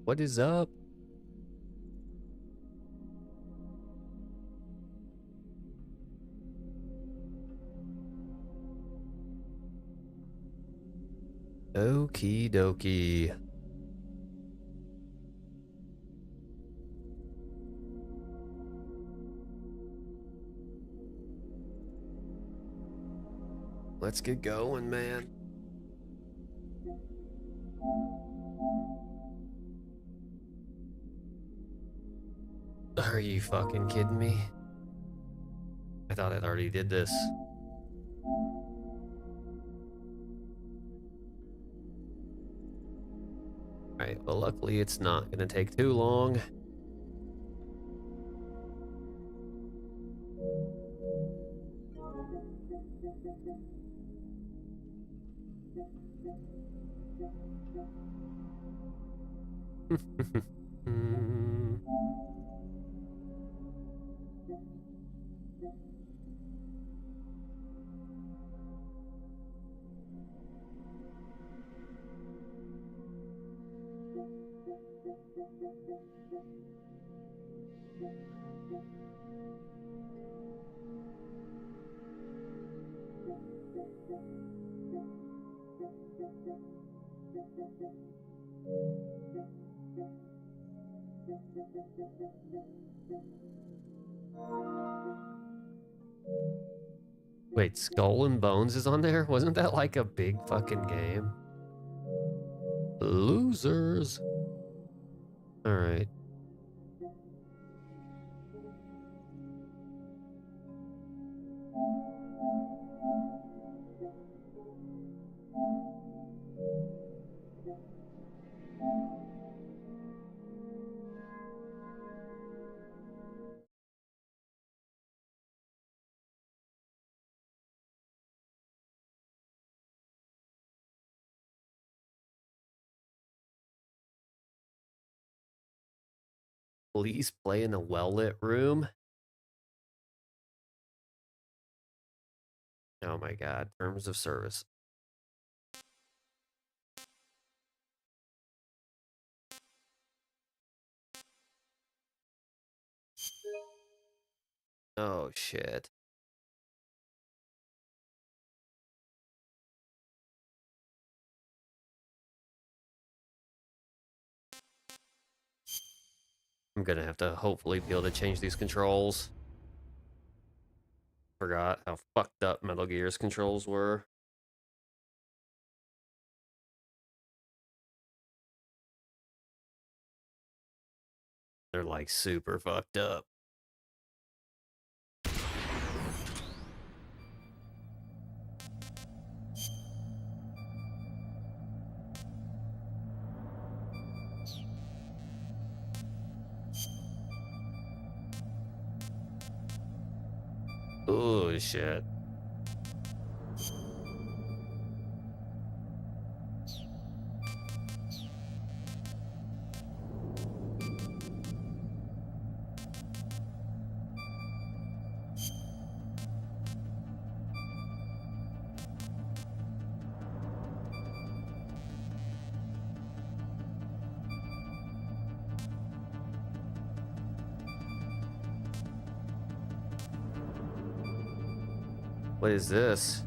What is up? Okie dokie. Let's get going, man. Are you fucking kidding me? I thought I already did this. Alright, well luckily it's not gonna take too long. Wait, Skull and Bones is on there? Wasn't that like a big fucking game? Losers. Alright. Please play in a well-lit room. Oh my god, terms of service. Oh shit. I'm gonna have to hopefully be able to change these controls. Forgot how fucked up Metal Gear's controls were. They're like super fucked up. Oh shit. What is this?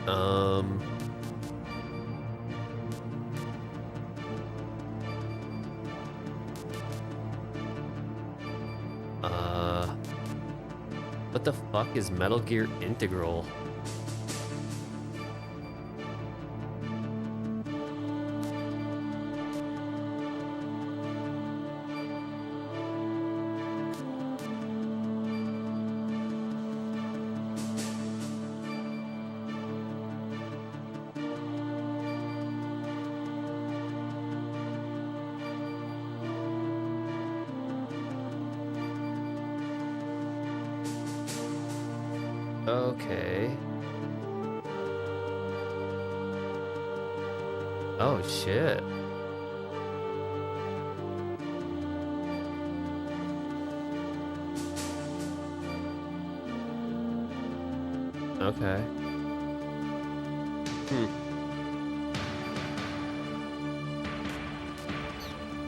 Um... What the fuck is Metal Gear Integral? Okay. Oh shit. Okay. Hmm.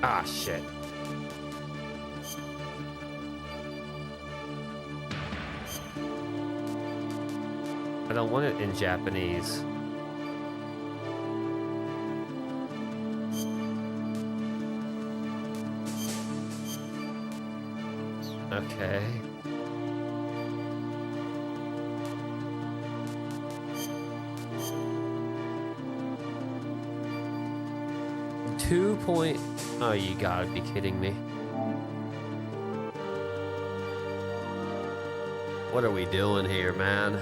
Ah, shit. I don't want it in Japanese. Okay. 2 point. Oh, you gotta be kidding me. What are we doing here, man?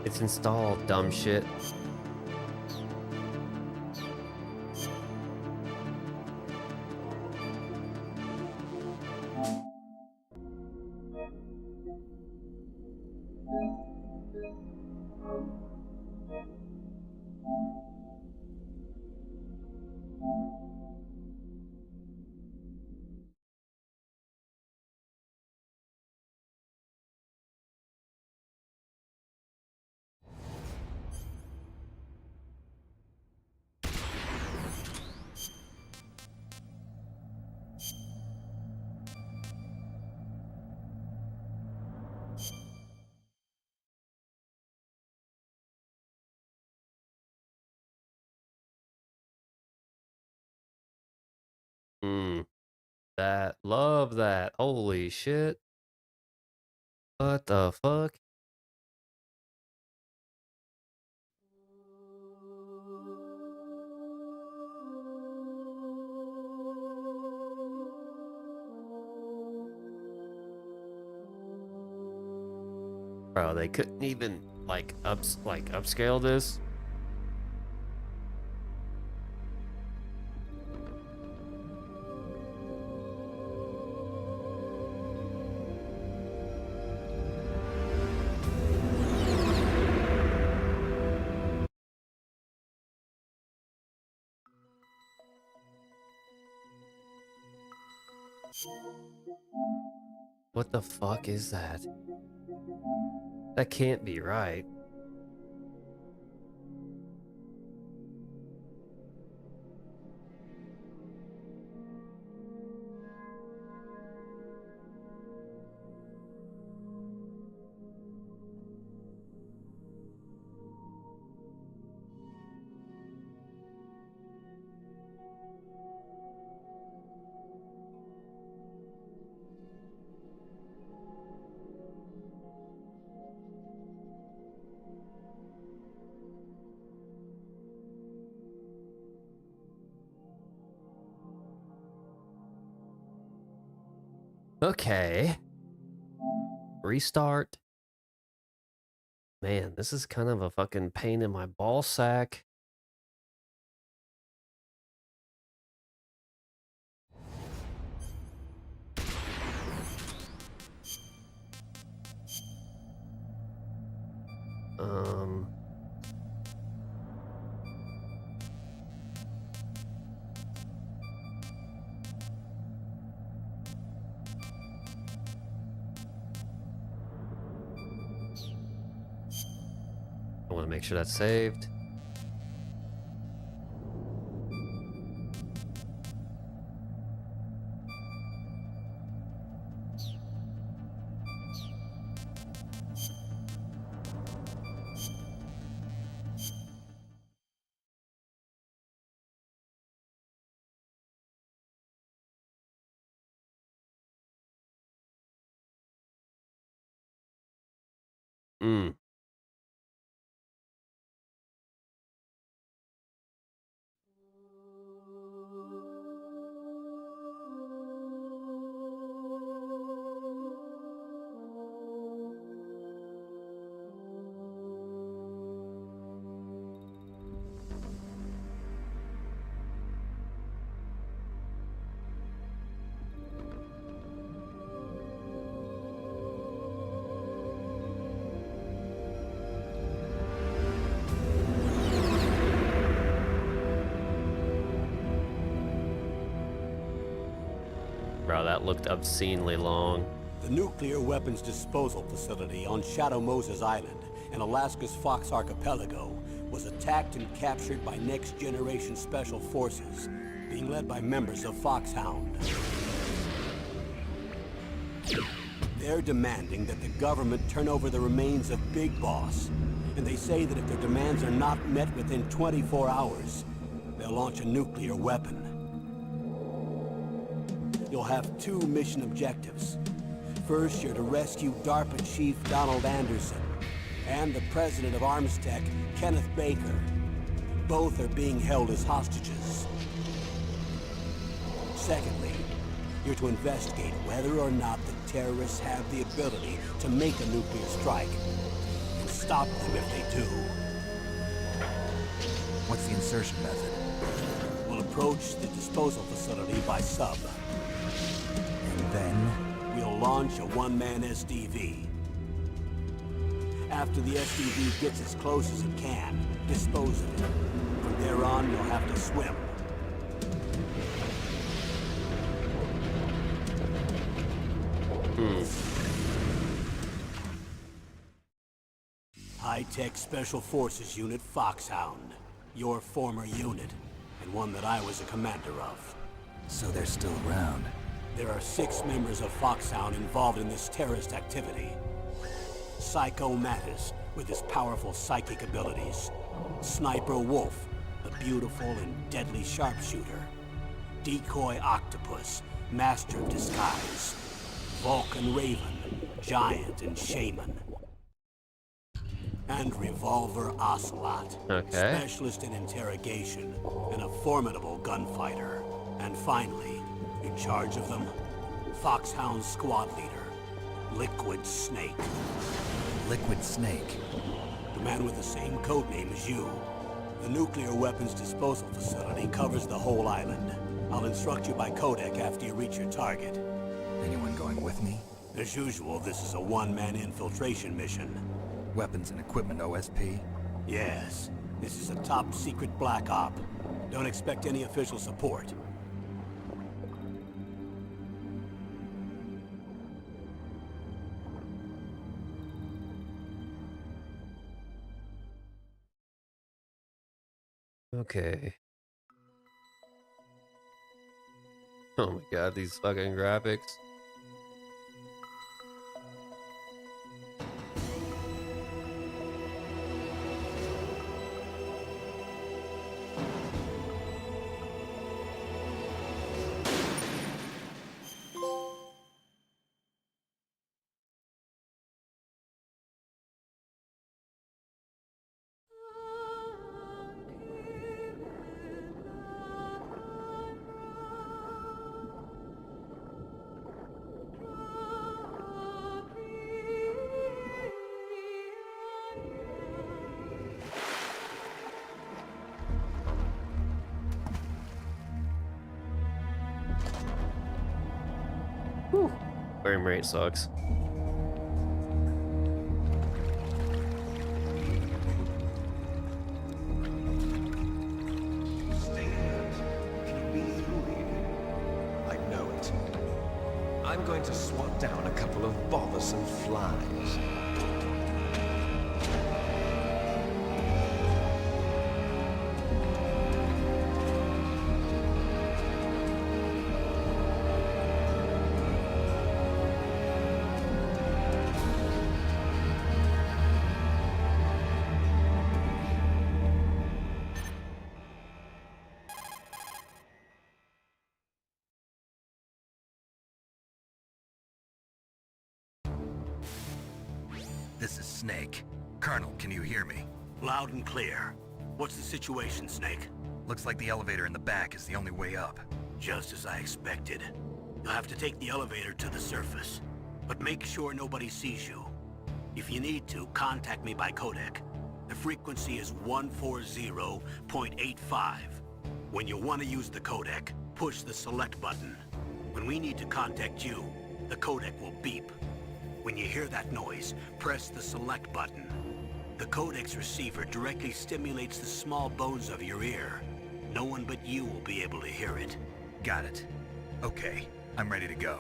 It's installed, dumb shit. Hmm. That. Love that. Holy shit. What the fuck? Bro, they couldn't even upscale this. What the fuck is that? That can't be right. Okay. Restart. Man, this is kind of a fucking pain in my ball sack. Um. I want to make sure that's saved. Hmm. that looked obscenely long. The nuclear weapons disposal facility on Shadow Moses Island in Alaska's Fox Archipelago was attacked and captured by next-generation special forces, being led by members of FOXHOUND. They're demanding that the government turn over the remains of Big Boss, and they say that if their demands are not met within 24 hours, they'll launch a nuclear weapon. You'll have two mission objectives. First, you're to rescue DARPA Chief Donald Anderson and the president of Armstech, Kenneth Baker. Both are being held as hostages. Secondly, you're to investigate whether or not the terrorists have the ability to make a nuclear strike, and stop them if they do. What's the insertion method? We'll approach the disposal facility by sub. And then? We'll launch a one-man SDV. After the SDV gets as close as it can, dispose of it. From there on, you'll have to swim. High-tech Special Forces Unit FOXHOUND. Your former unit, and one that I was a commander of. So they're still around. There are 6 members of FOXHOUND involved in this terrorist activity. Psycho Mantis, with his powerful psychic abilities. Sniper Wolf, the beautiful and deadly sharpshooter. Decoy Octopus, master of disguise. Vulcan Raven, giant and shaman. And Revolver Ocelot, specialist in interrogation and a formidable gunfighter. And finally, in charge of them, FOXHOUND squad leader, Liquid Snake. Liquid Snake? The man with the same codename as you. The nuclear weapons disposal facility covers the whole island. I'll instruct you by codec after you reach your target. Anyone going with me? As usual, this is a one-man infiltration mission. Weapons and equipment OSP? Yes. This is a top-secret black op. Don't expect any official support. Okay. Oh my god, these fucking graphics. Whew. Frame rate sucks. I'm going to swat down a couple of bothersome flies. This is Snake. Colonel, can you hear me? Loud and clear. What's the situation, Snake? Looks like the elevator in the back is the only way up. Just as I expected. You'll have to take the elevator to the surface. But make sure nobody sees you. If you need to, contact me by codec. The frequency is 140.85. When you want to use the codec, push the select button. When we need to contact you, the codec will beep. When you hear that noise, press the select button. The codec's receiver directly stimulates the small bones of your ear. No one but you will be able to hear it. Got it. Okay. I'm ready to go.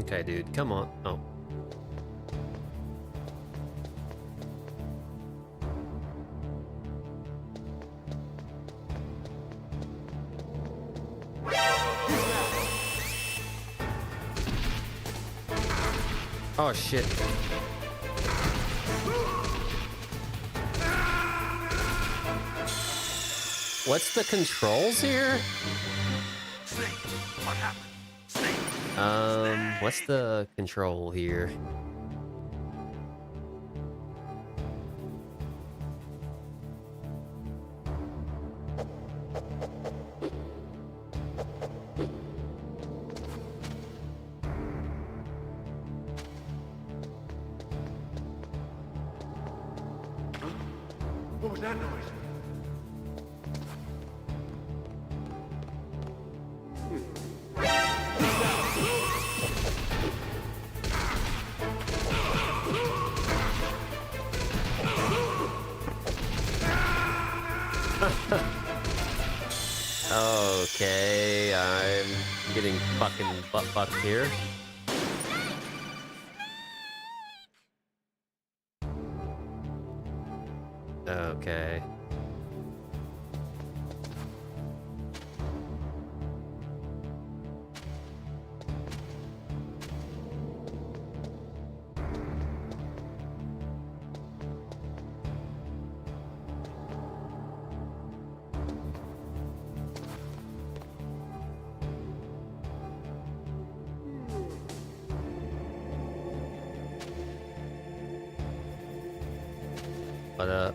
Okay, dude, come on. Oh. Oh, shit. What's the controls here? Snake, what happened? Snake. What's the control here? What was that noise? Okay, I'm getting fucking butt fucked here. Okay. What up?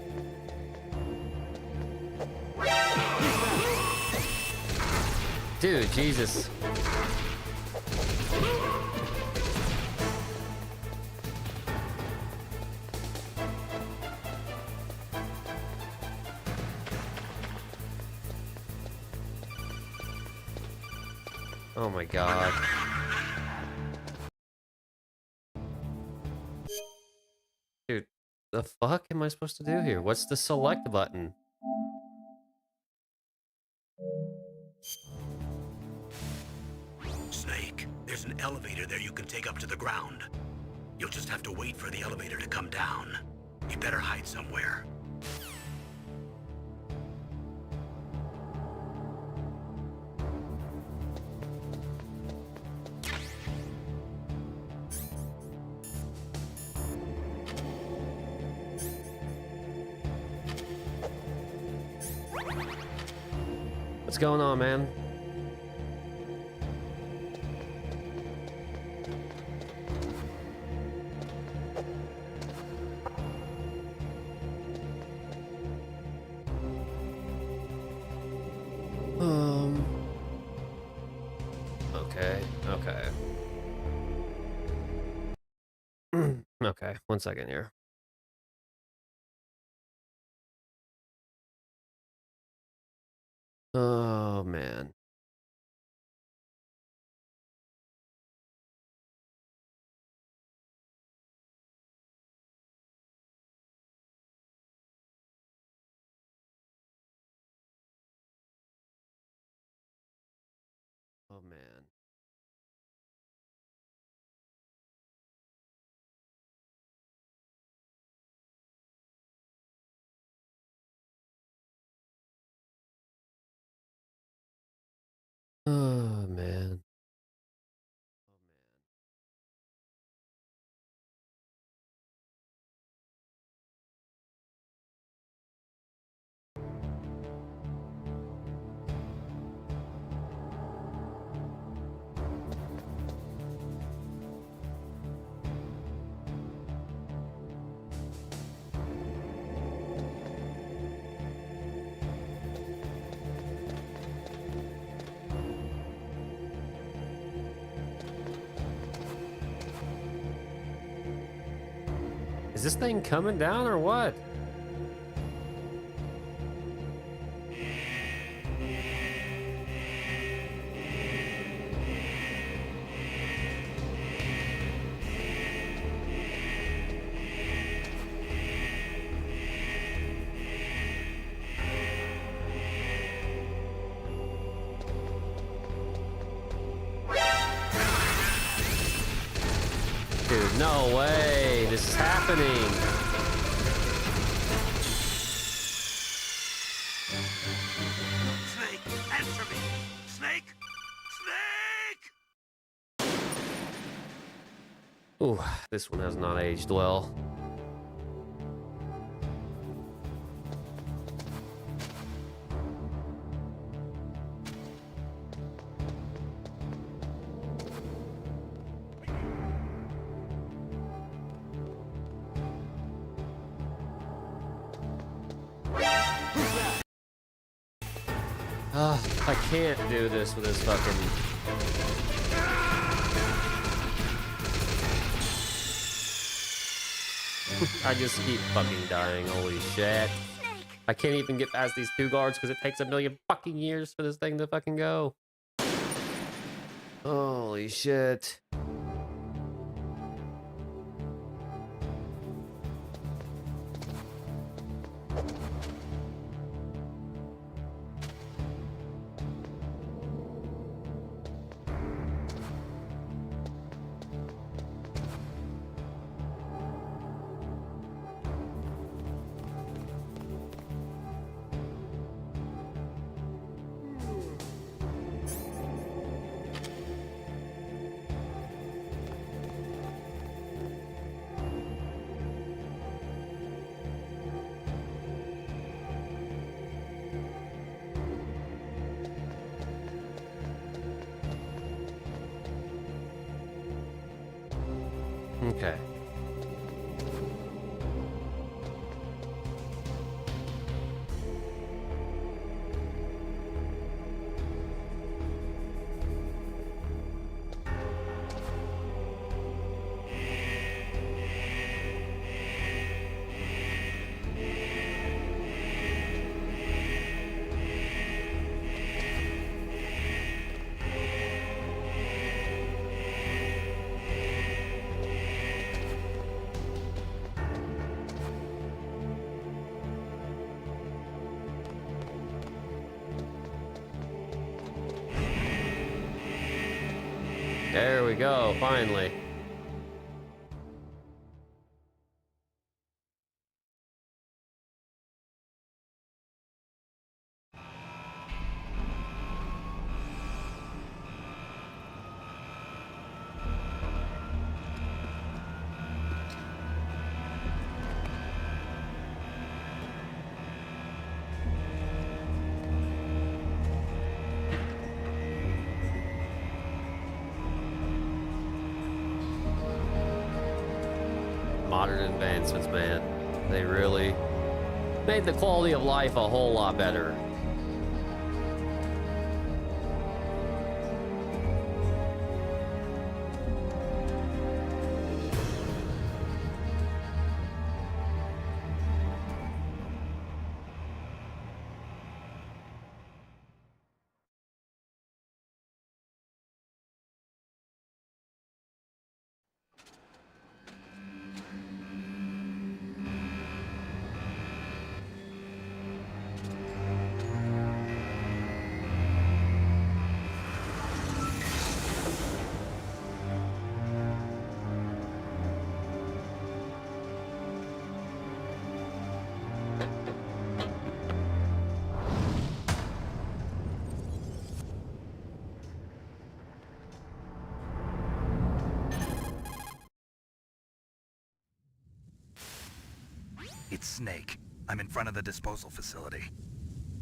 Dude, Jesus. Oh my god. Dude, the fuck am I supposed to do here? What's the select button? Snake, there's an elevator there you can take up to the ground. You'll just have to wait for the elevator to come down. You better hide somewhere. What's going on, man? Okay, okay. Okay, 1 second here. Oh, man. Oh, man. Is this thing coming down or what? Dude, no way. This is happening. Snake, answer me! Snake! Snake! Ooh, this one has not aged well. I can't do this with this fucking... I just keep fucking dying, holy shit. I can't even get past these 2 guards because it takes a million fucking years for this thing to fucking go. Holy shit. Okay. There we go, finally. Modern advancements, man. They really made the quality of life a whole lot better. It's Snake. I'm in front of the disposal facility.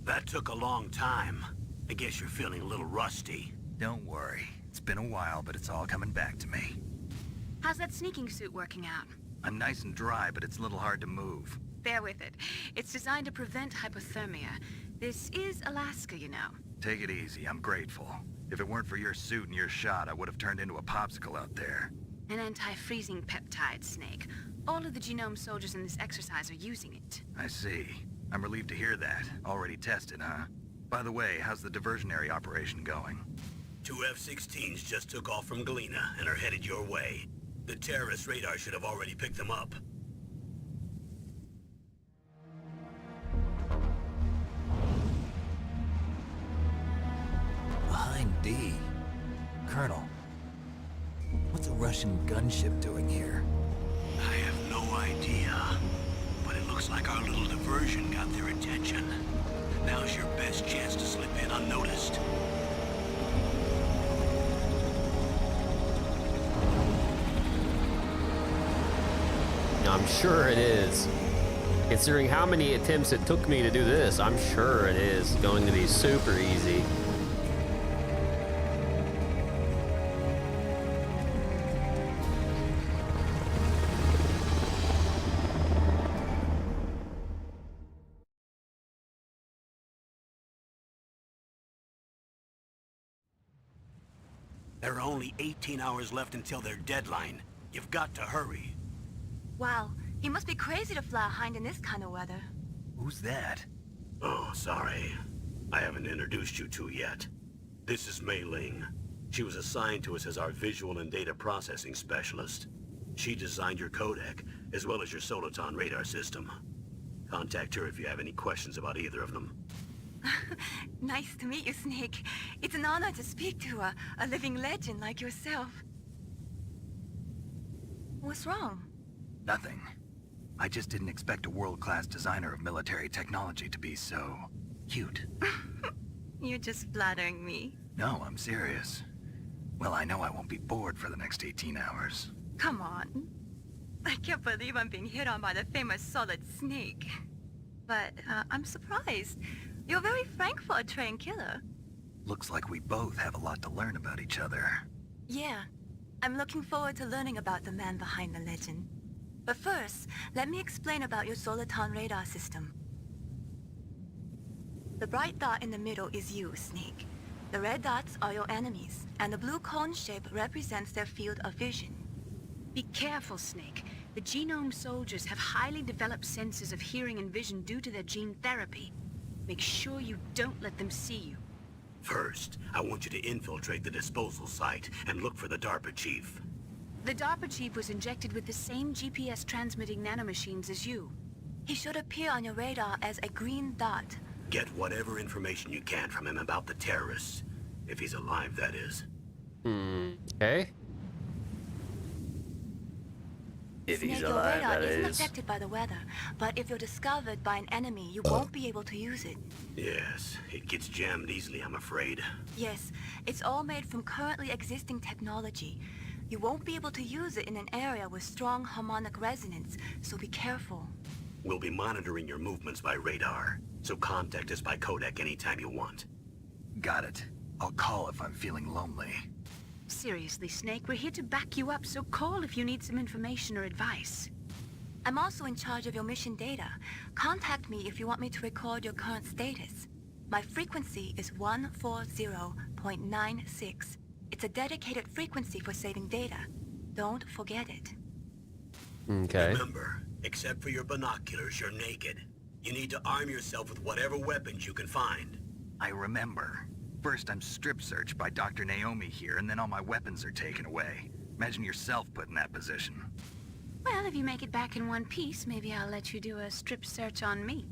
That took a long time. I guess you're feeling a little rusty. Don't worry. It's been a while, but it's all coming back to me. How's that sneaking suit working out? I'm nice and dry, but it's a little hard to move. Bear with it. It's designed to prevent hypothermia. This is Alaska, you know. Take it easy. I'm grateful. If it weren't for your suit and your shot, I would have turned into a popsicle out there. An anti-freezing peptide, Snake. All of the genome soldiers in this exercise are using it. I see. I'm relieved to hear that. Already tested, huh? By the way, how's the diversionary operation going? 2 F-16s just took off from Galena and are headed your way. The terrorist radar should have already picked them up. Behind D. Colonel, what's a Russian gunship doing here? I have no idea, but it looks like our little diversion got their attention. Now's your best chance to slip in unnoticed. I'm sure it is. Considering how many attempts it took me to do this, I'm sure it is going to be super easy. There are only 18 hours left until their deadline. You've got to hurry. Wow, you must be crazy to fly a hind in this kind of weather. Who's that? Oh, sorry. I haven't introduced you to yet. This is Mei Ling. She was assigned to us as our visual and data processing specialist. She designed your codec, as well as your Soliton radar system. Contact her if you have any questions about either of them. Nice to meet you, Snake. It's an honor to speak to a living legend like yourself. What's wrong? Nothing. I just didn't expect a world-class designer of military technology to be so cute. You're just flattering me. No, I'm serious. Well, I know I won't be bored for the next 18 hours. Come on. I can't believe I'm being hit on by the famous Solid Snake. But I'm surprised. You're very frank for a trained killer. Looks like we both have a lot to learn about each other. Yeah. I'm looking forward to learning about the man behind the legend. But first, let me explain about your Soliton radar system. The bright dot in the middle is you, Snake. The red dots are your enemies, and the blue cone shape represents their field of vision. Be careful, Snake. The genome soldiers have highly developed senses of hearing and vision due to their gene therapy. Make sure you don't let them see you. First, I want you to infiltrate the disposal site and look for the DARPA chief. The DARPA chief was injected with the same GPS transmitting nanomachines as you. He should appear on your radar as a green dot. Get whatever information you can from him about the terrorists. If he's alive, that is. Okay. If Snake, he's your alive, radar that isn't is. affected by the weather, but if you're discovered by an enemy, you won't be able to use it. Yes, it gets jammed easily, I'm afraid. Yes, it's all made from currently existing technology. You won't be able to use it in an area with strong harmonic resonance, so be careful. We'll be monitoring your movements by radar, so contact us by codec anytime you want. Got it. I'll call if I'm feeling lonely. Seriously, Snake, we're here to back you up, so call if you need some information or advice. I'm also in charge of your mission data. Contact me if you want me to record your current status. My frequency is 140.96. It's a dedicated frequency for saving data. Don't forget it. Okay. Remember, except for your binoculars, you're naked. You need to arm yourself with whatever weapons you can find. I remember. First I'm strip searched by Dr. Naomi here, and then all my weapons are taken away. Imagine yourself put in that position. Well, if you make it back in one piece, maybe I'll let you do a strip search on me.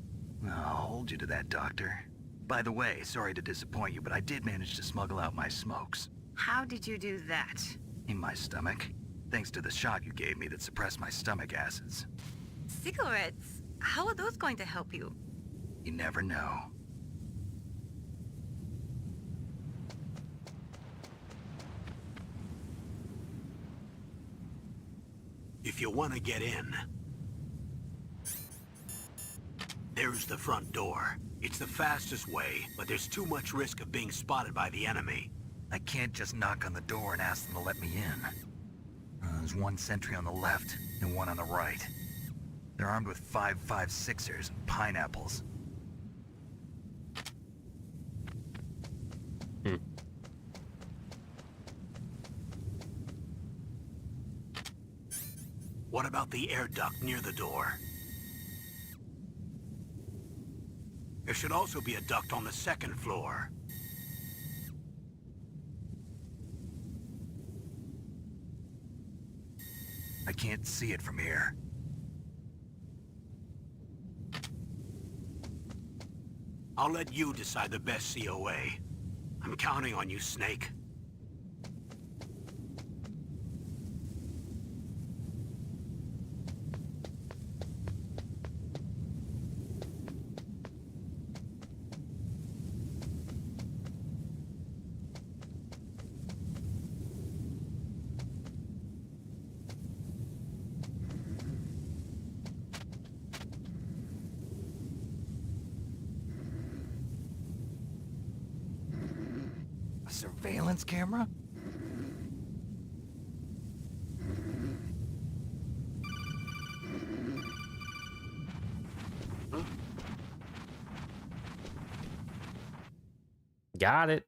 I'll hold you to that, Doctor. By the way, sorry to disappoint you, but I did manage to smuggle out my smokes. How did you do that? In my stomach. Thanks to the shot you gave me that suppressed my stomach acids. Cigarettes? How are those going to help you? You never know. If you want to get in, there's the front door. It's the fastest way, but there's too much risk of being spotted by the enemy. I can't just knock on the door and ask them to let me in. There's one sentry on the left and one on the right. They're armed with 5.56ers and pineapples. What about the air duct near the door? There should also be a duct on the second floor. I can't see it from here. I'll let you decide the best COA. I'm counting on you, Snake. A surveillance camera? Got it.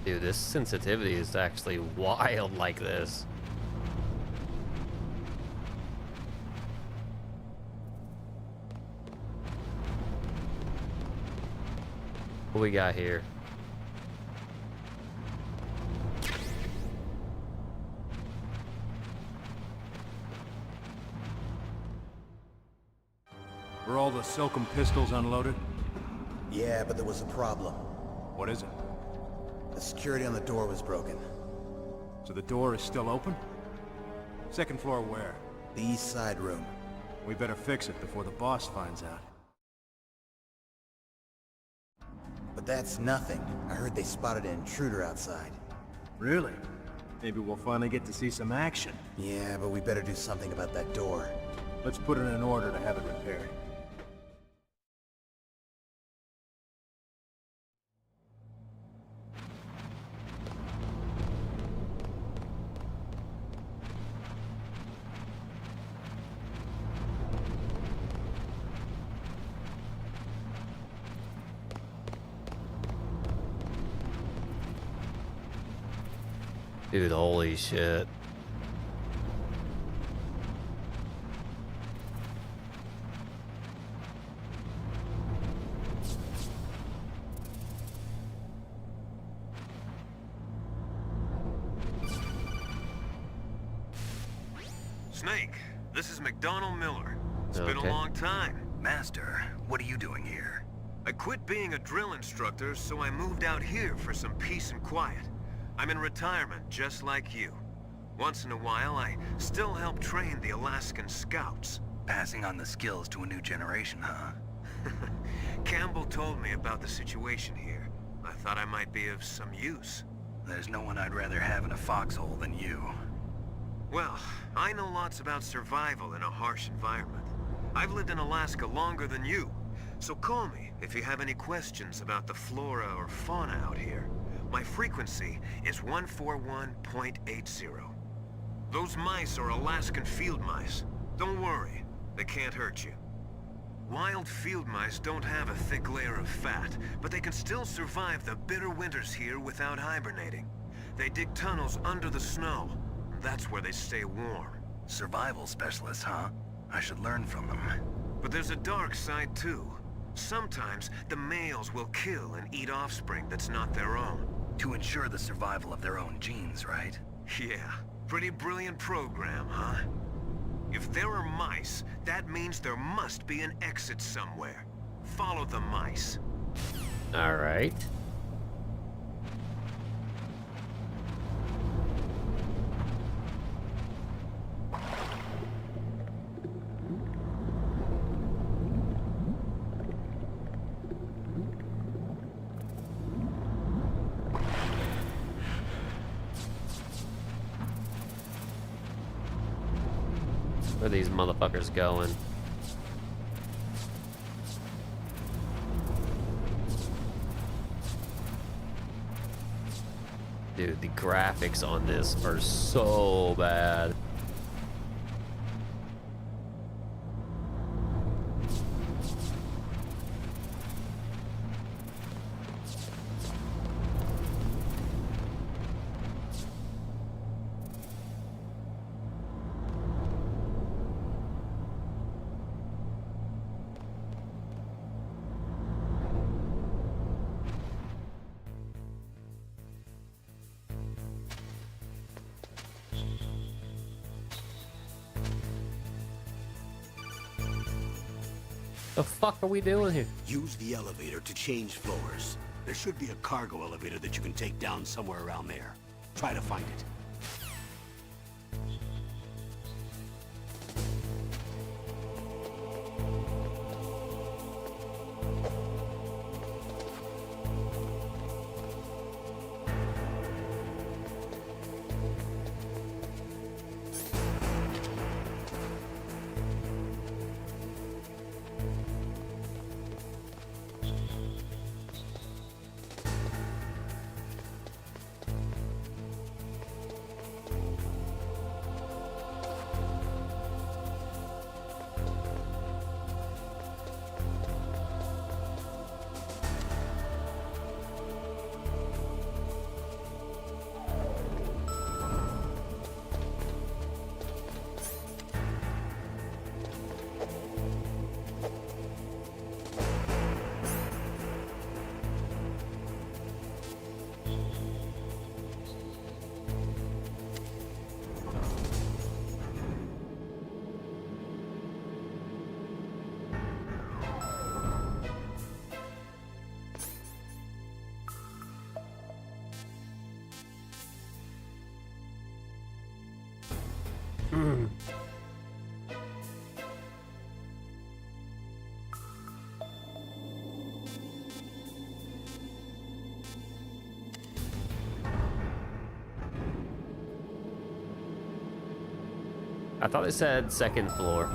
Dude, this sensitivity is actually wild like this. What we got here? Were all the silkum pistols unloaded? Yeah, but there was a problem. What is it? The security on the door was broken. So the door is still open? Second floor where? The east side room. We better fix it before the boss finds out. But that's nothing. I heard they spotted an intruder outside. Really? Maybe we'll finally get to see some action. Yeah, but we better do something about that door. Let's put it in an order to have it repaired. Dude, holy shit. Snake, this is McDonald Miller. It's been Okay. a long time. Master, what are you doing here? I quit being a drill instructor, so I moved out here for some peace and quiet. I'm in retirement, just like you. Once in a while, I still help train the Alaskan Scouts. Passing on the skills to a new generation, huh? Campbell told me about the situation here. I thought I might be of some use. There's no one I'd rather have in a foxhole than you. Well, I know lots about survival in a harsh environment. I've lived in Alaska longer than you, so call me if you have any questions about the flora or fauna out here. My frequency is 141.80. Those mice are Alaskan field mice. Don't worry, they can't hurt you. Wild field mice don't have a thick layer of fat, but they can still survive the bitter winters here without hibernating. They dig tunnels under the snow. That's where they stay warm. Survival specialists, huh? I should learn from them. But there's a dark side too. Sometimes the males will kill and eat offspring that's not their own. To ensure the survival of their own genes, right? Yeah, pretty brilliant program, huh? If there are mice, that means there must be an exit somewhere. Follow the mice. All right. Where are these motherfuckers going? Dude, the graphics on this are so bad. The fuck are we doing here? Use the elevator to change floors. There should be a cargo elevator that you can take down somewhere around there. Try to find it. I thought it said second floor.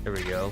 There we go.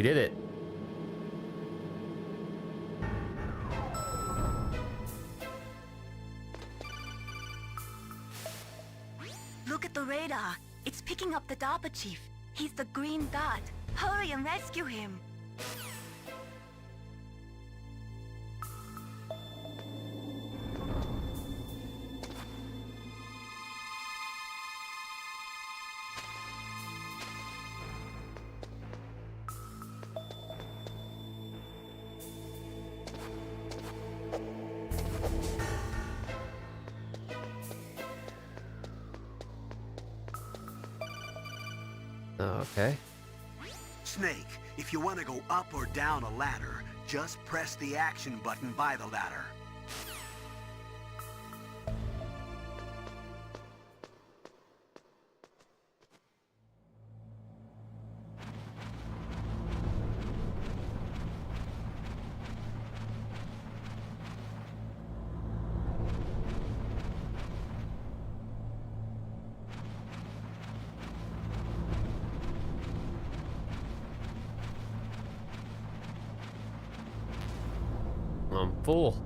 We did it. Look at the radar. It's picking up the DARPA chief. He's the green dot. Hurry and rescue him. Okay. Snake, if you want to go up or down a ladder, just press the action button by the ladder. I'm full.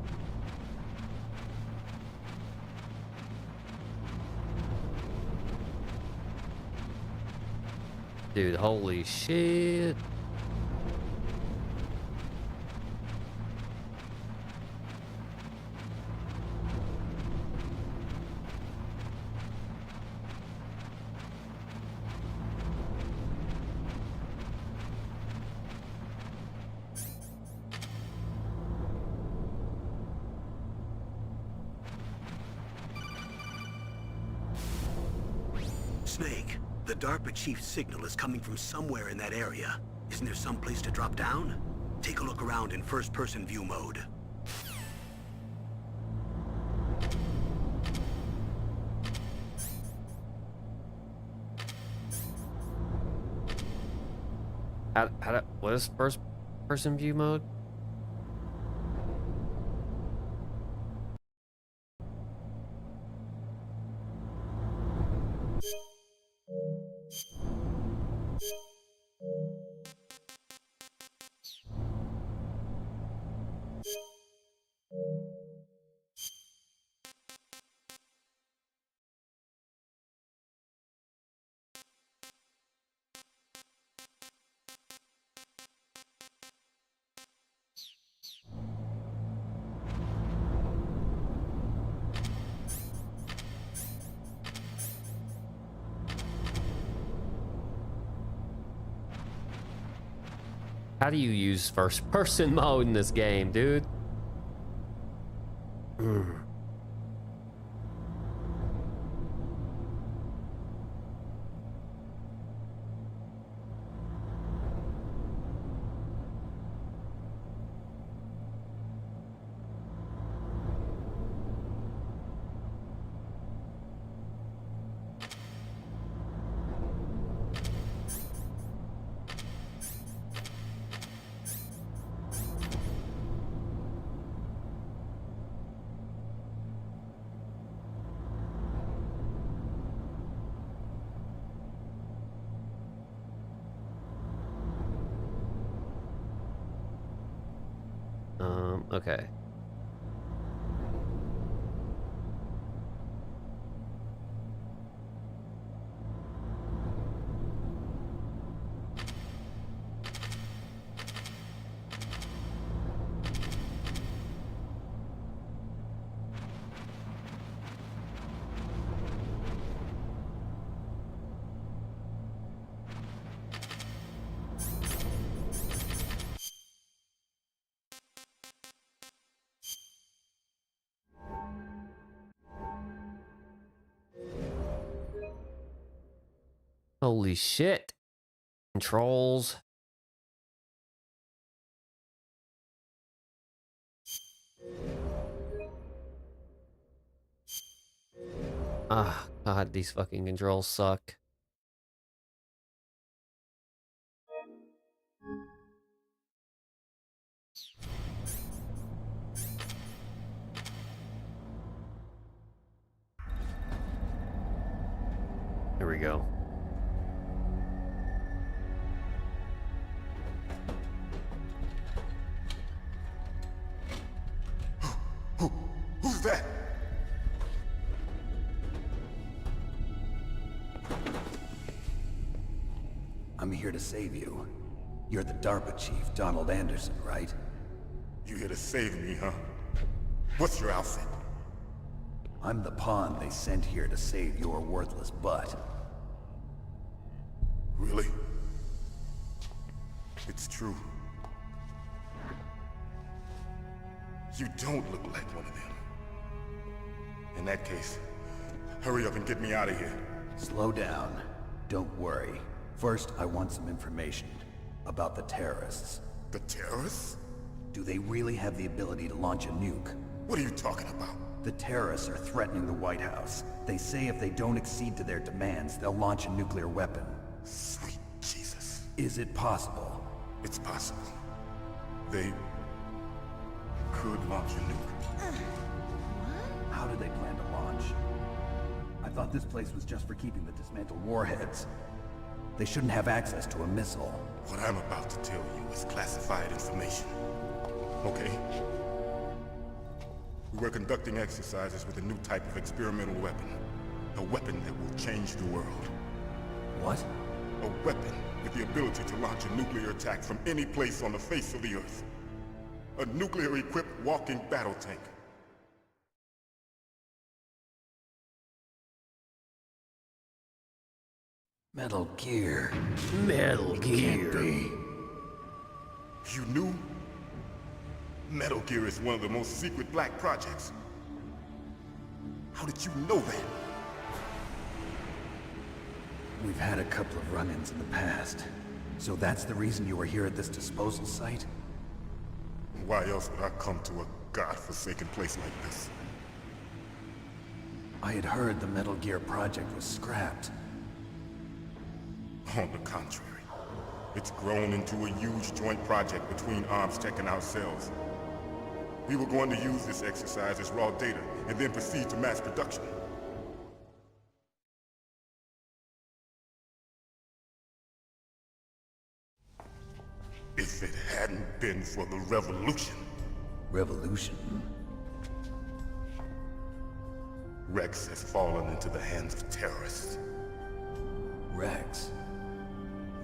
Dude, holy shit. Snake, the DARPA chief's signal is coming from somewhere in that area. Isn't there some place to drop down? Take a look around in first-person view mode. What is first person view mode? How do you use first person mode in this game, dude? Okay. Holy shit. Controls. Ah, God, these fucking controls suck. Here we go. Who's that? I'm here to save you. You're the DARPA chief, Donald Anderson, right? You here to save me, huh? What's your outfit? I'm the pawn they sent here to save your worthless butt. Really? It's true. You don't look like one of them. In that case, hurry up and get me out of here. Slow down. Don't worry. First, I want some information about the terrorists. The terrorists? Do they really have the ability to launch a nuke? What are you talking about? The terrorists are threatening the White House. They say if they don't accede to their demands, they'll launch a nuclear weapon. Sweet Jesus. Is it possible? It's possible. They could launch a nuke. How do they plan to launch? I thought this place was just for keeping the dismantled warheads. They shouldn't have access to a missile. What I'm about to tell you is classified information. Okay? We were conducting exercises with a new type of experimental weapon. A weapon that will change the world. What? A weapon with the ability to launch a nuclear attack from any place on the face of the Earth. A nuclear-equipped walking battle tank. Metal Gear. Metal Gear. Can't be. You knew? Metal Gear is one of the most secret black projects. How did you know that? We've had a couple of run-ins in the past. So that's the reason you were here at this disposal site? Why else would I come to a godforsaken place like this? I had heard the Metal Gear project was scrapped. On the contrary, it's grown into a huge joint project between ArmsTech and ourselves. We were going to use this exercise as raw data and then proceed to mass production. If it hadn't been for the revolution. Revolution? Rex has fallen into the hands of terrorists. Rex?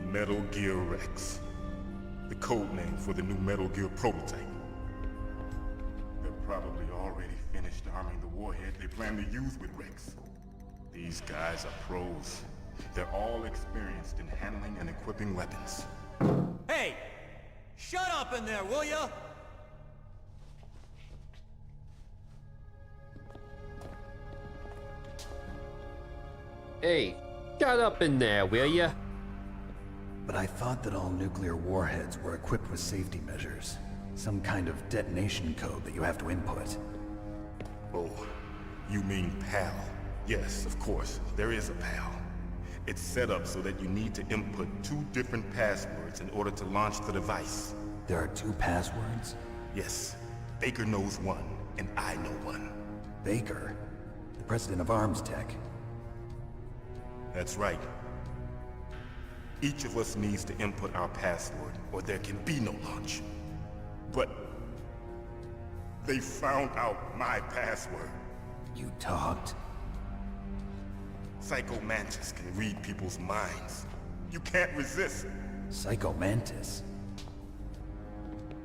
Metal Gear Rex. The code name for the new Metal Gear prototype. They're probably already finished arming the warhead they plan to use with Rex. These guys are pros. They're all experienced in handling and equipping weapons. Hey! Shut up in there, will ya? Hey, shut up in there, will ya? But I thought that all nuclear warheads were equipped with safety measures. Some kind of detonation code that you have to input. Oh, you mean PAL? Yes, of course, there is a PAL. It's set up so that you need to input 2 different passwords in order to launch the device. There are 2 passwords? Yes, Baker knows one, and I know one. Baker? The president of ArmsTech? That's right. Each of us needs to input our password, or there can be no launch. But they found out my password. You talked? Psycho Mantis can read people's minds. You can't resist. Psycho Mantis?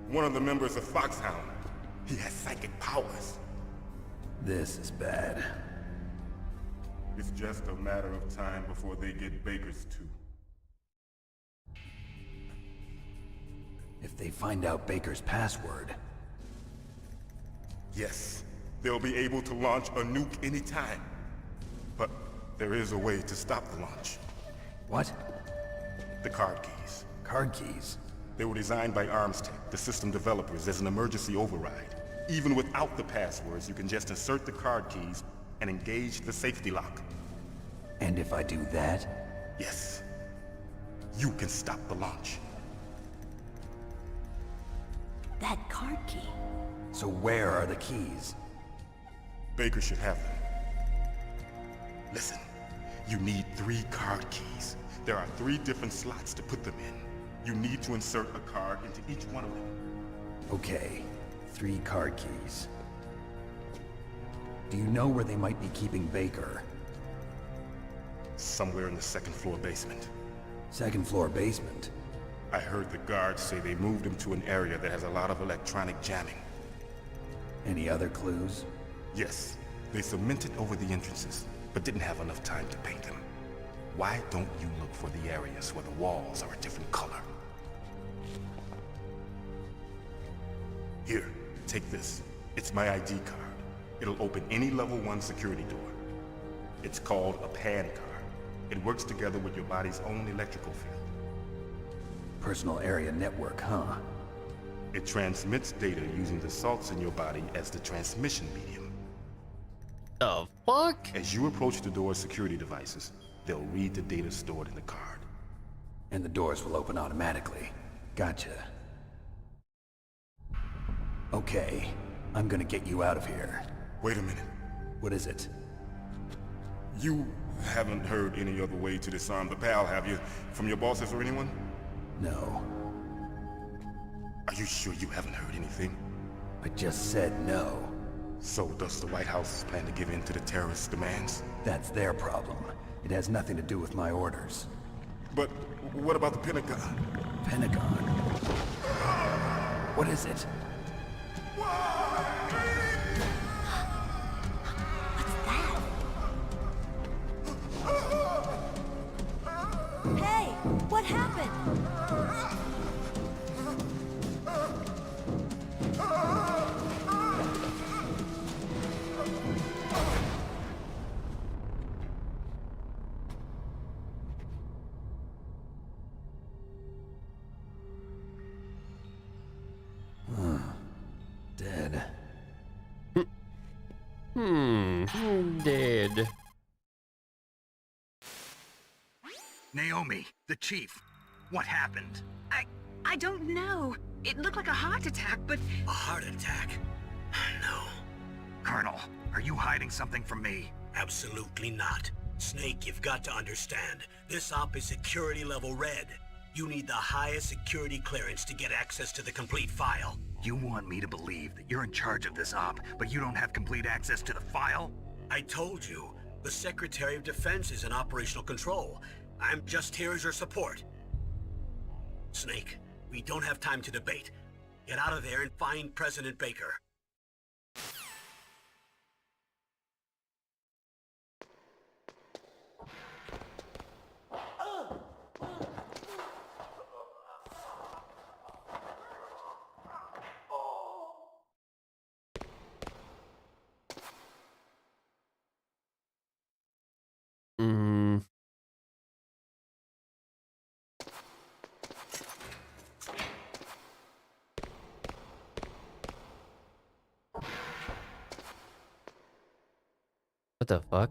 One of the members of FOXHOUND. He has psychic powers. This is bad. It's just a matter of time before they get Baker's too. If they find out Baker's password... Yes, they'll be able to launch a nuke anytime. But there is a way to stop the launch. What? The card keys. Card keys? They were designed by ArmsTech, the system developers, as an emergency override. Even without the passwords, you can just insert the card keys and engage the safety lock. And if I do that? Yes. You can stop the launch. That card key. So where are the keys? Baker should have them. Listen, you need 3 card keys. There are 3 different slots to put them in. You need to insert a card into each one of them. Okay, 3 card keys. Do you know where they might be keeping Baker? Somewhere in the 2nd floor basement. 2nd floor basement? I heard the guards say they moved him to an area that has a lot of electronic jamming. Any other clues? Yes, they cemented over the entrances, but didn't have enough time to paint them. Why don't you look for the areas where the walls are a different color? Here, take this. It's my ID card. It'll open any level 1 security door. It's called a PAN card. It works together with your body's own electrical field. Personal area network, huh? It transmits data using the salts in your body as the transmission medium. The fuck? As you approach the door's security devices, they'll read the data stored in the card. And the doors will open automatically. Gotcha. Okay, I'm gonna get you out of here. Wait a minute. What is it? You haven't heard any other way to disarm the PAL, have you? From your bosses or anyone? No. Are you sure you haven't heard anything? I just said no. So does the White House plan to give in to the terrorists' demands? That's their problem. It has nothing to do with my orders. But what about the Pentagon? Pentagon? What is it? Hey, what happened? Dead. Naomi, the chief. What happened? I don't know. It looked like a heart attack, but... A heart attack? No, Colonel, are you hiding something from me? absolutely not. Snake, you've got to understand. This op is security level red. You need the highest security clearance to get access to the complete file. You want me to believe that you're in charge of this op, but you don't have complete access to the file? I told you, the Secretary of Defense is in operational control. I'm just here as your support. Snake, we don't have time to debate. Get out of there and find President Baker. What the fuck?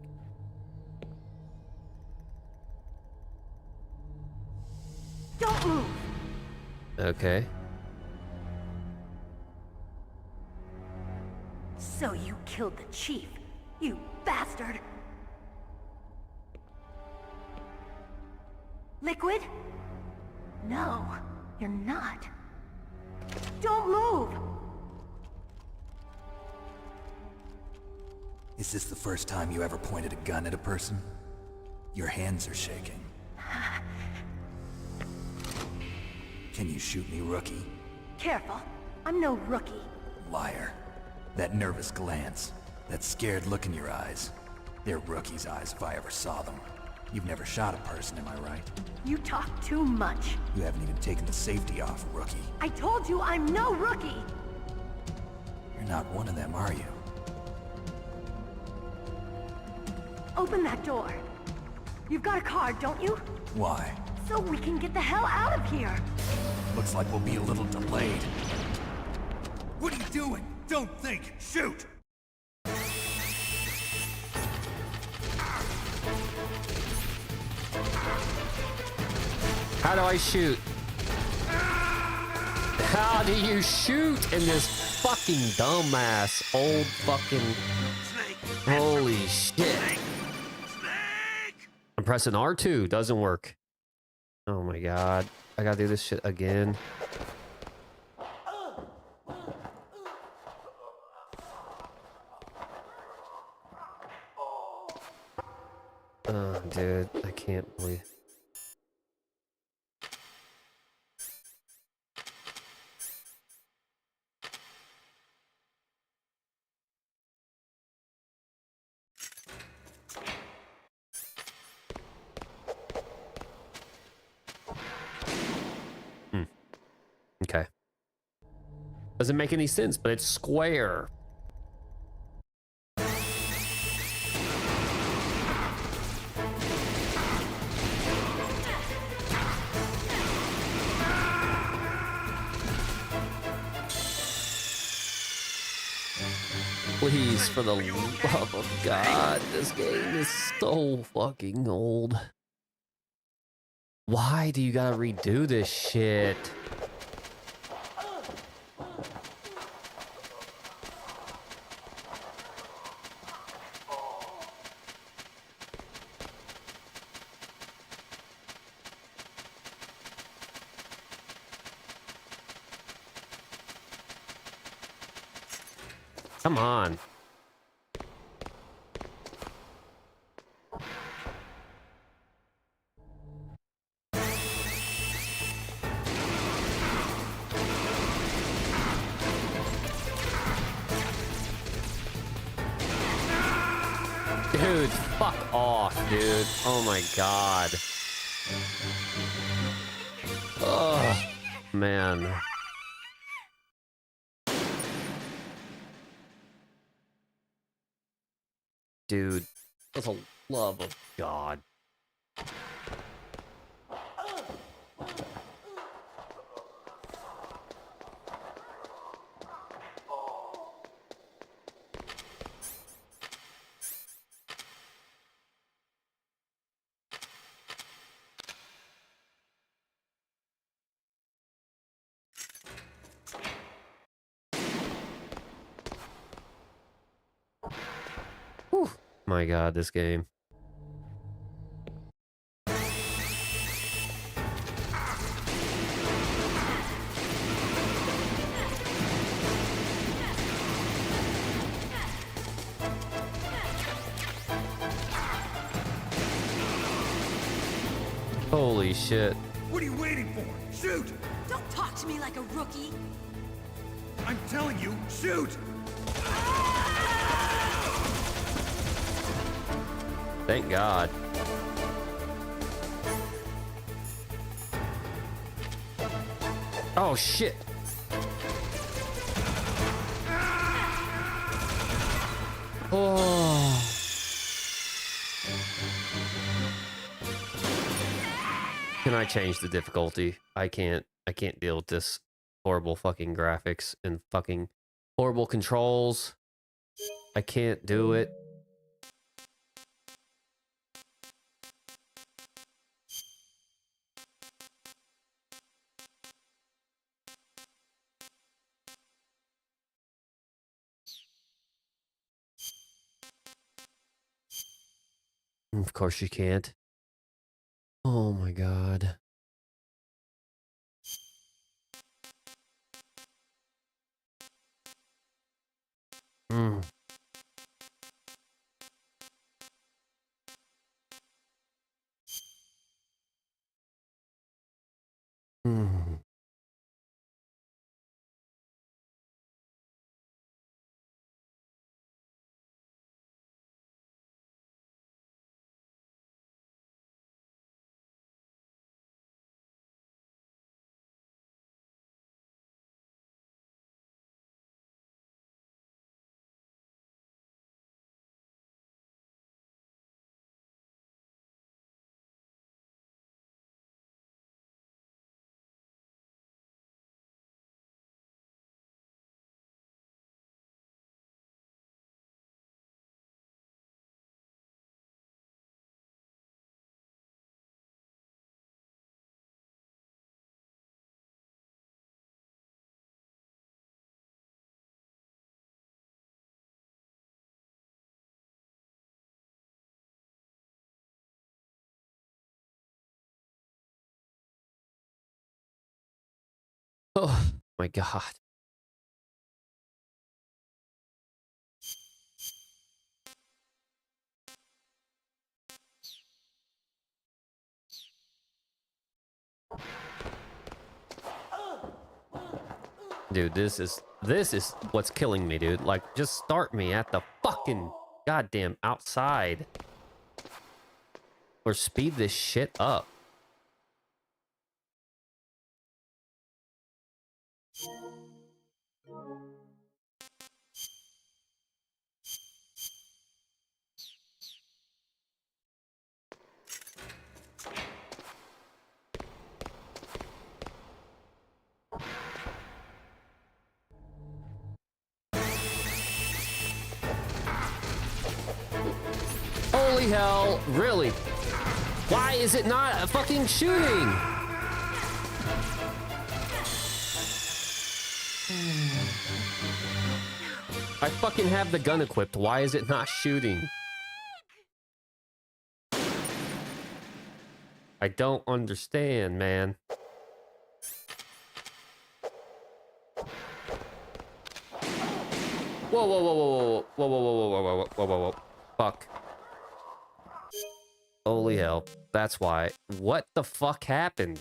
Don't move! Okay. So you killed the chief, you bastard! Liquid? No, you're not. Don't move! Is this the first time you ever pointed a gun at a person? Your hands are shaking. Can you shoot me, rookie? Careful, I'm no rookie. Liar. That nervous glance, that scared look in your eyes. They're rookie's eyes if I ever saw them. You've never shot a person, am I right? You talk too much. You haven't even taken the safety off, rookie. I told you I'm no rookie! You're not one of them, are you? Open that door. You've got a card, don't you? Why? So we can get the hell out of here! Looks like we'll be a little delayed. What are you doing? Don't think! Shoot! How do I shoot? How do you shoot in this fucking dumbass old fucking... Holy shit. I'm pressing R2, doesn't work. Oh my god. I gotta do this shit again. Oh, dude, I can't believe... Okay. Doesn't make any sense, but it's square. Please, for the love of God, this game is so fucking old. Why do you gotta redo this shit? Come on. Dude, fuck off, dude. Oh my god. Oh, man. Dude, for the love of God. My god, this game. Holy shit. What are you waiting for? Shoot! Don't talk to me like a rookie. I'm telling you, shoot! Thank God. Oh shit. Oh. Can I change the difficulty? I can't deal with this horrible fucking graphics and fucking horrible controls. I can't do it. Of course you can't. Oh my god. Mm. Mm. Oh my god. Dude, this is what's killing me, dude. Like, just start me at the fucking goddamn outside. Or speed this shit up. Holy hell, really? Why is it not a fucking shooting? I fucking have the gun equipped. Why is it not shooting? I don't understand, man. Whoa, whoa, whoa, whoa, whoa, whoa, whoa, whoa, whoa, whoa, whoa, whoa, whoa. Fuck. Holy hell. That's why. What the fuck happened?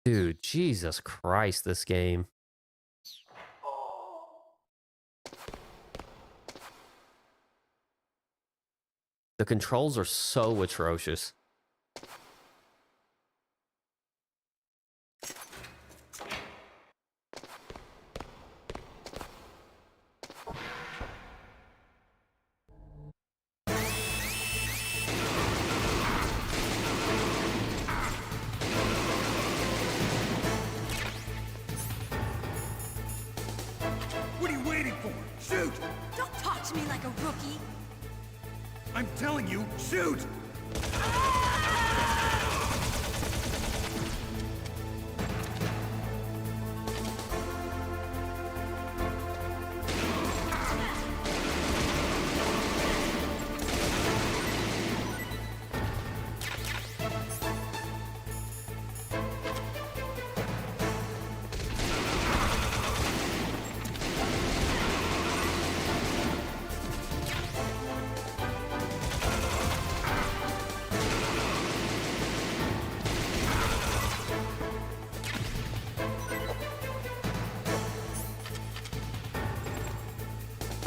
Dude, Jesus Christ, this game. The controls are so atrocious. like a rookie. I'm telling you, shoot!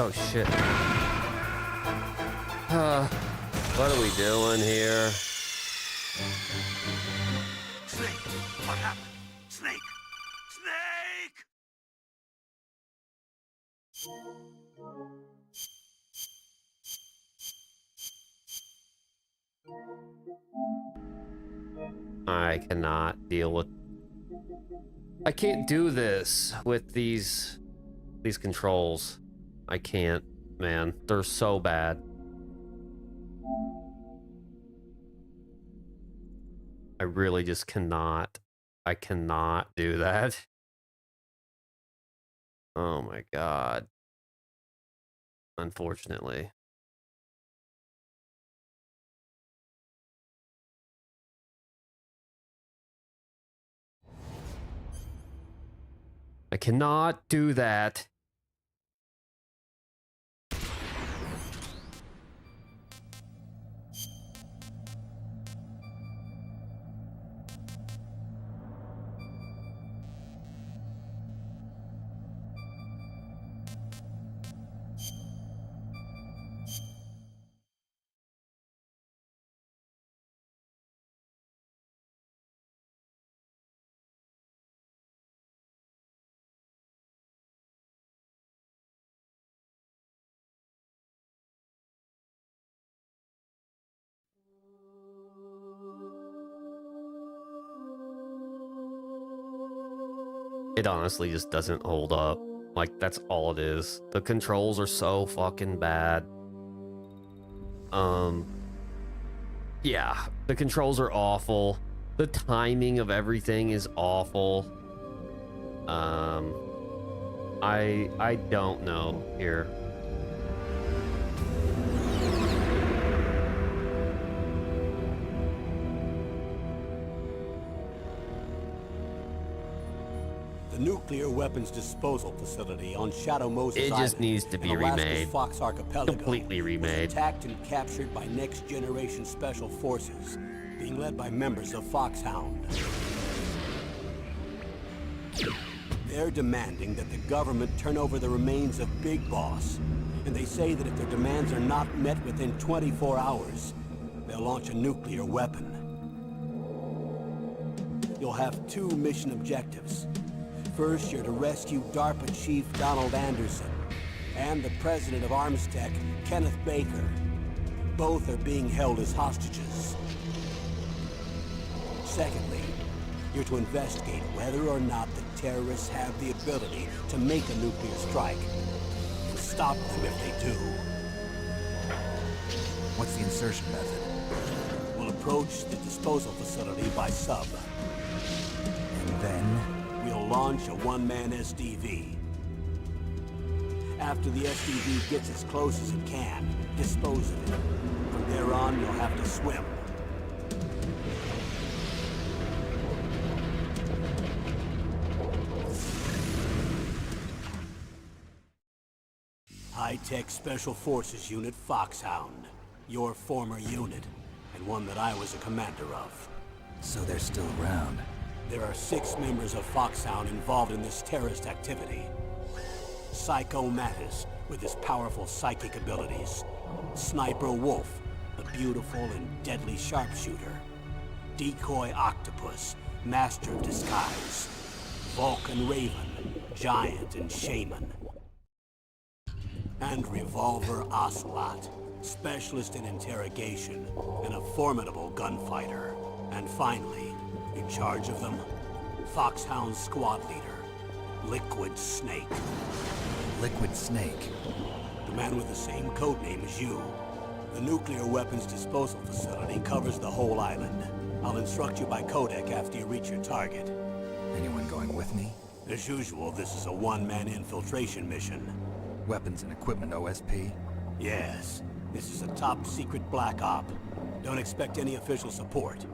Oh shit. What are we doing here? Snake! What happened? Snake! Snake! I cannot deal with... I can't do this with these controls. I can't, man. They're so bad. I really just cannot. I cannot do that. Oh my god. Unfortunately. I cannot do that. It honestly just doesn't hold up. Like, that's all it is. The controls are so fucking bad. Yeah, the controls are awful. The timing of everything is awful. I don't know here. The nuclear weapons disposal facility on Shadow Moses It just Island needs to be in Alaska's remade. Fox Archipelago Completely remade. was attacked and captured by Next Generation Special Forces, being led by members of FOXHOUND. They're demanding that the government turn over the remains of Big Boss, and they say that if their demands are not met within 24 hours, they'll launch a nuclear weapon. You'll have two mission objectives. First, you're to rescue DARPA Chief Donald Anderson and the president of Armstech, Kenneth Baker. Both are being held as hostages. Secondly, you're to investigate whether or not the terrorists have the ability to make a nuclear strike and stop them if they do. What's the insertion method? We'll approach the disposal facility by sub. And then? We'll launch a one-man SDV. After the SDV gets as close as it can, dispose of it. From there on, you'll have to swim. High-Tech Special Forces Unit FOXHOUND. Your former unit, and one that I was a commander of. So they're still around. There are 6 members of FOXHOUND involved in this terrorist activity. Psycho Mantis, with his powerful psychic abilities. Sniper Wolf, the beautiful and deadly sharpshooter. Decoy Octopus, master of disguise. Vulcan Raven, giant and shaman. And Revolver Ocelot, specialist in interrogation and a formidable gunfighter. And finally, in charge of them, FOXHOUND squad leader, Liquid Snake. Liquid Snake? The man with the same codename as you. The nuclear weapons disposal facility covers the whole island. I'll instruct you by codec after you reach your target. Anyone going with me? As usual, this is a one-man infiltration mission. Weapons and equipment OSP? Yes, this is a top-secret black op. Don't expect any official support.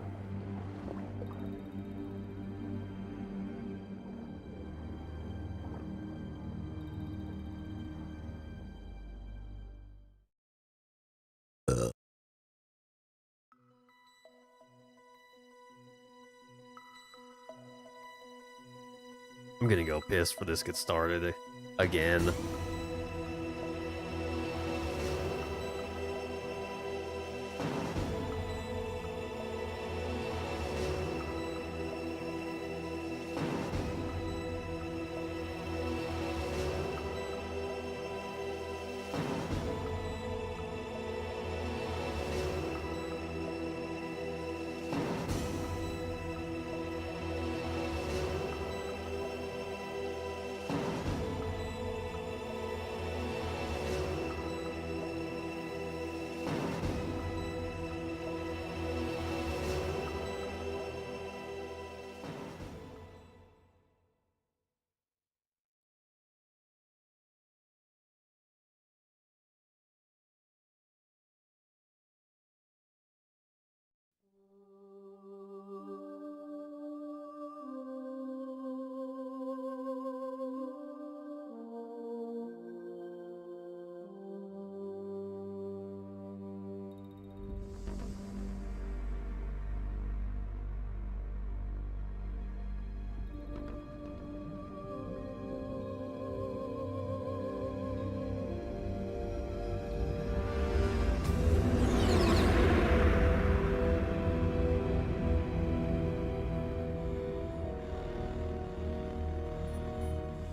I'm gonna go piss for this gets started again.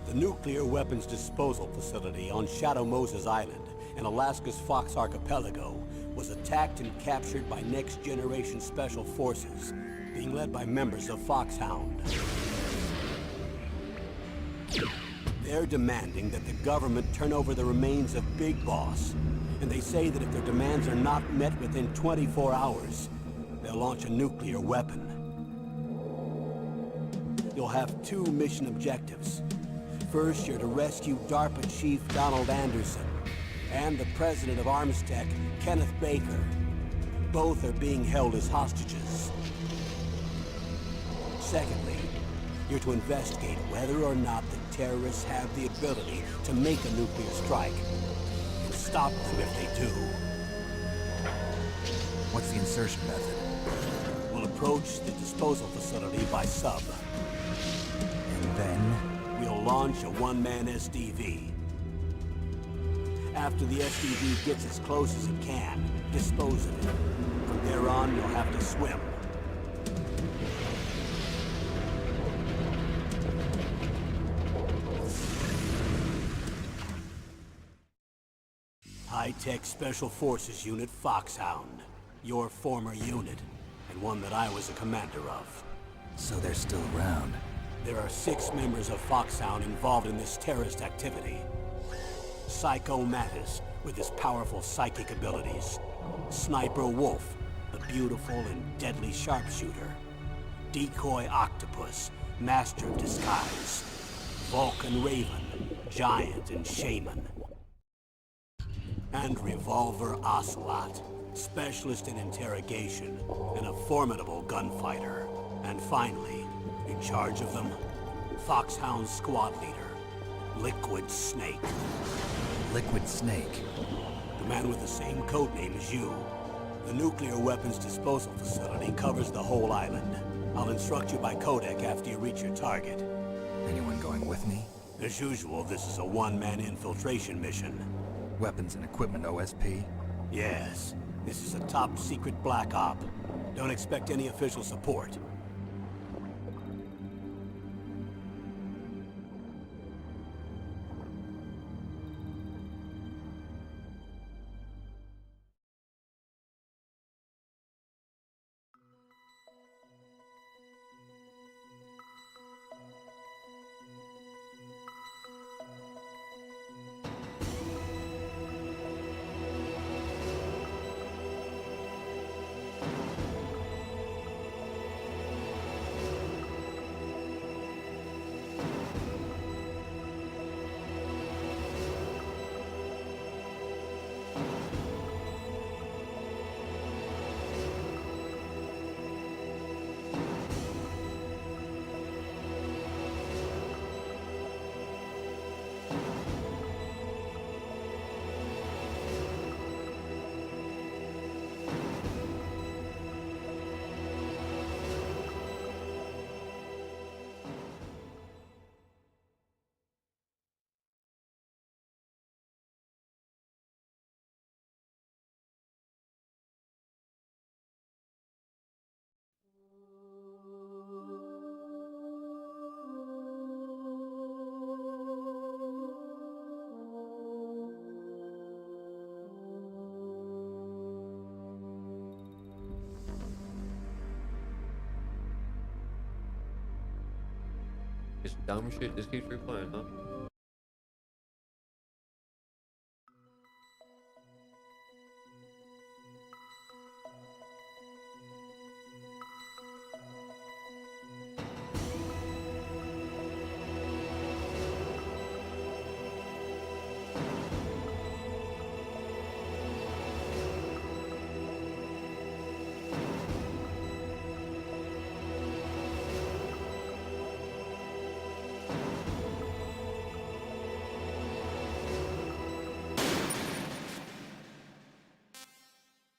The nuclear weapons disposal facility on Shadow Moses Island in Alaska's Fox Archipelago was attacked and captured by next-generation special forces, being led by members of FOXHOUND. They're demanding that the government turn over the remains of Big Boss, and they say that if their demands are not met within 24 hours, they'll launch a nuclear weapon. You'll have two mission objectives. First, you're to rescue DARPA Chief Donald Anderson and the president of Armstech, Kenneth Baker. Both are being held as hostages. Secondly, you're to investigate whether or not the terrorists have the ability to make a nuclear strike and stop them if they do. What's the insertion method? We'll approach the disposal facility by sub. And then? We'll launch a one-man SDV. After the SDV gets as close as it can, dispose of it. From there on, you'll have to swim. High-tech Special Forces Unit FOXHOUND. Your former unit, and one that I was a commander of. So they're still around. There are 6 members of FOXHOUND involved in this terrorist activity. Psycho Mantis, with his powerful psychic abilities. Sniper Wolf, the beautiful and deadly sharpshooter. Decoy Octopus, master of disguise. Vulcan Raven, giant and shaman. And Revolver Ocelot, specialist in interrogation and a formidable gunfighter. And finally, in charge of them, FOXHOUND squad leader, Liquid Snake. Liquid Snake? The man with the same codename as you. The nuclear weapons disposal facility covers the whole island. I'll instruct you by codec after you reach your target. Anyone going with me? As usual, this is a one-man infiltration mission. Weapons and equipment OSP? Yes, this is a top-secret black op. Don't expect any official support. Dumb shit just keeps replaying, huh?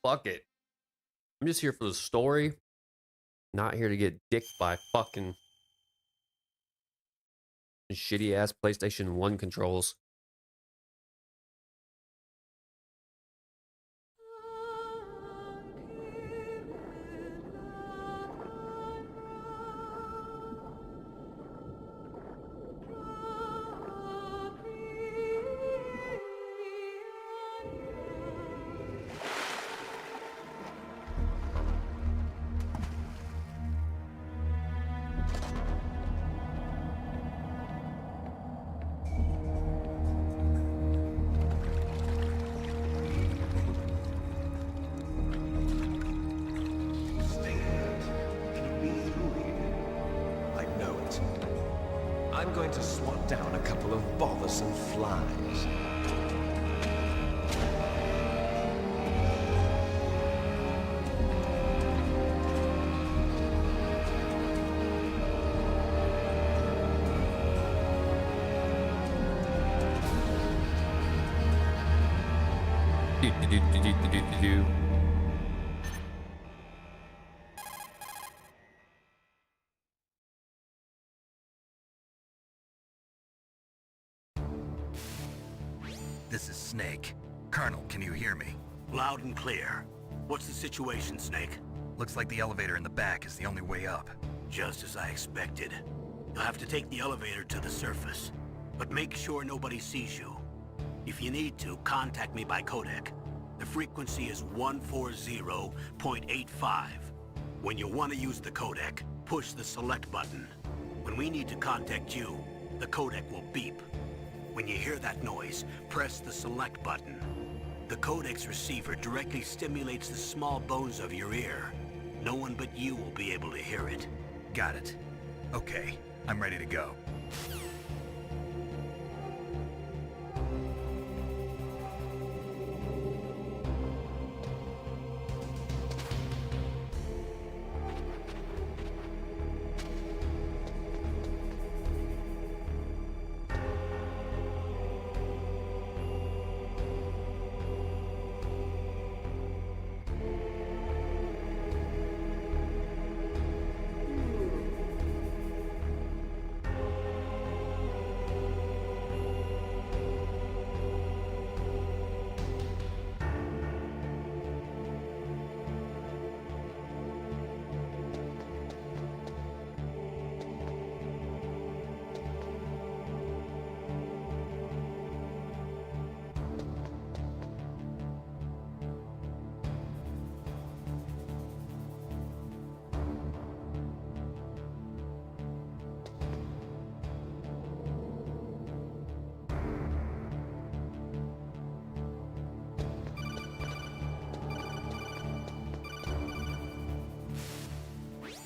Fuck it. I'm just here for the story. Not here to get dicked by fucking shitty ass PlayStation 1 controls. I'm going to swat down a couple of bothersome flies. Do. This is Snake. Colonel, can you hear me? Loud and clear. What's the situation, Snake? Looks like the elevator in the back is the only way up. Just as I expected. You'll have to take the elevator to the surface. But make sure nobody sees you. If you need to, contact me by codec. The frequency is 140.85. When you want to use the codec, push the select button. When we need to contact you, the codec will beep. When you hear that noise, press the select button. The codec's receiver directly stimulates the small bones of your ear. No one but you will be able to hear it. Got it. Okay, I'm ready to go.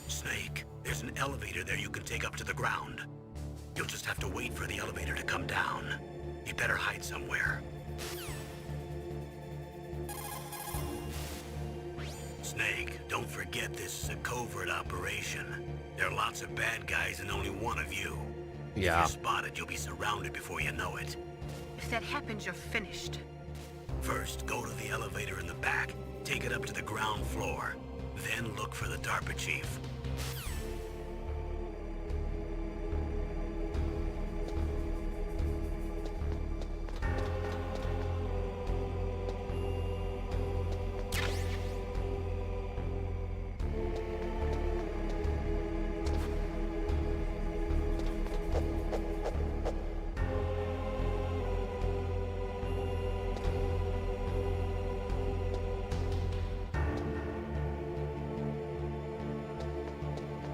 Snake, there's an elevator there you can take up to the ground. You'll just have to wait for the elevator to come down. You better hide somewhere. Snake, don't forget this is a covert operation. There are lots of bad guys and only one of you. Yeah. If you're spotted, you'll be surrounded before you know it. If that happens, you're finished. First, go to the elevator in the back, take it up to the ground floor. Then look for the DARPA chief.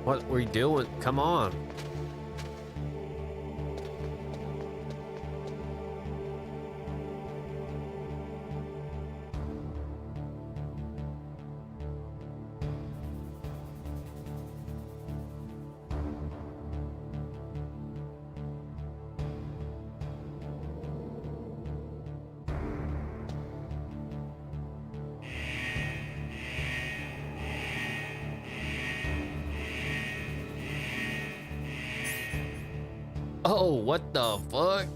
What were you doing? Come on. Oh, what the fuck?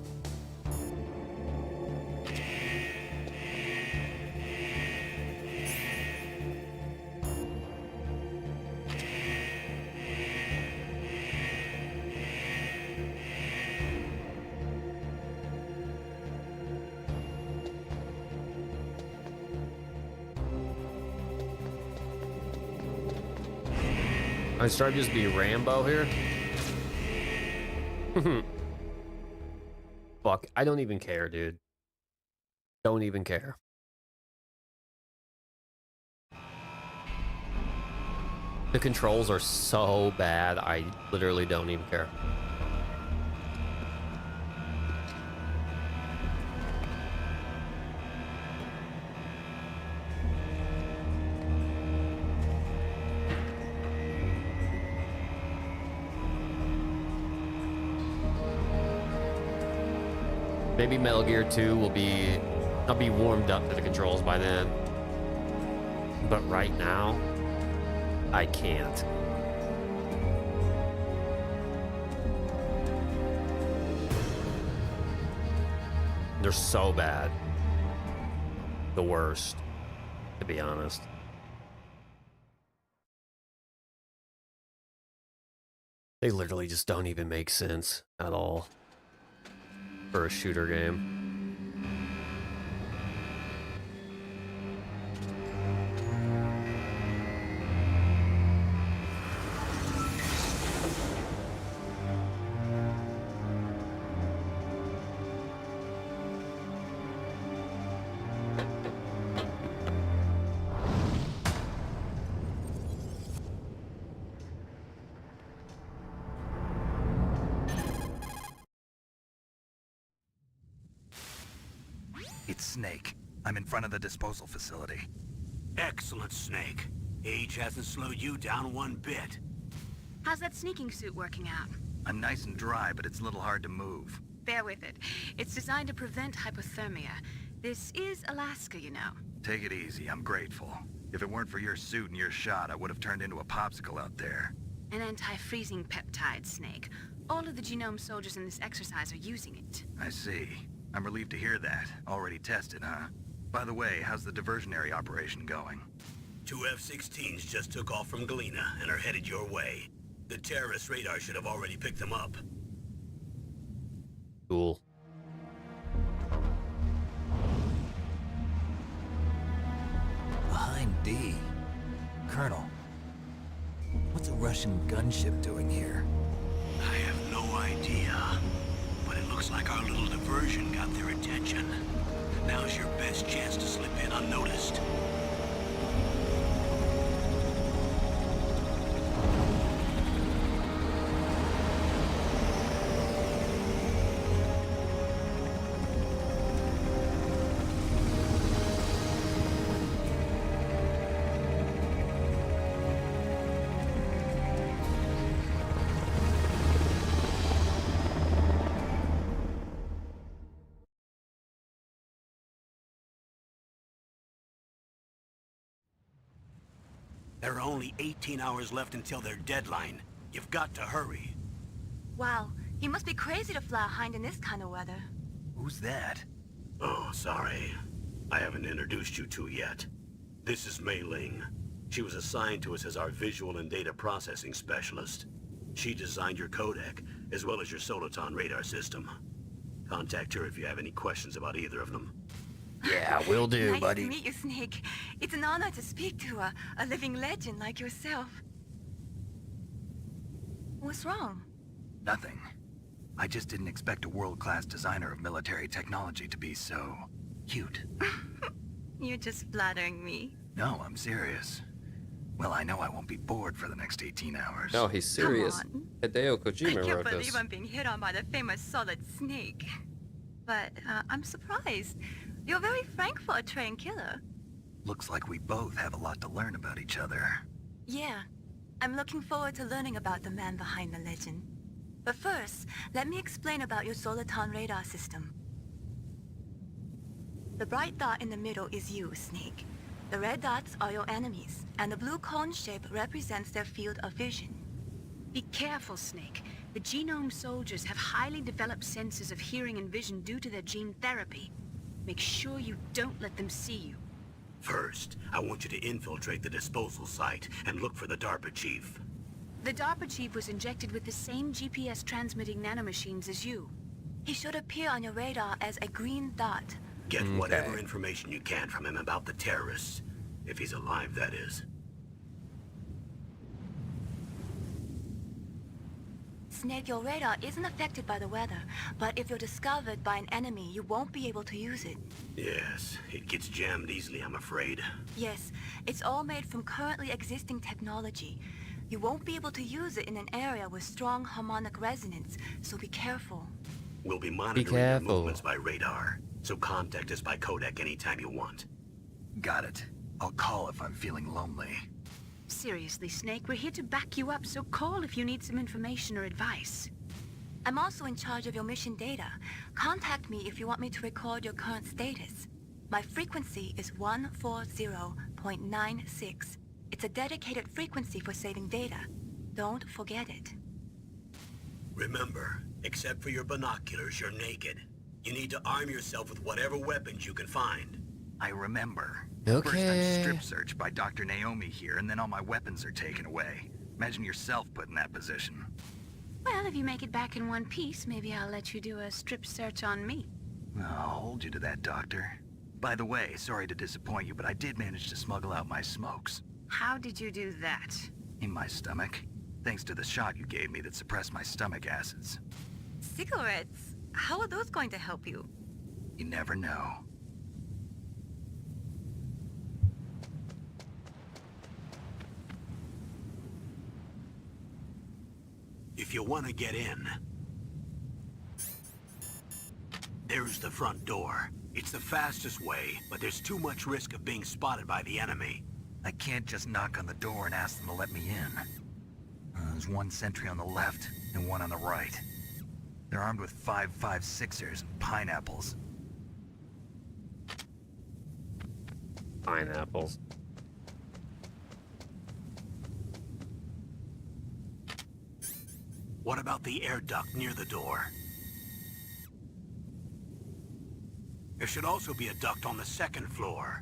I start just be Rambo here. Fuck, I don't even care, dude. Don't even care. The controls are so bad, I literally don't even care. Maybe Metal Gear 2 will be... I'll be warmed up to the controls by then. But right now, I can't. They're so bad. The worst, to be honest. They literally just don't even make sense at all for a shooter game. It's Snake. I'm in front of the disposal facility. Excellent, Snake. Age hasn't slowed you down one bit. How's that sneaking suit working out? I'm nice and dry, but it's a little hard to move. Bear with it. It's designed to prevent hypothermia. This is Alaska, you know. Take it easy, I'm grateful. If it weren't for your suit and your shot, I would have turned into a popsicle out there. An anti-freezing peptide, Snake. All of the genome soldiers in this exercise are using it. I see. I'm relieved to hear that. Already tested, huh? By the way, how's the diversionary operation going? 2 F-16s just took off from Galena and are headed your way. The terrorist radar should have already picked them up. Cool. Behind D. Colonel, what's a Russian gunship doing here? I have no idea. But it looks like our little diversion got their attention. Now's your best chance to slip in unnoticed. There are only 18 hours left until their deadline. You've got to hurry. Wow, he must be crazy to fly a hind in this kind of weather. Who's that? Oh, sorry. I haven't introduced you to yet. This is Mei Ling. She was assigned to us as our visual and data processing specialist. She designed your codec, as well as your Soliton radar system. Contact her if you have any questions about either of them. Yeah, will do, nice buddy. Nice to meet you, Snake. It's an honor to speak to a living legend like yourself. What's wrong? Nothing. I just didn't expect a world-class designer of military technology to be so... cute. You're just flattering me. No, I'm serious. Well, I know I won't be bored for the next 18 hours. No, he's serious. Come on. Hideo Kojima I can't wrote believe this. I'm being hit on by the famous Solid Snake. But I'm surprised. You're very frank for a trained killer. Looks like we both have a lot to learn about each other. Yeah. I'm looking forward to learning about the man behind the legend. But first, let me explain about your Soliton radar system. The bright dot in the middle is you, Snake. The red dots are your enemies, and the blue cone shape represents their field of vision. Be careful, Snake. The The genome soldiers have highly developed senses of hearing and vision due to their gene therapy. Make sure you don't let them see you. First, I want you to infiltrate the disposal site and look for the DARPA chief. The DARPA chief was injected with the same GPS transmitting nanomachines as you. He should appear on your radar as a green dot. Get whatever information you can from him about the terrorists. If he's alive, that is. Snake, your radar isn't affected by the weather, but if you're discovered by an enemy, you won't be able to use it. Yes, it gets jammed easily, I'm afraid. Yes, it's all made from currently existing technology. You won't be able to use it in an area with strong harmonic resonance, so be careful. We'll be monitoring your movements by radar, so contact us by codec anytime you want. Got it. I'll call if I'm feeling lonely. Seriously, Snake, we're here to back you up, so call if you need some information or advice. I'm also in charge of your mission data. Contact me if you want me to record your current status. My frequency is 140.96. It's a dedicated frequency for saving data. Don't forget it. Remember, except for your binoculars, you're naked. You need to arm yourself with whatever weapons you can find. I remember. Okay. First I'm strip searched by Dr. Naomi here, and then all my weapons are taken away. Imagine yourself put in that position. Well, if you make it back in one piece, maybe I'll let you do a strip search on me. I'll hold you to that, Doctor. By the way, sorry to disappoint you, but I did manage to smuggle out my smokes. How did you do that? In my stomach. Thanks to the shot you gave me that suppressed my stomach acids. Cigarettes? How are those going to help you? You never know. If you want to get in, there's the front door. It's the fastest way, but there's too much risk of being spotted by the enemy. I can't just knock on the door and ask them to let me in. There's one sentry on the left and one on the right. They're armed with 5.56ers and pineapples. Pineapples. What about the air duct near the door? There should also be a duct on the second floor.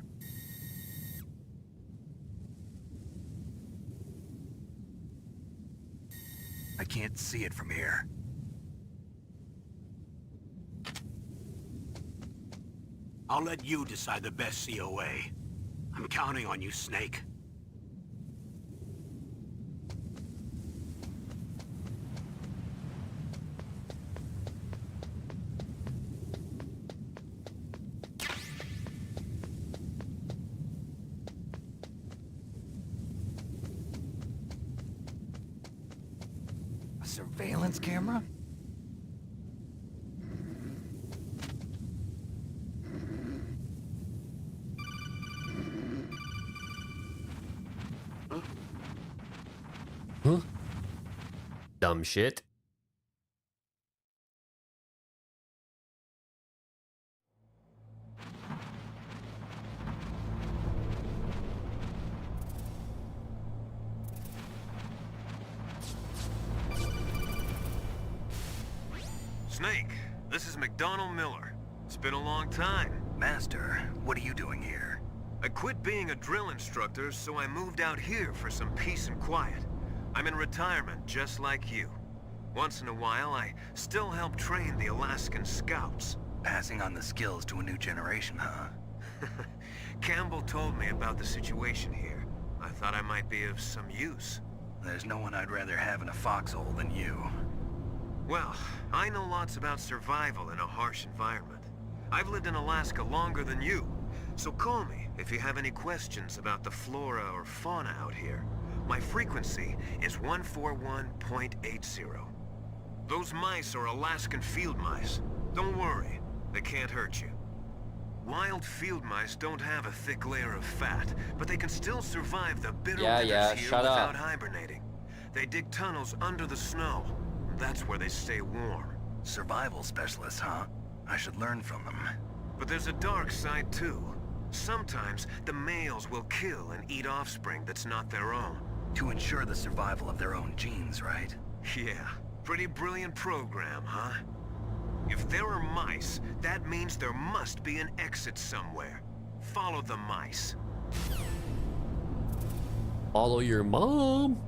I can't see it from here. I'll let you decide the best COA. I'm counting on you, Snake. A surveillance camera? Huh? Dumb shit. Snake, this is McDonald Miller. It's been a long time. Master, what are you doing here? I quit being a drill instructor, so I moved out here for some peace and quiet. I'm in retirement, just like you. Once in a while, I still help train the Alaskan Scouts. Passing on the skills to a new generation, huh? Campbell told me about the situation here. I thought I might be of some use. There's no one I'd rather have in a foxhole than you. Well, I know lots about survival in a harsh environment. I've lived in Alaska longer than you, so call me if you have any questions about the flora or fauna out here. My frequency is 141.80. Those mice are Alaskan field mice. Don't worry, they can't hurt you. Wild field mice don't have a thick layer of fat, but they can still survive the bitter winters here without hibernating. They dig tunnels under the snow. That's where they stay warm. Survival specialists, huh? I should learn from them. But there's a dark side too. Sometimes the males will kill and eat offspring that's not their own. To ensure the survival of their own genes, right? Yeah, Pretty brilliant program, huh? If there are mice, that means there must be an exit somewhere. Follow the mice. Follow your mom.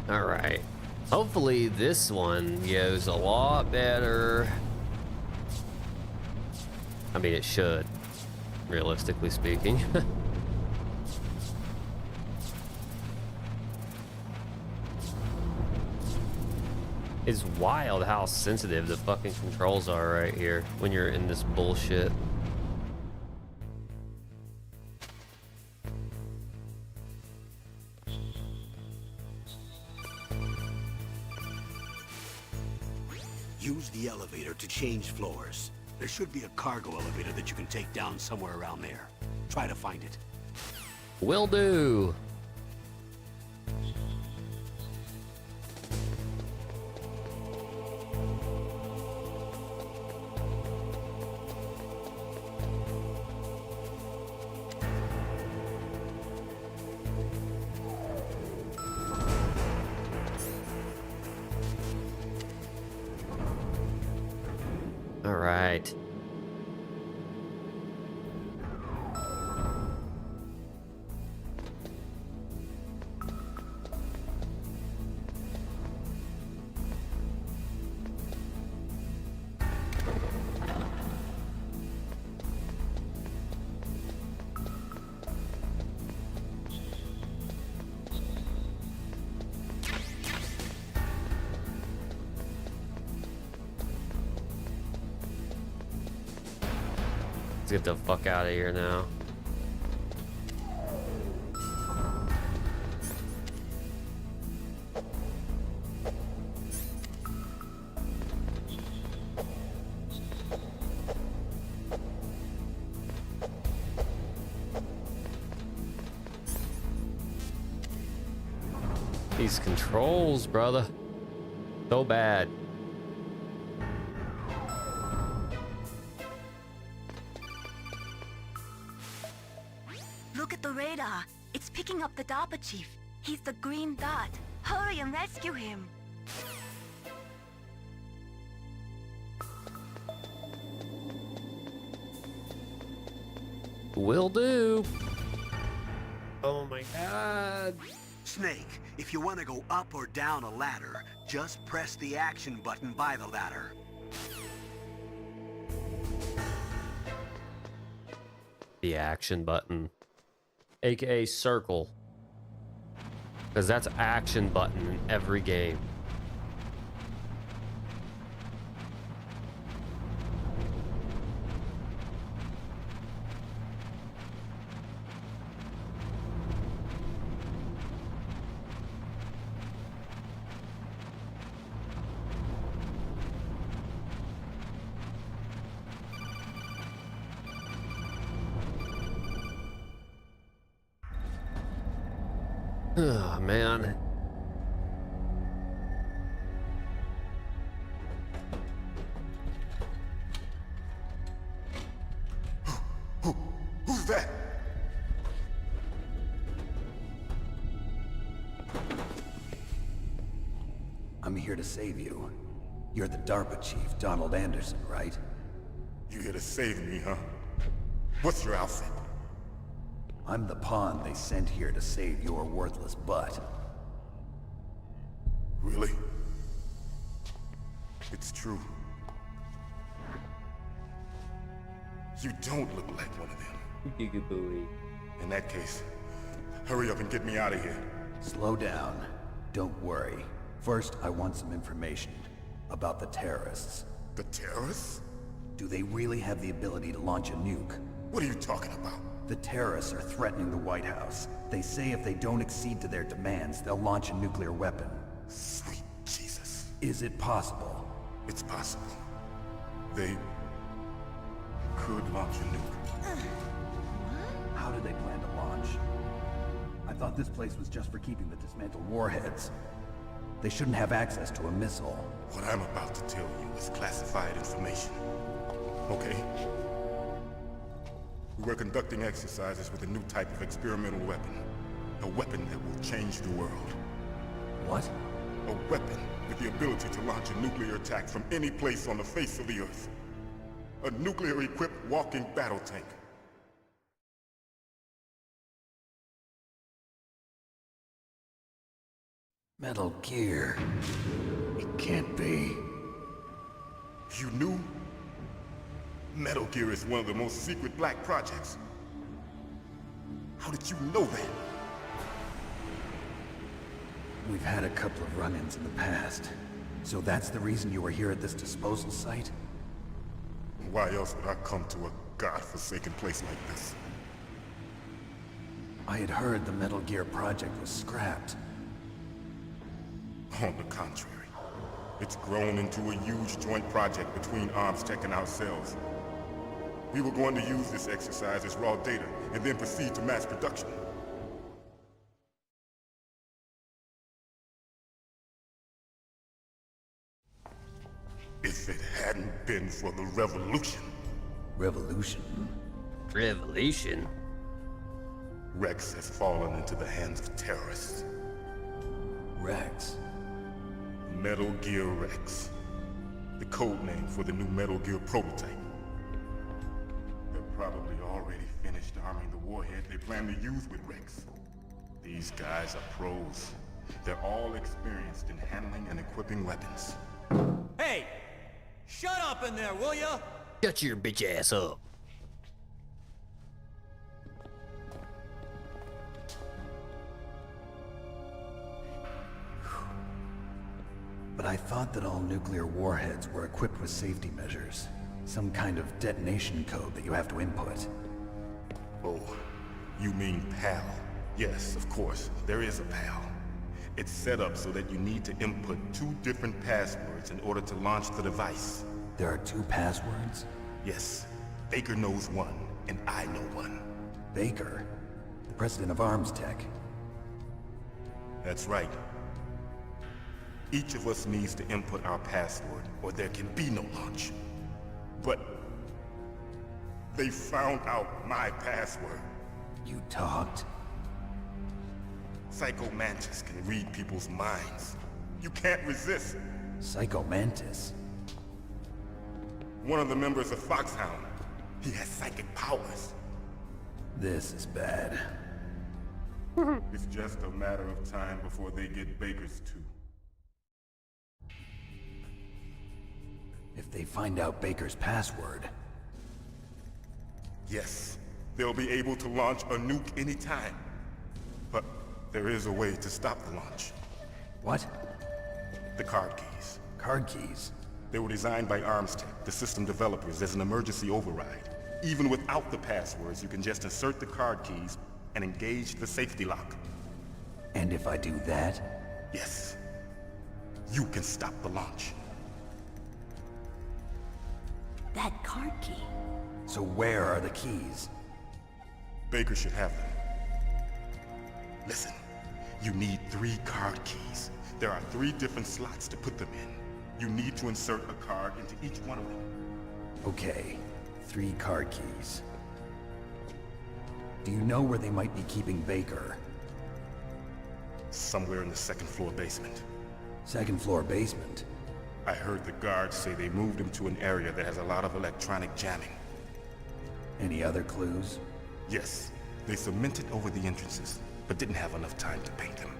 All right. Hopefully this one goes a lot better. I mean, it should, realistically speaking. It's wild how sensitive the fucking controls are right here when you're in this bullshit. Use the elevator to change floors. There should be a cargo elevator that you can take down somewhere around there. Try to find it. Will do. All right. Let's get the fuck out of here now. These controls, brother. So bad. Look at the radar. It's picking up the DARPA chief. He's the green dot. Hurry and rescue him. Will do. Oh my god. Snake, if you want to go up or down a ladder, just press the action button by the ladder. The action button. AKA circle. Because that's action button in every game. Oh, man. Who's that? I'm here to save you. You're the DARPA chief, Donald Anderson, right? You here to save me, huh? What's your outfit? I'm the pawn they sent here to save your worthless butt. Really? It's true. You don't look like one of them. In that case, hurry up and get me out of here. Slow down. Don't worry. First, I want some information about the terrorists. The terrorists? Do they really have the ability to launch a nuke? What are you talking about? The terrorists are threatening the White House. They say if they don't accede to their demands, they'll launch a nuclear weapon. Sweet Jesus. Is it possible? It's possible. They could launch a nuke. How did they plan to launch? I thought this place was just for keeping the dismantled warheads. They shouldn't have access to a missile. What I'm about to tell you is classified information. Okay? We were conducting exercises with a new type of experimental weapon. A weapon that will change the world. What? A weapon with the ability to launch a nuclear attack from any place on the face of the Earth. A nuclear-equipped walking battle tank. Metal Gear. It can't be. You knew? Metal Gear is one of the most secret black projects. How did you know that? We've had a couple of run-ins in the past. So that's the reason you were here at this disposal site? Why else would I come to a godforsaken place like this? I had heard the Metal Gear project was scrapped. On the contrary, it's grown into a huge joint project between ArmsTech and ourselves. We were going to use this exercise as raw data and then proceed to mass production. If it hadn't been for the revolution. Revolution? Revolution? Rex has fallen into the hands of terrorists. Rex? Metal Gear Rex. The code name for the new Metal Gear prototype. They're probably already finished arming the warhead they plan to use with Rex. These guys are pros. They're all experienced in handling and equipping weapons. Hey! Shut up in there, will ya? Shut your bitch ass up. But I thought that all nuclear warheads were equipped with safety measures. Some kind of detonation code that you have to input. Oh, you mean PAL? Yes, of course, there is a PAL. It's set up so that you need to input 2 different passwords in order to launch the device. There are 2 passwords? Yes. Baker knows one, and I know one. Baker? The president of ArmsTech? That's right. Each of us needs to input our password, or there can be no launch. But they found out my password. You talked? Psycho Mantis can read people's minds. You can't resist. Psycho Mantis? One of the members of FOXHOUND. He has psychic powers. This is bad. It's just a matter of time before they get Baker's too. If they find out Baker's password... Yes, they'll be able to launch a nuke anytime. But there is a way to stop the launch. What? The card keys. Card keys? They were designed by ArmsTech, the system developers, as an emergency override. Even without the passwords, you can just insert the card keys and engage the safety lock. And if I do that? Yes. You can stop the launch. That card key. So where are the keys? Baker should have them. Listen, you need 3 card keys. There are 3 different slots to put them in. You need to insert a card into each one of them. Okay, 3 card keys. Do you know where they might be keeping Baker? Somewhere in the 2nd floor basement. 2nd floor basement? I heard the guards say they moved him to an area that has a lot of electronic jamming. Any other clues? Yes. They cemented over the entrances, but didn't have enough time to paint them.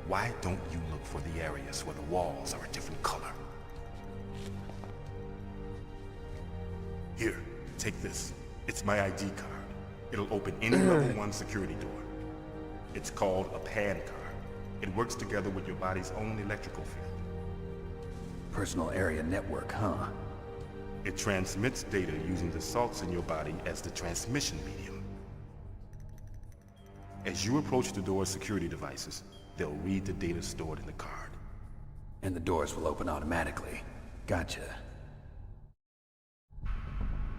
Why don't you look for the areas where the walls are a different color? Here, take this. It's my ID card. It'll open any level 1 security door. It's called a PAN card. It works together with your body's own electrical field. Personal area network, huh? It transmits data using the salts in your body as the transmission medium. As you approach the door's security devices, they'll read the data stored in the card. And the doors will open automatically. Gotcha.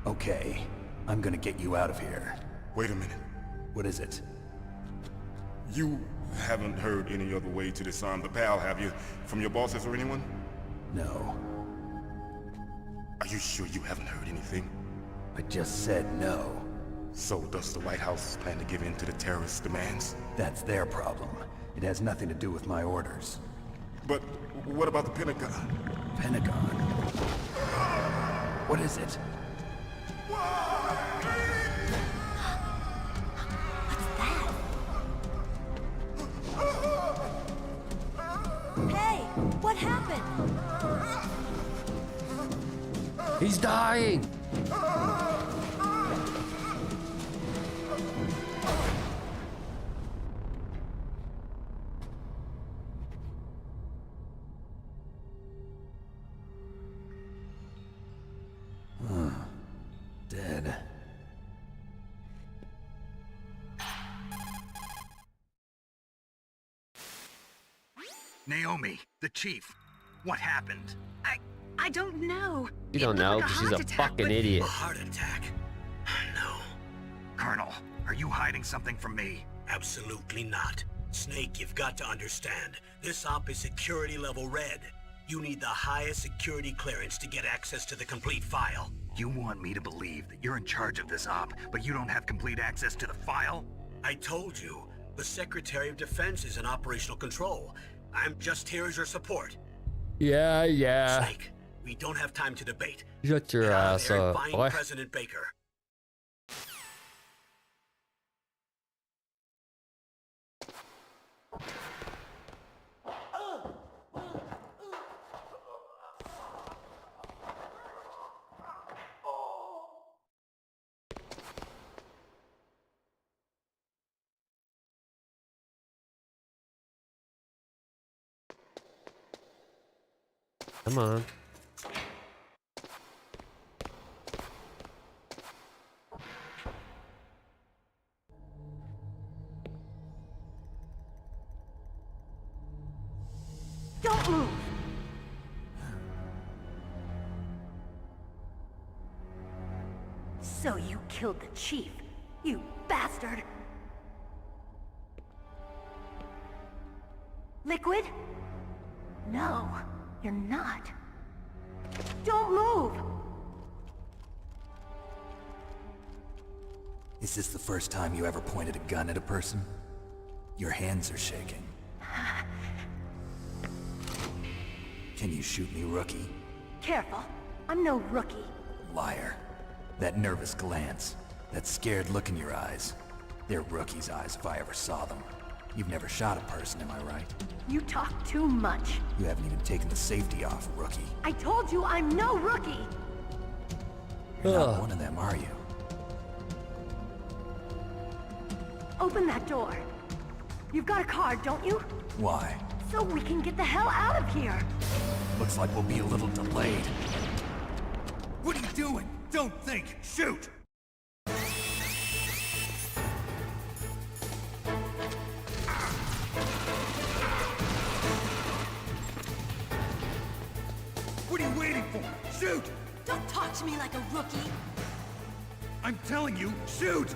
Okay, I'm gonna get you out of here. Wait a minute. What is it? You haven't heard any other way to disarm the PAL, have you? From your bosses or anyone? No. Are you sure you haven't heard anything? I just said no. So does the White House plan to give in to the terrorists' demands? That's their problem. It has nothing to do with my orders. But what about the Pentagon? Pentagon? What is it? Hey, what happened? He's dying! Dead. Naomi, the chief. What happened? I don't know. You don't know because she's a fucking idiot. A heart attack? No, Colonel, are you hiding something from me? absolutely not. Snake, you've got to understand. This op is security level red. You need the highest security clearance to get access to the complete file. You want me to believe that you're in charge of this op, but you don't have complete access to the file? I told you, the Secretary of Defense is in operational control. I'm just here as your support. Yeah. Snake, we don't have time to debate. Shut your Get out of ass there and up, find boy. President Baker. Come on. Don't move! So you killed the chief, you bastard! Liquid? No, you're not. Don't move! Is this the first time you ever pointed a gun at a person? Your hands are shaking. Can you shoot me, rookie? Careful, I'm no rookie. Liar. That nervous glance, that scared look in your eyes. They're rookies' eyes if I ever saw them. You've never shot a person, am I right? You talk too much. You haven't even taken the safety off, rookie. I told you I'm no rookie! You're not one of them, are you? Open that door. You've got a card, don't you? Why? So we can get the hell out of here! Looks like we'll be a little delayed. What are you doing? Don't think! Shoot! What are you waiting for? Shoot! Don't talk to me like a rookie! I'm telling you, shoot!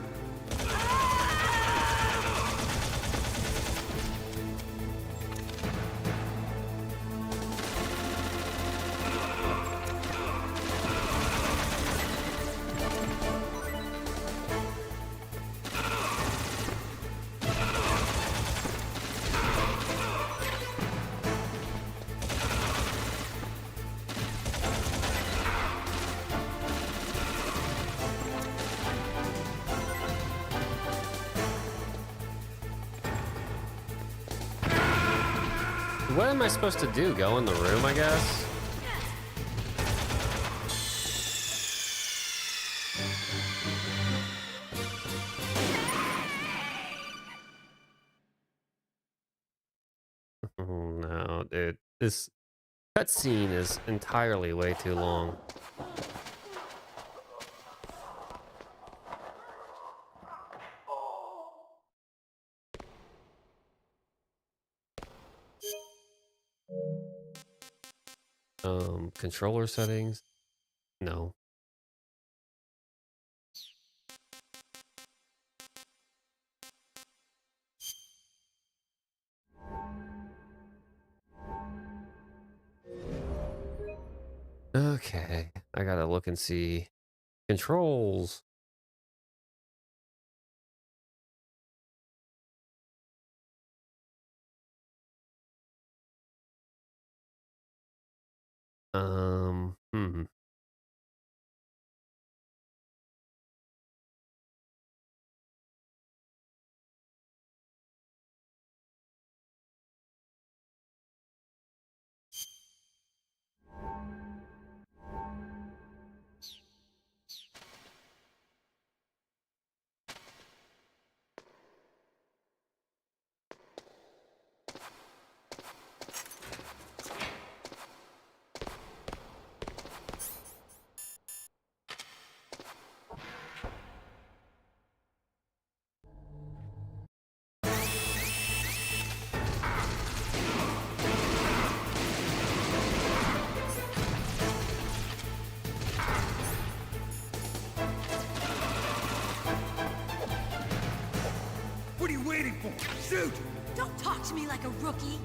What am I supposed to do? Go in the room, I guess? Oh, no, dude. This cutscene is entirely way too long. Controller settings? No. Okay, I gotta look and see controls. Hmm. What are you waiting for? Shoot! Don't talk to me like a rookie.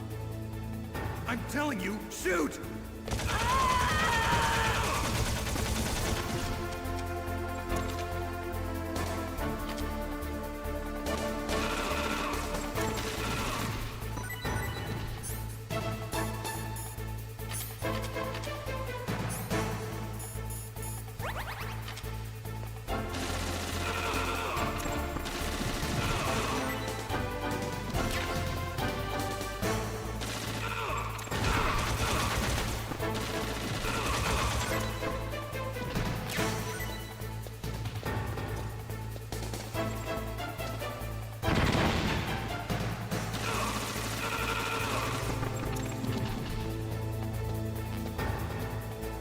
I'm telling you, shoot!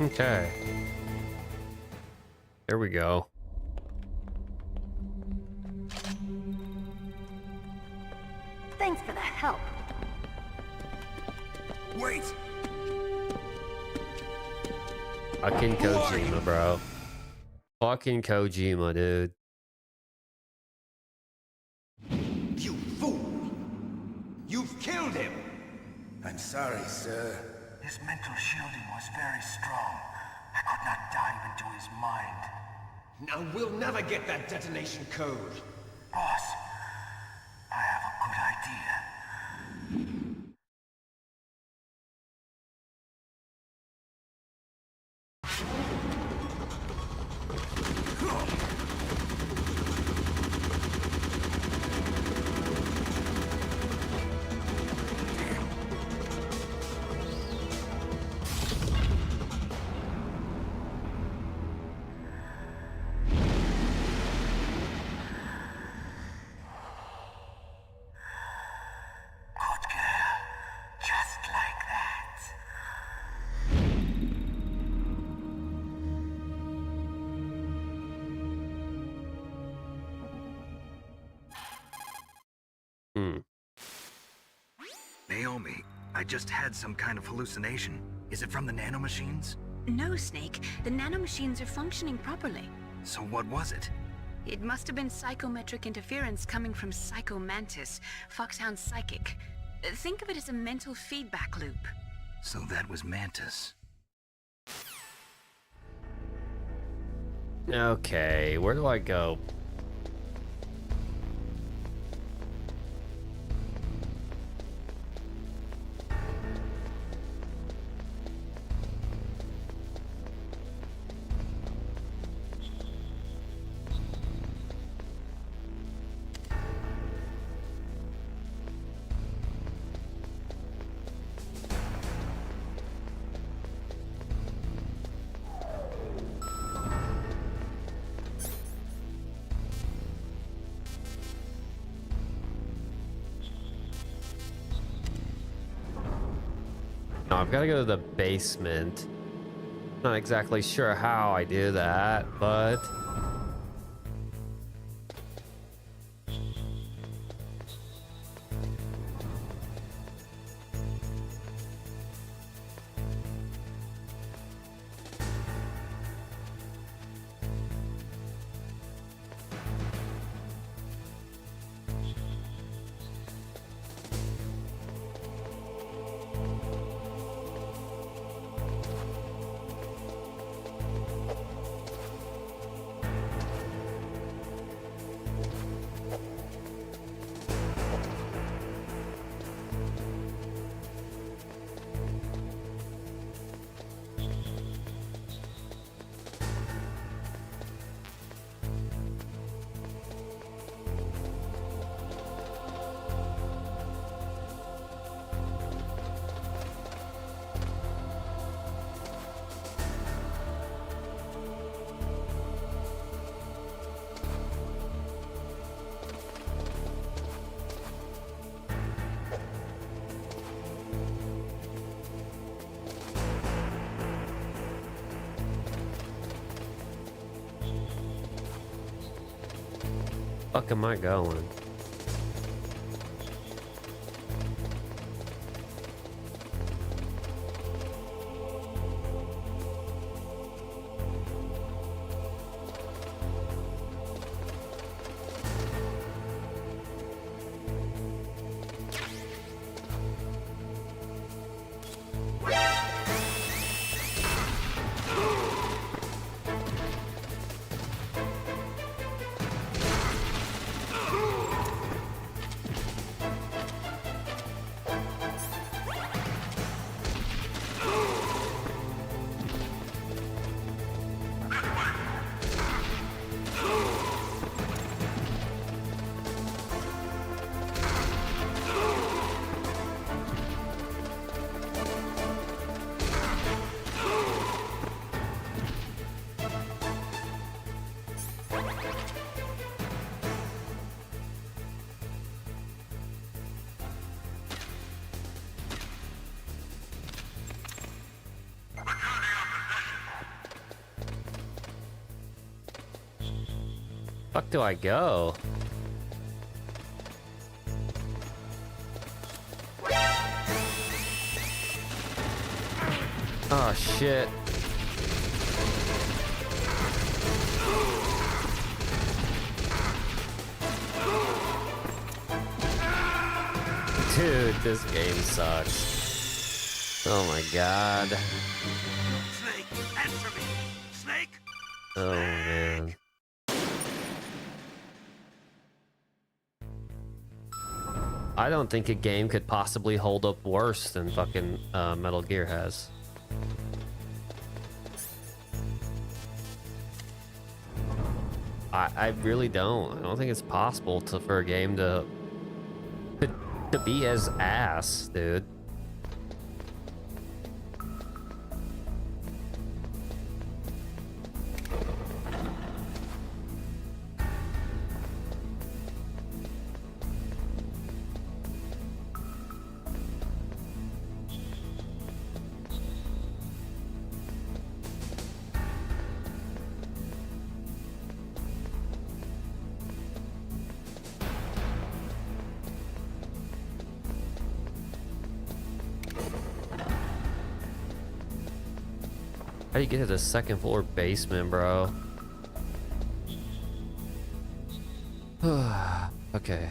Okay. There we go. Thanks for the help. Wait! Fucking Kojima, bro. Fucking Kojima, dude. You fool! You've killed him! I'm sorry, sir. His mental shielding was very strong. I could not dive into his mind. Now we'll never get that detonation code. Boss, I have a good idea. Naomi, I just had some kind of hallucination. Is it from the nanomachines? No, Snake. The nanomachines are functioning properly. So what was it? It must have been psychometric interference coming from Psycho Mantis, FOXHOUND psychic. Think of it as a mental feedback loop. So that was Mantis. Okay, where do I go? No, I've got to go to the basement. Not exactly sure how I do that, but... Fuck am I going? Fuck do I go? Oh shit. Dude, this game sucks. Oh my god. Snake, answer me! Snake! Oh man. I don't think a game could possibly hold up worse than fucking Metal Gear has. I really don't. I don't think it's possible for a game to be as ass, dude. How do you get to the second floor basement, bro? Okay.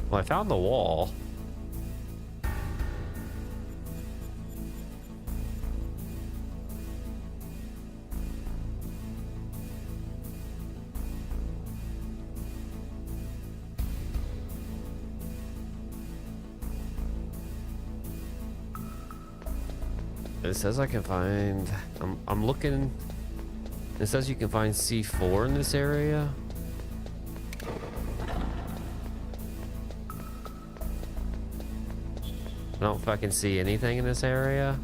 Well, I found the wall. It says I can find... I'm looking... It says you can find C4 in this area. I don't fucking see anything in this area.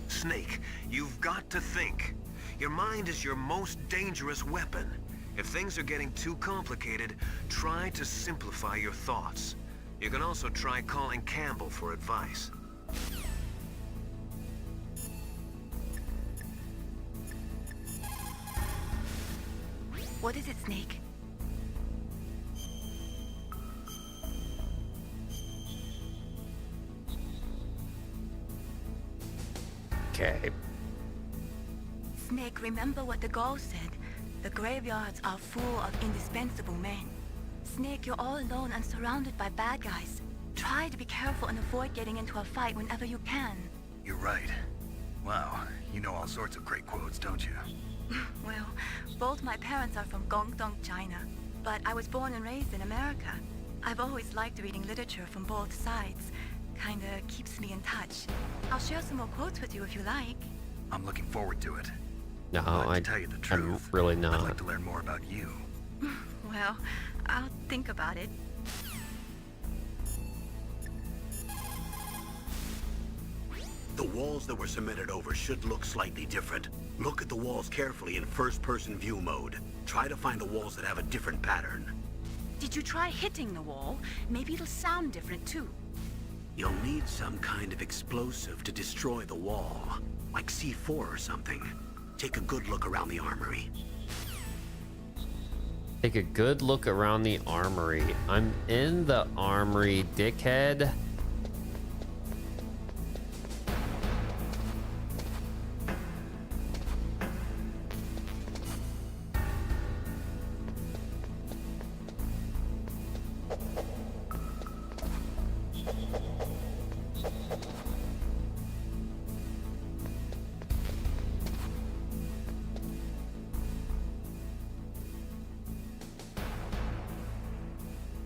Snake, you've got to think. Your mind is your most dangerous weapon. If things are getting too complicated, try to simplify your thoughts. You can also try calling Campbell for advice. What is it, Snake? Okay. Snake, remember what the Gaul said. The graveyards are full of indispensable men. Snake, you're all alone and surrounded by bad guys. Try to be careful and avoid getting into a fight whenever you can. You're right. Wow, you know all sorts of great quotes, don't you? Well, both my parents are from Guangdong, China, but I was born and raised in America. I've always liked reading literature from both sides. Kinda keeps me in touch. I'll share some more quotes with you if you like. I'm looking forward to it. No, To tell you the truth, I'm really not. I'd like to learn more about you. Well, I'll think about it. The walls that were cemented over should look slightly different. Look at the walls carefully in first-person view mode. Try to find the walls that have a different pattern. Did you try hitting the wall? Maybe it'll sound different too. You'll need some kind of explosive to destroy the wall, like C4 or something. Take a good look around the armory. Take a good look around the armory. I'm in the armory, dickhead.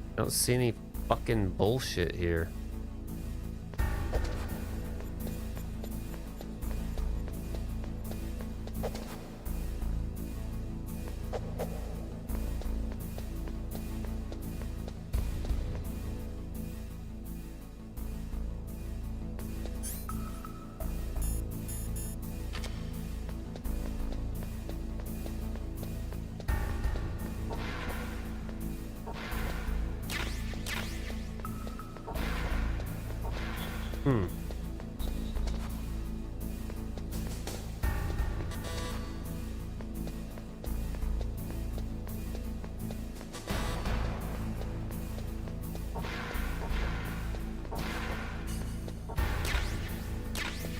I don't see any fucking bullshit here.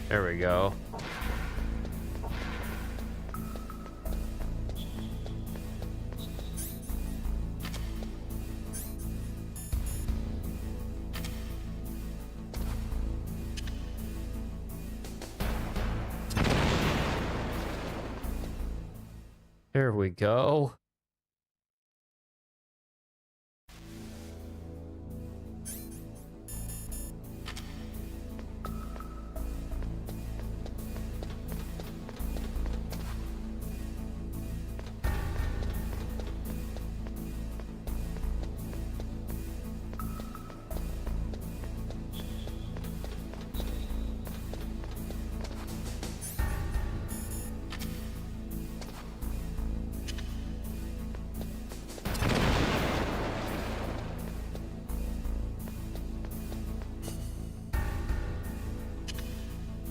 There we go. There we go.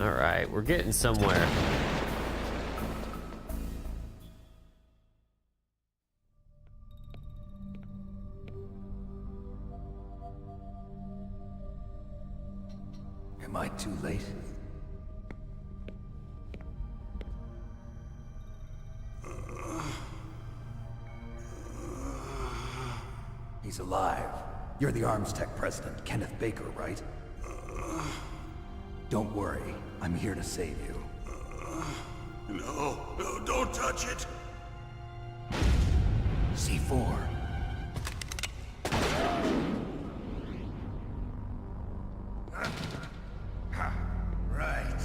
All right, we're getting somewhere. Am I too late? He's alive. You're the Arms Tech president, Kenneth Baker, right? Don't worry. I'm here to save you. No, don't touch it! C4. Right.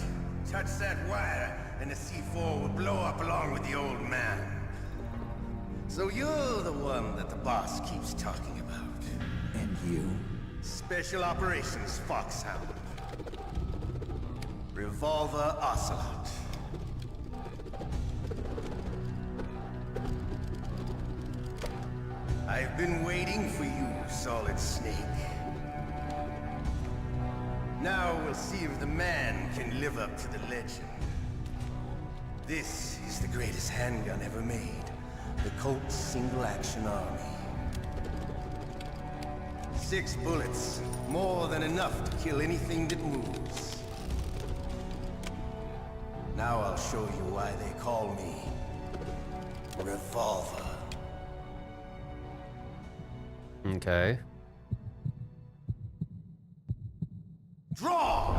Touch that wire, and the C4 will blow up along with the old man. So you're the one that the boss keeps talking about. And you? Special Operations Foxhound. Revolver Ocelot. I've been waiting for you, Solid Snake. Now we'll see if the man can live up to the legend. This is the greatest handgun ever made. The Colt's single-action army. 6 bullets, more than enough to kill anything that moves. Now I'll show you why they call me Revolver. Okay. Draw!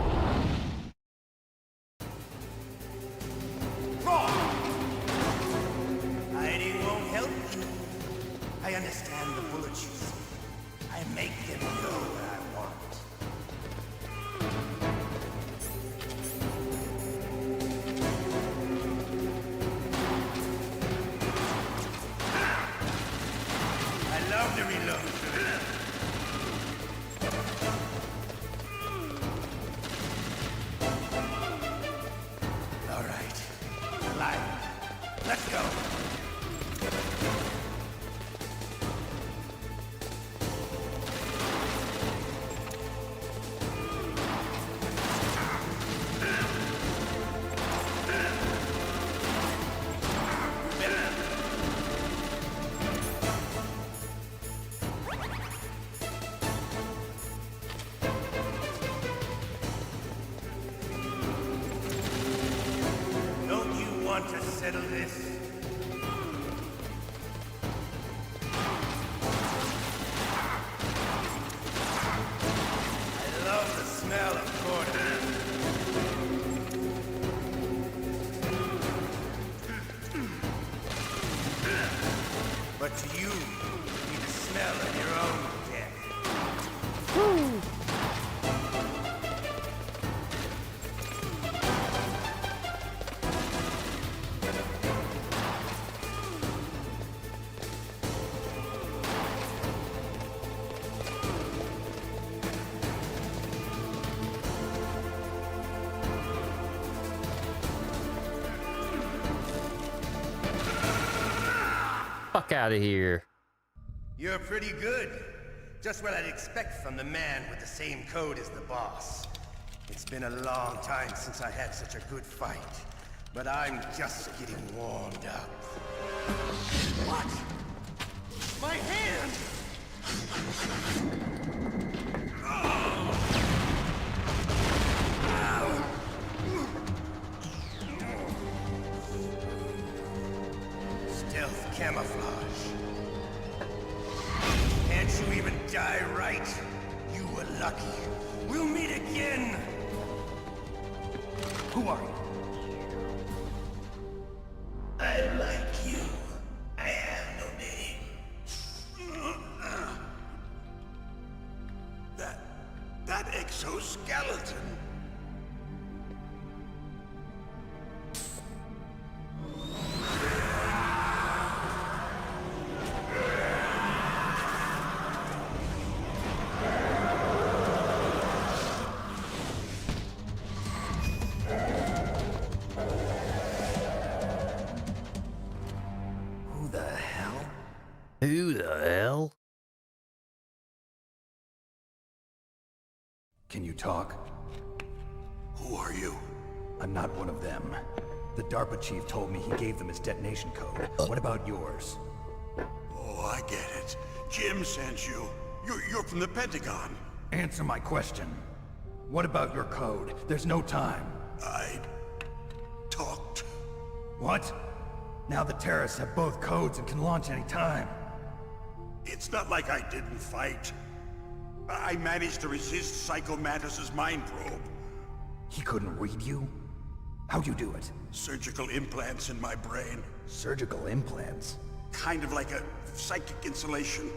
Draw! Hiding won't help you. I understand the bullets you see. I make them go where I want. I love to reload. All right. Live. Let's go. Don't you want to settle this? I love the smell of quarters. But to you, be the smell of your own death. Fuck out of here. You're pretty good. Just what I'd expect from the man with the same code as the boss. It's been a long time since I had such a good fight, but I'm just getting warmed up. What? My hand! Stealth camouflage. Can't you even die right? You were lucky. We'll meet again! Who are you? I like you. I have no name. That exoskeleton. Who the hell? Who the hell? Can you talk? Who are you? I'm not one of them. The DARPA chief told me he gave them his detonation code. What about yours? Oh, I get it. Jim sent you. You're from the Pentagon. Answer my question. What about your code? There's no time. I talked. What? Now the terrorists have both codes and can launch any time. It's not like I didn't fight. I managed to resist Psycho Mantis' mind probe. He couldn't read you? How'd you do it? Surgical implants in my brain. Surgical implants? Kind of like a psychic insulation.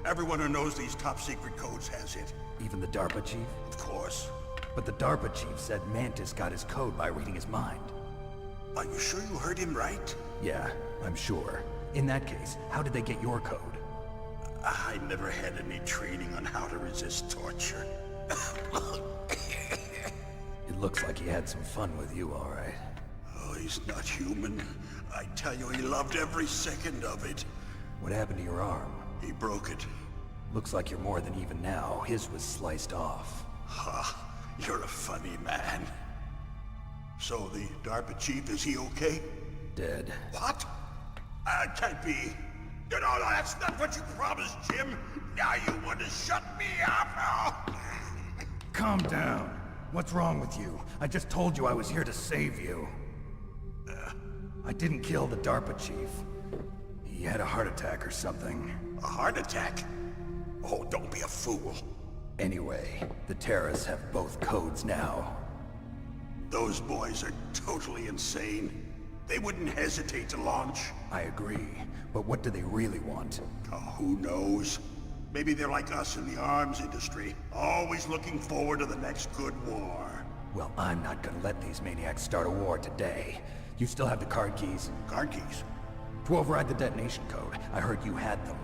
Everyone who knows these top-secret codes has it. Even the DARPA chief? Of course. But the DARPA chief said Mantis got his code by reading his mind. Are you sure you heard him right? Yeah, I'm sure. In that case, how did they get your code? I never had any training on how to resist torture. It looks like he had some fun with you, all right. Oh, he's not human. I tell you, he loved every second of it. What happened to your arm? He broke it. Looks like you're more than even now. His was sliced off. Ha, you're a funny man. So the DARPA chief, is he okay? Dead. What? Can't be. No, that's not what you promised, Jim. Now you want to shut me up? Calm down. What's wrong with you? I just told you I was here to save you. I didn't kill the DARPA chief. He had a heart attack or something. A heart attack? Oh, don't be a fool. Anyway, the terrorists have both codes now. Those boys are totally insane. They wouldn't hesitate to launch. I agree, but what do they really want? Oh, who knows? Maybe they're like us in the arms industry, always looking forward to the next good war. Well, I'm not gonna let these maniacs start a war today. You still have the card keys? Card keys? To override the detonation code. I heard you had them.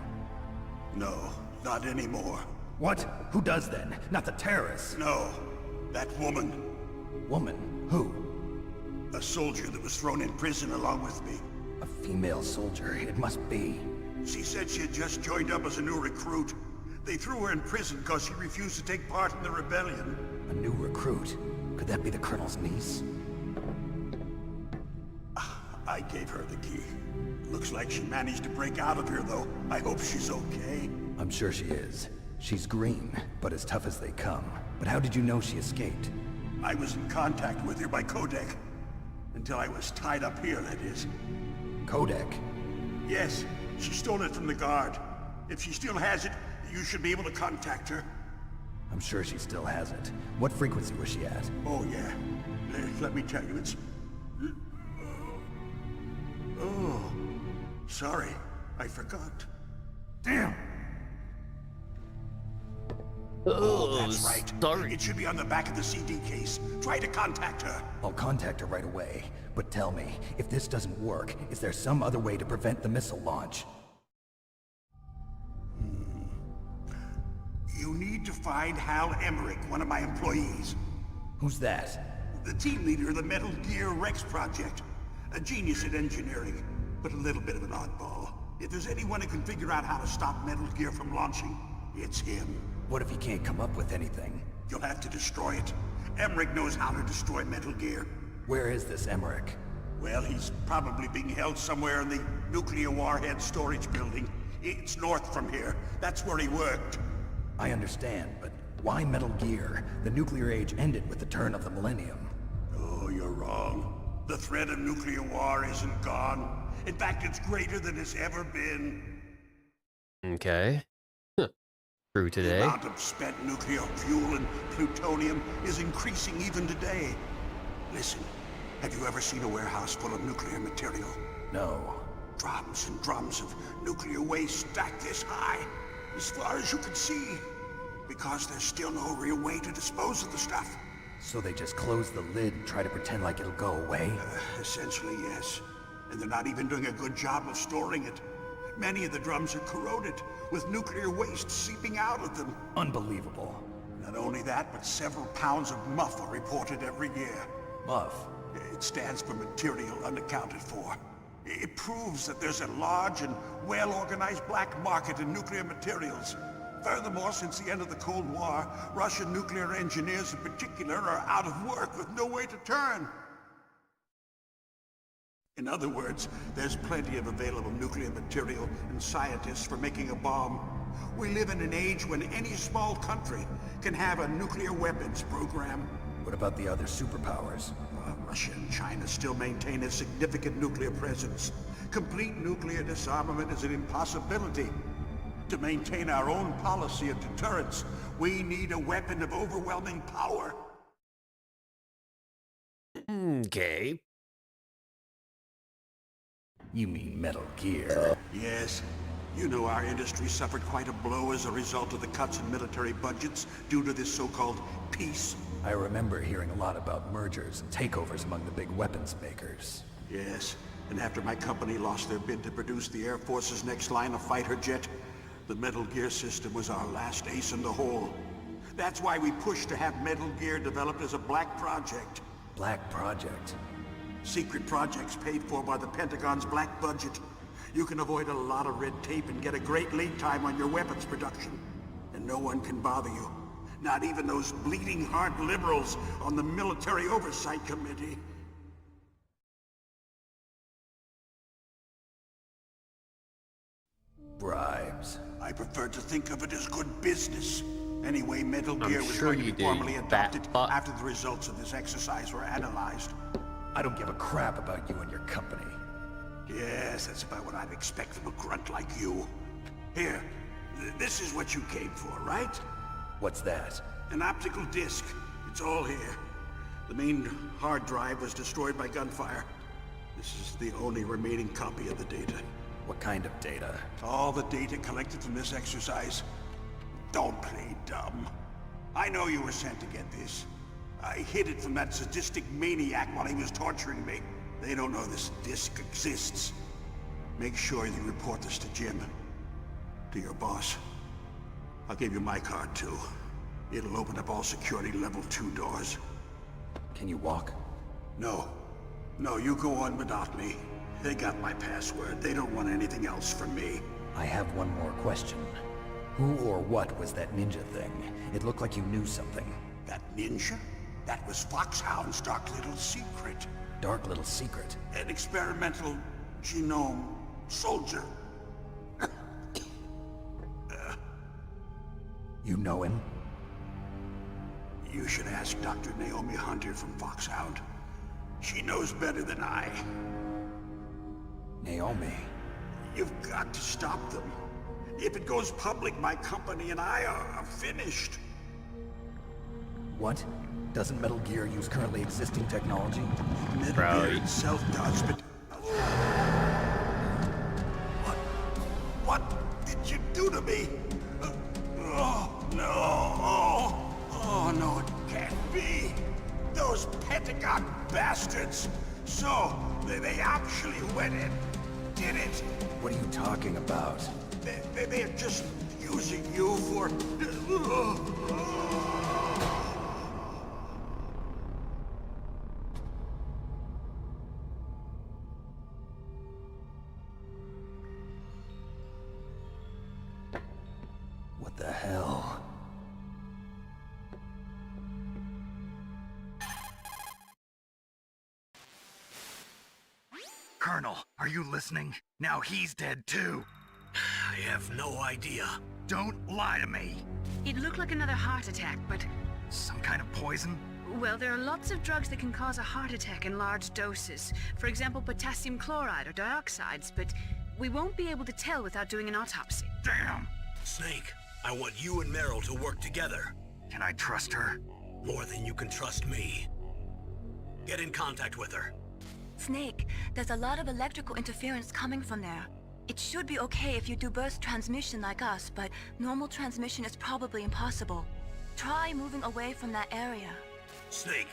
No, not anymore. What? Who does then? Not the terrorists? No, that woman. Woman? Who? A soldier that was thrown in prison along with me. A female soldier, it must be. She said she had just joined up as a new recruit. They threw her in prison because she refused to take part in the rebellion. A new recruit? Could that be the Colonel's niece? I gave her the key. Looks like she managed to break out of here, though. I hope she's okay. I'm sure she is. She's green, but as tough as they come. But how did you know she escaped? I was in contact with her by codec. Until I was tied up here, that is. Codec? Yes, she stole it from the guard. If she still has it, you should be able to contact her. I'm sure she still has it. What frequency was she at? Oh, yeah. Let me tell you, it's... Oh, sorry. I forgot. Damn! Oh, that's right. Sorry. It should be on the back of the CD case. Try to contact her. I'll contact her right away. But tell me, if this doesn't work, is there some other way to prevent the missile launch? You need to find Hal Emmerich, one of my employees. Who's that? The team leader of the Metal Gear Rex project. A genius at engineering, but a little bit of an oddball. If there's anyone who can figure out how to stop Metal Gear from launching, it's him. What if he can't come up with anything? You'll have to destroy it. Emmerich knows how to destroy Metal Gear. Where is this Emmerich? Well, he's probably being held somewhere in the nuclear warhead storage building. It's north from here. That's where he worked. I understand, but why Metal Gear? The nuclear age ended with the turn of the millennium. Oh, you're wrong. The threat of nuclear war isn't gone. In fact, it's greater than it's ever been. Okay. True today. The amount of spent nuclear fuel and plutonium is increasing even today. Listen, have you ever seen a warehouse full of nuclear material? No. Drums and drums of nuclear waste stacked this high, as far as you can see. Because there's still no real way to dispose of the stuff. So they just close the lid and try to pretend like it'll go away? Essentially, yes. And they're not even doing a good job of storing it. Many of the drums are corroded, with nuclear waste seeping out of them. Unbelievable. Not only that, but several pounds of MUF are reported every year. MUF? It stands for material unaccounted for. It proves that there's a large and well-organized black market in nuclear materials. Furthermore, since the end of the Cold War, Russian nuclear engineers in particular are out of work with no way to turn. In other words, there's plenty of available nuclear material and scientists for making a bomb. We live in an age when any small country can have a nuclear weapons program. What about the other superpowers? Russia and China still maintain a significant nuclear presence. Complete nuclear disarmament is an impossibility. To maintain our own policy of deterrence, we need a weapon of overwhelming power. Okay. You mean Metal Gear? Yes. You know our industry suffered quite a blow as a result of the cuts in military budgets due to this so-called peace. I remember hearing a lot about mergers and takeovers among the big weapons makers. Yes, and after my company lost their bid to produce the Air Force's next line of fighter jet, the Metal Gear system was our last ace in the hole. That's why we pushed to have Metal Gear developed as a black project. Black project? Secret projects paid for by the Pentagon's black budget. You can avoid a lot of red tape and get a great lead time on your weapons production. And no one can bother you. Not even those bleeding heart liberals on the Military Oversight Committee. Bribes. I prefer to think of it as good business. Anyway, Metal Gear was sure going to you be do, formally you adopted fat fuck. after the results of this exercise were analyzed. I don't give a crap about you and your company. Yes, that's about what I'd expect from a grunt like you. Here, this is what you came for, right? What's that? An optical disc. It's all here. The main hard drive was destroyed by gunfire. This is the only remaining copy of the data. What kind of data? All the data collected from this exercise. Don't play dumb. I know you were sent to get this. I hid it from that sadistic maniac while he was torturing me. They don't know this disc exists. Make sure you report this to Jim. To your boss. I'll give you my card too. It'll open up all security level 2 doors. Can you walk? No. No, you go on without me. They got my password. They don't want anything else from me. I have one more question. Who or what was that ninja thing? It looked like you knew something. That ninja? That was FOXHOUND's dark little secret. Dark little secret? An experimental genome soldier. You know him? You should ask Dr. Naomi Hunter from FOXHOUND. She knows better than I. Naomi? You've got to stop them. If it goes public, my company and I are finished. What? Doesn't Metal Gear use currently existing technology? Metal Gear itself does, but... What did you do to me? Oh, no. Oh, no, it can't be. Those Pentagon bastards. So, they actually went and did it. What are you talking about? They're just using you for... What the hell? Colonel, are you listening? Now he's dead too. I have no idea. Don't lie to me. It looked like another heart attack, but... Some kind of poison? Well, there are lots of drugs that can cause a heart attack in large doses. For example, potassium chloride or dioxides, but we won't be able to tell without doing an autopsy. Damn! Snake, I want you and Meryl to work together. Can I trust her? More than you can trust me. Get in contact with her. Snake, there's a lot of electrical interference coming from there. It should be okay if you do burst transmission like us, but normal transmission is probably impossible. Try moving away from that area. Snake,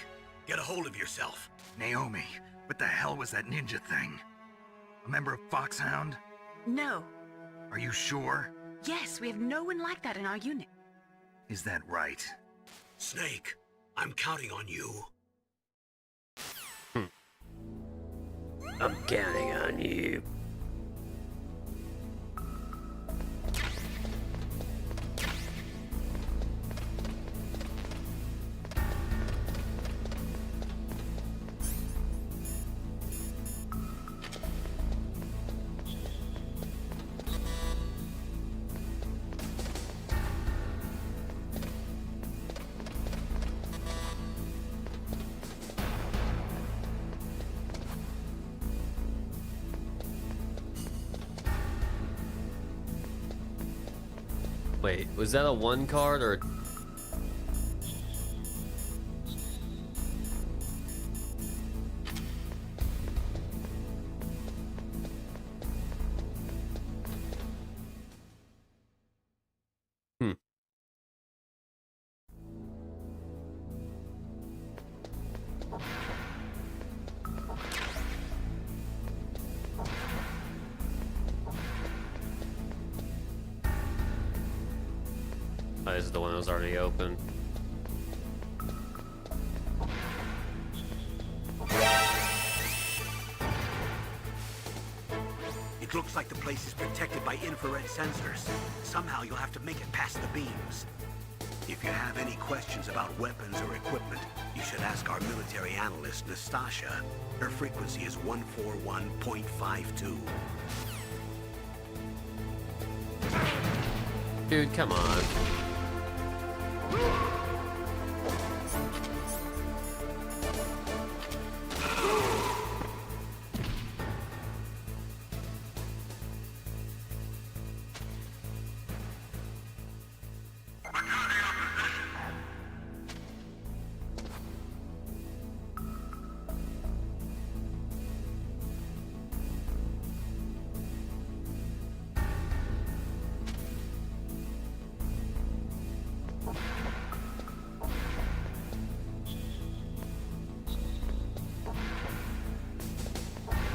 get a hold of yourself. Naomi, what the hell was that ninja thing? A member of FOXHOUND? No. Are you sure? Yes, we have no one like that in our unit. Is that right? Snake, I'm counting on you. I'm counting on you. Wait, was that a 1 card or... Oh, this is the one that was already open. It looks like the place is protected by infrared sensors. Somehow you'll have to make it past the beams. If you have any questions about weapons or equipment, you should ask our military analyst, Nastasha. Her frequency is 141.52. Dude, come on.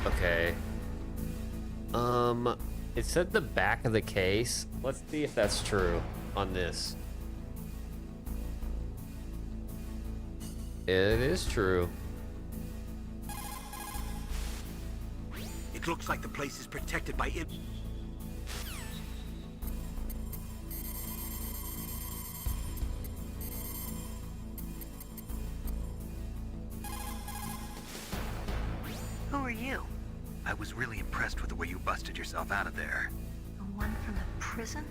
Okay. It said the back of the case. Let's see if that's true on this. It is true. It looks like the place is protected by Who are you? I was really impressed with the way you busted yourself out of there. The one from the prison?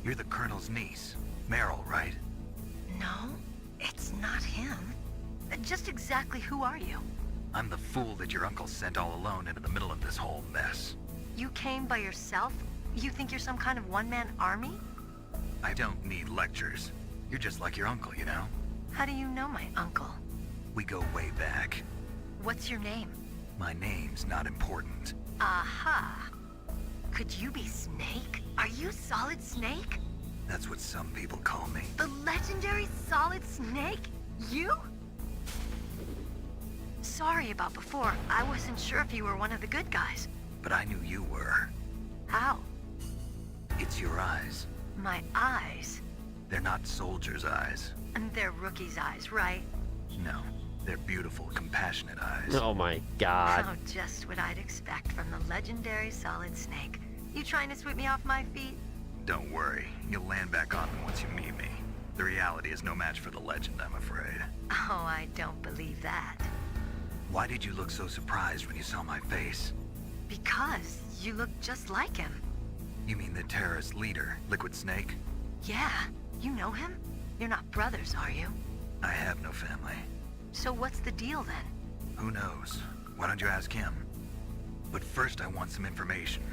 You're the Colonel's niece, Meryl, right? No, it's not him. Just exactly who are you? I'm the fool that your uncle sent all alone into the middle of this whole mess. You came by yourself? You think you're some kind of one-man army? I don't need lectures. You're just like your uncle, you know? How do you know my uncle? We go way back. What's your name? My name's not important. Aha. Could you be Snake? Are you Solid Snake? That's what some people call me. The legendary Solid Snake? You? Sorry about before. I wasn't sure if you were one of the good guys. But I knew you were. How? It's your eyes. My eyes? They're not soldiers' eyes. And they're rookies' eyes, right? No. They're beautiful, compassionate eyes. Oh my god. Oh, just what I'd expect from the legendary Solid Snake. You trying to sweep me off my feet? Don't worry. You'll land back on them once you meet me. The reality is no match for the legend, I'm afraid. Oh, I don't believe that. Why did you look so surprised when you saw my face? Because you look just like him. You mean the terrorist leader, Liquid Snake? Yeah, you know him? You're not brothers, are you? I have no family. So what's the deal then? Who knows? Why don't you ask him? But first I want some information.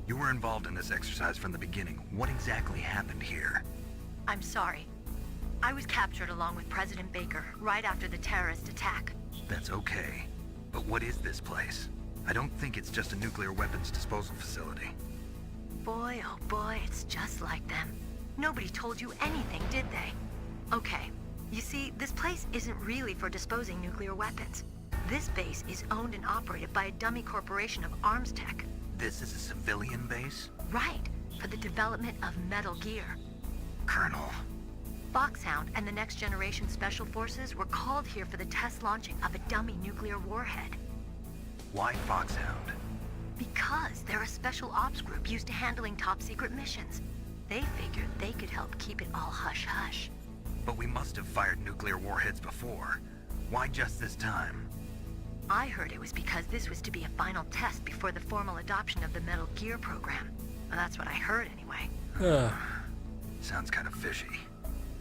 You were involved in this exercise from the beginning. What exactly happened here? I'm sorry. I was captured along with President Baker right after the terrorist attack. That's okay. But what is this place? I don't think it's just a nuclear weapons disposal facility. Boy, oh boy, it's just like them. Nobody told you anything, did they? Okay, you see, this place isn't really for disposing nuclear weapons. This base is owned and operated by a dummy corporation of arms tech. This is a civilian base? Right, for the development of Metal Gear. Colonel. FOXHOUND and the Next Generation Special Forces were called here for the test launching of a dummy nuclear warhead. Why FOXHOUND? Because they're a special ops group used to handling top-secret missions. They figured they could help keep it all hush-hush. But we must have fired nuclear warheads before. Why just this time? I heard it was because this was to be a final test before the formal adoption of the Metal Gear program. Well, that's what I heard anyway. Sounds kind of fishy.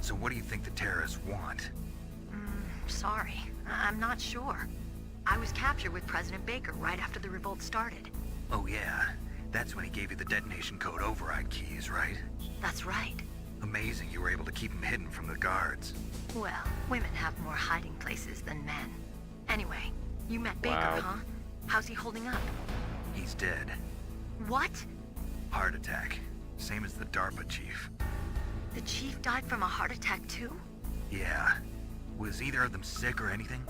So what do you think the terrorists want? Sorry, I'm not sure. I was captured with President Baker right after the revolt started. Oh yeah, that's when he gave you the detonation code override keys, right? That's right. Amazing you were able to keep him hidden from the guards. Well, women have more hiding places than men. Anyway, you met Baker, Wow. huh? How's he holding up? He's dead. What? Heart attack. Same as the DARPA chief. The chief died from a heart attack too? Yeah. Was either of them sick or anything?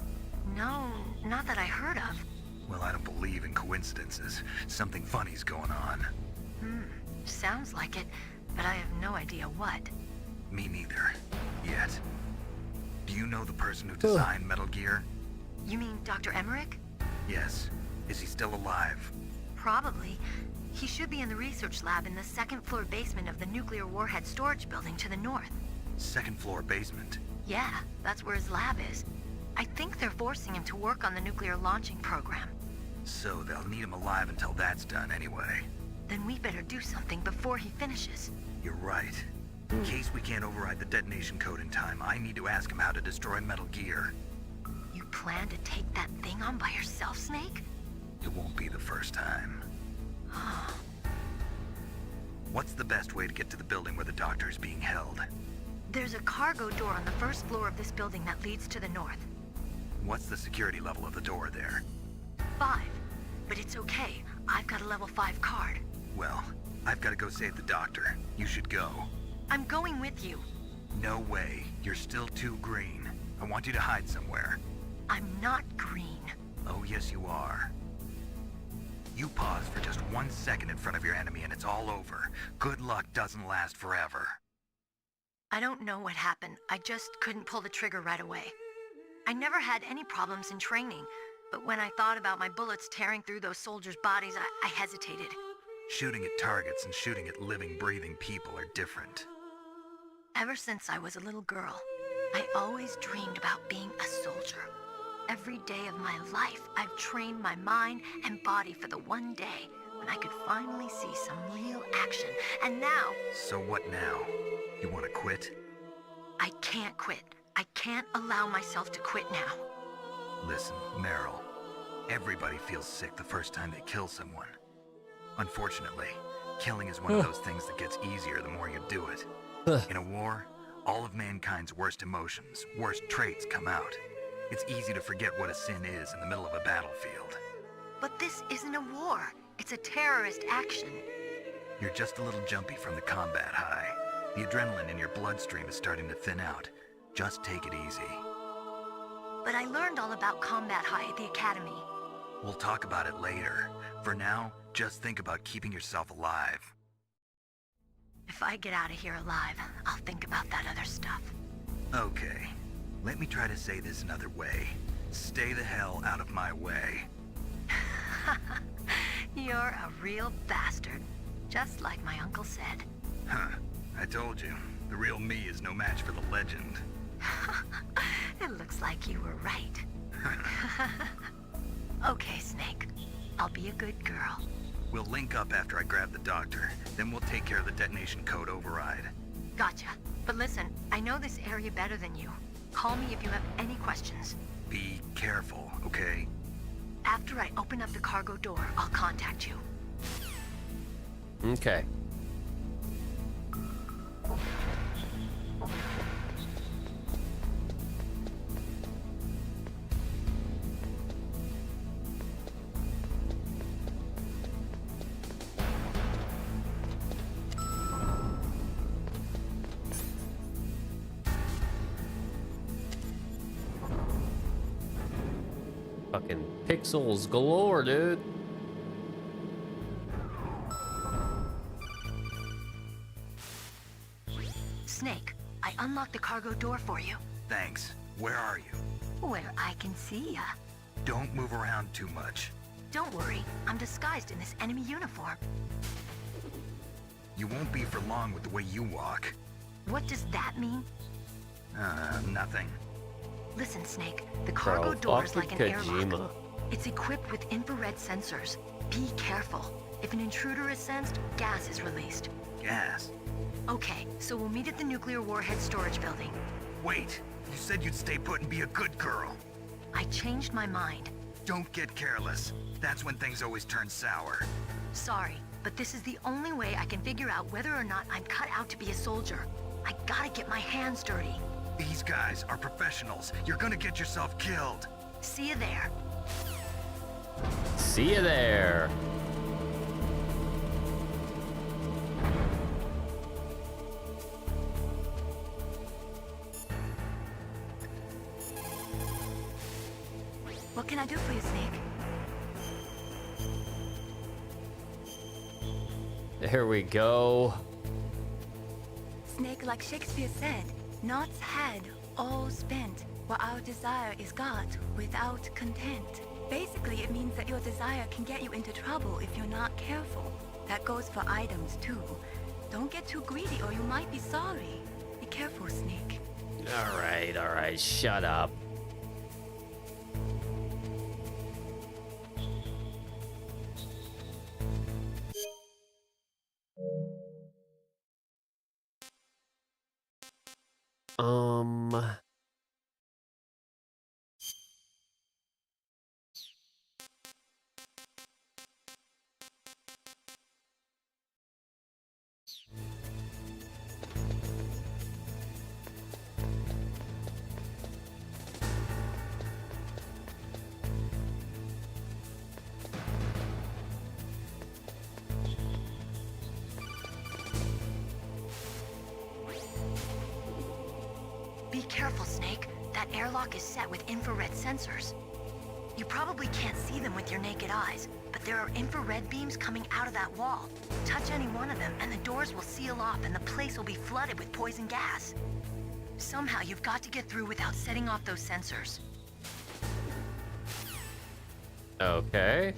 No, not that I heard of. Well, I don't believe in coincidences. Something funny's going on. Sounds like it, but I have no idea what. Me neither. Yet. Do you know the person who designed Metal Gear? You mean Dr. Emmerich? Yes. Is he still alive? Probably. He should be in the research lab in the second floor basement of the nuclear warhead storage building to the north. Second floor basement. Yeah, that's where his lab is. I think they're forcing him to work on the nuclear launching program. So they'll need him alive until that's done anyway. Then we better do something before he finishes. You're right. In case we can't override the detonation code in time, I need to ask him how to destroy Metal Gear. You plan to take that thing on by yourself, Snake? It won't be the first time. What's the best way to get to the building where the doctor is being held? There's a cargo door on the first floor of this building that leads to the north. What's the security level of the door there? 5. But it's okay. I've got a level 5 card. Well, I've got to go save the doctor. You should go. I'm going with you. No way. You're still too green. I want you to hide somewhere. I'm not green. Oh, yes, you are. You pause for just 1 second in front of your enemy and it's all over. Good luck doesn't last forever. I don't know what happened. I just couldn't pull the trigger right away. I never had any problems in training, but when I thought about my bullets tearing through those soldiers' bodies, I hesitated. Shooting at targets and shooting at living, breathing people are different. Ever since I was a little girl, I always dreamed about being a soldier. Every day of my life, I've trained my mind and body for the one day when I could finally see some real action. And now... So what now? You want to quit? I can't quit. I can't allow myself to quit now. Listen, Meryl. Everybody feels sick the first time they kill someone. Unfortunately, killing is one of those things that gets easier the more you do it. In a war, all of mankind's worst emotions, worst traits come out. It's easy to forget what a sin is in the middle of a battlefield. But this isn't a war. It's a terrorist action. You're just a little jumpy from the combat high. The adrenaline in your bloodstream is starting to thin out. Just take it easy. But I learned all about combat high at the academy. We'll talk about it later. For now, just think about keeping yourself alive. If I get out of here alive, I'll think about that other stuff. Okay. Let me try to say this another way. Stay the hell out of my way. You're a real bastard. Just like my uncle said. Huh. I told you. The real me is no match for the legend. It looks like you were right. Okay, Snake. I'll be a good girl. We'll link up after I grab the doctor. Then we'll take care of the detonation code override. Gotcha. But listen, I know this area better than you. Call me if you have any questions. Be careful, okay? After I open up the cargo door, I'll contact you. Okay. Fucking pixels galore, dude. Snake, I unlocked the cargo door for you. Thanks. Where are you? Where I can see ya. Don't move around too much. Don't worry, I'm disguised in this enemy uniform. You won't be for long with the way you walk. What does that mean? Nothing. Listen, Snake, the cargo Bro, door is fuck like an Kojima. airlock. It's equipped with infrared sensors. Be careful. If an intruder is sensed, gas is released. Gas? Okay, so we'll meet at the nuclear warhead storage building. Wait, you said you'd stay put and be a good girl. I changed my mind. Don't get careless. That's when things always turn sour. Sorry, but this is the only way I can figure out whether or not I'm cut out to be a soldier. I gotta get my hands dirty. These guys are professionals. You're gonna get yourself killed. See you there. See you there. What can I do for you, Snake? There we go. Snake, like Shakespeare said, knots had all spent, while our desire is got without content. Basically, it means that your desire can get you into trouble if you're not careful. That goes for items, too. Don't get too greedy or you might be sorry. Be careful, Snake. All right, shut up. Be careful, Snake. That airlock is set with infrared sensors. You probably can't see them with your naked eyes, but there are infrared beams coming out of that wall. Touch any one of them, and the doors will seal off, and the place will be flooded with poison gas. Somehow, you've got to get through without setting off those sensors. Okay.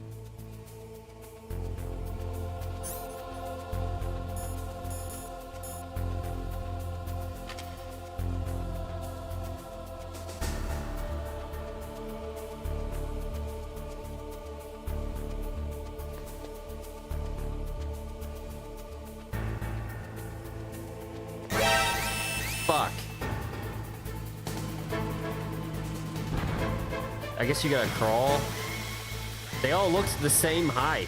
Fuck. I guess you gotta crawl. They all look the same height.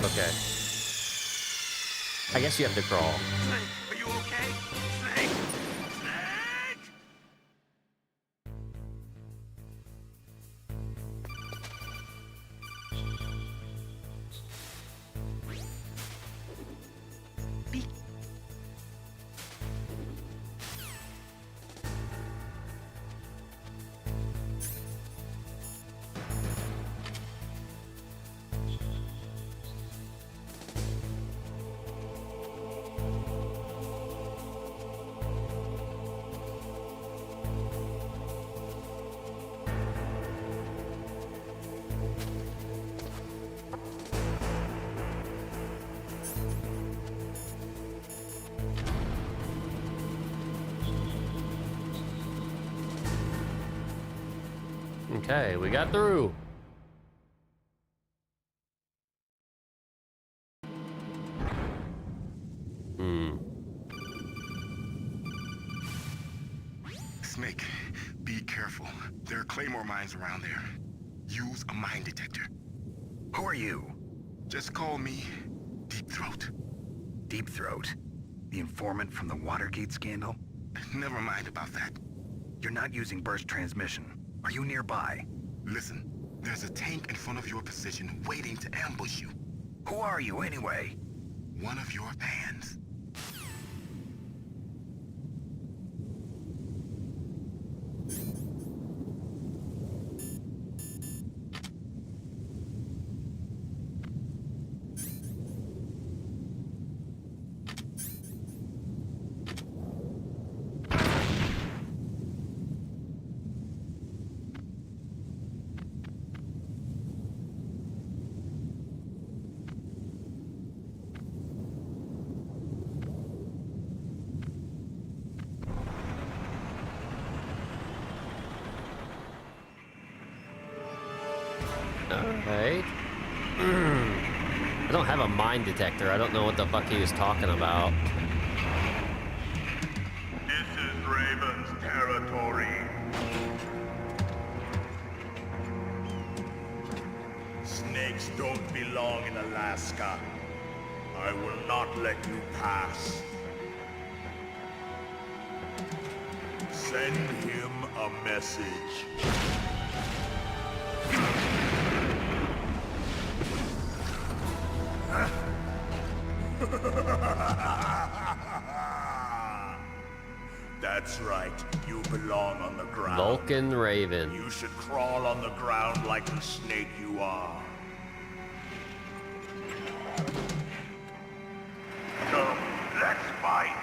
Okay. I guess you have to crawl. Snake, are you okay? Snake! Snake! Be Okay, we got through. Snake, be careful. There are claymore mines around there. Use a mine detector. Who are you? Just call me Deep Throat. Deep Throat? The informant from the Watergate scandal? Never mind about that. You're not using burst transmission. Are you nearby? Listen, there's a tank in front of your position waiting to ambush you. Who are you anyway? One of your fans. Alright. I don't have a mine detector. I don't know what the fuck he was talking about. This is Raven's territory. snakes don't belong in Alaska. I will not let you pass. Send him a message. That's right. You belong on the ground. Vulcan Raven. You should crawl on the ground like the snake you are. Come, let's fight.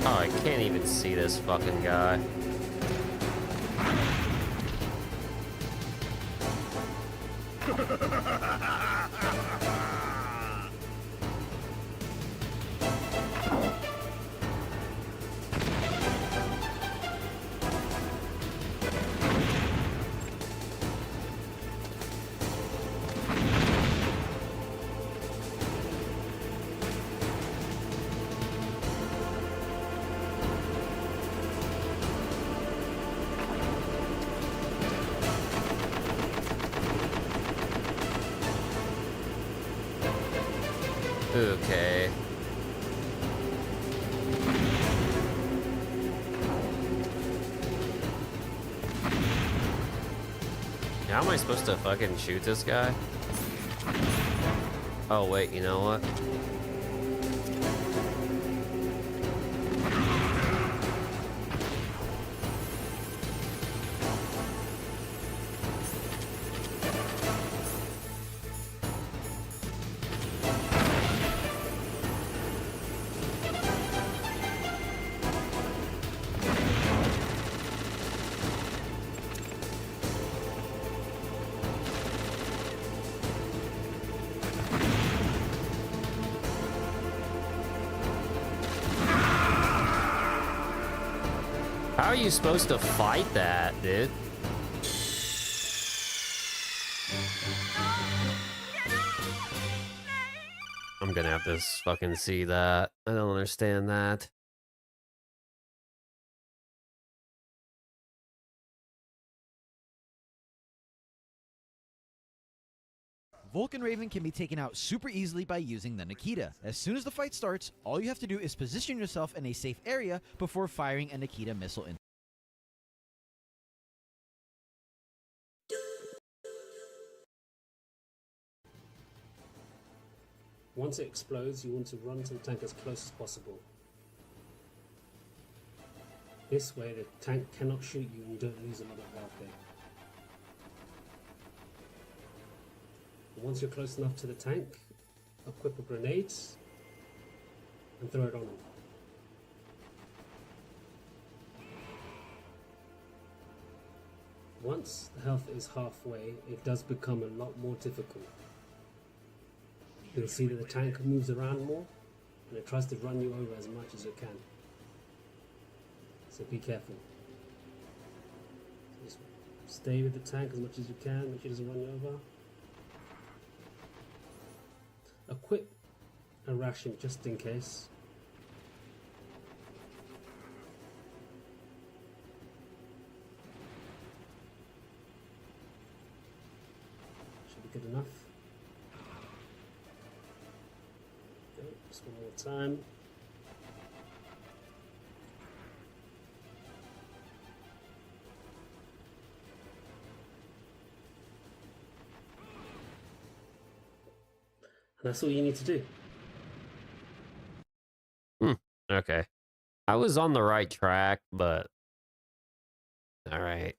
Oh, I can't even see this fucking guy. Okay. How am I supposed to fucking shoot this guy? Oh wait, you know what? How are you supposed to fight that, dude? I'm gonna have to fucking see that. I don't understand that. Vulcan Raven can be taken out super easily by using the Nikita. As soon as the fight starts, all you have to do is position yourself in a safe area before firing a Nikita missile in. Once it explodes, you want to run to the tank as close as possible. This way, the tank cannot shoot you and you don't lose a lot of health there. Once you're close enough to the tank, equip a grenade and throw it on them. Once the health is halfway, it does become a lot more difficult. You'll see that the tank moves around more and it tries to run you over as much as it can. So be careful. Just stay with the tank as much as you can, make sure it doesn't run you over. Equip a ration just in case. Should be good enough. Okay, just one more time. That's all you need to do. Okay. I was on the right track, but... Alright.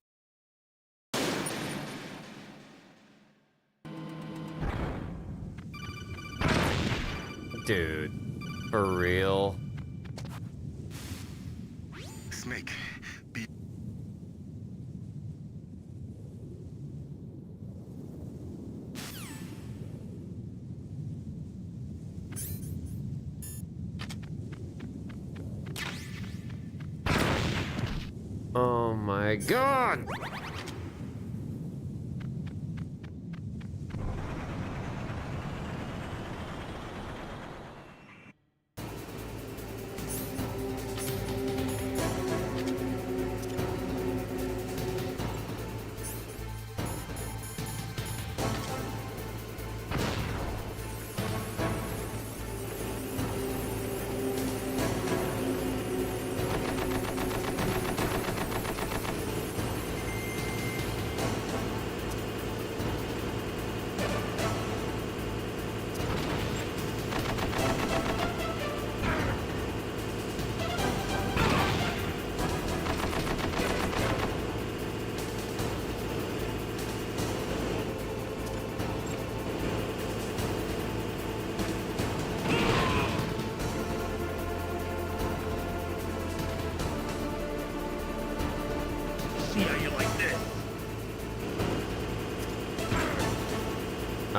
Dude. For real? Snake, be... Oh my god!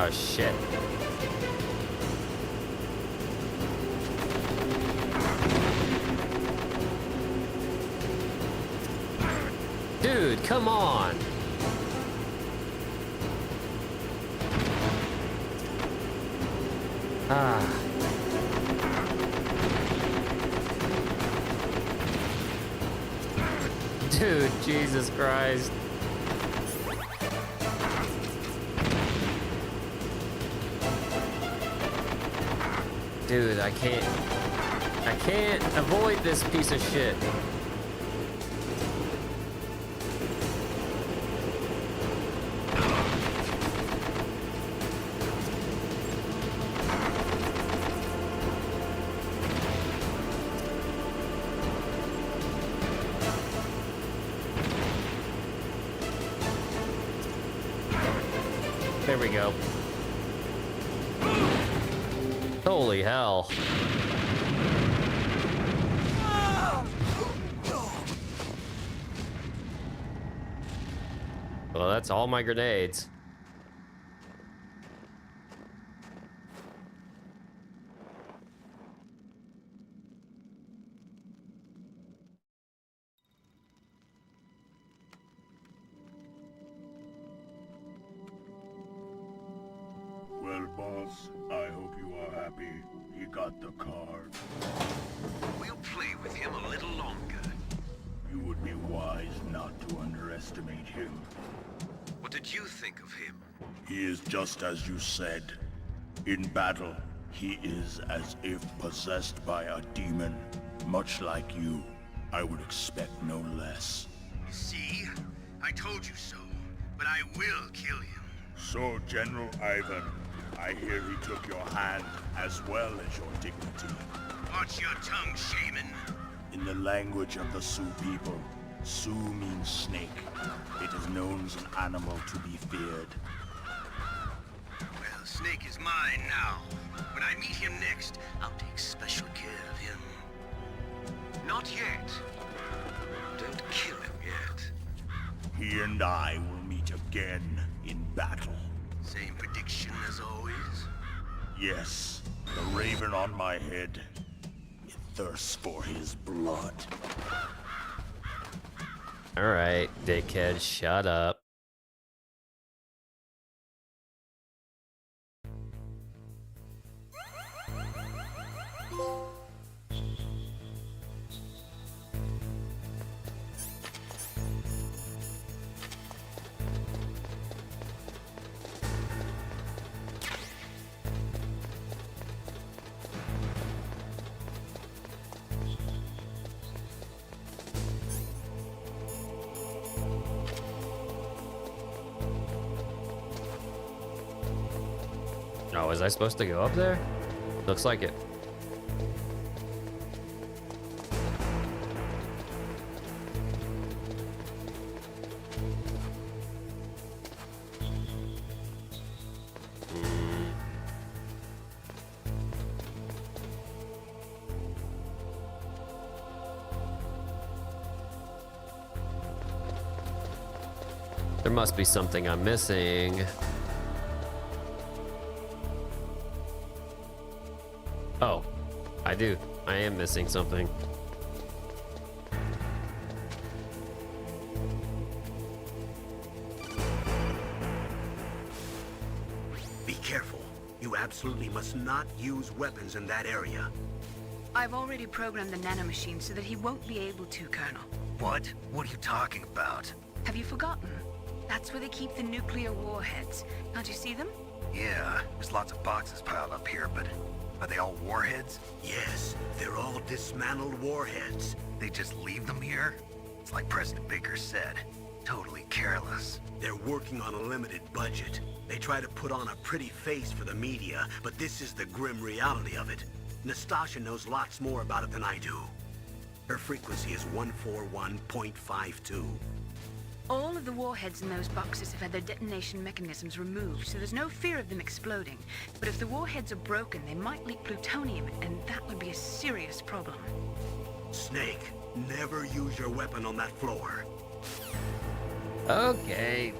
Oh, shit. Dude, come on. Ah. Dude, Jesus Christ. Dude, I can't avoid this piece of shit. There we go. Holy hell. Well, that's all my grenades. Well, boss, I hope you are happy. He got the card. We'll play with him a little longer. You would be wise not to underestimate him. What did you think of him? He is just as you said. In battle, he is as if possessed by a demon. Much like you, I would expect no less. See? I told you so. But I will kill him. So, General Ivan, I hear he took your hand as well as your dignity. Watch your tongue, shaman. In the language of the Sioux people, Sioux means snake. It is known as an animal to be feared. Well, Snake is mine now. When I meet him next, I'll take special care of him. Not yet. Don't kill him yet. He and I will meet again in battle. Same prediction as always? Yes, the raven on my head. It thirsts for his blood. Alright, dickhead, shut up. Oh, was I supposed to go up there? Looks like it. There must be something I'm missing. Oh, I do. I am missing something. Be careful. You absolutely must not use weapons in that area. I've already programmed the nanomachine so that he won't be able to, Colonel. What? What are you talking about? Have you forgotten? That's where they keep the nuclear warheads. Can't you see them? Yeah, there's lots of boxes piled up here, but are they all warheads? Yes, they're all dismantled warheads. They just leave them here? It's like President Baker said. Totally careless. They're working on a limited budget. They try to put on a pretty face for the media, but this is the grim reality of it. Nastasha knows lots more about it than I do. Her frequency is 141.52. All of the warheads in those boxes have had their detonation mechanisms removed, so there's no fear of them exploding. But if the warheads are broken, they might leak plutonium, and that would be a serious problem. Snake, never use your weapon on that floor. Okay.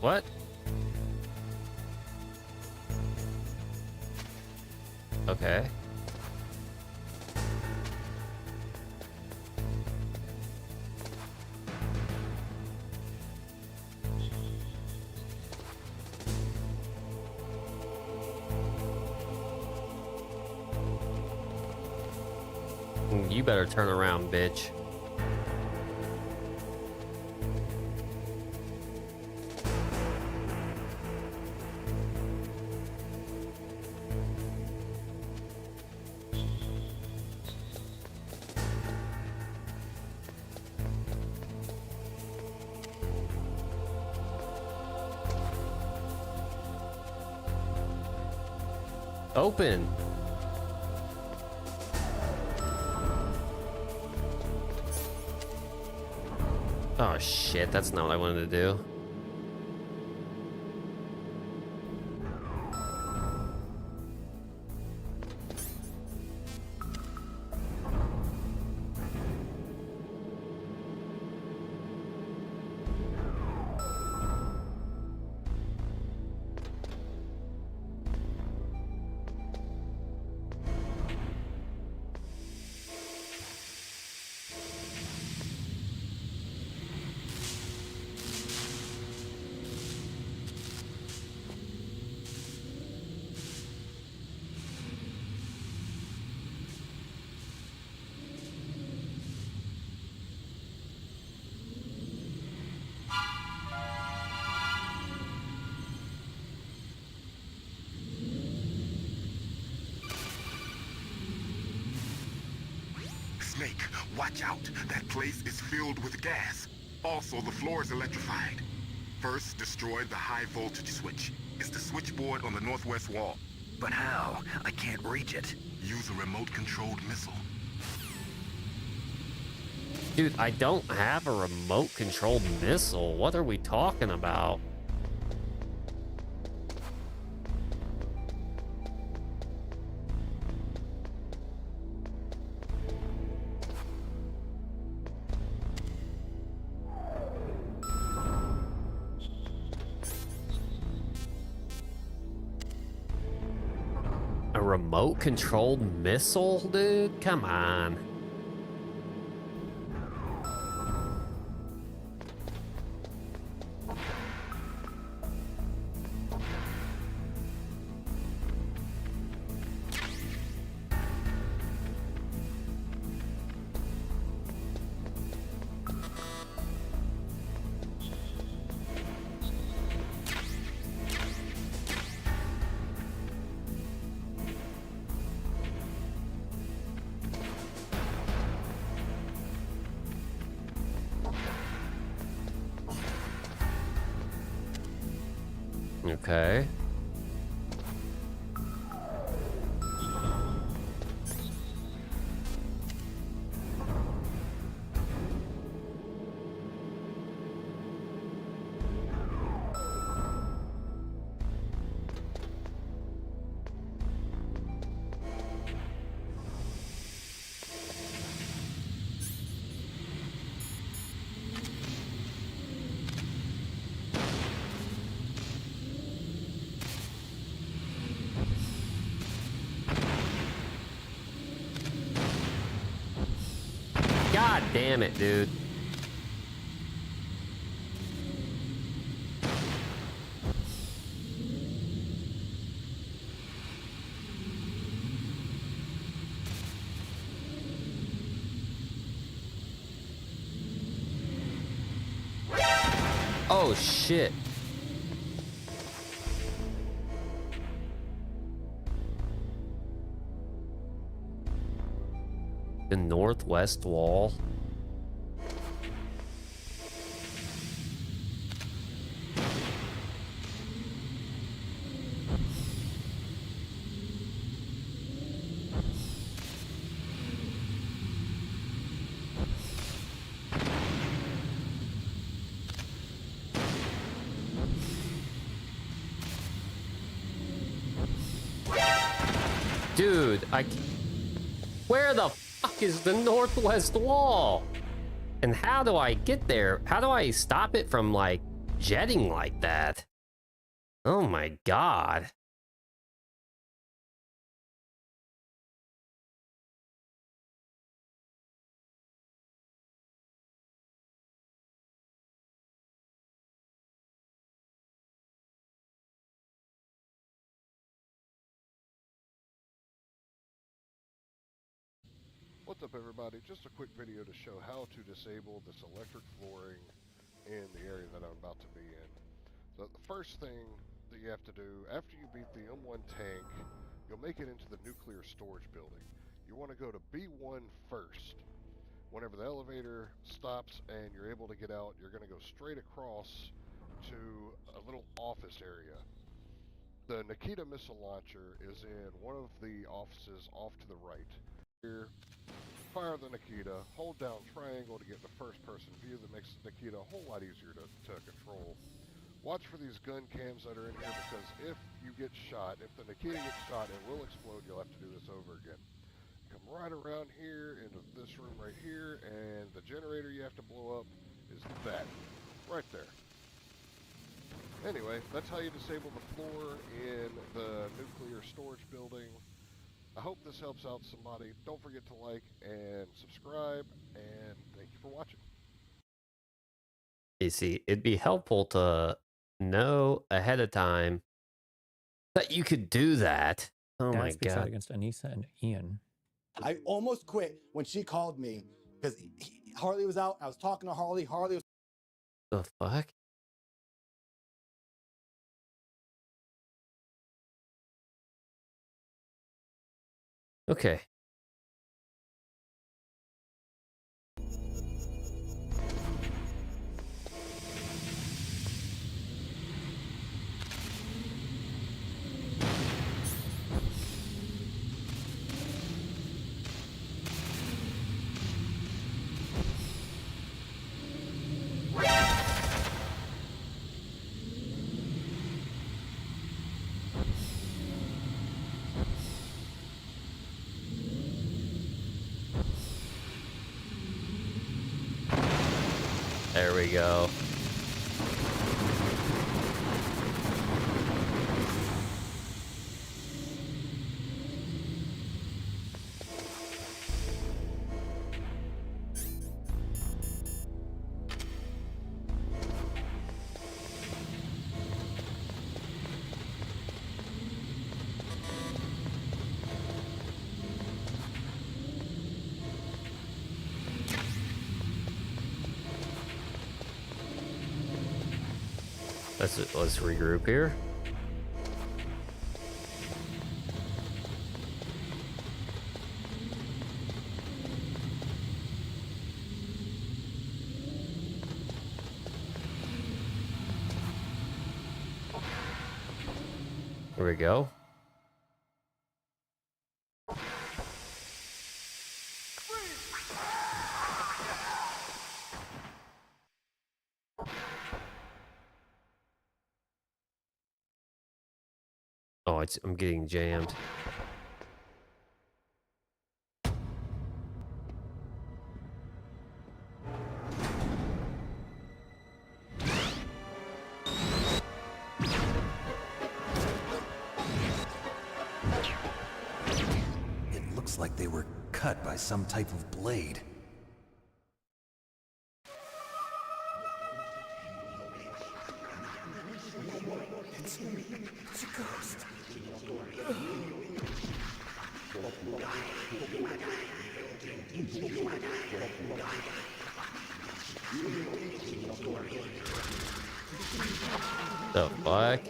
What? Okay. You better turn around, bitch. Open. Oh shit, that's not what I wanted to do. Snake, watch out. That place is filled with gas. Also, the floor is electrified. First, destroy the high voltage switch. It's the switchboard on the northwest wall. But how? I can't reach it. Use a remote-controlled missile. Dude, I don't have a remote-controlled missile. What are we talking about? A remote-controlled missile, dude? Come on. Okay. God damn it, dude. Oh shit. The northwest wall. Dude, where the fuck is the northwest wall? And how do I get there? How do I stop it from, like, jetting like that? Oh my god. What's up everybody, just a quick video to show how to disable this electric flooring in the area that I'm about to be in. So the first thing that you have to do, after you beat the M1 tank, you'll make it into the nuclear storage building. You want to go to B1 first. Whenever the elevator stops and you're able to get out, you're going to go straight across to a little office area. The Nikita missile launcher is in one of the offices off to the right. Here, fire the Nikita, hold down triangle to get the first person view. That makes the Nikita a whole lot easier to control. Watch for these gun cams that are in here, because if you get shot, if the Nikita gets shot, it will explode. You'll have to do this over again. Come right around here into this room right here, and the generator you have to blow up is that, right there. Anyway, that's how you disable the floor in the nuclear storage building. I hope this helps out somebody. Don't forget to like and subscribe, and thank you for watching. You see, it'd be helpful to know ahead of time that you could do that. Oh Dad my speaks out god. against Anissa and Ian. I almost quit when she called me because Harley was out. I was talking to Harley. Harley was. The fuck? Okay. There we go. Let's regroup here. Here we go. Oh, I'm getting jammed. It looks like they were cut by some type of blade. It's a ghost. The fuck?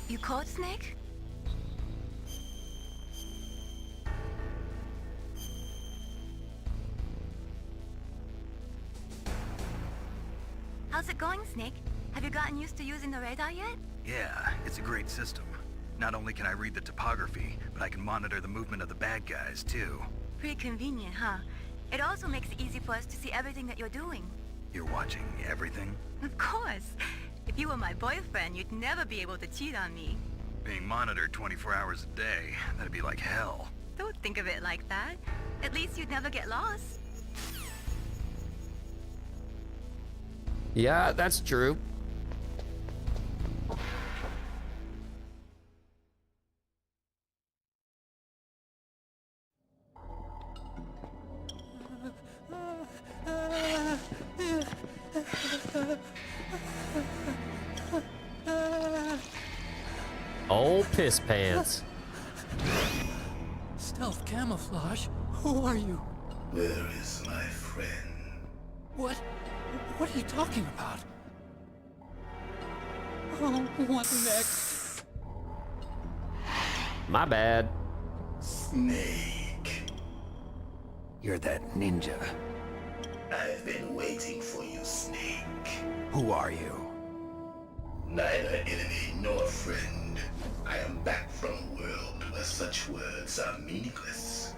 You caught Snake? going, Snake? Have you gotten used to using the radar yet? Yeah, it's a great system. Not only can I read the topography, but I can monitor the movement of the bad guys, too. Pretty convenient, huh? It also makes it easy for us to see everything that you're doing. You're watching everything? Of course. If you were my boyfriend, you'd never be able to cheat on me. Being monitored 24 hours a day, that'd be like hell. Don't think of it like that. At least you'd never get lost. Yeah, that's true. Old piss pants. Stealth camouflage? Who are you? Where is my friend? What? What are you talking about? Oh, what next? My bad. Snake. You're that ninja. I've been waiting for you, Snake. Who are you? Neither enemy nor friend. I am back from a world where such words are meaningless.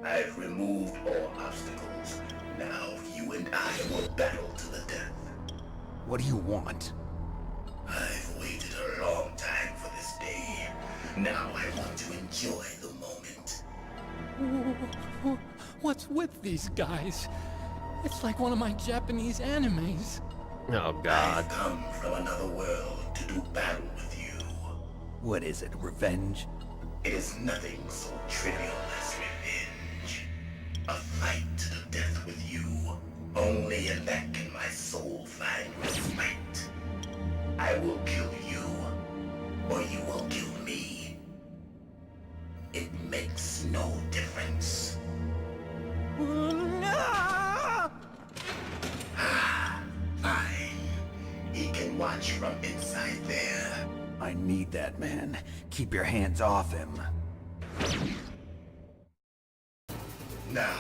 I've removed all obstacles. Now you and I will battle to the death. What do you want? I've waited a long time for this day. Now I want to enjoy the moment. What's with these guys? It's like one of my Japanese animes. Oh, God. I've come from another world to do battle with you. What is it, revenge? It is nothing so trivial as revenge. A fight to the death with you. Only in that can my soul find respite. I will kill you, or you will kill me. It makes no difference. Fine. He can watch from inside there. I need that man. Keep your hands off him. Now,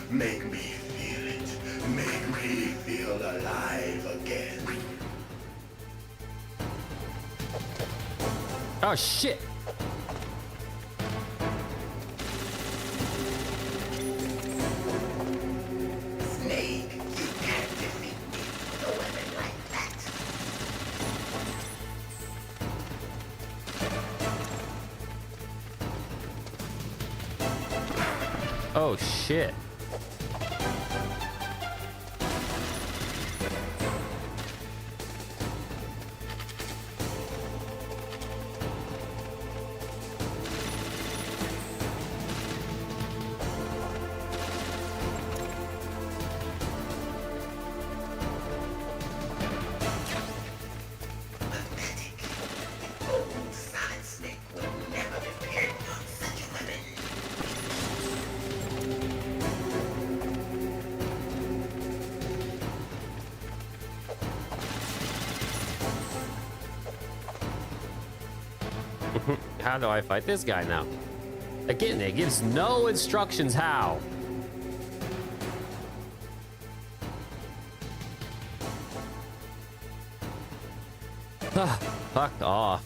make me feel it. Make me feel alive again. Oh, shit. Snake, you can't defeat me with a weapon like that. Oh, shit. How do I fight this guy now? Again, it gives no instructions how. Fuck off.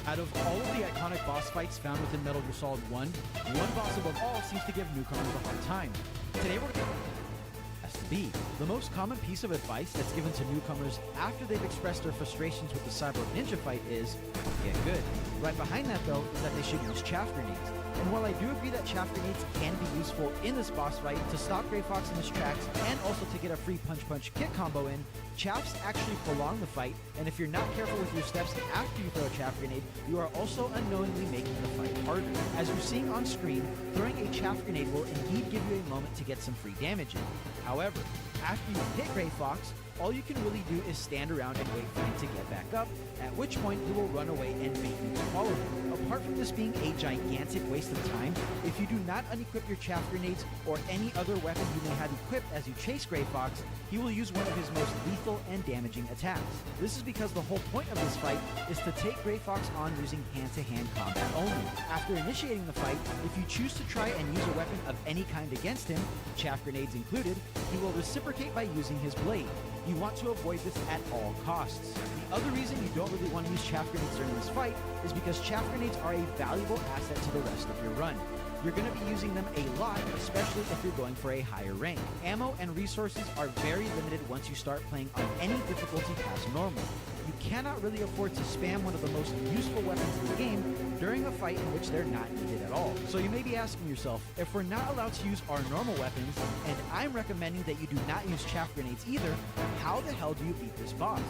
Out of all of the iconic boss fights found within Metal Gear Solid 1, one boss above all seems to give newcomers a hard time. Today we're going to be the most common piece of advice that's given to newcomers after they've expressed their frustrations with the Cyborg Ninja fight is, get good. Right behind that though is that they should use chaff grenades. And while I do agree that chaff grenades can be useful in this boss fight to stop Gray Fox in his tracks and also to get a free punch-punch-kick combo in, chaffs actually prolong the fight, and if you're not careful with your steps after you throw a chaff grenade, you are also unknowingly making the fight harder. As you're seeing on screen, throwing a chaff grenade will indeed give you a moment to get some free damage in. However, after you hit Gray Fox, all you can really do is stand around and wait for him to get back up, at which point he will run away and bait you to follow him. Apart from this being a gigantic waste of time, if you do not unequip your chaff grenades or any other weapon you may have equipped as you chase Gray Fox, he will use one of his most lethal and damaging attacks. This is because the whole point of this fight is to take Gray Fox on using hand-to-hand combat only. After initiating the fight, if you choose to try and use a weapon of any kind against him, chaff grenades included, he will reciprocate by using his blade. You want to avoid this at all costs. The other reason you don't really want to use chaff grenades during this fight is because chaff grenades are a valuable asset to the rest of your run. You're going to be using them a lot, especially if you're going for a higher rank. Ammo and resources are very limited once you start playing on any difficulty past normal. You cannot really afford to spam one of the most useful weapons in the game during a fight in which they're not needed at all. So you may be asking yourself, if we're not allowed to use our normal weapons, and I'm recommending that you do not use chaff grenades either, how the hell do you beat this boss?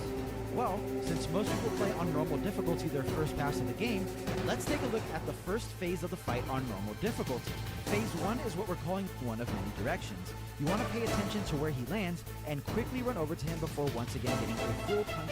Well, since most people play on normal difficulty their first pass of the game, let's take a look at the first phase of the fight on normal difficulty. Phase 1 is what we're calling one of many directions. You want to pay attention to where he lands and quickly run over to him before once again getting a full punch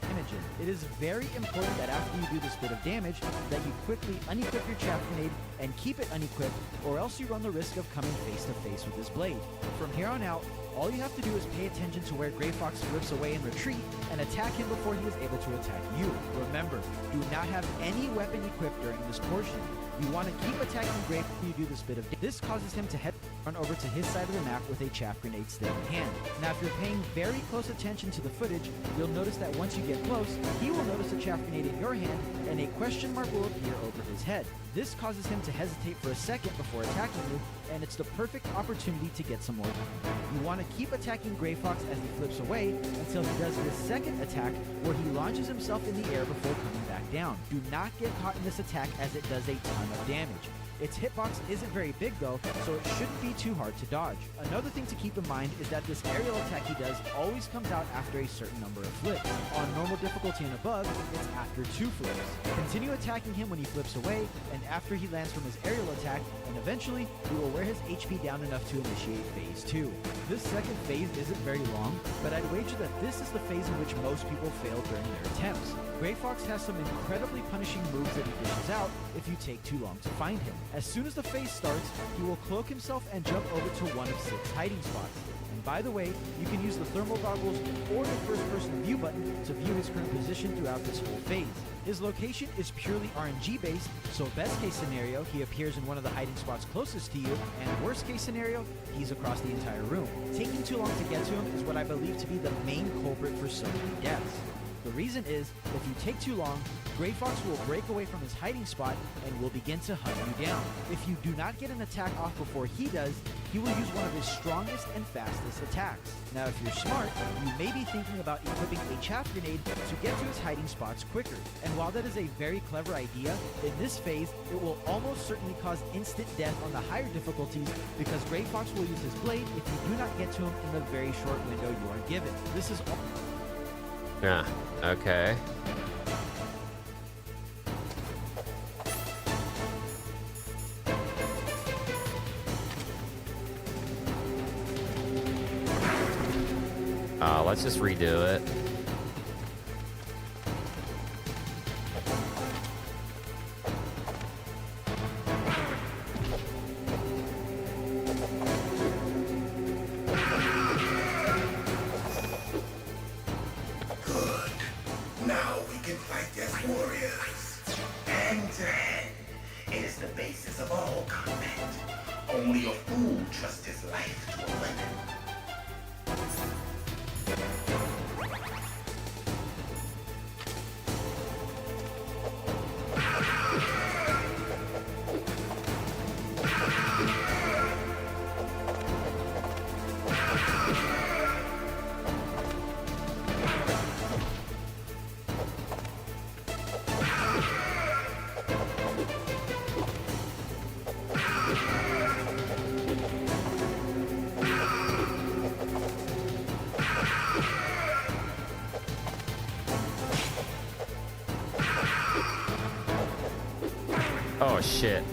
damage in. It is very important that after you do this bit of damage, that you quickly unequip your chaff grenade and keep it unequipped, or else you run the risk of coming face to face with his blade. From here on out, all you have to do is pay attention to where Gray Fox flips away and retreat, and attack him before he is able to attack you. Remember, do not have any weapon equipped during this portion. You want to keep attacking Gray when you do this bit of damage. This causes him to run over to his side of the map with a chaff grenade still in hand. Now, if you're paying very close attention to the footage, you'll notice that once you get close, he will notice a chaff grenade in your hand, and a question mark will appear over his head. This causes him to hesitate for a second before attacking you, and it's the perfect opportunity to get some more time. You want to keep attacking Gray Fox as he flips away until he does his second attack, where he launches himself in the air before coming back down. Do not get caught in this attack, as it does a ton of damage. Its hitbox isn't very big though, so it shouldn't be too hard to dodge. Another thing to keep in mind is that this aerial attack he does always comes out after a certain number of flips. On normal difficulty and above, it's after 2 flips. Continue attacking him when he flips away, and after he lands from his aerial attack, and eventually, he will wear his HP down enough to initiate phase 2. This second phase isn't very long, but I'd wager that this is the phase in which most people fail during their attempts. Gray Fox has some incredibly punishing moves that he dishes out if you take too long to find him. As soon as the phase starts, he will cloak himself and jump over to one of 6 hiding spots. And by the way, you can use the thermal goggles or the first-person view button to view his current position throughout this whole phase. His location is purely RNG based, so best case scenario, he appears in one of the hiding spots closest to you, and worst case scenario, he's across the entire room. Taking too long to get to him is what I believe to be the main culprit for so many deaths. The reason is, if you take too long, Gray Fox will break away from his hiding spot and will begin to hunt you down. If you do not get an attack off before he does, he will use one of his strongest and fastest attacks. Now, if you're smart, you may be thinking about equipping a chaff grenade to get to his hiding spots quicker. And while that is a very clever idea, in this phase, it will almost certainly cause instant death on the higher difficulties, because Gray Fox will use his blade if you do not get to him in the very short window you are given. This is all. Yeah, okay. Let's just redo it. Only a fool trusts his life to a weapon. Oh shit.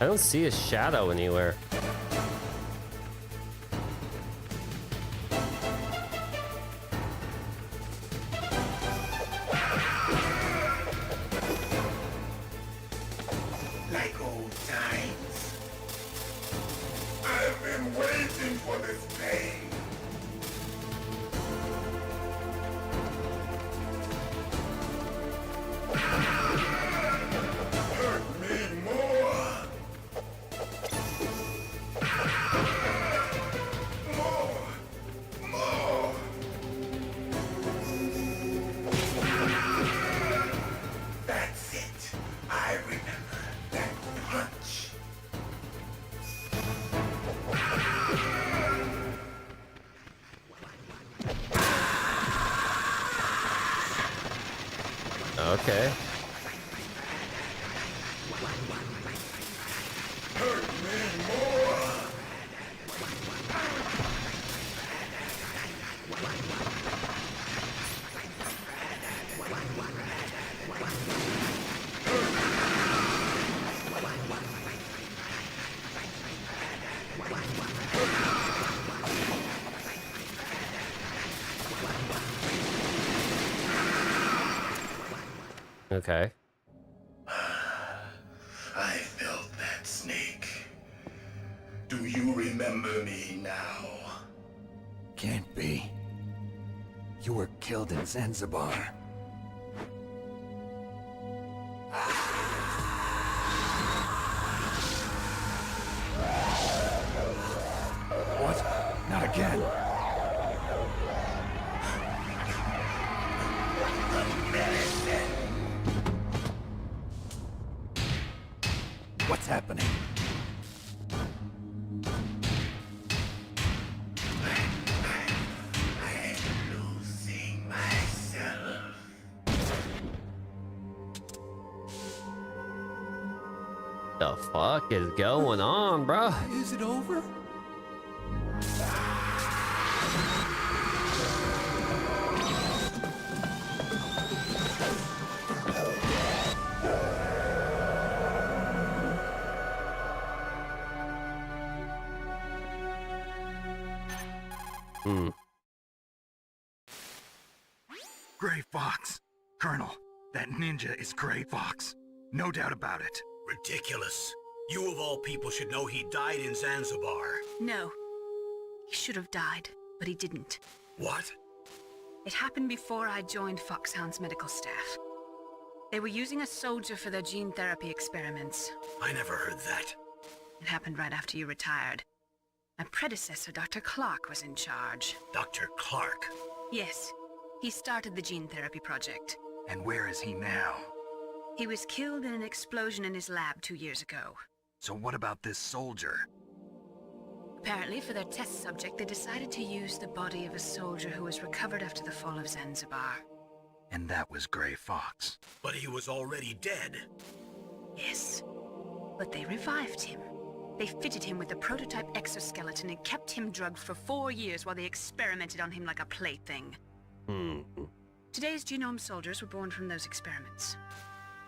don't see a shadow anywhere. Like old times. I've been waiting for this day. Hurt me more. More. That's it. I remember that punch. Okay. Hurt me more. Okay. I felt that, Snake. Do you remember me now? Can't be. You were killed in Zanzibar. What? Not again. What's happening? I'm losing myself. The fuck is going on, bro? Is it over? Gray Fox. Colonel, that ninja is Gray Fox. No doubt about it. Ridiculous. You of all people should know he died in Zanzibar. No. He should have died, but he didn't. What? It happened before I joined FOXHOUND's medical staff. They were using a soldier for their gene therapy experiments. I never heard that. It happened right after you retired. My predecessor, Dr. Clark, was in charge. Dr. Clark? Yes. He started the gene therapy project. And where is he now? He was killed in an explosion in his lab 2 years ago. So what about this soldier? Apparently, for their test subject, they decided to use the body of a soldier who was recovered after the fall of Zanzibar. And that was Gray Fox. But he was already dead. Yes. But they revived him. They fitted him with a prototype exoskeleton and kept him drugged for 4 years while they experimented on him like a plaything. Today's genome soldiers were born from those experiments.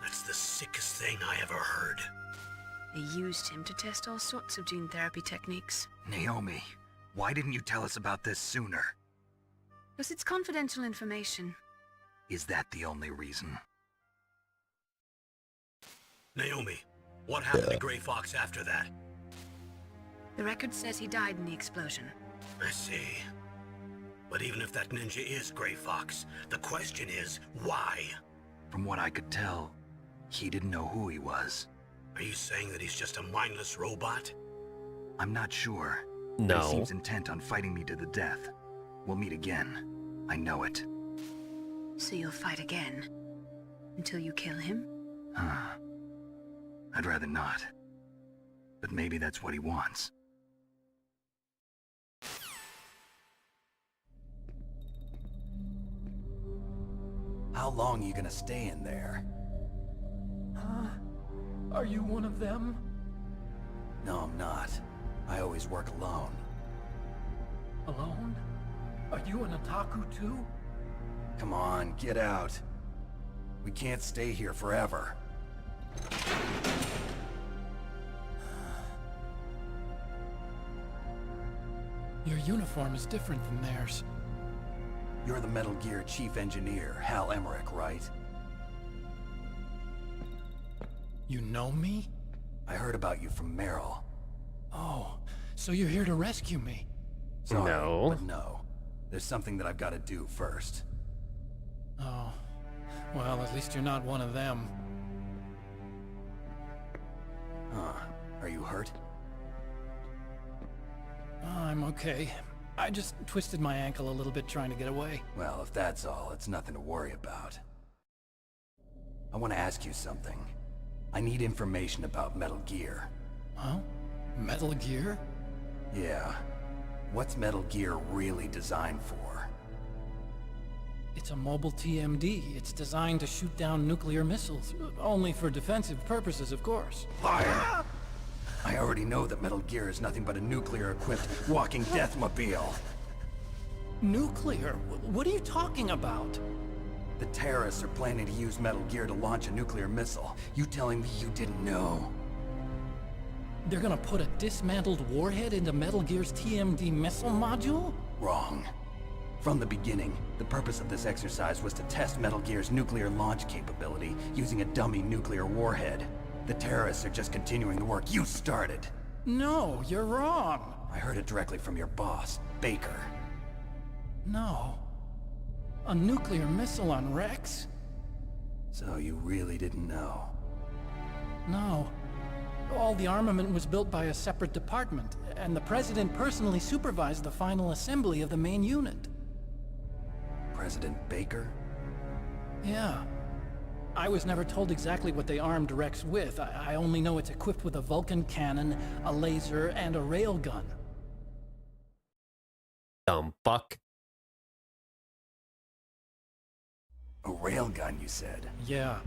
That's the sickest thing I ever heard. They used him to test all sorts of gene therapy techniques. Naomi, why didn't you tell us about this sooner? Because it's confidential information. Is that the only reason? Naomi, what happened to Gray Fox after that? The record says he died in the explosion. I see. But even if that ninja is Gray Fox, the question is, why? From what I could tell, he didn't know who he was. Are you saying that he's just a mindless robot? I'm not sure. No. He seems intent on fighting me to the death. We'll meet again. I know it. So you'll fight again? Until you kill him? I'd rather not. But maybe that's what he wants. How long are you gonna stay in there? Are you one of them? No, I'm not. I always work alone. Alone? Are you an otaku too? Come on, get out. We can't stay here forever. Your uniform is different than theirs. You're the Metal Gear Chief Engineer, Hal Emmerich, right? You know me? I heard about you from Meryl. Oh, so you're here to rescue me? Sorry, No. but no. There's something that I've got to do first. Oh, well, at least you're not one of them. Huh. Are you hurt? I'm okay. I just twisted my ankle a little bit trying to get away. Well, if that's all, it's nothing to worry about. I want to ask you something. I need information about Metal Gear. Huh? Metal Gear? Yeah. What's Metal Gear really designed for? It's a mobile TMD. It's designed to shoot down nuclear missiles. Only for defensive purposes, of course. Fire! I already know that Metal Gear is nothing but a nuclear-equipped walking deathmobile. Nuclear? What are you talking about? The terrorists are planning to use Metal Gear to launch a nuclear missile. You telling me you didn't know? They're gonna put a dismantled warhead into Metal Gear's TMD missile module? Wrong. From the beginning, the purpose of this exercise was to test Metal Gear's nuclear launch capability using a dummy nuclear warhead. The terrorists are just continuing the work you started. No, you're wrong. I heard it directly from your boss, Baker. No. A nuclear missile on Rex? So you really didn't know? No. All the armament was built by a separate department, and the President personally supervised the final assembly of the main unit. President Baker? Yeah. I was never told exactly what they armed Rex with. I only know it's equipped with a Vulcan cannon, a laser, and a railgun. Dumb fuck. A railgun, you said? Yeah.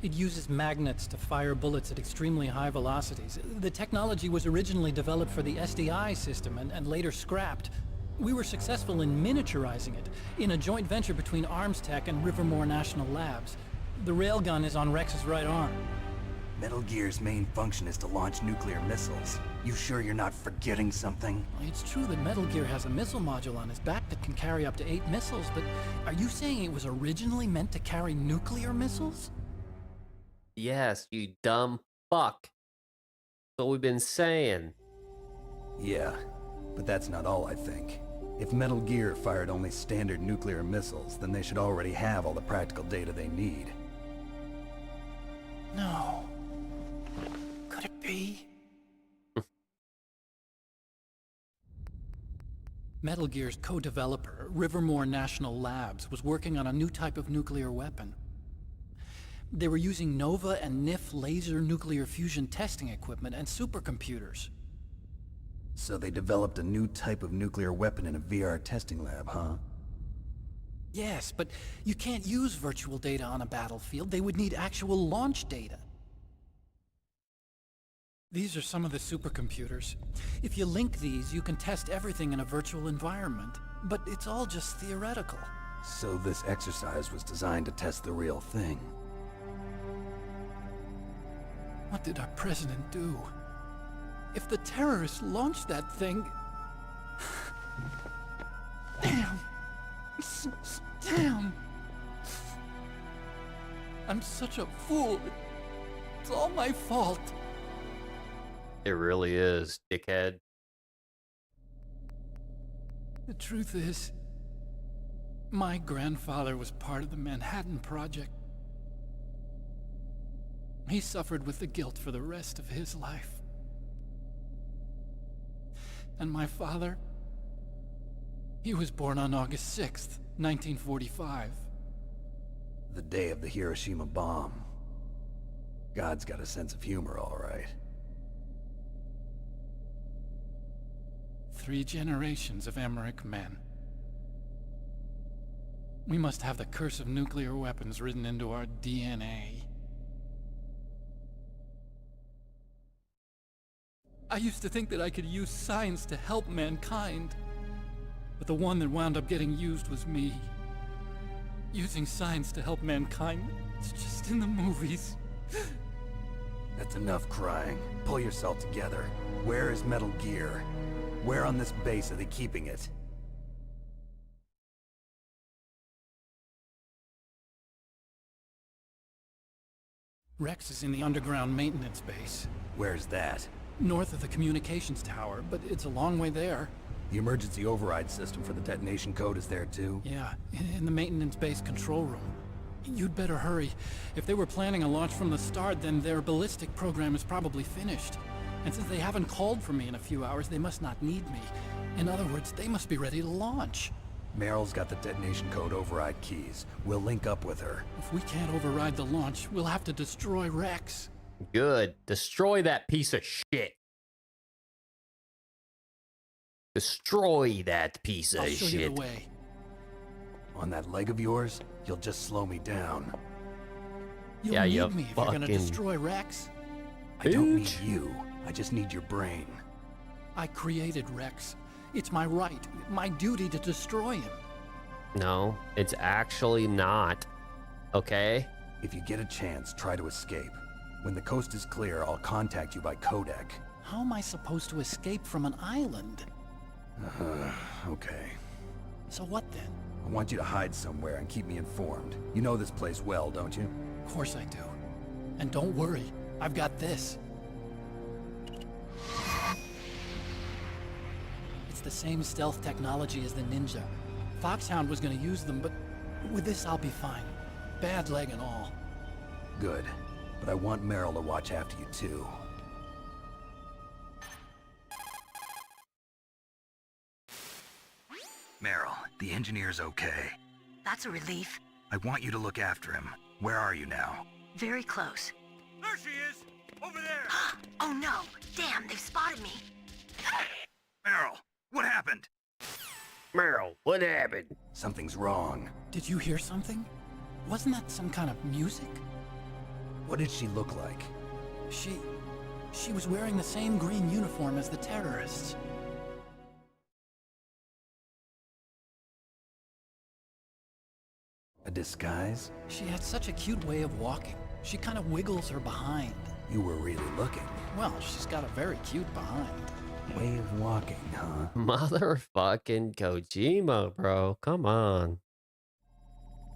It uses magnets to fire bullets at extremely high velocities. The technology was originally developed for the SDI system and later scrapped. We were successful in miniaturizing it, in a joint venture between Arms Tech and Rivermore National Labs. The railgun is on Rex's right arm. Metal Gear's main function is to launch nuclear missiles. You sure you're not forgetting something? It's true that Metal Gear has a missile module on his back that can carry up to 8 missiles, but are you saying it was originally meant to carry nuclear missiles? Yes, you dumb fuck. That's what we've been saying. Yeah, but that's not all I think. If Metal Gear fired only standard nuclear missiles, then they should already have all the practical data they need. No. Could it be? Metal Gear's co-developer, Rivermore National Labs, was working on a new type of nuclear weapon. They were using NOVA and NIF laser nuclear fusion testing equipment and supercomputers. So they developed a new type of nuclear weapon in a VR testing lab, huh? Yes, but you can't use virtual data on a battlefield. They would need actual launch data. These are some of the supercomputers. If you link these, you can test everything in a virtual environment. But it's all just theoretical. So this exercise was designed to test the real thing. What did our president do? If the terrorists launched that thing... Damn! Damn! I'm such a fool. It's all my fault. It really is, dickhead. The truth is, my grandfather was part of the Manhattan Project. He suffered with the guilt for the rest of his life. And my father, he was born on August 6th, 1945. The day of the Hiroshima bomb. God's got a sense of humor, all right. 3 generations of Emmerich men. We must have the curse of nuclear weapons written into our DNA. I used to think that I could use science to help mankind, but the one that wound up getting used was me. Using science to help mankind, it's just in the movies. That's enough crying. Pull yourself together. Where is Metal Gear? Where on this base are they keeping it? Rex is in the underground maintenance base. Where's that? North of the communications tower, but it's a long way there. The emergency override system for the detonation code is there too? Yeah, in the maintenance base control room. You'd better hurry. If they were planning a launch from the start, then their ballistic program is probably finished. And since they haven't called for me in a few hours, they must not need me. In other words, they must be ready to launch. Meryl's got the detonation code override keys. We'll link up with her. If we can't override the launch, we'll have to destroy Rex. Good. Destroy that piece of shit. Destroy that piece of I'll show shit. you the way. On that leg of yours, you'll just slow me down. You'll Yeah, need you me if you're gonna fucking destroy Rex. I don't need you. I just need your brain. I created Rex. It's my right, my duty to destroy him. No, it's actually not. Okay? If you get a chance, try to escape. When the coast is clear, I'll contact you by codec. How am I supposed to escape from an island? Okay. So what then? I want you to hide somewhere and keep me informed. You know this place well, don't you? Of course I do. And don't worry, I've got this. It's the same stealth technology as the Ninja. FOXHOUND was gonna use them, but with this I'll be fine. Bad leg and all. Good. But I want Meryl to watch after you too. Meryl, the engineer's okay. That's a relief. I want you to look after him. Where are you now? Very close. There she is! Over there! Oh no! Damn, they've spotted me! Meryl, what happened? Meryl, what happened? Something's wrong. Did you hear something? Wasn't that some kind of music? What did she look like? She was wearing the same green uniform as the terrorists. A disguise? She had such a cute way of walking. She kind of wiggles her behind. You were really looking. Well, she's got a very cute behind. Way of walking, huh? Motherfucking Kojima, bro. Come on.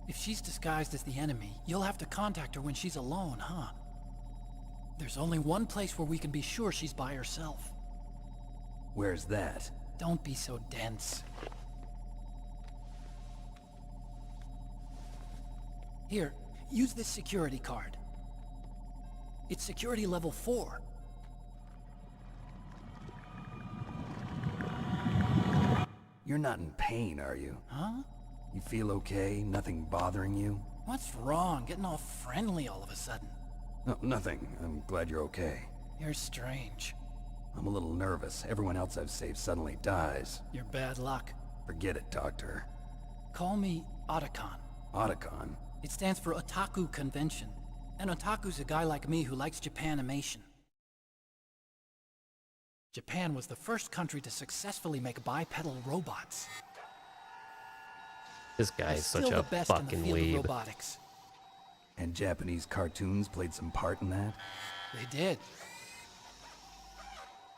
If she's disguised as the enemy, you'll have to contact her when she's alone, huh? There's only one place where we can be sure she's by herself. Where's that? Don't be so dense. Here, use this security card. It's security level 4. You're not in pain, are you? Huh? You feel okay? Nothing bothering you? What's wrong? Getting all friendly all of a sudden. No, nothing. I'm glad you're okay. You're strange. I'm a little nervous. Everyone else I've saved suddenly dies. You're bad luck. Forget it, Doctor. Call me Otacon. Otacon? It stands for Otaku Convention. An otaku's a guy like me who likes Japanimation. Japan was the first country to successfully make bipedal robots. This guy is such Still a the best fucking in the field weeb. of robotics. And Japanese cartoons played some part in that? They did.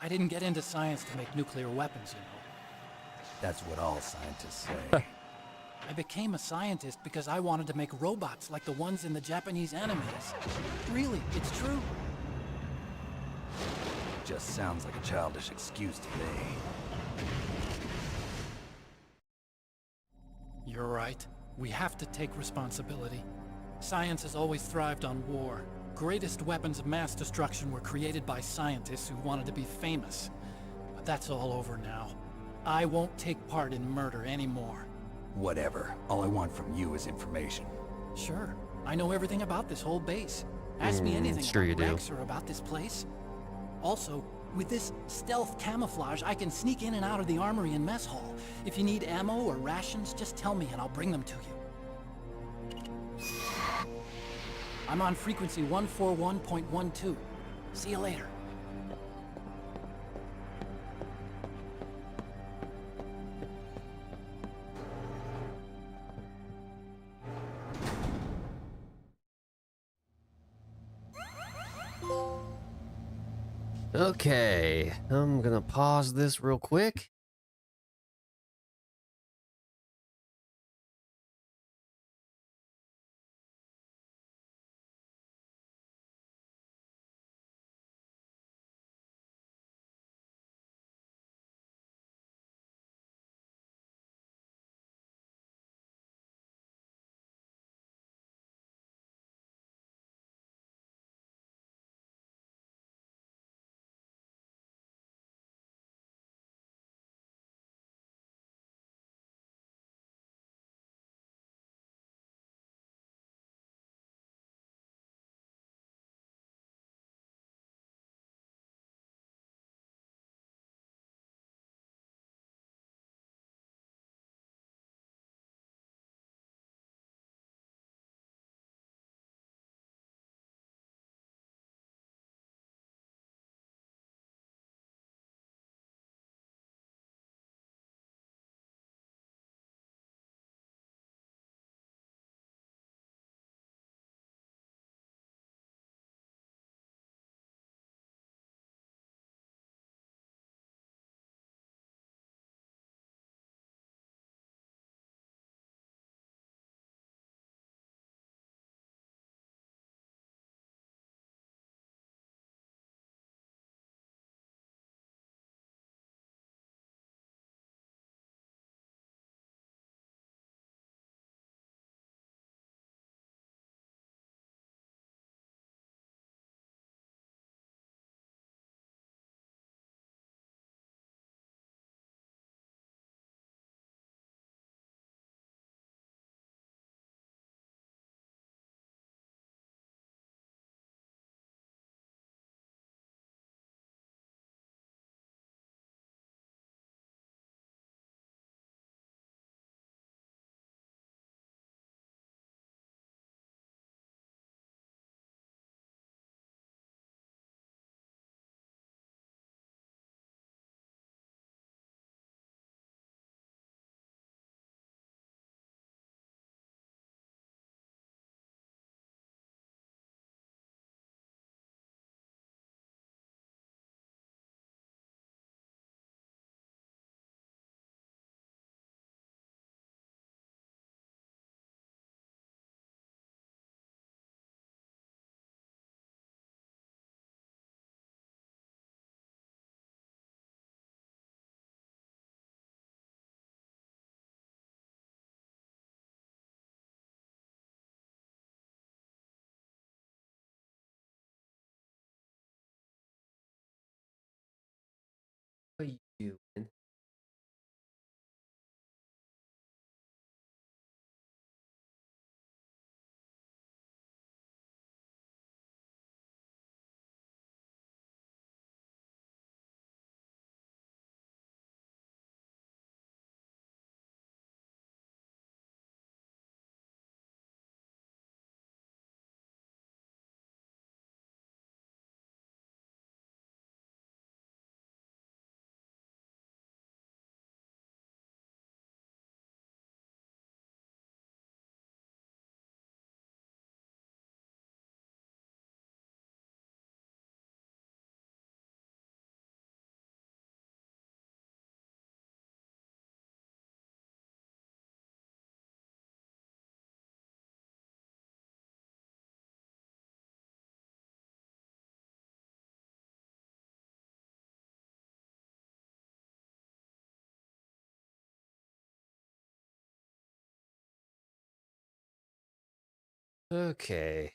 I didn't get into science to make nuclear weapons, you know. That's what all scientists say. I became a scientist because I wanted to make robots like the ones in the Japanese animes. Really, it's true. Just sounds like a childish excuse to me. You're right. We have to take responsibility. Science has always thrived on war. Greatest weapons of mass destruction were created by scientists who wanted to be famous. But that's all over now. I won't take part in murder anymore. Whatever. All I want from you is information. Sure. I know everything about this whole base. Ask me anything sure you about do. Rex or about this place. Also, with this stealth camouflage, I can sneak in and out of the armory and mess hall. If you need ammo or rations, just tell me and I'll bring them to you. I'm on frequency 141.12. See you later. Okay, I'm gonna pause this real quick. What are you doing? Okay.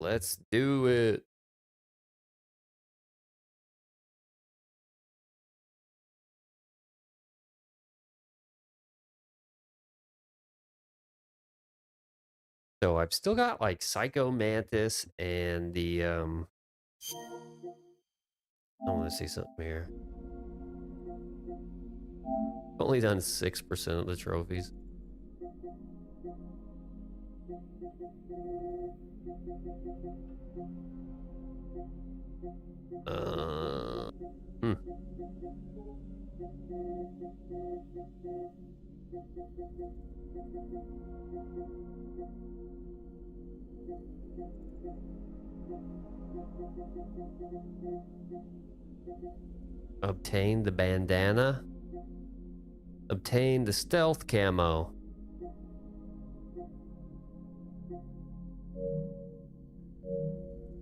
Let's do it. So I've still got like Psycho Mantis and the I want to see something here. Only done 6% of the trophies. Hmm. Obtain the bandana. Obtain the stealth camo.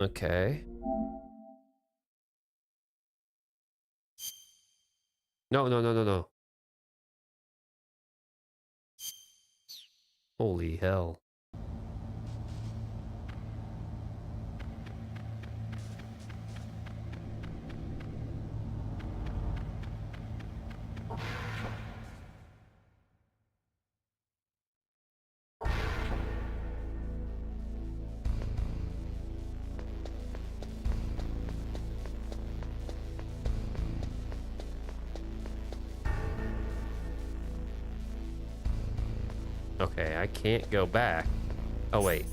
Okay. No, no, no, no, no. Holy hell. Okay, I can't go back. Oh, wait.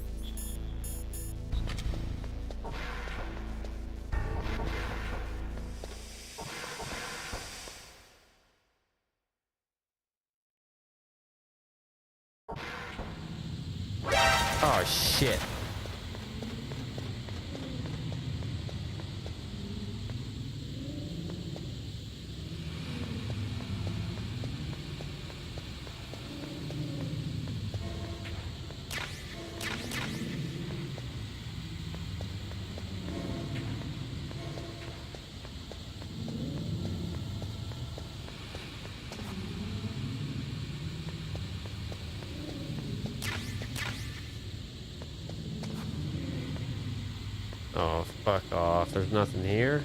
Oh, shit. Oh, fuck off. There's nothing here.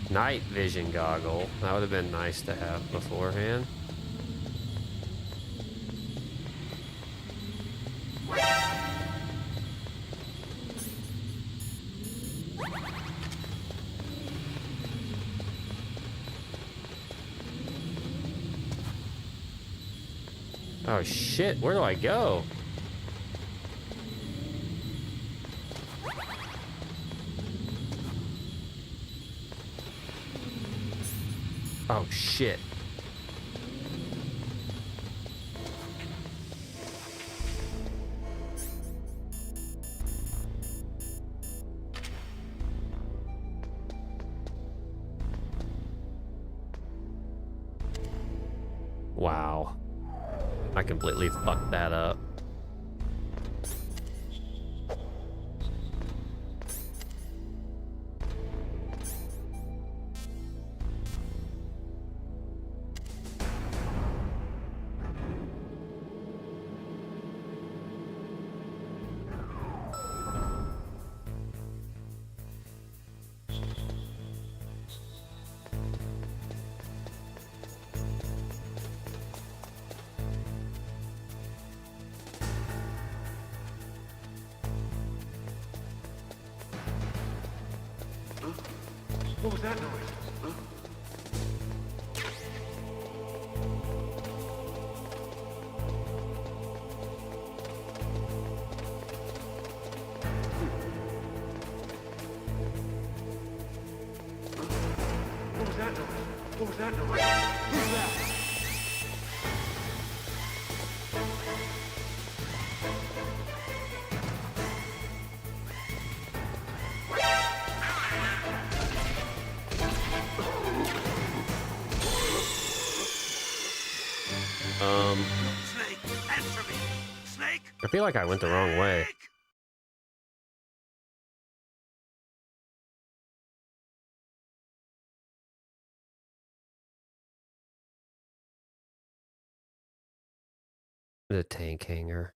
Night vision goggle. That would have been nice to have beforehand. Oh shit, where do I go? Oh shit. Wow. I completely fucked that up. What was that noise? Huh? What was that noise? What was that noise? Who's that? Snake, answer me. Snake? I feel like I went the wrong way. The tank hangar.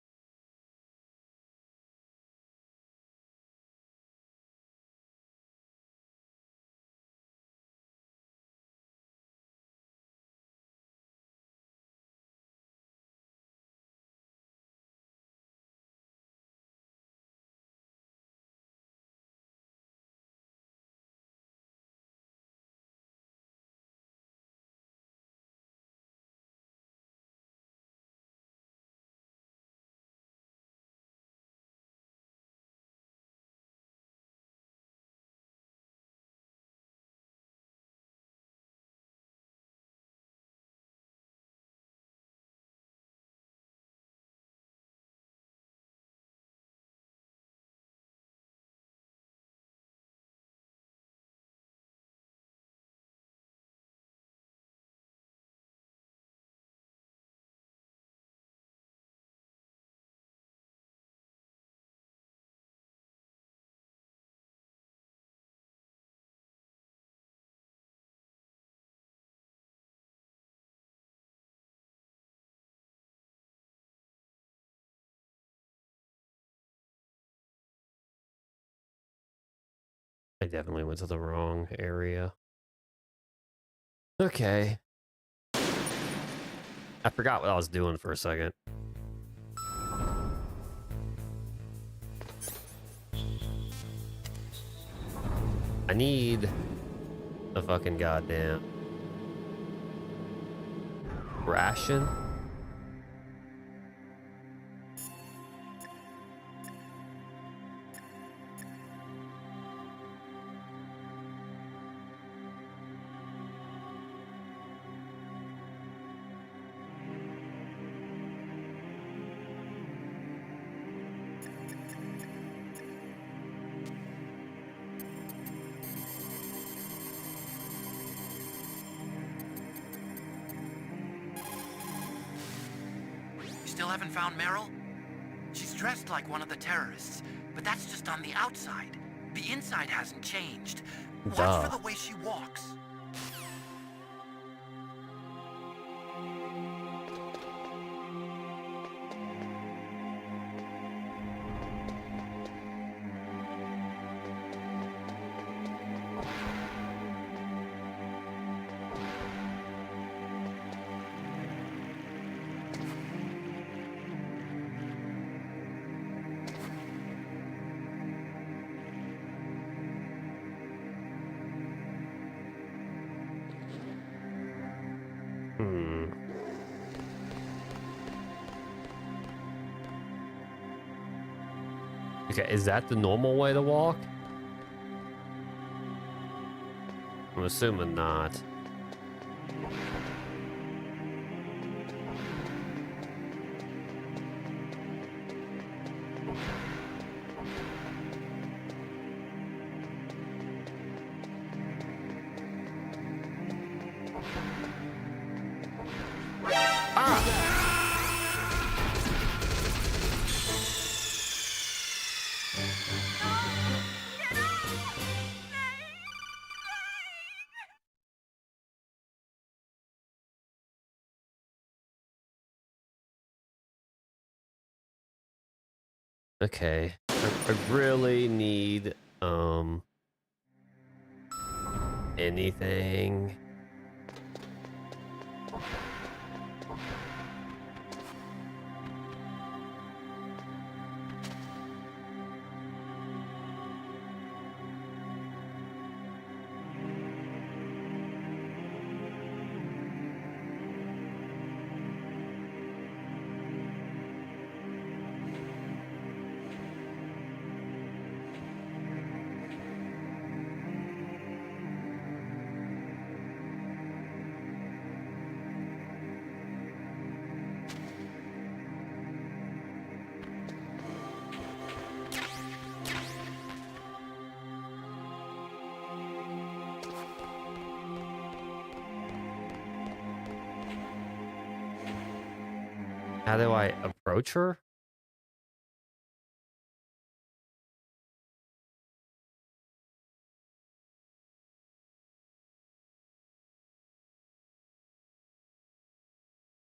definitely went to the wrong area. Okay. I forgot what I was doing for a second. I need a fucking goddamn ration. Still haven't found Meryl? She's dressed like one of the terrorists, but that's just on the outside. The inside hasn't changed. Watch for the way she walks. Okay, is that the normal way to walk? I'm assuming not. Okay, I really need anything. How do I approach her?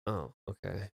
Oh, okay.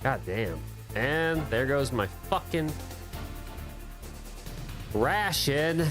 God damn. And there goes my fucking ration.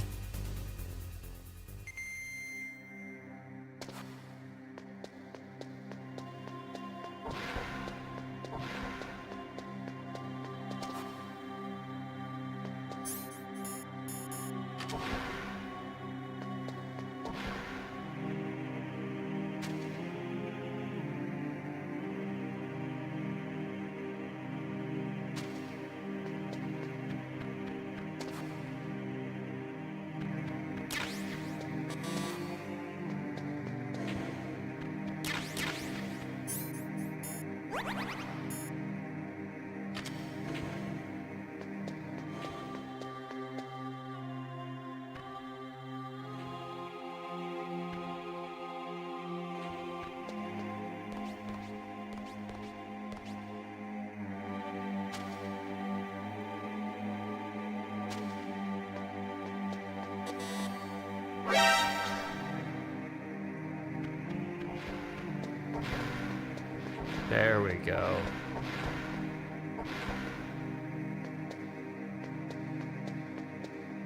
There we go.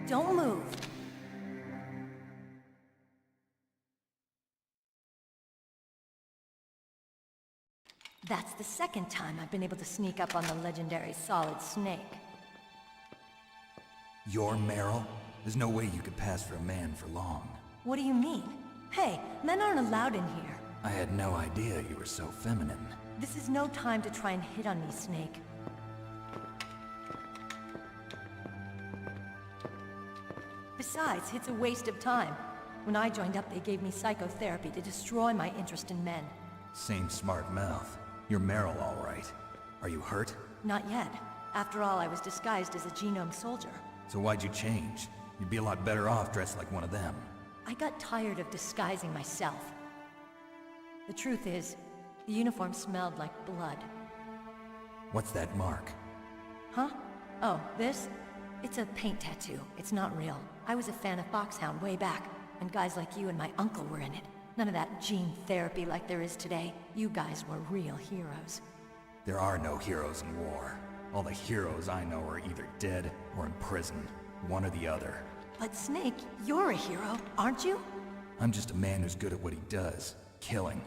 Don't move. That's the second time I've been able to sneak up on the legendary Solid Snake. You're Meryl? There's no way you could pass for a man for long. What do you mean? Hey, men aren't allowed in here. I had no idea you were so feminine. This is no time to try and hit on me, Snake. Besides, it's a waste of time. When I joined up, they gave me psychotherapy to destroy my interest in men. Same smart mouth. You're Meryl, all right. Are you hurt? Not yet. After all, I was disguised as a genome soldier. So why'd you change? You'd be a lot better off dressed like one of them. I got tired of disguising myself. The truth is, the uniform smelled like blood. What's that mark? Huh? Oh, this? It's a paint tattoo. It's not real. I was a fan of FOXHOUND way back, and guys like you and my uncle were in it. None of that gene therapy like there is today. You guys were real heroes. There are no heroes in war. All the heroes I know are either dead or in prison. One or the other. But Snake, you're a hero, aren't you? I'm just a man who's good at what he does. Killing.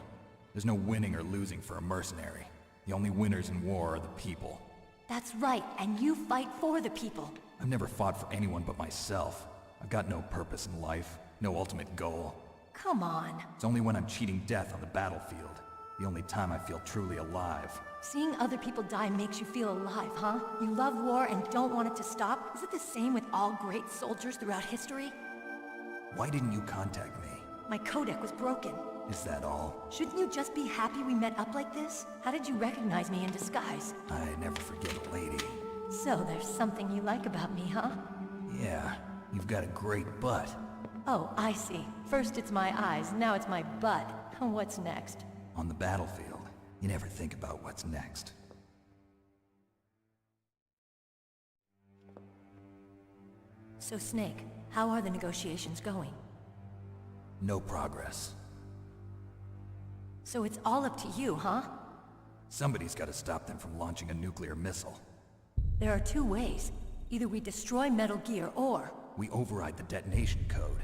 There's no winning or losing for a mercenary. The only winners in war are the people. That's right, and you fight for the people. I've never fought for anyone but myself. I've got no purpose in life, no ultimate goal. Come on. It's only when I'm cheating death on the battlefield. The only time I feel truly alive. Seeing other people die makes you feel alive, huh? You love war and don't want it to stop? Is it the same with all great soldiers throughout history? Why didn't you contact me? My codec was broken. Is that all? Shouldn't you just be happy we met up like this? How did you recognize me in disguise? I never forget a lady. So there's something you like about me, huh? Yeah, you've got a great butt. Oh, I see. First it's my eyes, now it's my butt. What's next? On the battlefield, you never think about what's next. So Snake, how are the negotiations going? No progress. So it's all up to you, huh? Somebody's got to stop them from launching a nuclear missile. There are two ways. Either we destroy Metal Gear, or... we override the detonation code.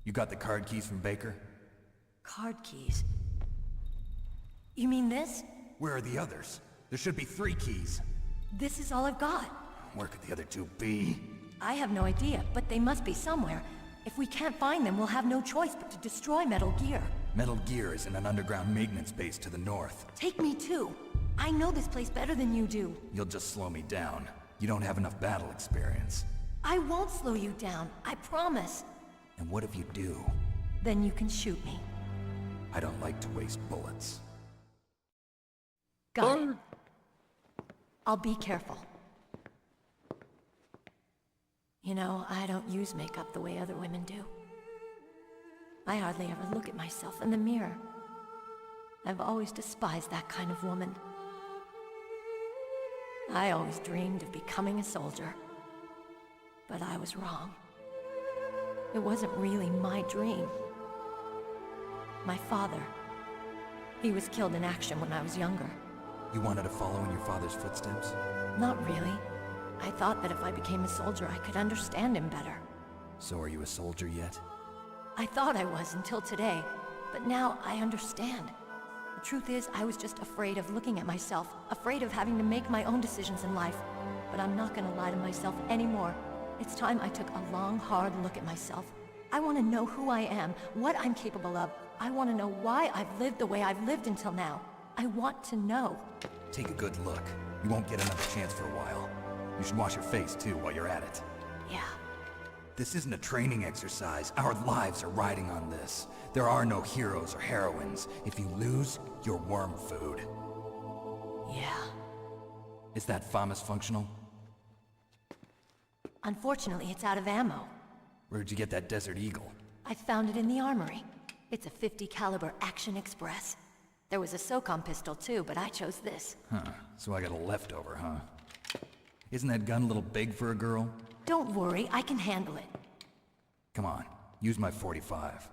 You got the card keys from Baker? Card keys? You mean this? Where are the others? There should be 3 keys. This is all I've got. Where could the other 2 be? I have no idea, but they must be somewhere. If we can't find them, we'll have no choice but to destroy Metal Gear. Metal Gear is in an underground maintenance base to the north. Take me too. I know this place better than you do. You'll just slow me down. You don't have enough battle experience. I won't slow you down, I promise. And what if you do? Then you can shoot me. I don't like to waste bullets. Got it. I'll be careful. You know, I don't use makeup the way other women do. I hardly ever look at myself in the mirror. I've always despised that kind of woman. I always dreamed of becoming a soldier. But I was wrong. It wasn't really my dream. My father, he was killed in action when I was younger. You wanted to follow in your father's footsteps? Not really. I thought that if I became a soldier, I could understand him better. So are you a soldier yet? I thought I was until today, but now I understand. The truth is, I was just afraid of looking at myself, afraid of having to make my own decisions in life. But I'm not gonna lie to myself anymore. It's time I took a long, hard look at myself. I want to know who I am, what I'm capable of. I want to know why I've lived the way I've lived until now. I want to know. Take a good look. You won't get another chance for a while. You should wash your face, too, while you're at it. Yeah. This isn't a training exercise. Our lives are riding on this. There are no heroes or heroines. If you lose, you're worm food. Yeah. Is that FAMAS functional? Unfortunately, it's out of ammo. Where'd you get that Desert Eagle? I found it in the armory. It's a .50 caliber Action Express. There was a SOCOM pistol too, but I chose this. Huh, so I got a leftover, huh? Isn't that gun a little big for a girl? Don't worry, I can handle it. Come on, use my .45.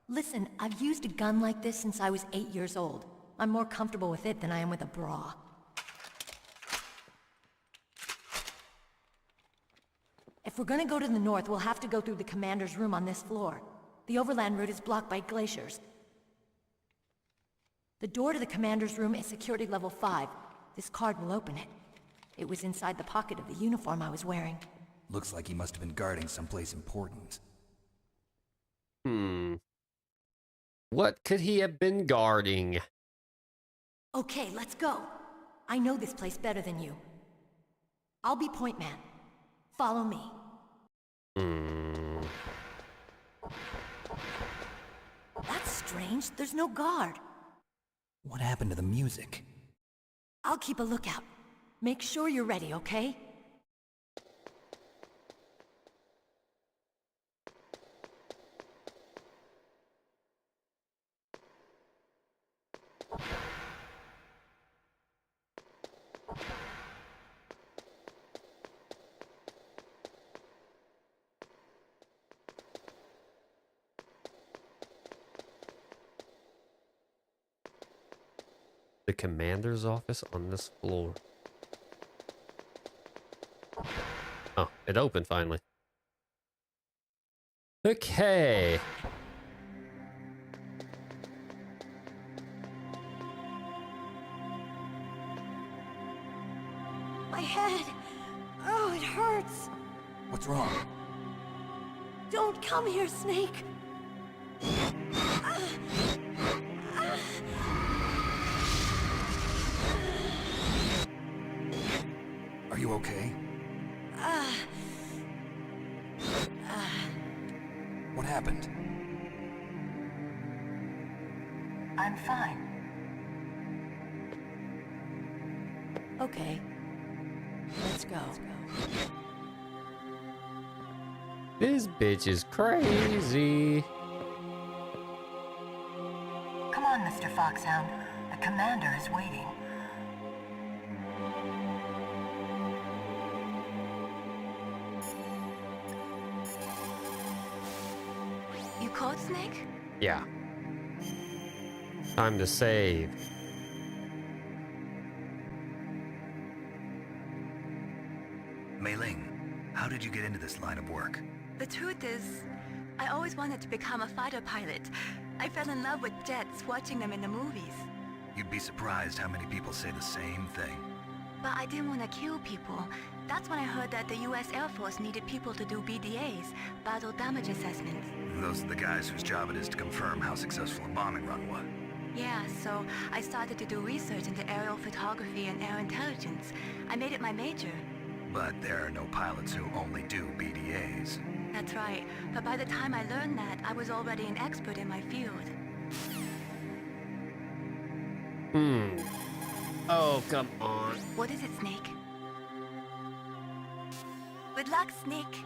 Listen, I've used a gun like this since I was 8 years old. I'm more comfortable with it than I am with a bra. If we're gonna go to the north, we'll have to go through the commander's room on this floor. The overland route is blocked by glaciers. The door to the commander's room is security level 5. This card will open it. It was inside the pocket of the uniform I was wearing. Looks like he must have been guarding someplace important. What could he have been guarding? Okay, let's go. I know this place better than you. I'll be point man. Follow me. That's strange. There's no guard. What happened to the music? I'll keep a lookout. Make sure you're ready, okay? The commander's office on this floor. Oh, it opened finally. Okay. My head! Oh, it hurts! What's wrong? Don't come here, Snake! Are you okay? What happened? I'm fine. Okay. Let's go. This bitch is crazy. Come on, Mr. Foxhound. The commander is waiting. You called Snake? Yeah. Time to save. Mei Ling, how did you get into this line of work? The truth is, I always wanted to become a fighter pilot. I fell in love with jets watching them in the movies. You'd be surprised how many people say the same thing. But I didn't want to kill people. That's when I heard that the US Air Force needed people to do BDAs, battle damage assessments. Those are the guys whose job it is to confirm how successful a bombing run was. Yeah, so I started to do research into aerial photography and air intelligence. I made it my major. But there are no pilots who only do BDAs. That's right. But by the time I learned that, I was already an expert in my field. Oh, come on. What is it, Snake? Good luck, Snake.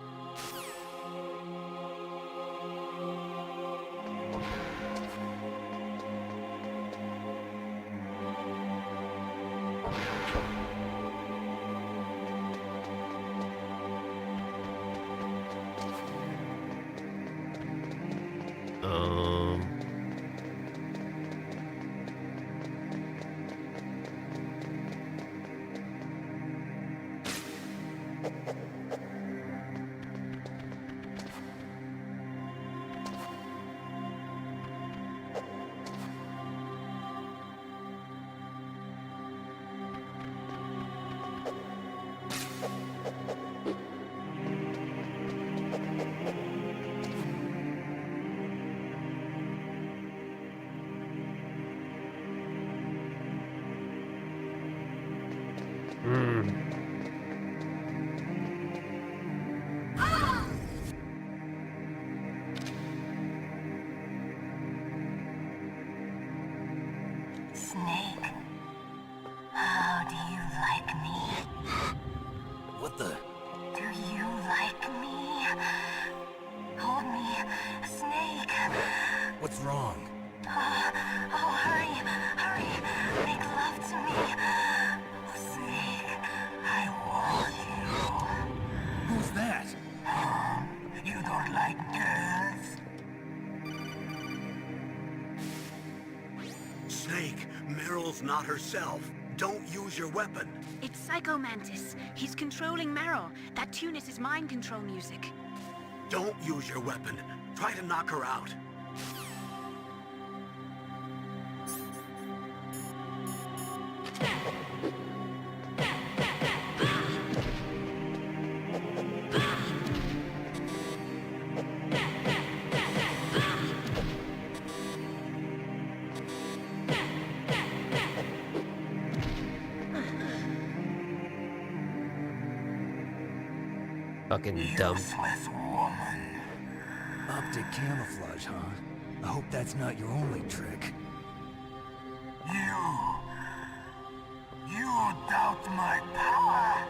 What's wrong? Oh, hurry, hurry. Make love to me. Snake, I want you. Who's that? You don't like girls? Snake, Meryl's not herself. Don't use your weapon. It's Psycho Mantis. He's controlling Meryl. That tune is his mind control music. Don't use your weapon. Try to knock her out. Fucking dumb. Useless woman. Optic camouflage, huh? I hope that's not your only trick. You doubt my power?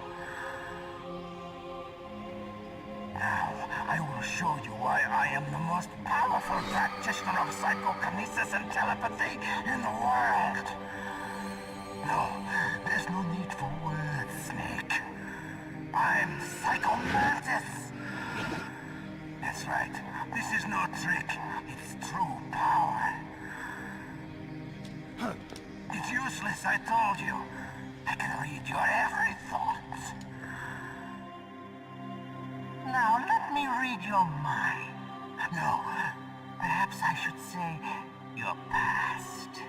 Now, I will show you why I am the most powerful practitioner of psychokinesis and telepathy in the world. No, there's no need for words, Snake. I'm Psycho Mantis. That's right. This is no trick. It's true power. It's useless, I told you. I can read your every thought. Now, let me read your mind. No, perhaps I should say your past.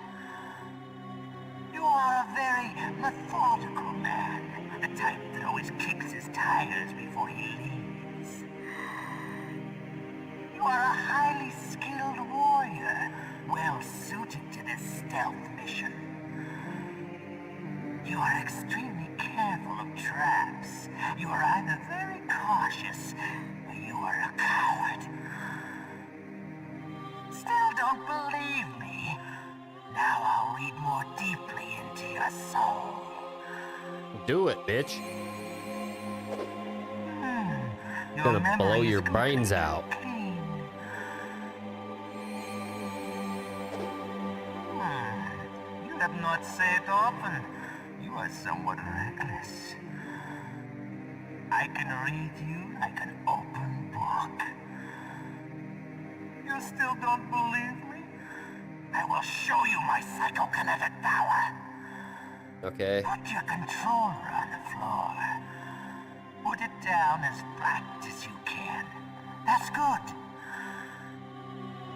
You are a very methodical man. The type that always kicks his tires before he leaves. You are a highly skilled warrior, well suited to this stealth mission. You are extremely careful of traps. You are either very cautious, or you are a coward. Still don't believe me? Now I'll read more deeply into your soul. Do it, bitch. Gonna blow your brains out. You have not said often. You are somewhat reckless. I can read you like an open book. You still don't believe me? I will show you my psychokinetic power. Okay. Put your controller on the floor. Put it down as flat as you can. That's good.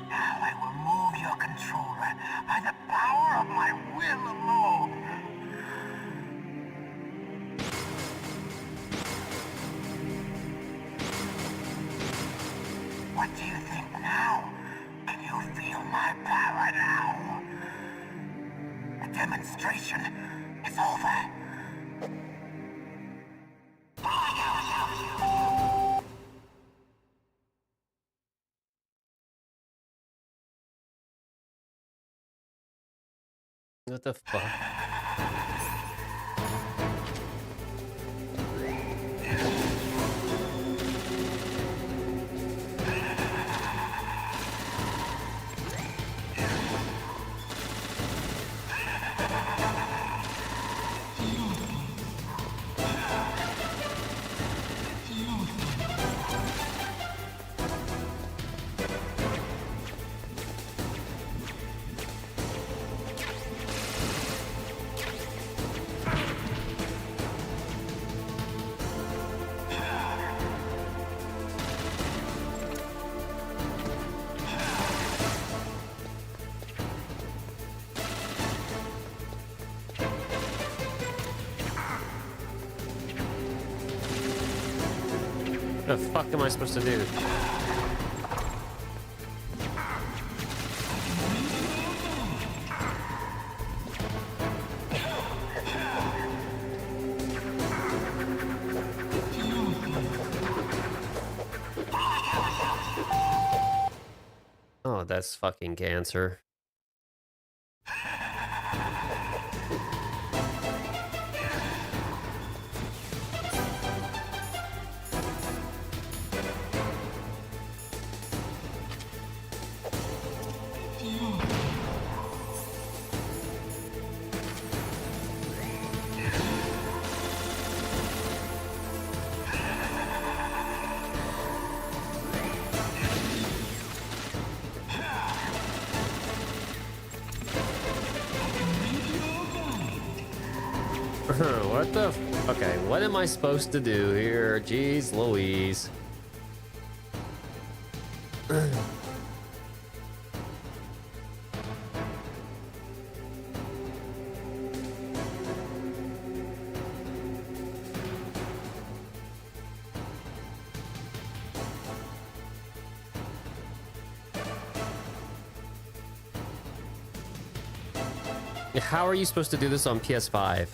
Now I will move your controller by the power of my will alone. What do you think now? Can you feel my power now? The demonstration is over. What the fuck? What the fuck am I supposed to do? Oh, that's fucking cancer. What the? Okay, what am I supposed to do here? Jeez Louise. How are you supposed to do this on PS5?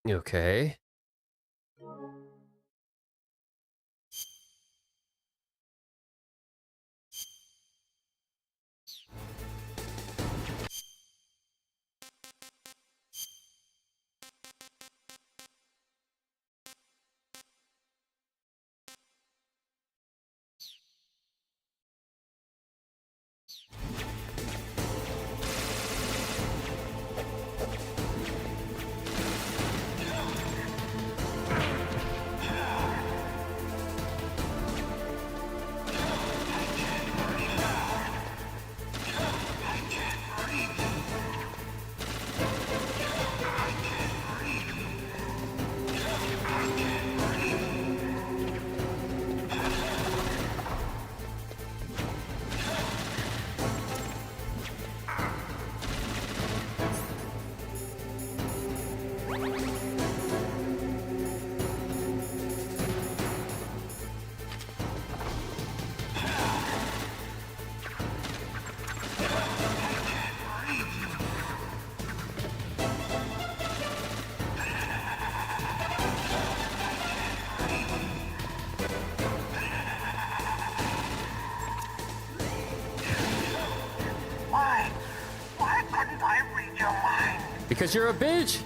Okay. Because you're a bitch.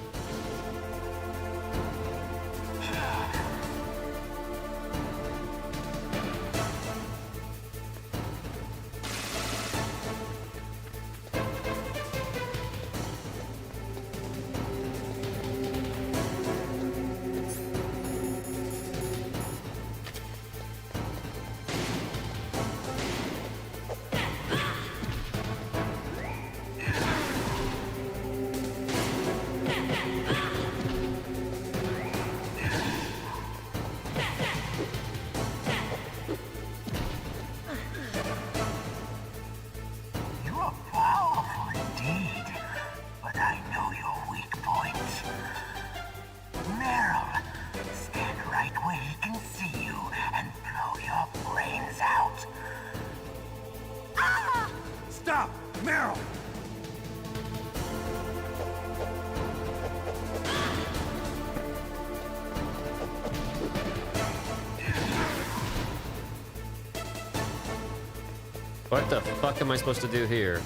What the fuck am I supposed to do here?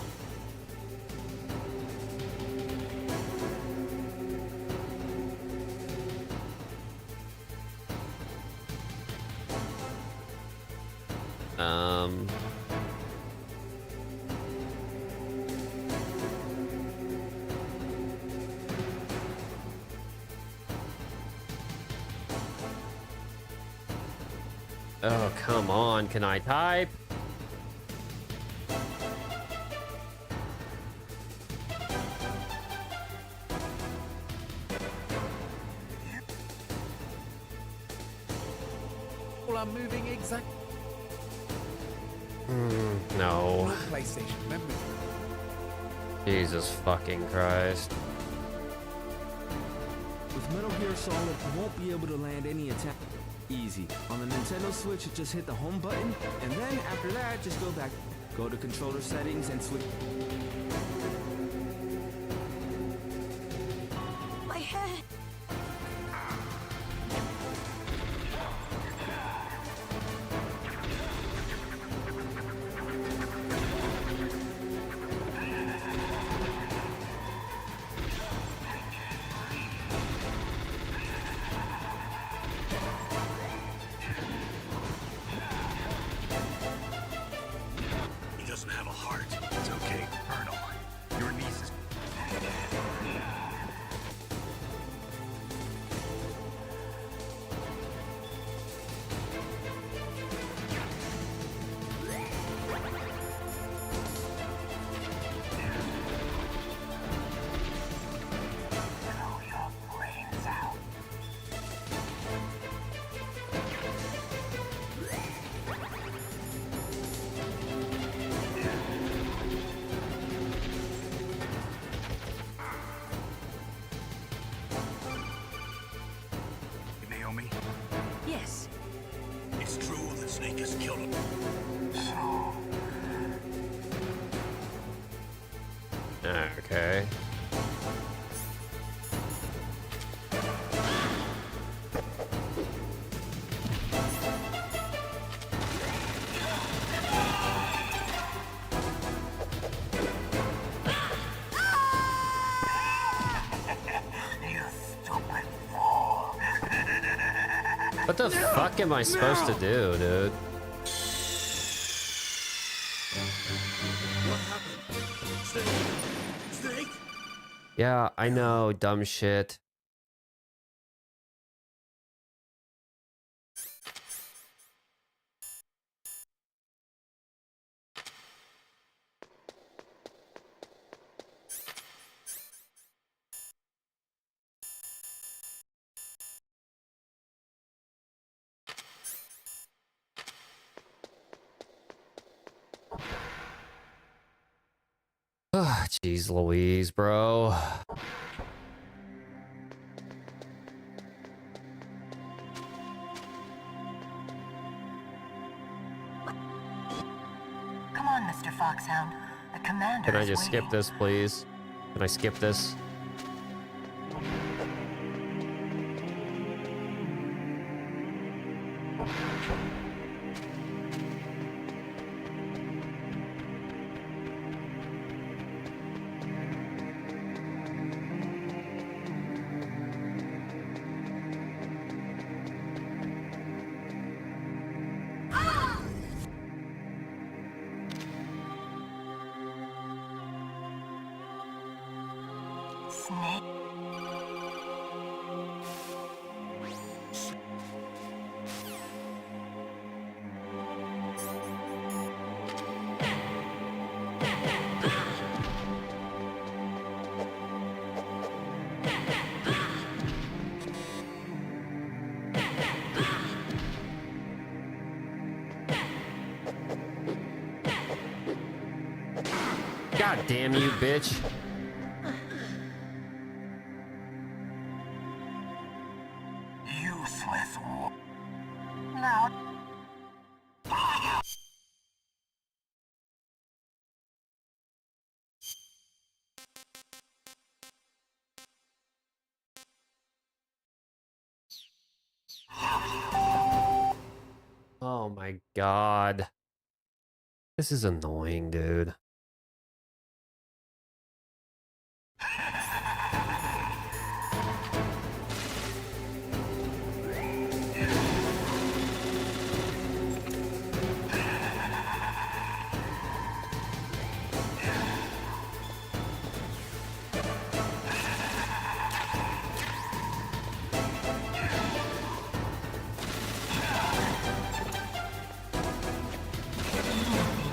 Oh, come on. Can I type? I'm moving exact. No. PlayStation memory. Jesus fucking Christ. With Metal Gear Solid, you won't be able to land any attack easy. On the Nintendo Switch, just hit the home button, and then after that, just go back. Go to controller settings and switch. My head! tell me? Yes. It's true that Snake has killed him. Okay. What the fuck am I supposed to do, dude? What happened? Snake? Yeah, I know, dumb shit. Ah, jeez Louise, bro. Come on, Mr. Foxhound. The commander Can I is just skip waiting. this, please? Can I skip this? Snake. God damn you, bitch. Useless. Now. Oh my god. This is annoying, dude.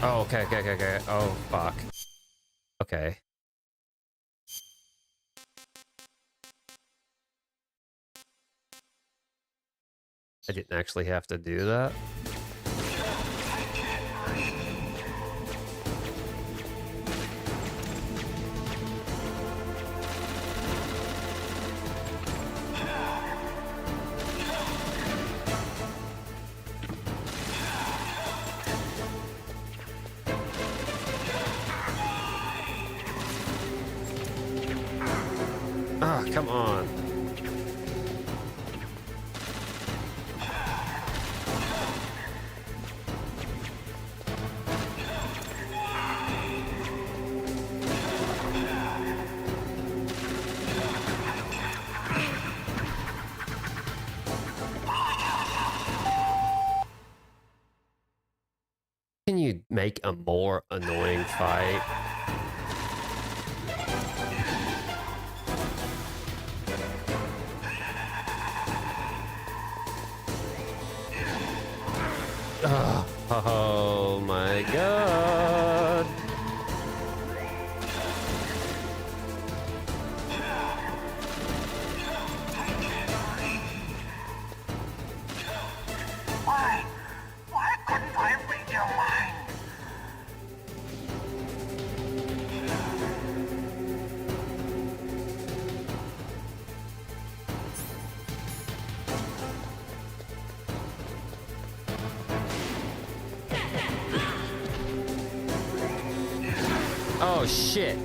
Oh, okay. Oh, fuck. Okay. I didn't actually have to do that. Ah, come on. Can you make a more annoying fight? Oh my god. Why couldn't I read your mind? Oh shit.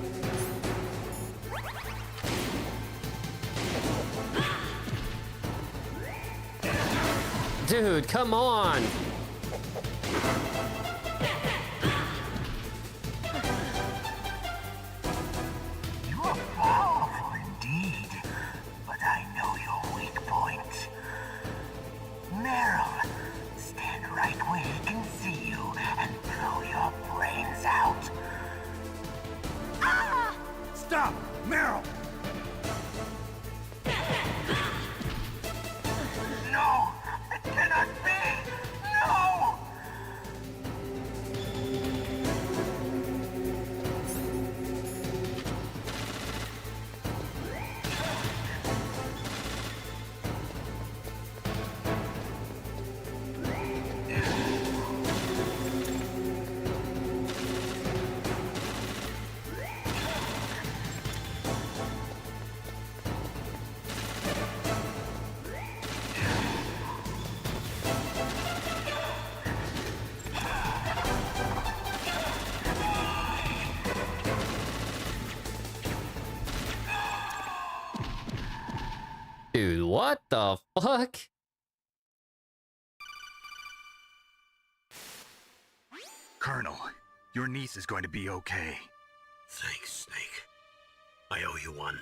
Dude, come on. You are powerful indeed, but I know your weak point. Meryl, stand right where he can see you and blow your brains out. Ah! Stop! Meryl! No! It cannot be! No! Dude, what the fuck? Colonel, your niece is going to be okay. Thanks, Snake. I owe you one.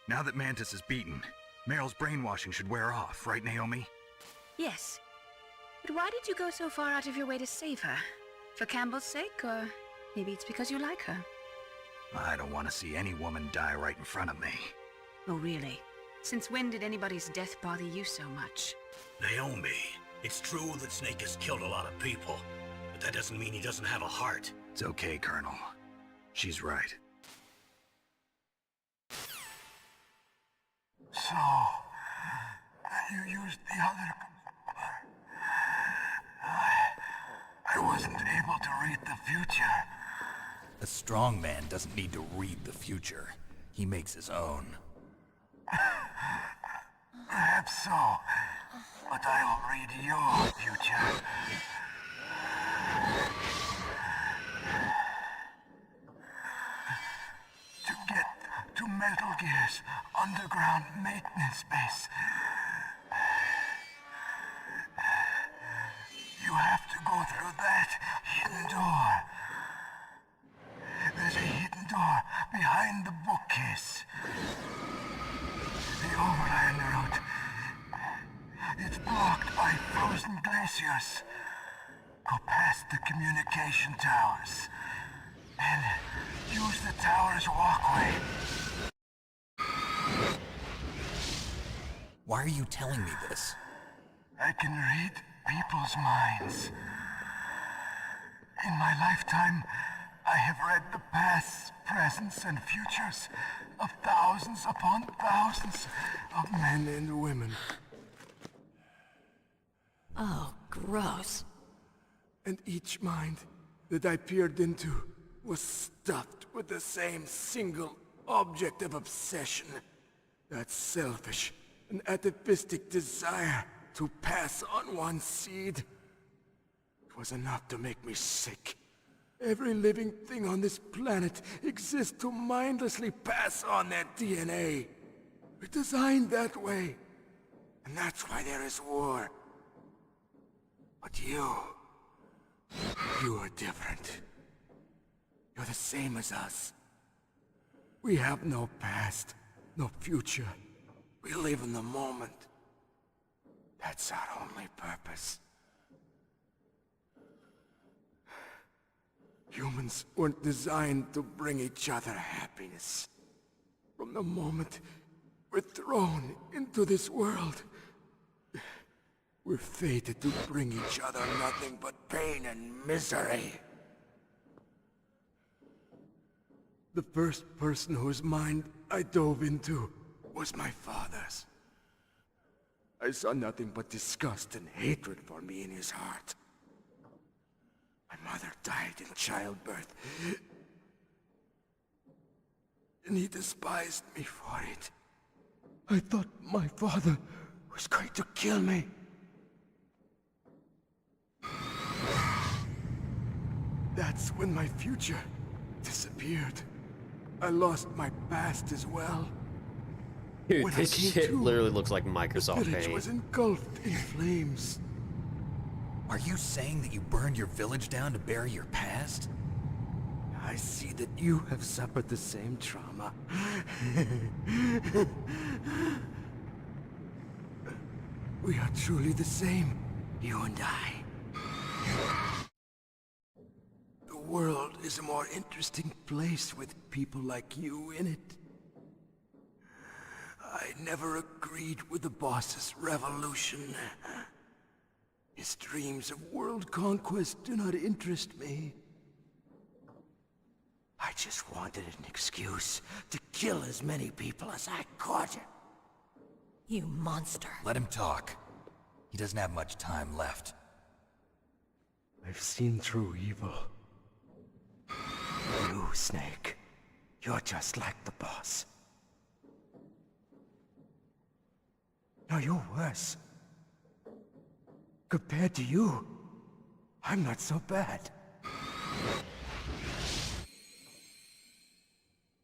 Now that Mantis is beaten, Meryl's brainwashing should wear off, right, Naomi? Yes. But why did you go so far out of your way to save her? For Campbell's sake, or maybe it's because you like her? I don't want to see any woman die right in front of me. Oh, really? Since when did anybody's death bother you so much? Naomi, it's true that Snake has killed a lot of people, but that doesn't mean he doesn't have a heart. It's okay, Colonel. She's right. So, you used the other... I wasn't able to read the future. A strong man doesn't need to read the future. He makes his own. Perhaps so, but I'll read your future. To get to Metal Gear's underground maintenance base, you have to go through that hidden door. There's a hidden door behind the bookcase. The overland route. It's blocked by frozen glaciers. Go past the communication towers. And use the tower's walkway. Why are you telling me this? I can read people's minds. In my lifetime, I have read the pasts, presents, and futures of thousands upon thousands of men and women. Oh, gross. And each mind that I peered into was stuffed with the same single object of obsession. That selfish and atavistic desire to pass on one's seed. It was enough to make me sick. Every living thing on this planet exists to mindlessly pass on their DNA. We're designed that way. And that's why there is war. But you are different. You're the same as us. We have no past, no future. We live in the moment. That's our only purpose. Humans weren't designed to bring each other happiness. From the moment we're thrown into this world, we're fated to bring each other nothing but pain and misery. The first person whose mind I dove into was my father's. I saw nothing but disgust and hatred for me in his heart. My mother died in childbirth, and he despised me for it. I thought my father was going to kill me. That's when my future disappeared. I lost my past as well. Dude, When I this came shit to, literally looks like the Microsoft village Paint. was engulfed in flames. Are you saying that you burned your village down to bury your past? I see that you have suffered the same trauma. We are truly the same, you and I. The world is a more interesting place with people like you in it. I never agreed with the boss's revolution. His dreams of world conquest do not interest me. I just wanted an excuse to kill as many people as I could. You monster. Let him talk. He doesn't have much time left. I've seen through evil. You, Snake, you're just like the boss. No, you're worse. Compared to you, I'm not so bad.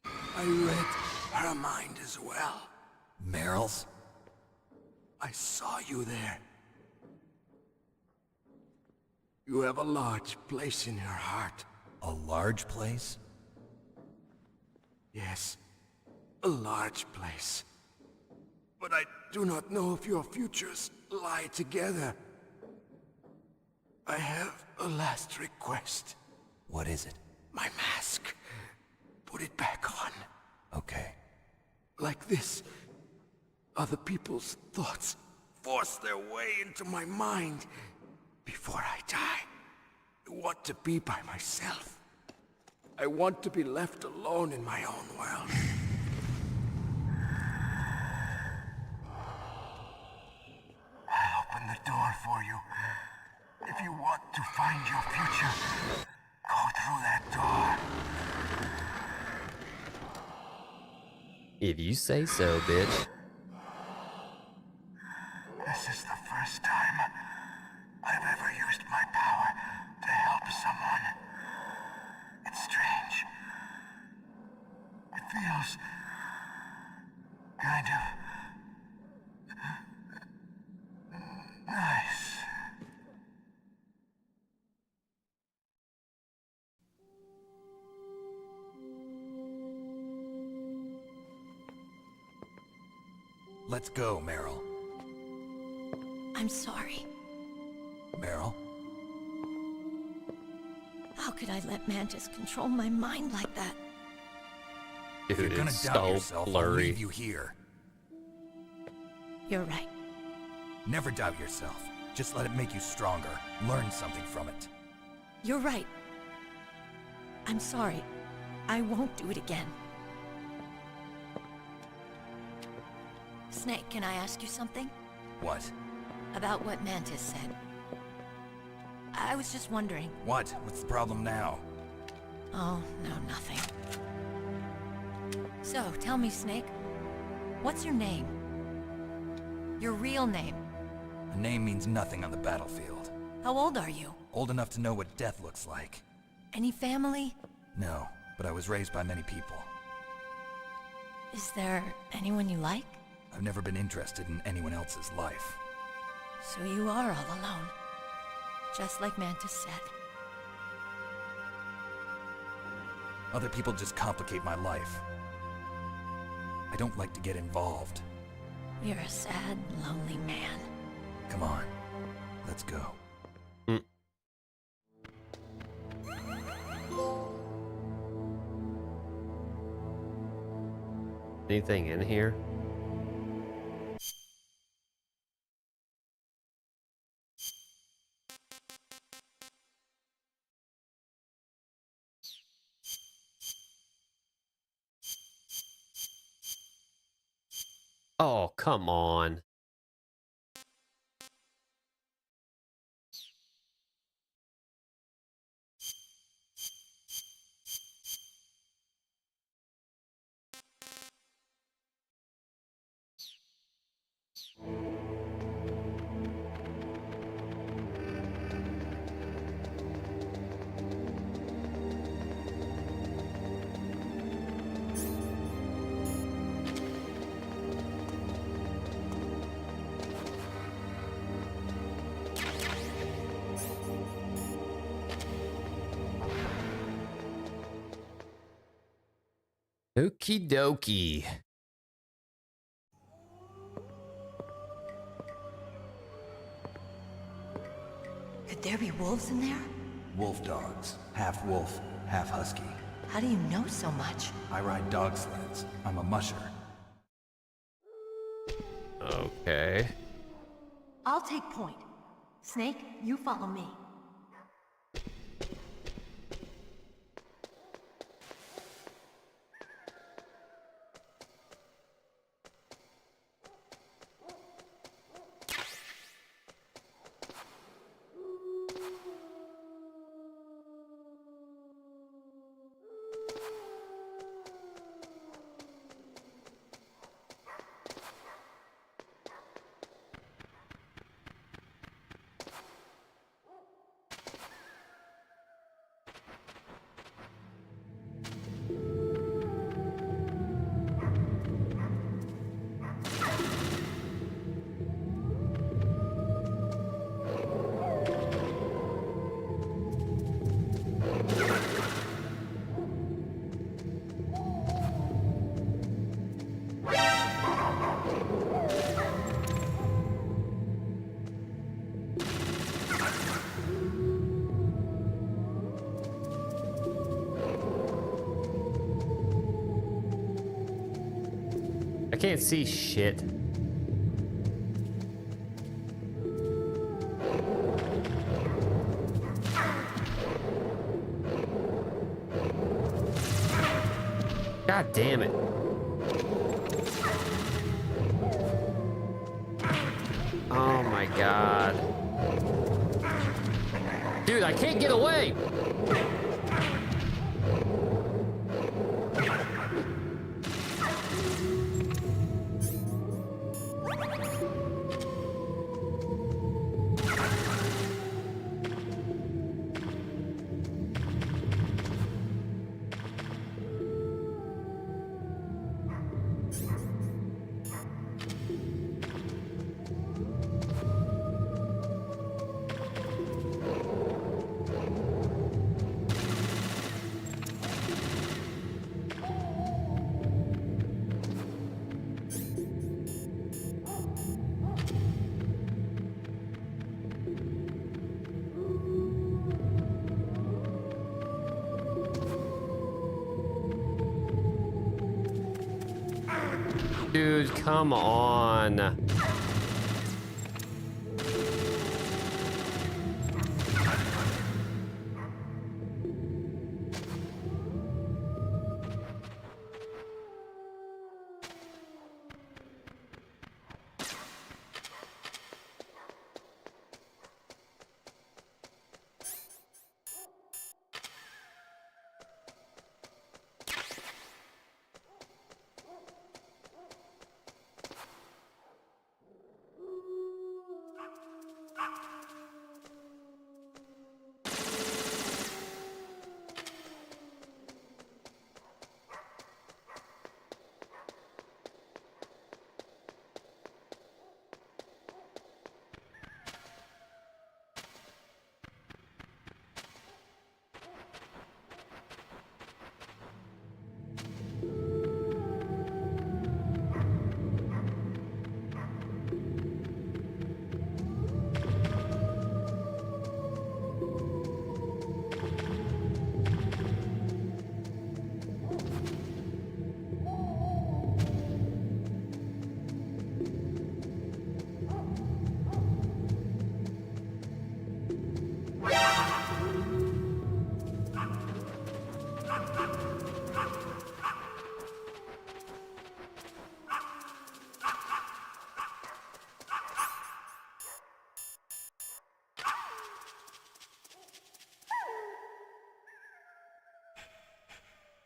I read her mind as well. Meryl's? I saw you there. You have a large place in your heart. A large place? Yes, a large place. But I do not know if your futures lie together. I have a last request. What is it? My mask. Put it back on. Okay. Like this, other people's thoughts force their way into my mind. Before I die, I want to be by myself. I want to be left alone in my own world. I'll open the door for you. If you want to find your future, go through that door. If you say so, bitch. This is the first time I've ever used my power to help someone. It's strange. It feels kind of nice. Let's go, Meryl. I'm sorry. Meryl? How could I let Mantis control my mind like that? If you're gonna It's doubt so yourself, I'll blurry. leave you here. You're right. Never doubt yourself. Just let it make you stronger. Learn something from it. You're right. I'm sorry. I won't do it again. Snake, can I ask you something? What? About what Mantis said. I was just wondering. What? What's the problem now? Oh, no, nothing. So, tell me, Snake. What's your name? Your real name? A name means nothing on the battlefield. How old are you? Old enough to know what death looks like. Any family? No, but I was raised by many people. Is there anyone you like? I've never been interested in anyone else's life. So you are all alone. Just like Mantis said. Other people just complicate my life. I don't like to get involved. You're a sad, lonely man. Come on, let's go. Anything in here? Oh, come on. Okie dokie. Could there be wolves in there? Wolf dogs. Half wolf, half husky. How do you know so much? I ride dog sleds. I'm a musher. Okay. I'll take point. Snake, you follow me. I can't see shit. God damn it. Oh my god. Dude, I can't get away! Dude, come on.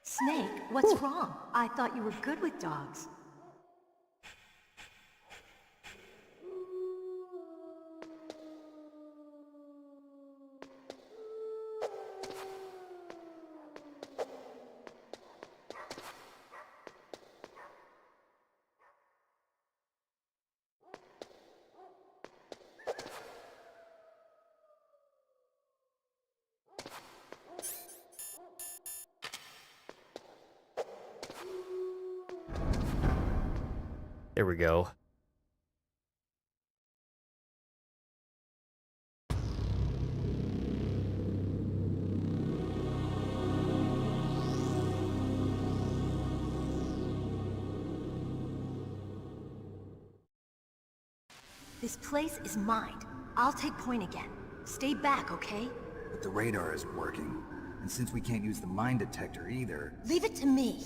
Snake, what's wrong? I thought you were good with dogs. There we go. This place is mine. I'll take point again. Stay back, okay? But the radar isn't working. And since we can't use the mine detector either... Leave it to me.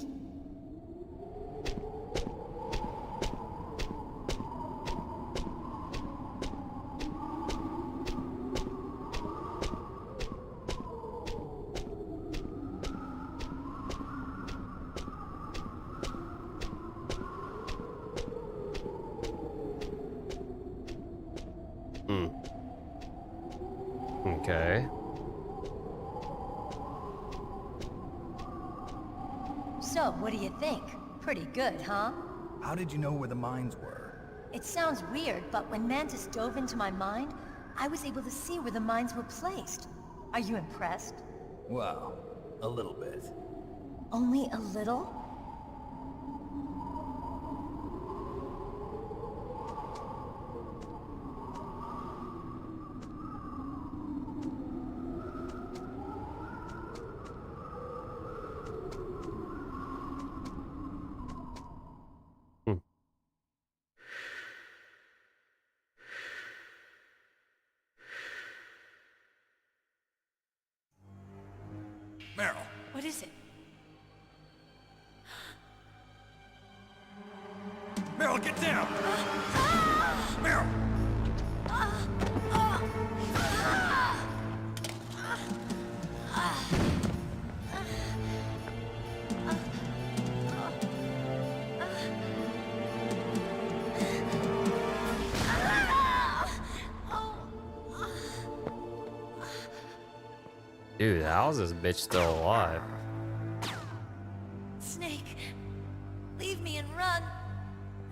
Okay. So, what do you think? Pretty good, huh? How did you know where the mines were? It sounds weird, but when Mantis dove into my mind, I was able to see where the mines were placed. Are you impressed? Well, a little bit. Only a little? Meryl, What is it? Meryl, get down! Meryl! Dude, how's this bitch still alive? Snake, leave me and run.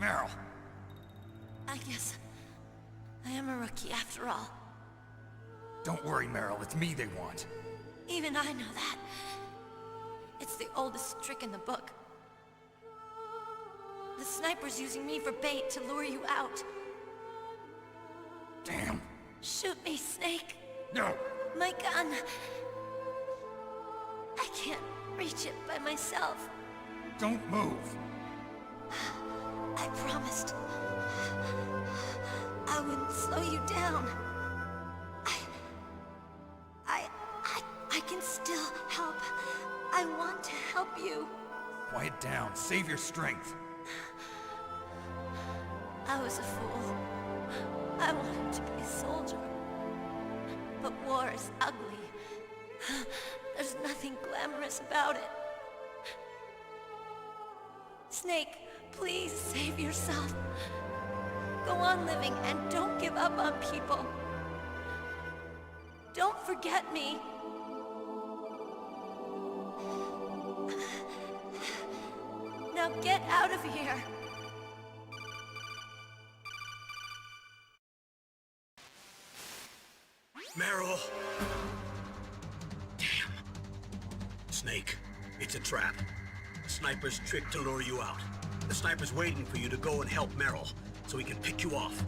Meryl! I guess I am a rookie after all. Don't worry, Meryl. It's me they want. Even I know that. It's the oldest trick in the book. The sniper's using me for bait to lure you out. Damn. Shoot me, Snake. No. My gun. I can't reach it by myself. Don't move. I promised. I wouldn't slow you down. I can still help. I want to help you. Quiet down. Save your strength. I was a fool. I wanted to be a soldier. But war is ugly. There's nothing glamorous about it. Snake, please save yourself. Go on living and don't give up on people. Don't forget me. Now get out of here. Meryl! Damn. Snake, it's a trap. The sniper's trick to lure you out. The sniper's waiting for you to go and help Meryl, so he can pick you off.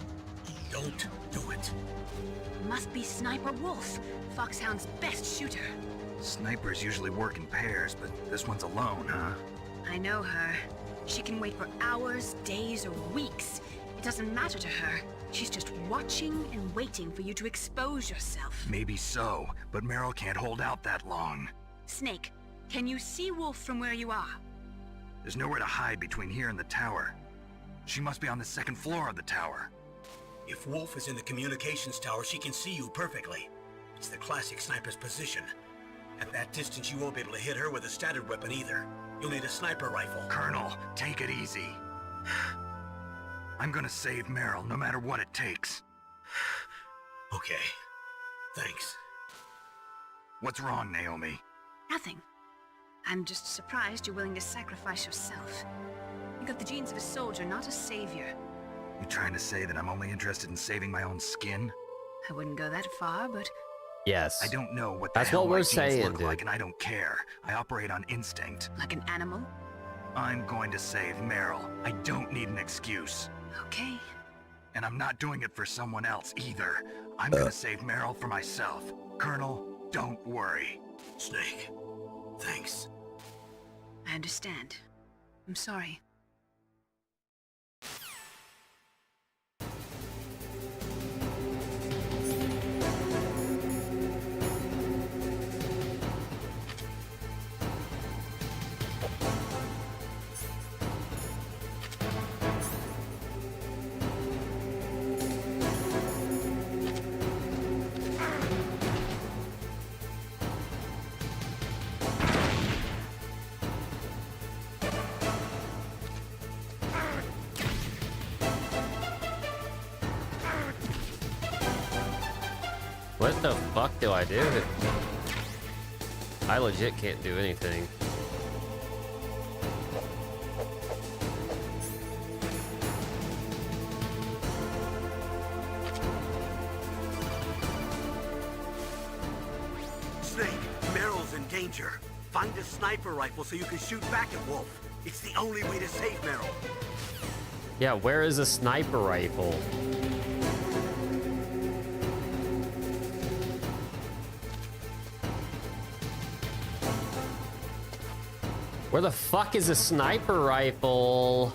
Don't do it. Must be Sniper Wolf, Foxhound's best shooter. Snipers usually work in pairs, but this one's alone, huh? I know her. She can wait for hours, days, or weeks. It doesn't matter to her. She's just watching and waiting for you to expose yourself. Maybe so, but Meryl can't hold out that long. Snake, can you see Wolf from where you are? There's nowhere to hide between here and the tower. She must be on the second floor of the tower. If Wolf is in the communications tower, she can see you perfectly. It's the classic sniper's position. At that distance, you won't be able to hit her with a standard weapon either. You'll need a sniper rifle. Colonel, take it easy. I'm gonna save Meryl, no matter what it takes. Okay. Thanks. What's wrong, Naomi? Nothing. I'm just surprised you're willing to sacrifice yourself. You got the genes of a soldier, not a savior. You trying to say that I'm only interested in saving my own skin? I wouldn't go that far, but... Yes. I don't know what the That's hell what my we're genes saying, look dude. like, and I don't care. I operate on instinct. Like an animal? I'm going to save Meryl. I don't need an excuse. Okay. And I'm not doing it for someone else either. I'm gonna save Meryl for myself. Colonel, don't worry. Snake, thanks. I understand. I'm sorry. What the fuck do I do? I legit can't do anything. Snake, Meryl's in danger. Find a sniper rifle so you can shoot back at Wolf. It's the only way to save Meryl. Yeah, where is a sniper rifle? Where the fuck is a sniper rifle?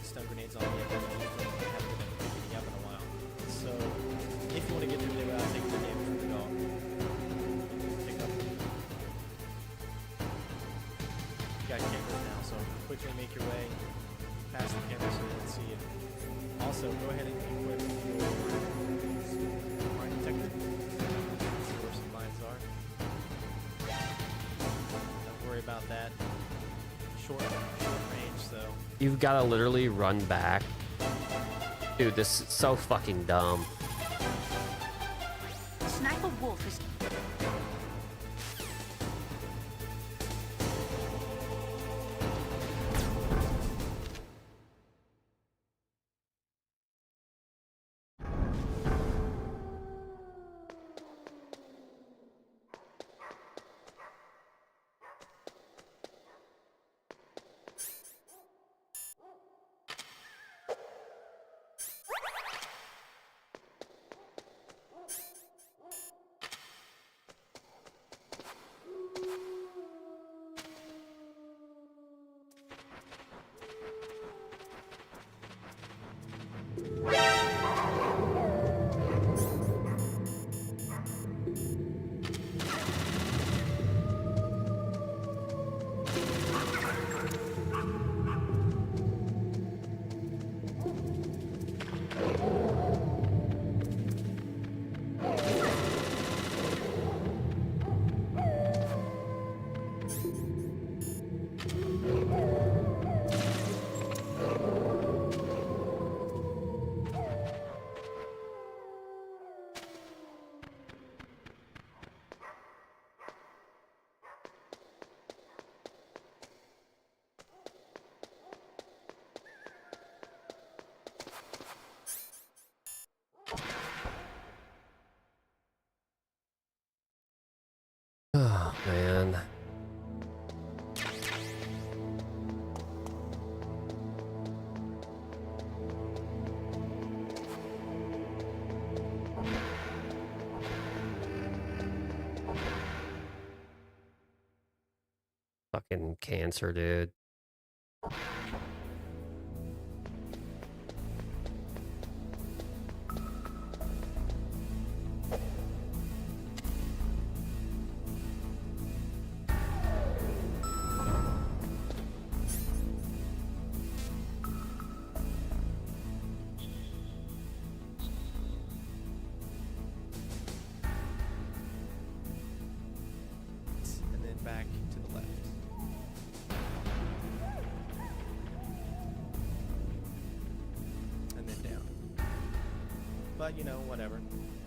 Stun grenades on me. I haven't been picking up in a while. So, if you want to get through there without taking the damage from the dog, pick up. You got cameras now, so quickly make your way past the cameras so they don't see you. Also, go ahead and equip your mine detector. See where some mines are. Don't worry about that. Short range, so. You've got to literally run back. Dude, this is so fucking dumb. Sniper Wolf is... Oh, man. Fucking cancer, dude. but you know, whatever.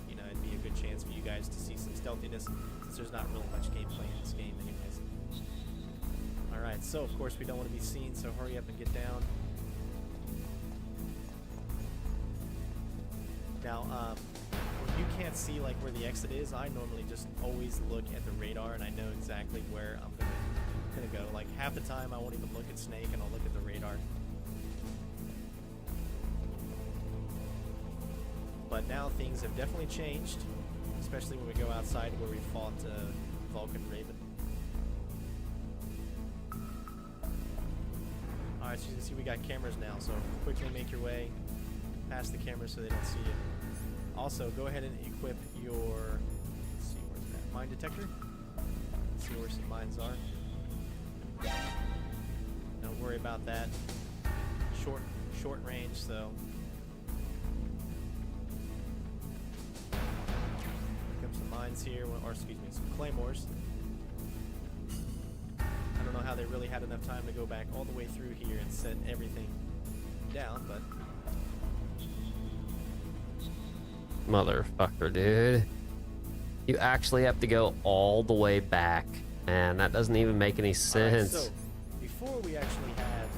You know, it'd be a good chance for you guys to see some stealthiness, since there's not really much gameplay in this game anyways. Alright, so of course we don't want to be seen, so hurry up and get down. Now, when you can't see like where the exit is, I normally just always look at the radar and I know exactly where I'm gonna go. Like half the time I won't even look at Snake and I'll look at the radar. But now things have definitely changed, especially when we go outside where we fought Vulcan Raven. Alright, so you can see we got cameras now, so quickly make your way past the cameras so they don't see you. Also, go ahead and equip your, let's see, where's that, mine detector? Let's see where some mines are. Don't worry about that. Short range, so. Pick up some mines here, or excuse me, some claymores. I don't know how they really had enough time to go back all the way through here and set everything down, but Motherfucker, dude. You actually have to go all the way back. Man, that doesn't even make any sense. Right, so, before we actually had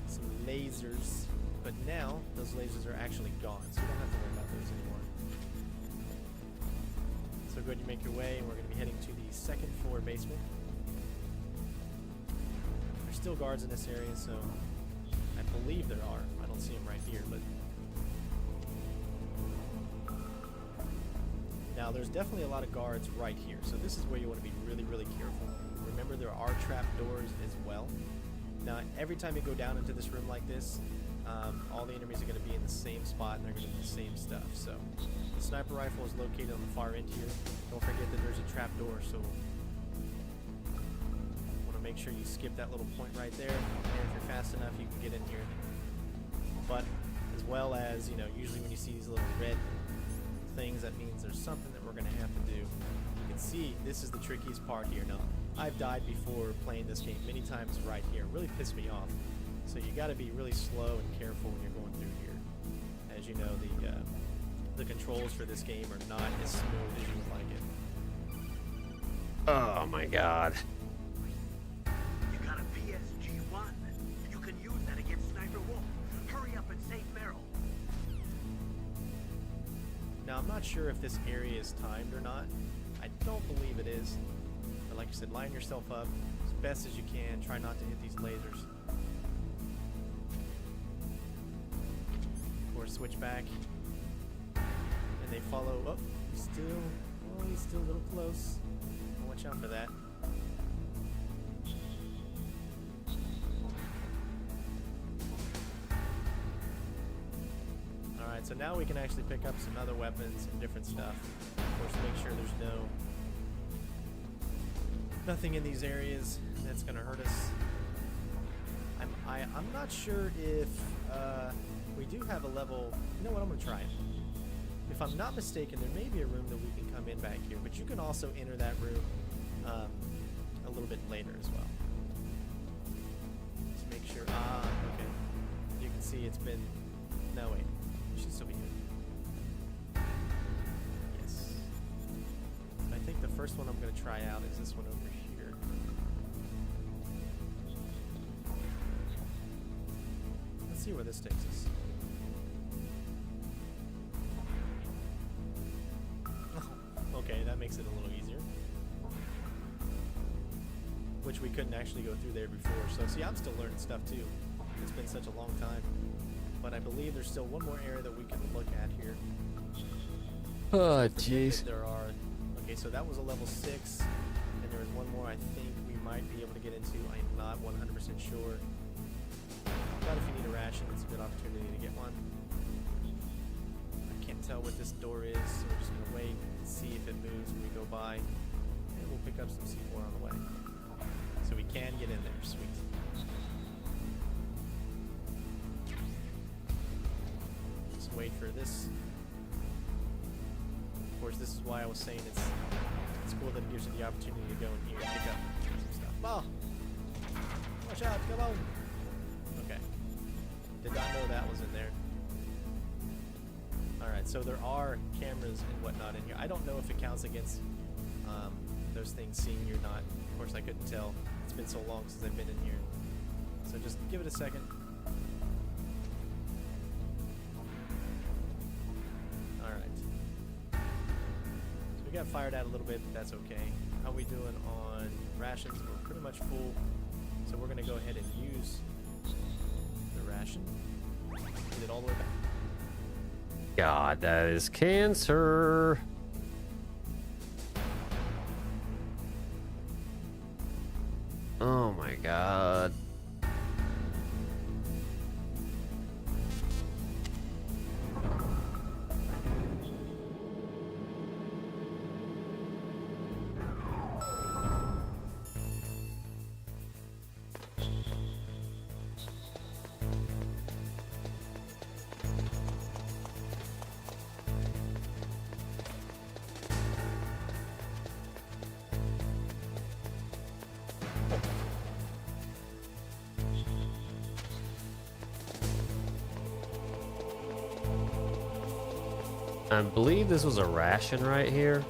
some lasers, but now those lasers are actually gone, so you don't have to worry about those anymore. So go ahead and make your way, and we're going to be heading to the second floor basement. There's still guards in this area, so I believe there are. I don't see them right here, but now, there's definitely a lot of guards right here, so this is where you want to be really, really careful. Remember, there are trap doors as well. Now, every time you go down into this room like this, all the enemies are going to be in the same spot, and they're going to do the same stuff. So, the sniper rifle is located on the far end here. Don't forget that there's a trap door, so want to make sure you skip that little point right there, and if you're fast enough, you can get in here. But, as well as, you know, usually when you see these little red things, that means there's something that we're going to have to do. You can see this is the trickiest part here. Now, I've died before playing this game many times right here. It really pissed me off. So you got to be really slow and careful when you're going through here. As you know, the controls for this game are not as smooth as you would like it. Oh my god. You got a PSG-1. You can use that against Sniper Wolf. Hurry up and save Meryl. Now, I'm not sure if this area is timed or not. I don't believe it is. But like I said, line yourself up as best as you can. Try not to hit these lasers. Of course, switch back. And they follow. Oh, he's still a little close. Watch out for that. Alright, so now we can actually pick up some other weapons and different stuff. Of course, make sure there's nothing in these areas that's going to hurt us. I'm not sure if we do have a level. You know what? I'm going to try it. If I'm not mistaken, there may be a room that we can come in back here, but you can also enter that room a little bit later as well. Just make sure. Okay. You can see it's been. No, wait. It should still be here. Yes. I think the first one I'm going to try out is this one over here. Let's see where this takes us. Okay, that makes it a little easier. Which we couldn't actually go through there before. So, see, I'm still learning stuff too. It's been such a long time. But I believe there's still one more area that we can look at here. Oh, jeez. There are. Okay, so that was a level 6. And there was one more I think we might be able to get into. I am not 100% sure. But if you need a ration, it's a good opportunity to get one. I can't tell what this door is, so we're just going to wait and see if it moves when we go by. And we'll pick up some C4 on the way. So we can get in there. Sweet. Just wait for this. Of course, this is why I was saying it's cool that it gives you the opportunity to go in here and pick up some stuff. Oh! Watch out, come on! Okay. Did not know that was in there. Alright, so there are cameras and whatnot in here. I don't know if it counts against those things seeing you or not. Of course, I couldn't tell. It's been so long since I've been in here. So just give it a second. Alright. So we got fired at a little bit, but that's okay. How are we doing on rations? We're pretty much full. So we're going to go ahead and use the ration. Get it all the way back. God, that is cancer. Oh my God. I believe this was a ration right here.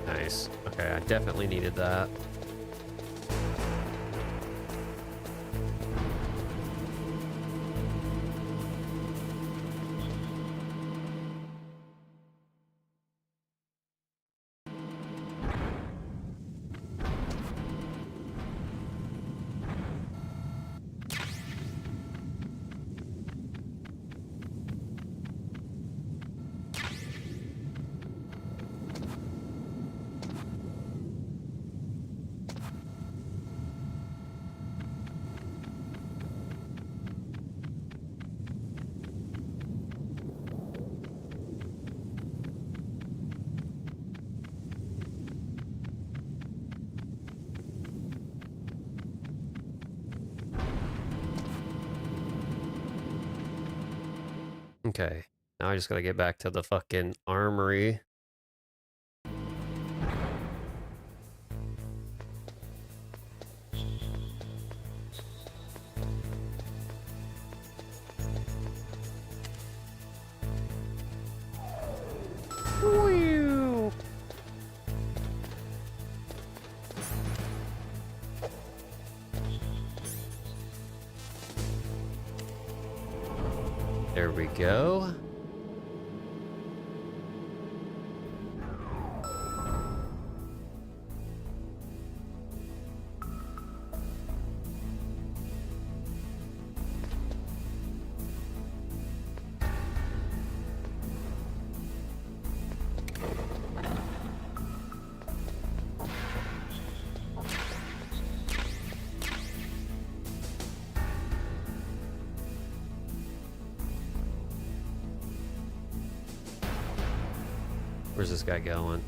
Nice. Okay, I definitely needed that. Okay, now I just gotta get back to the fucking armory. Whew. There we go. Where's this guy going?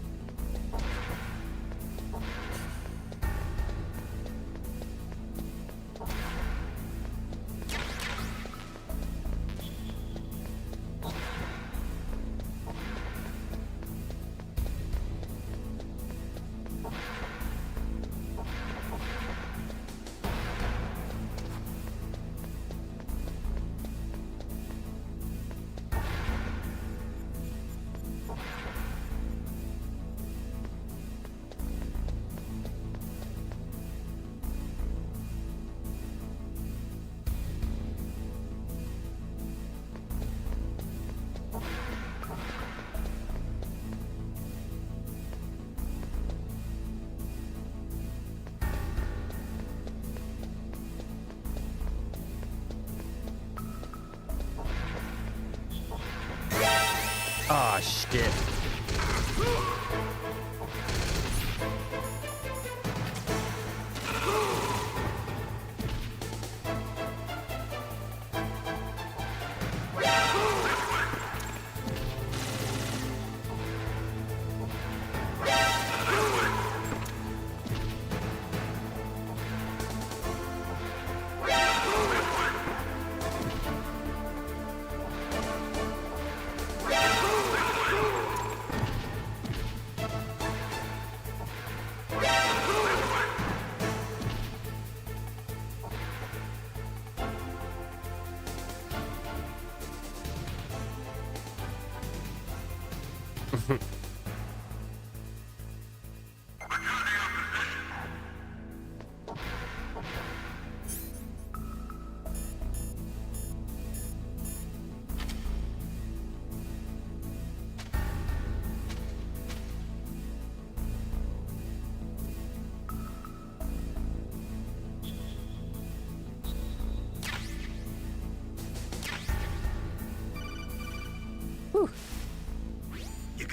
Ah, shit.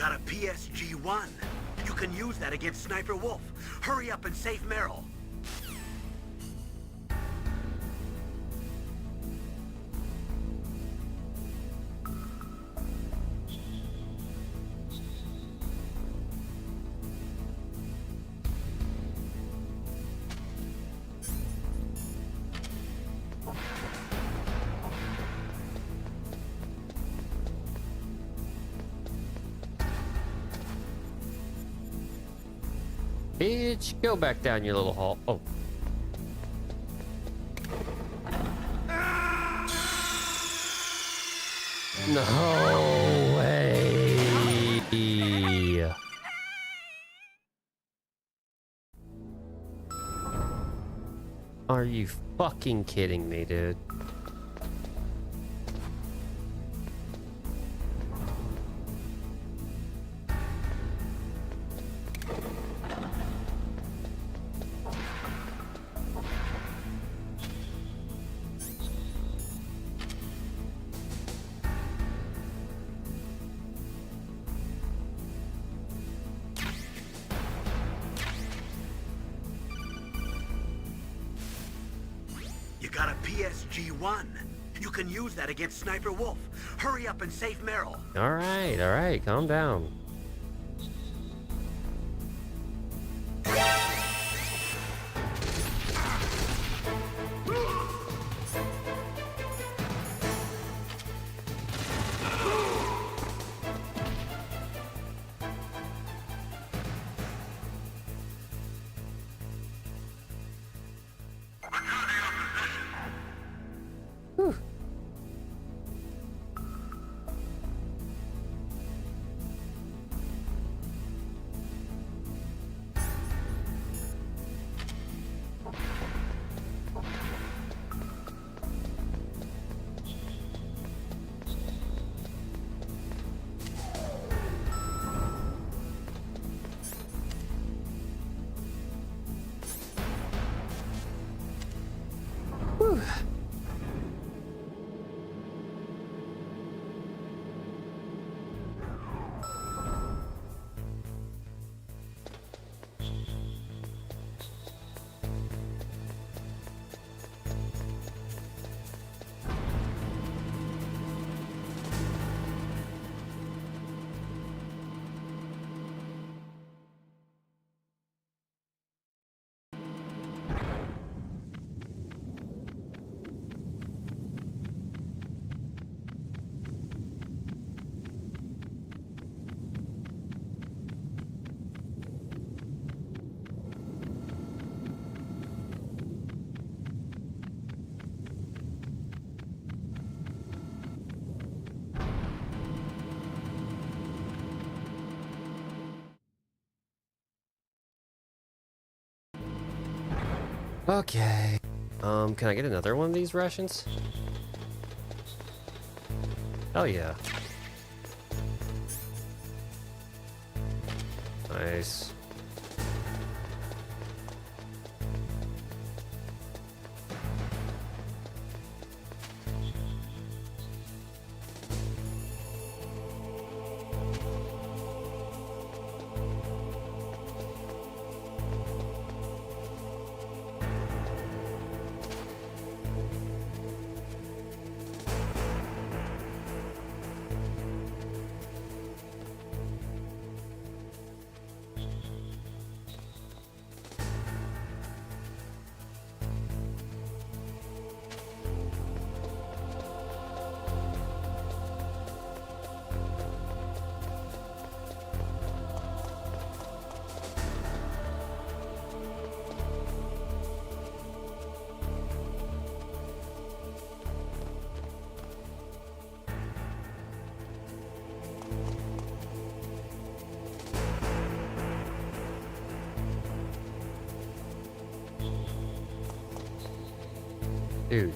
got a PSG-1. You can use that against Sniper Wolf. Hurry up and save Meryl. Bitch, go back down your little hole. Oh. No way. Are you fucking kidding me, dude? You got a PSG-1. You can use that against Sniper Wolf. Hurry up and save Meryl. All right, calm down. Whew. Okay. Can I get another one of these rations? Hell yeah. Nice. Dude.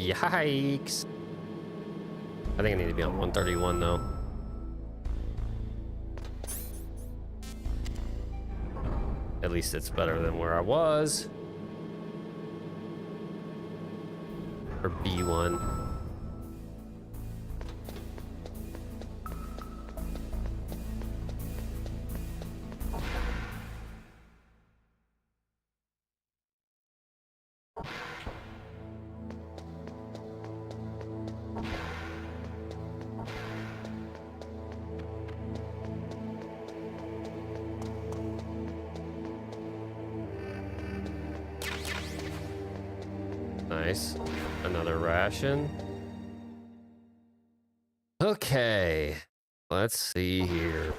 Yikes. I think I need to be on 131 though. At least it's better than where I was. Or B1. Nice. Another ration. Okay. Let's see here.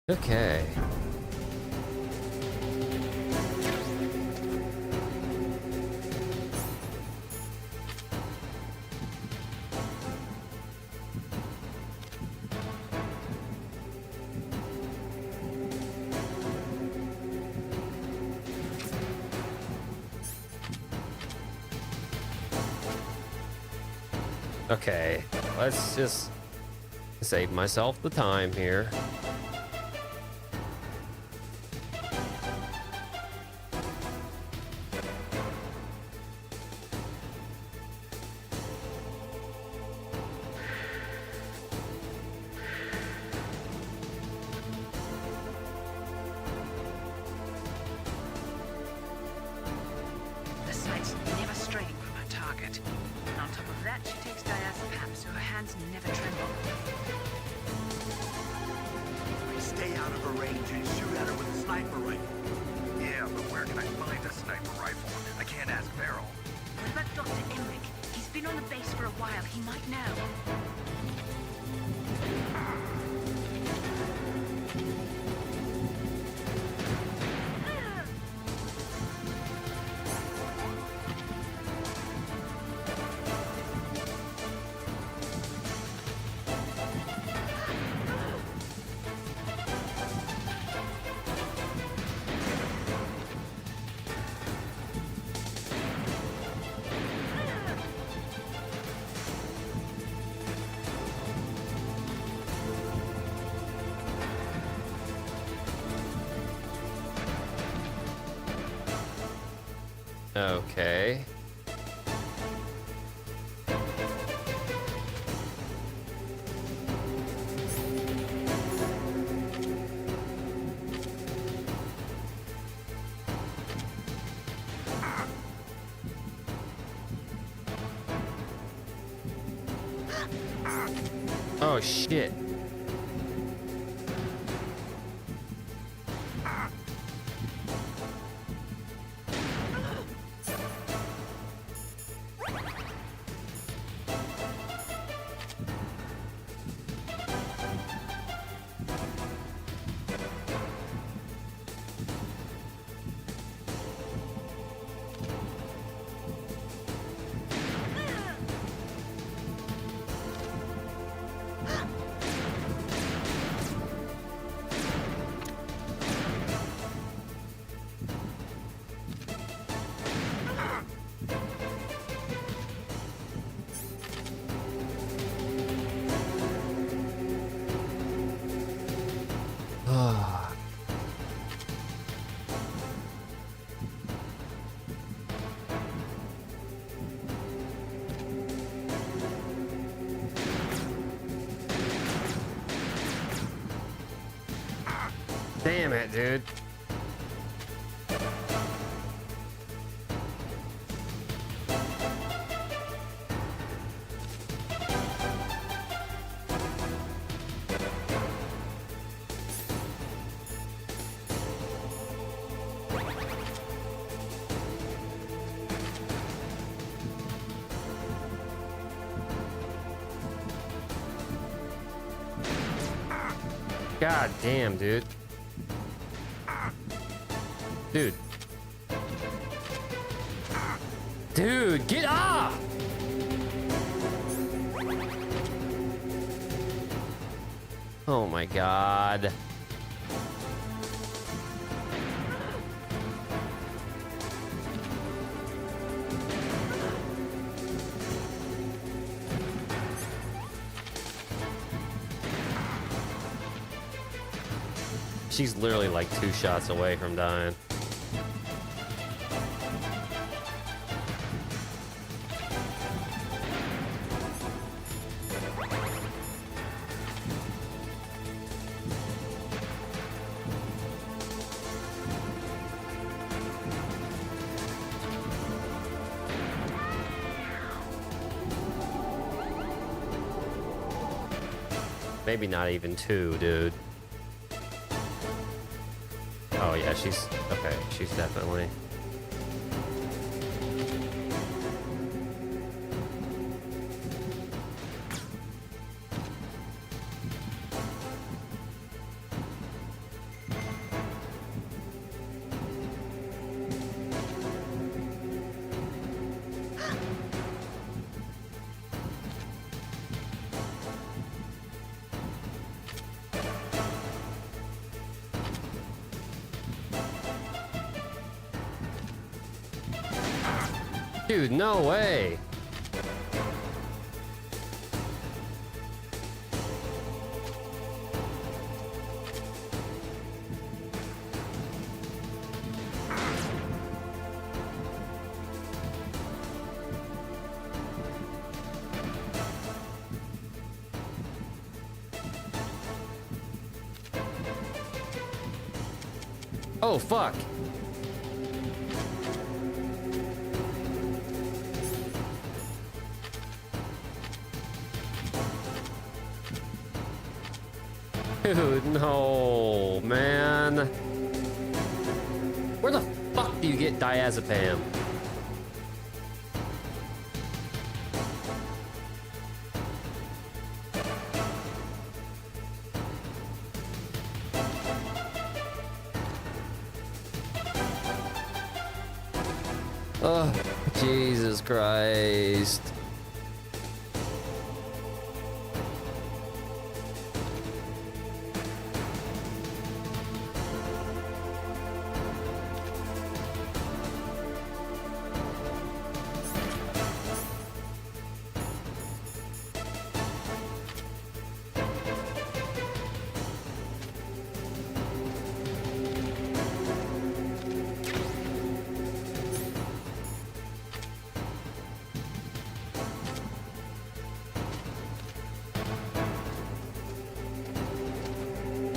Okay. Okay, let's just save myself the time here. The sight's never straying from her target. And on top of that, she takes diazepam, so her hands never tremble. Stay out of her range and shoot at her with a sniper rifle. Yeah, but where can I find a sniper rifle? I can't ask Beryl. What about Dr. Emmerich? He's been on the base for a while. He might know. Okay. Oh shit. Damn it, dude. God damn, dude. Dude. Dude, get off! Oh my god. She's literally like 2 shots away from dying. Maybe not even 2, dude. Oh yeah, she's okay. She's definitely. Dude, no way. Oh, fuck. Dude, no, man. Where the fuck do you get diazepam? Oh, Jesus Christ.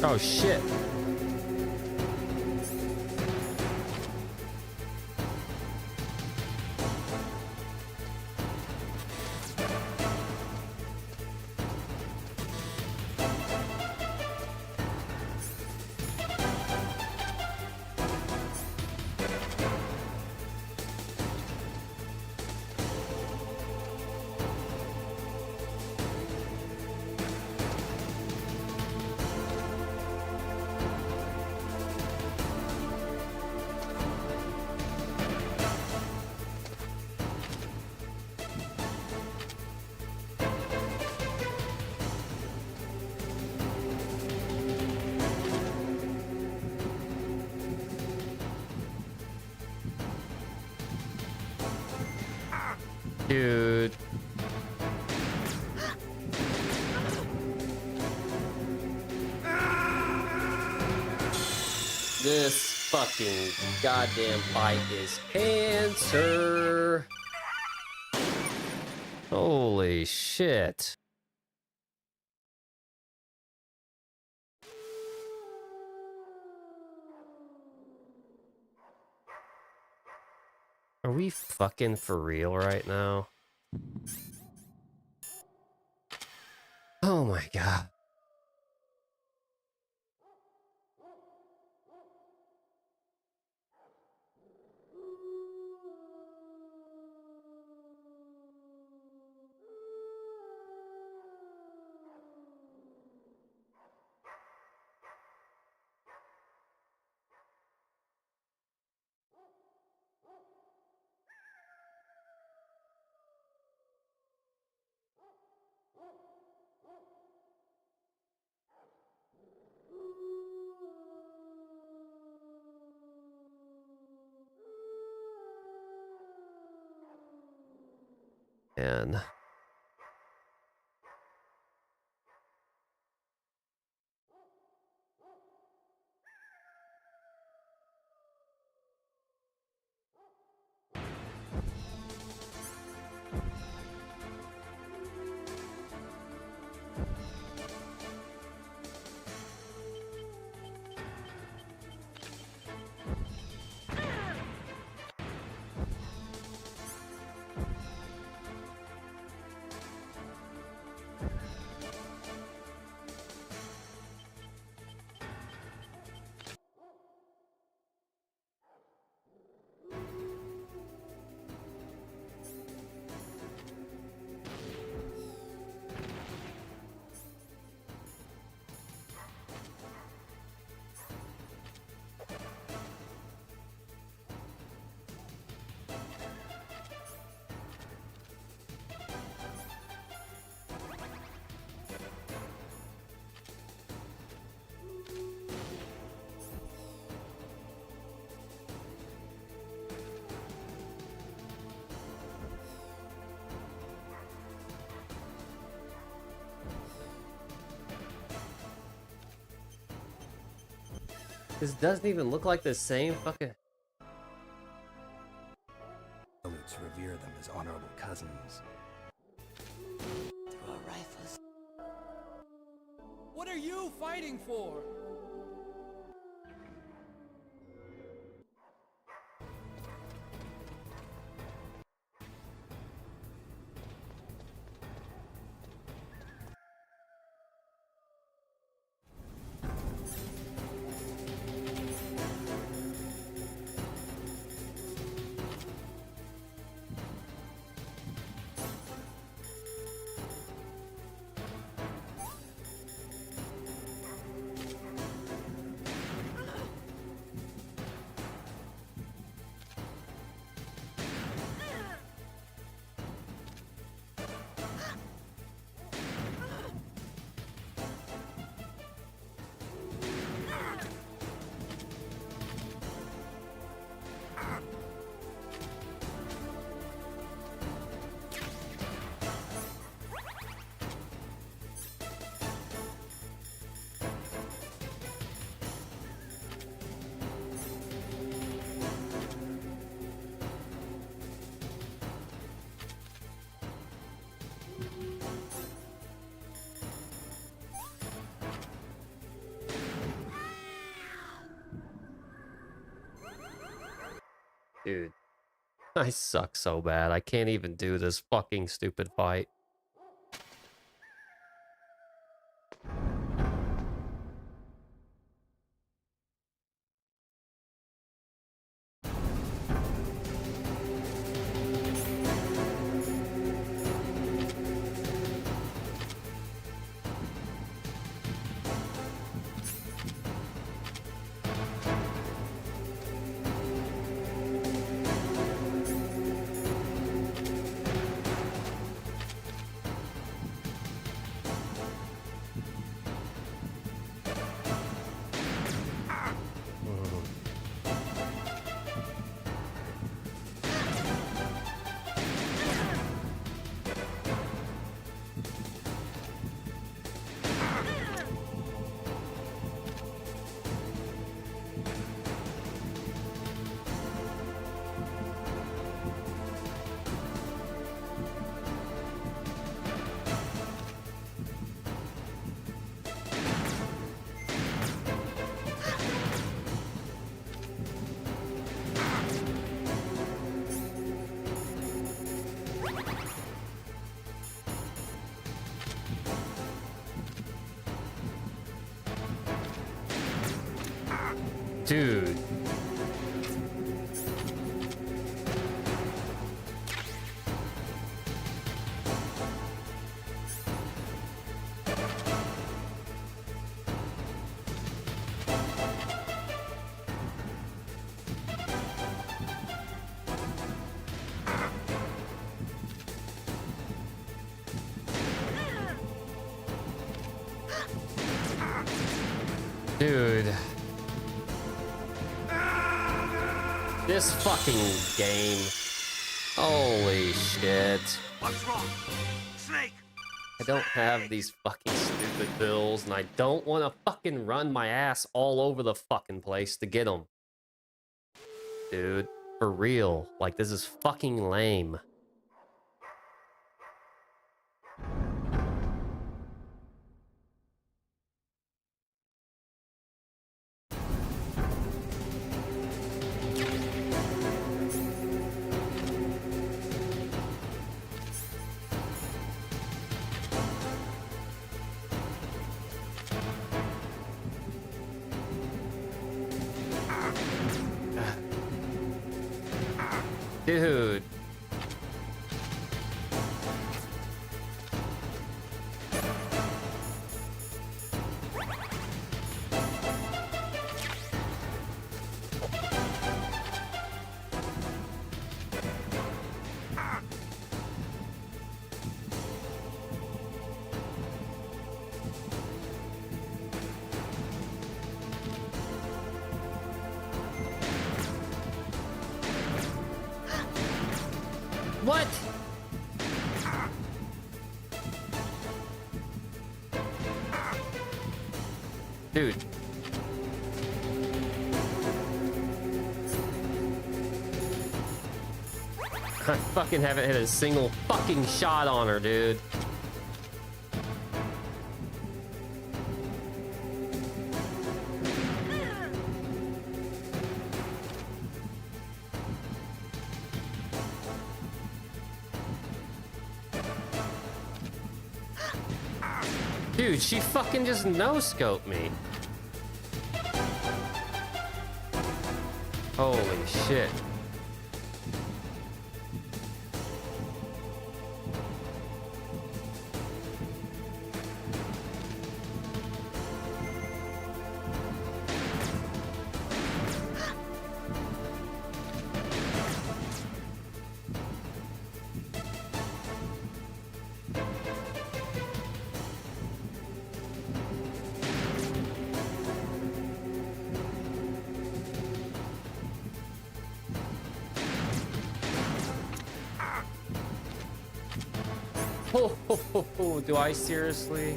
Oh shit. Dude. This fucking goddamn fight is cancer. Holy shit. Are we fucking for real right now? Oh my god. And this doesn't even look like the same fucking. Salutes revere them as honorable cousins. Throw rifles. What are you fighting for? Dude, I suck so bad. I can't even do this fucking stupid fight. Dude. Dude. This fucking game. Holy shit. What's wrong? Snake! I don't have these fucking stupid bills, and I don't want to fucking run my ass all over the fucking place to get them. Dude, for real. Like, this is fucking lame. Dude. What? Dude. I fucking haven't hit a single fucking shot on her, dude. Dude, she fucking just no-scoped me. Holy shit. Do I seriously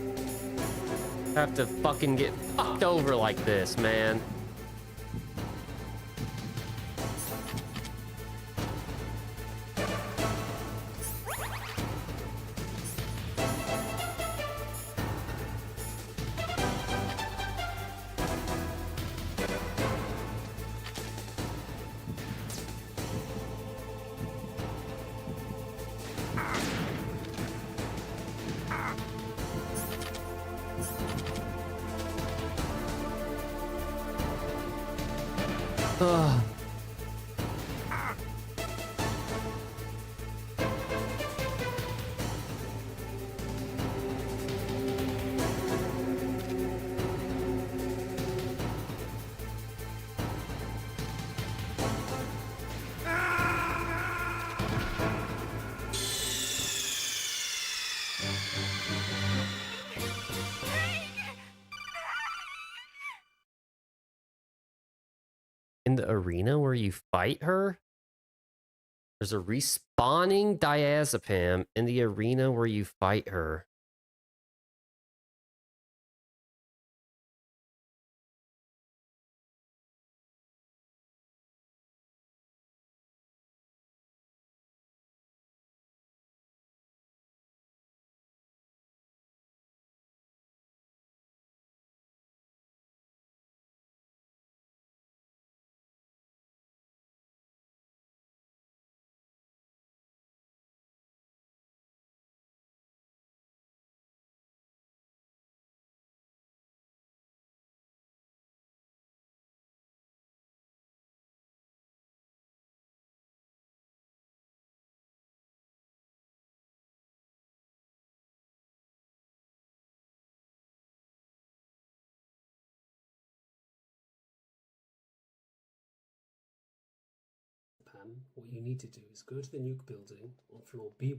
have to fucking get fucked over like this, man? Ugh. In the arena where you fight her? There's a respawning diazepam in the arena where you fight her. What you need to do is go to the nuke building on floor B1.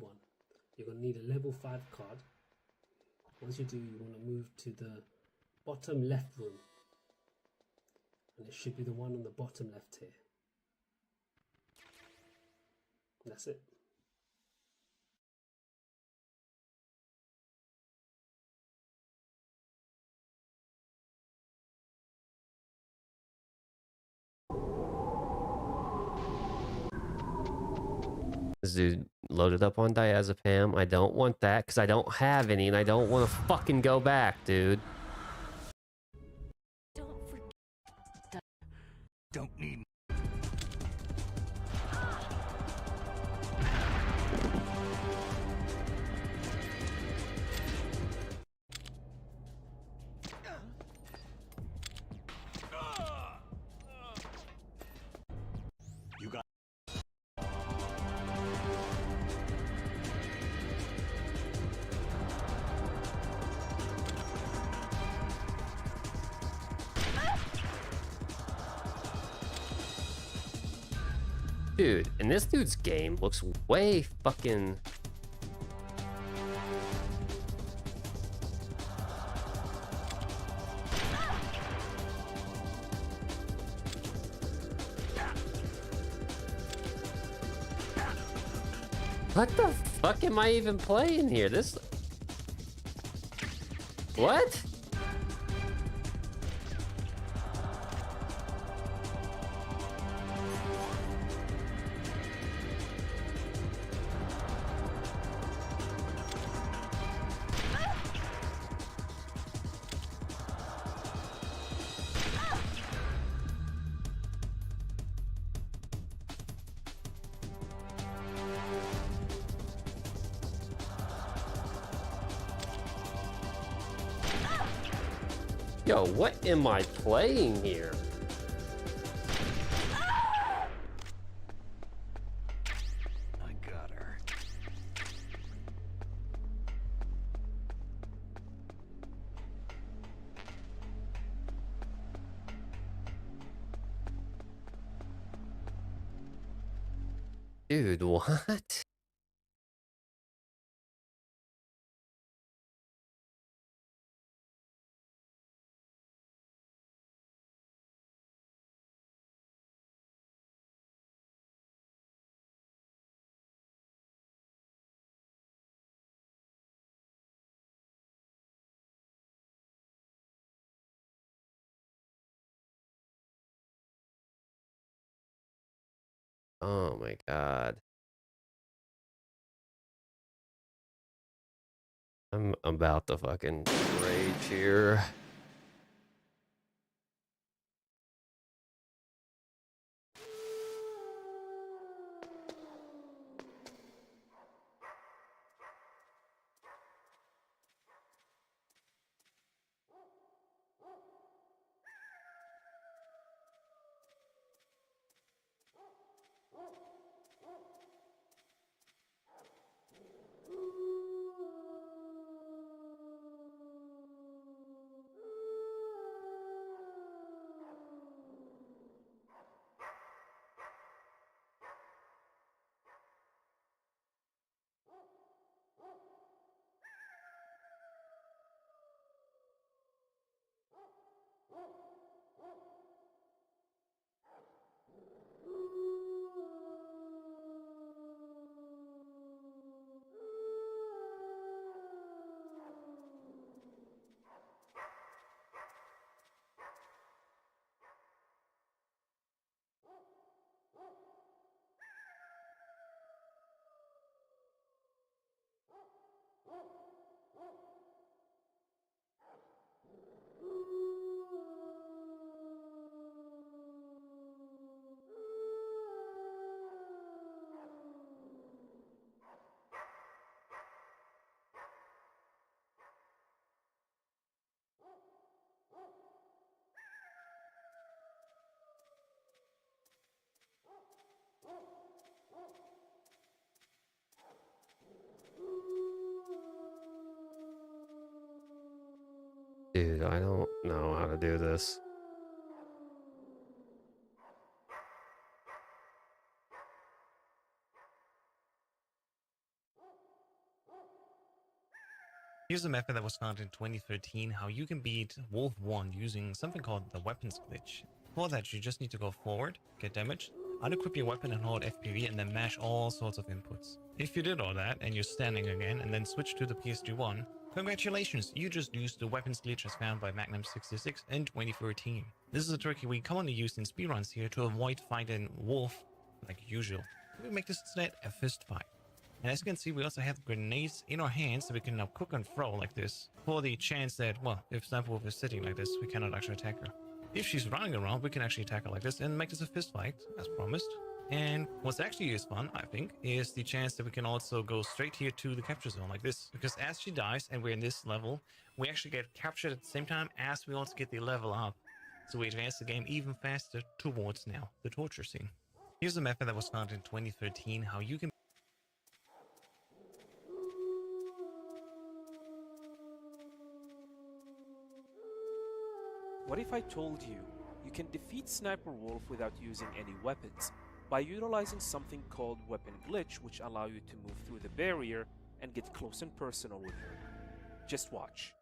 You're going to need a level 5 card. Once you do, you want to move to the bottom left room. And it should be the one on the bottom left here. That's it. This dude loaded up on diazepam. I don't want that because I don't have any and I don't want to fucking go back, dude. Don't need. You got. Dude, and this dude's game looks way fucking... What the fuck am I even playing here? This... What? Yo, what am I playing here? I got her. Dude, what? Oh my god. I'm about to fucking rage here. Dude, I don't know how to do this. Here's a method that was found in 2013, how you can beat Wolf 1 using something called the weapons glitch. For that, you just need to go forward, get damaged, unequip your weapon and hold FPV, and then mash all sorts of inputs. If you did all that, and you're standing again, and then switch to the PS2-1, congratulations, you just used the weapons glitch as found by Magnum66 in 2013. This is a trick we commonly use in speedruns here to avoid fighting Wolf like usual. We make this instead a fist fight. And as you can see, we also have grenades in our hands, so we can now cook and throw like this, for the chance that, well, if Sniper Wolf is sitting like this, we cannot actually attack her. If she's running around, we can actually attack her like this and make this a fist fight, as promised. And what's actually is fun, I think, is the chance that we can also go straight here to the capture zone like this. Because as she dies and we're in this level, we actually get captured at the same time as we also get the level up. So we advance the game even faster towards now the torture scene. Here's a method that was found in 2013, how you can... What if I told you, you can defeat Sniper Wolf without using any weapons, by utilizing something called Weapon Glitch, which allow you to move through the barrier and get close and personal with her. Just watch.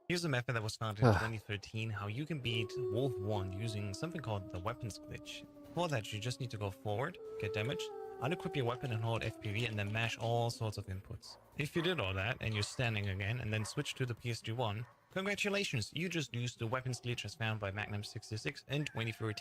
Here's a method that was found in 2013, how you can beat Wolf 1 using something called the weapons glitch. For that, you just need to go forward, get damaged, unequip your weapon and hold FPV, and then mash all sorts of inputs. If you did all that, and you're standing again, and then switch to the PS2-1, congratulations, you just used the weapons glitch as found by Magnum66 in 2013.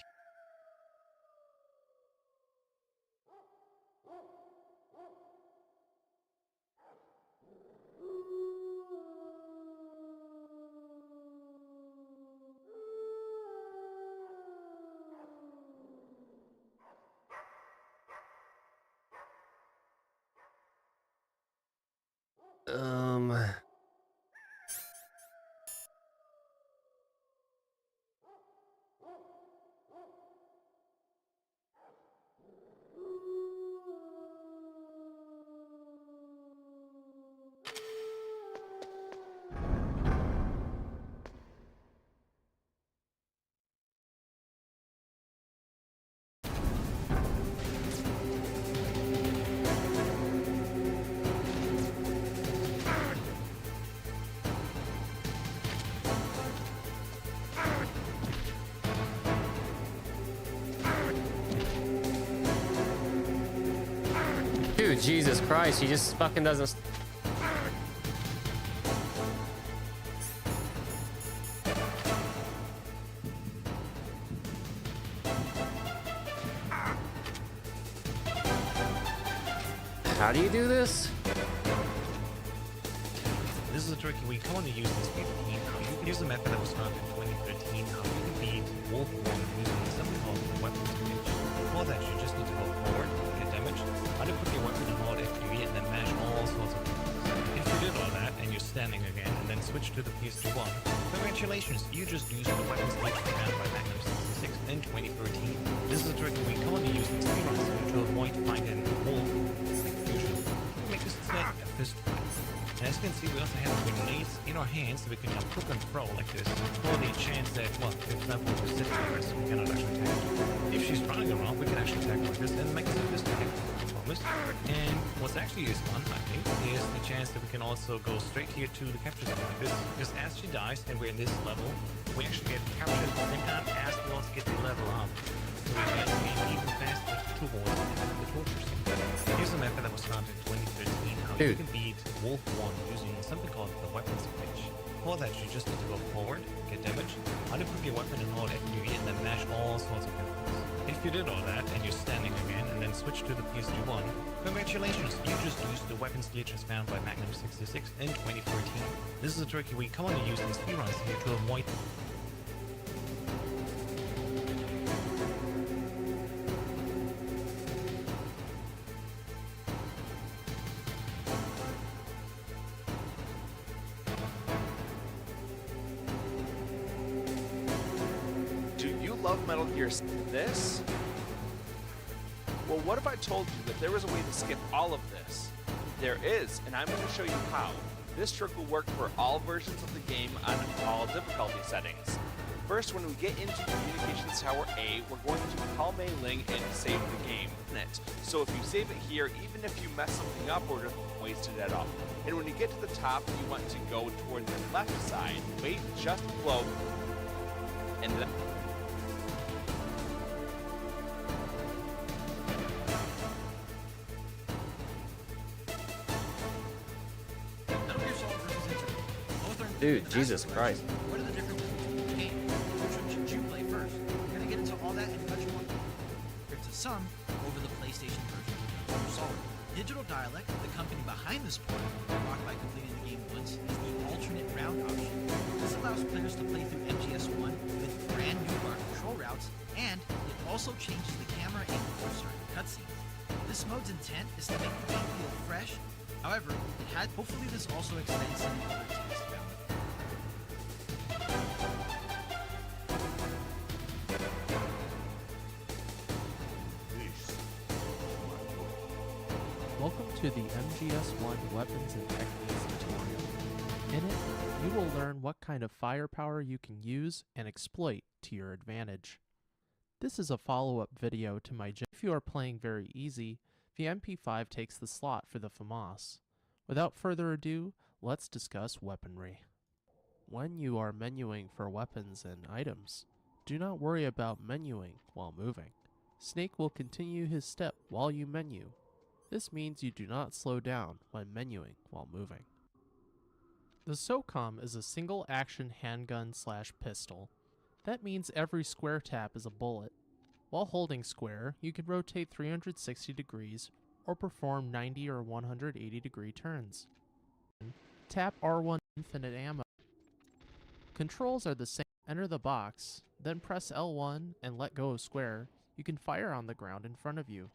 Dude, Jesus Christ, he just fucking doesn't... How do you do this? This is a trick we commonly use in Speed Team. Here's a method that was found in 2013, how you can beat Wolf 1 using something called weapons glitch. For that, you just need to go forward, get damaged, unequip your weapon and hold FPV, and then mash all sorts of inputs. If you did all that, and you're standing again, and then switch to the PS2-1, congratulations, you just used the weapons glitch found by Magnum66 in 2013. This is a trick we commonly use in speedruns to avoid fighting Wolf like usual. Make this instead a fist fight. And as you can see, we also have grenades in our hands, so we can now cook and throw like this, for the chance that, well, if Sniper Wolf is sitting on us, we cannot actually attack her. If she's running around, we can actually attack her like this and make this a fist fight, as promised. And what's actually is fun, I think, is the chance that we can also go straight here to the capture zone like this, because as she dies and we're in this level, we actually get captured at the same time as we also get the level up. So we advance the game even faster towards the torture scene. Here's a method that was found in 2013, how you can beat Wolf 1 using something called the weapons glitch. For that, you just need to go forward, get damaged, unequip your weapon and hold FPV, and then mash all sorts of inputs. If you did all that, and you're standing again, and then switch to the PS2-1, congratulations, you just used the weapons glitch as found by Magnum66 in 2014. This is a trick we commonly use in speedruns here to avoid... love Metal Gear. This? Well, what if I told you that there was a way to skip all of this? There is, and I'm going to show you how. This trick will work for all versions of the game on all difficulty settings. First, when we get into Communications Tower A, we're going to call Mei Ling and save the game. So if you save it here, even if you mess something up or just wasted it all. And when you get to the top, you want to go toward the left side. Wait just below, and then Dude, Jesus Christ. What are the differences between the games? Which one should you play first? We're gonna get into all that and much more. To some, over the PlayStation version of Metal Gear Solid. Digital Dialect, the company behind this port, unlocked by completing the game once, is the alternate route option. This allows players to play through MGS 1 with brand new bar control routes, and it also changes the camera angle for certain cutscenes. This mode's intent is to make the game feel fresh. However, hopefully this also extends to the other text around it. Welcome to the MGS1 Weapons and Techniques tutorial. In it, you will learn what kind of firepower you can use and exploit to your advantage. This is a follow-up video to my If you are playing very easy, the MP5 takes the slot for the FAMAS. Without further ado, let's discuss weaponry. When you are menuing for weapons and items, do not worry about menuing while moving. Snake will continue his step while you menu. This means you do not slow down when menuing while moving. The SOCOM is a single action handgun / pistol. That means every square tap is a bullet. While holding square, you can rotate 360 degrees or perform 90 or 180 degree turns. Tap R1 infinite ammo. Controls are the same. Enter the box, then press L1 and let go of square. You can fire on the ground in front of you.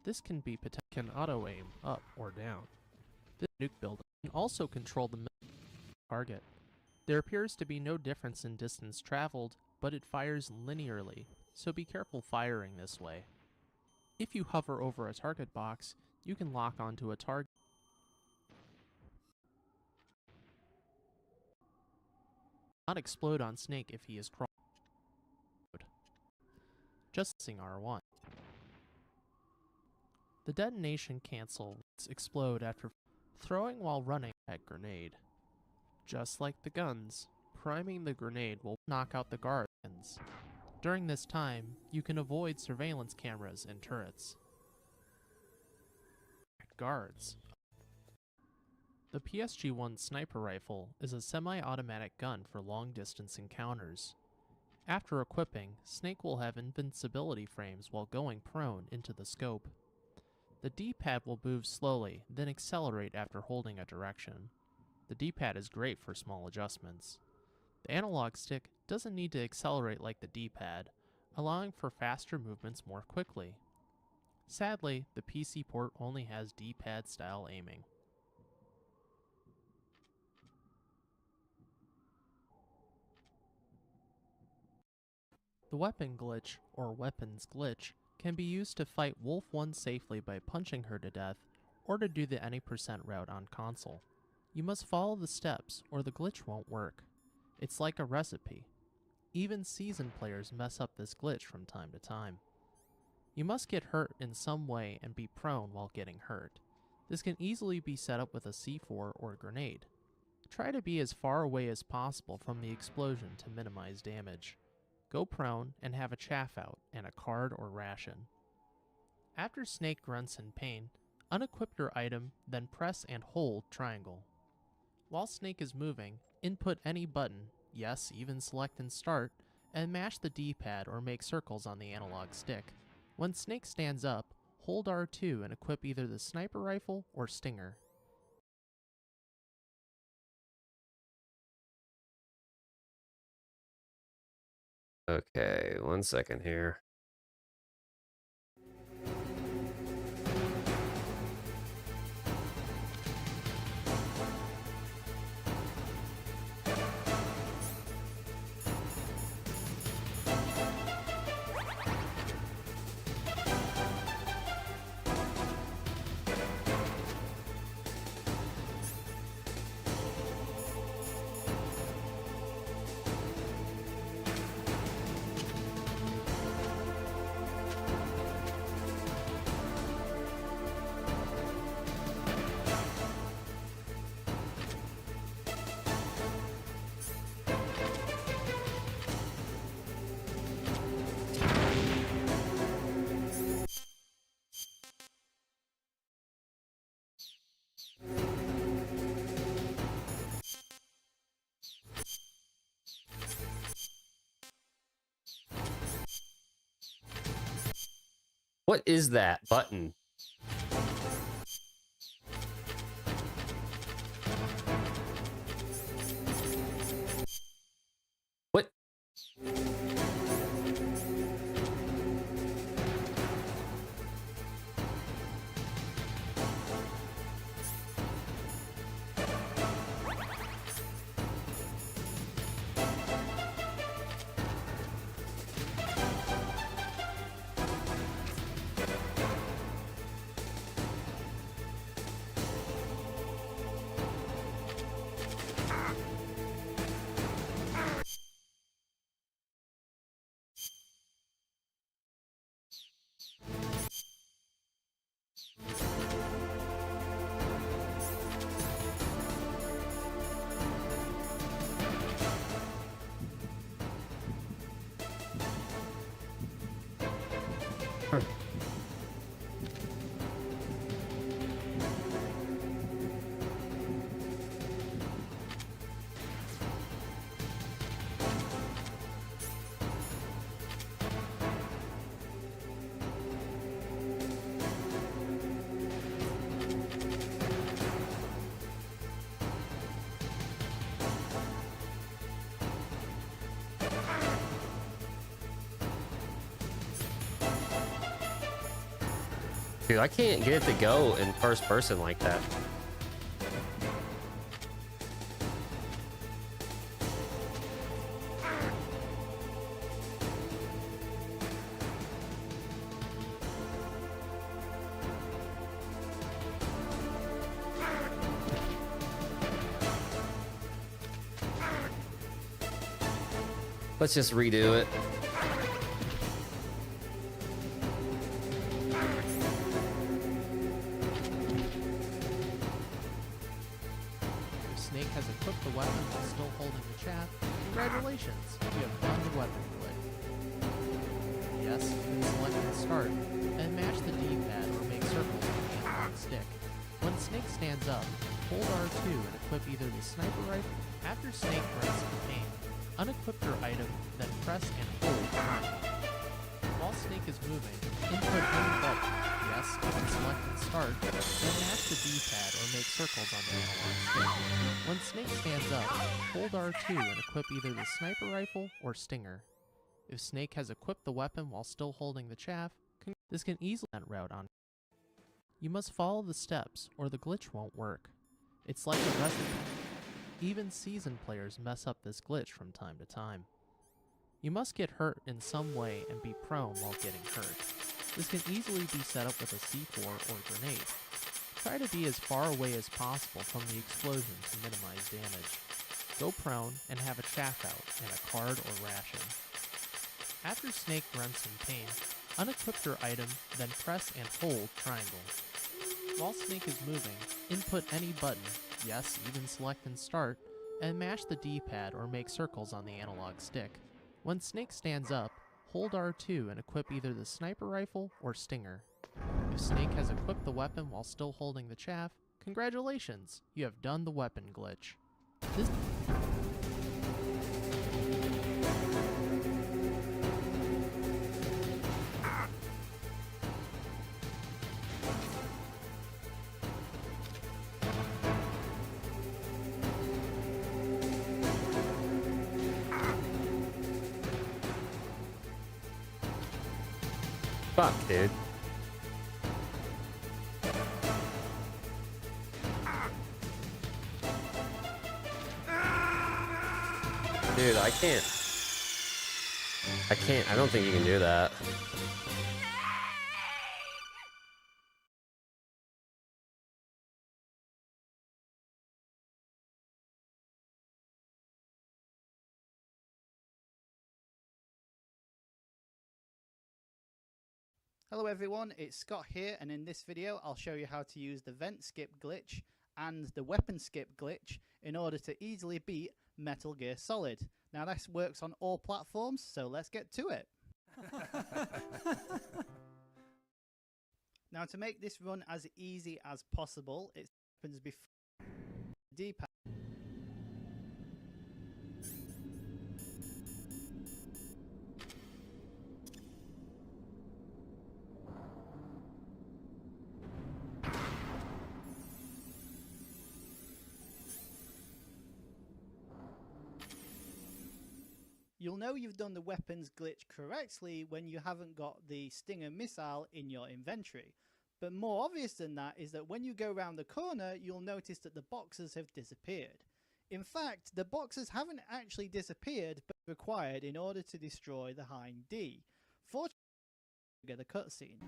This can be can auto aim up or down. This nuke builder can also control the target. There appears to be no difference in distance traveled, but it fires linearly, so be careful firing this way. If you hover over a target box, you can lock onto a target. Not explode on Snake if he is crawling. Just pressing R1. The detonation cancels explode after throwing while running at grenade. Just like the guns, priming the grenade will knock out the guards. During this time, you can avoid surveillance cameras and turrets. Guards. The PSG-1 sniper rifle is a semi-automatic gun for long-distance encounters. After equipping, Snake will have invincibility frames while going prone into the scope. The D-pad will move slowly, then accelerate after holding a direction. The D-pad is great for small adjustments. The analog stick doesn't need to accelerate like the D-pad, allowing for faster movements more quickly. Sadly, the PC port only has D-pad style aiming. The weapon glitch, or weapons glitch, can be used to fight Wolf 1 safely by punching her to death, or to do the any % route on console. You must follow the steps, or the glitch won't work. It's like a recipe. Even seasoned players mess up this glitch from time to time. You must get hurt in some way and be prone while getting hurt. This can easily be set up with a C4 or grenade. Try to be as far away as possible from the explosion to minimize damage. Go prone and have a chaff out and a card or ration. After Snake grunts in pain, unequip your item, then press and hold triangle. While Snake is moving, input any button, yes, even select and start, and mash the D-pad or make circles on the analog stick. When Snake stands up, hold R2 and equip either the sniper rifle or stinger. Okay, 1 second here. What is that button? What? Dude, I can't get it to go in first person like that. Let's just redo it. Snake has equipped the weapon while still holding the chaff. Congratulations, you have done the weapon glitch. Yes, you can select and start, and match the D-pad or make circles on the analog stick. When Snake stands up, hold R2 and equip either the sniper rifle. After Snake runs in pain, unequip your item, then press and hold triangle. While Snake is moving, input any button. Yes, you can select and start, then match the D-pad or make circles on the analog stick. When Snake stands up, hold R2 and equip either the sniper rifle or stinger. If Snake has equipped the weapon while still holding the chaff, this can easily that route on. You must follow the steps or the glitch won't work. It's like a recipe. Even seasoned players mess up this glitch from time to time. You must get hurt in some way and be prone while getting hurt. This can easily be set up with a C4 or grenade. Try to be as far away as possible from the explosion to minimize damage. Go prone and have a chaff out and a card or ration. After Snake runs in pain, unequip your item, then press and hold triangle. While Snake is moving, input any button, yes, even select and start, and mash the D-pad or make circles on the analog stick. When Snake stands up, hold R2 and equip either the sniper rifle or stinger. If Snake has equipped the weapon while still holding the chaff, congratulations, you have done the weapon glitch. This Fuck, dude. Dude, I can't. I don't think you can do that. Hello everyone, it's Scott here, and in this video I'll show you how to use the vent skip glitch and the weapon skip glitch in order to easily beat Metal Gear Solid. Now this works on all platforms, so let's get to it. Now to make this run as easy as possible, it happens before the D-pad. You'll know you've done the weapons glitch correctly when you haven't got the Stinger missile in your inventory. But more obvious than that is that when you go around the corner, you'll notice that the boxes have disappeared. In fact, the boxes haven't actually disappeared, but required in order to destroy the Hind D. Fortunately, get a cutscene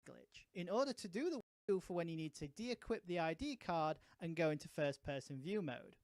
glitch. In order to do the for when you need to de-equip the ID card and go into first-person view mode.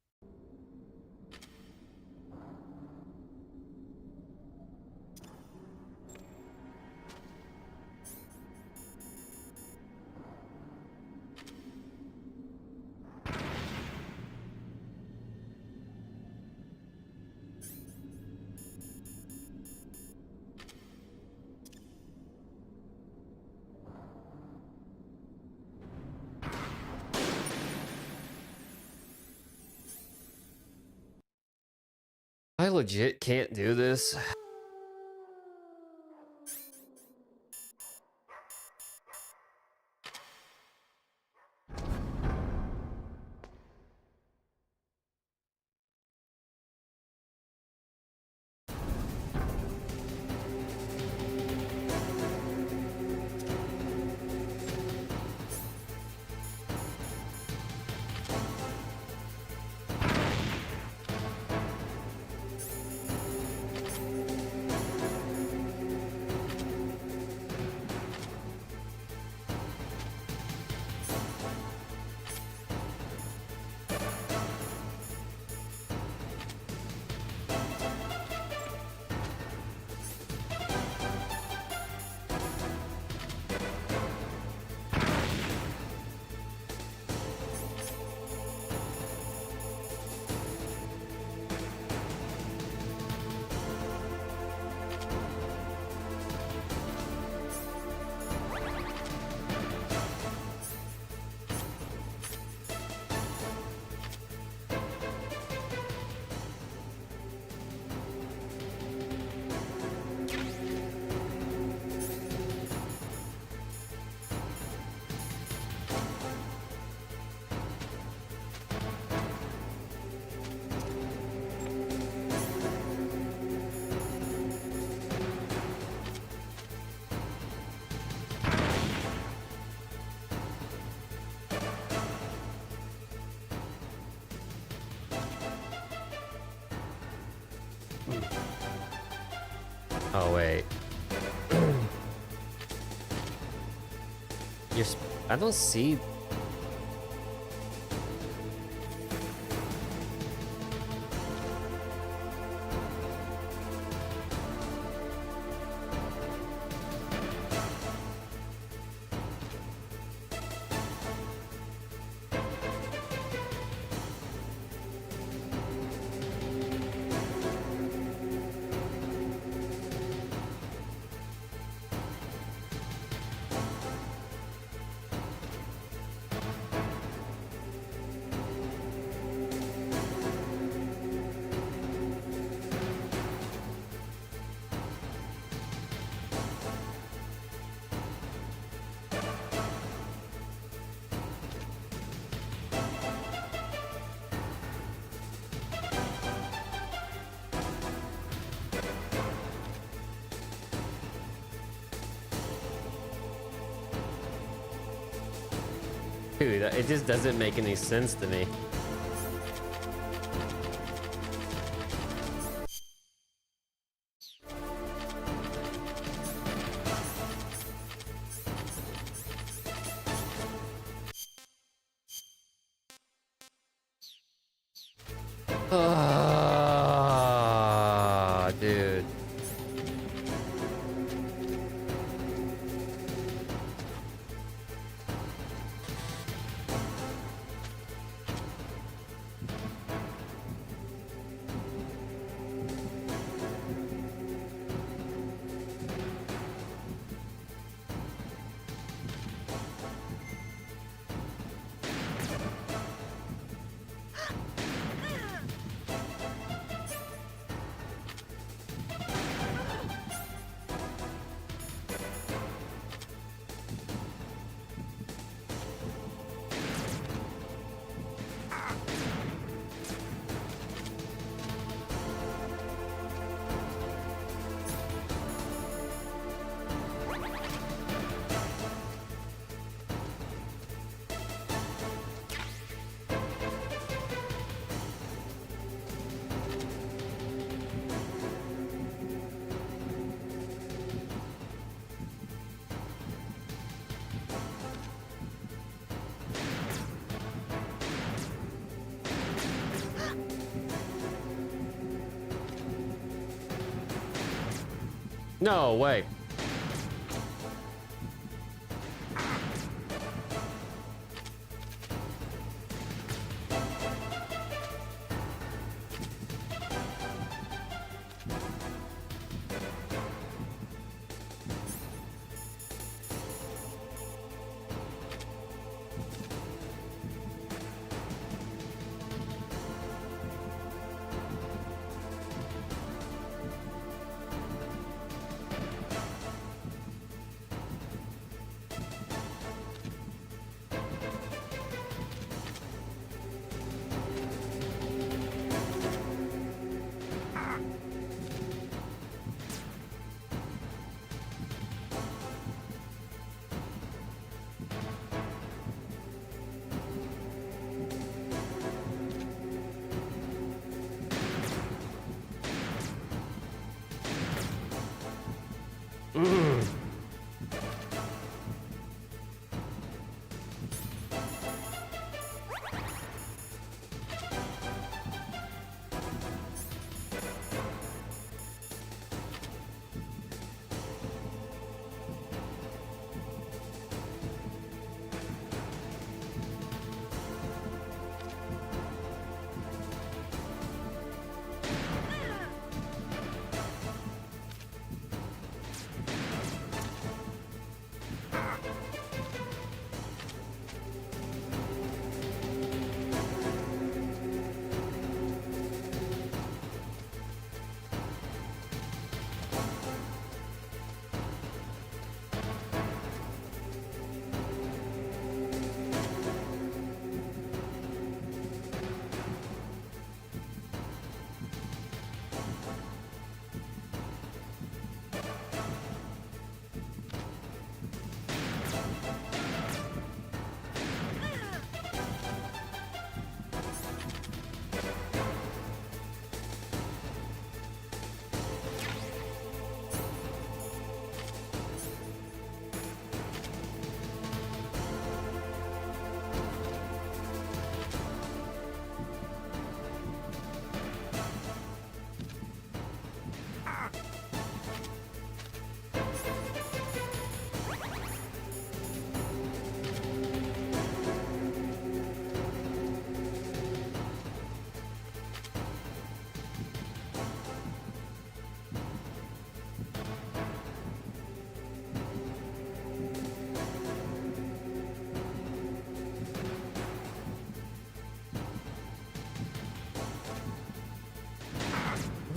I legit can't do this. Oh wait. I don't see. Dude, it just doesn't make any sense to me. Dude. No way.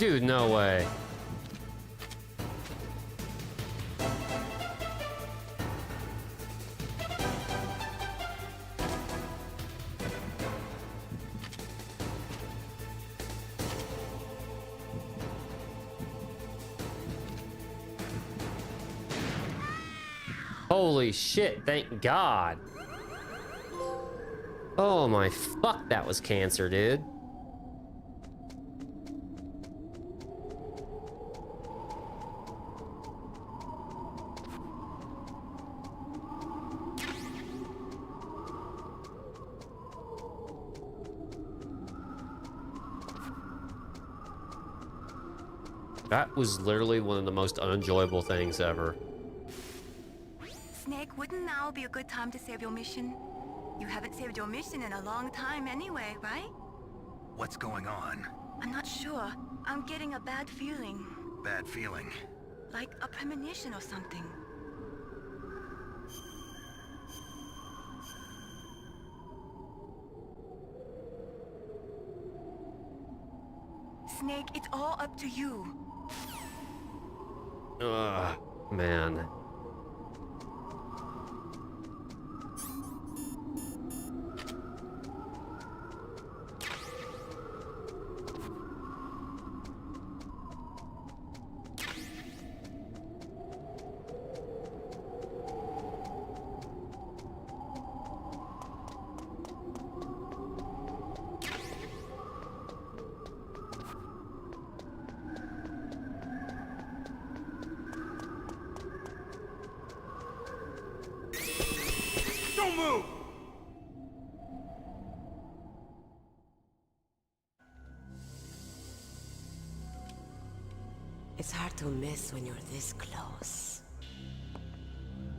Dude, no way. Holy shit, thank God. Oh my fuck, that was cancer, dude. That was literally one of the most unenjoyable things ever. Snake, wouldn't now be a good time to save your mission? You haven't saved your mission in a long time anyway, right? What's going on? I'm not sure. I'm getting a bad feeling. Bad feeling. Like a premonition or something. Snake, it's all up to you. Ugh, man. It's hard to miss when you're this close.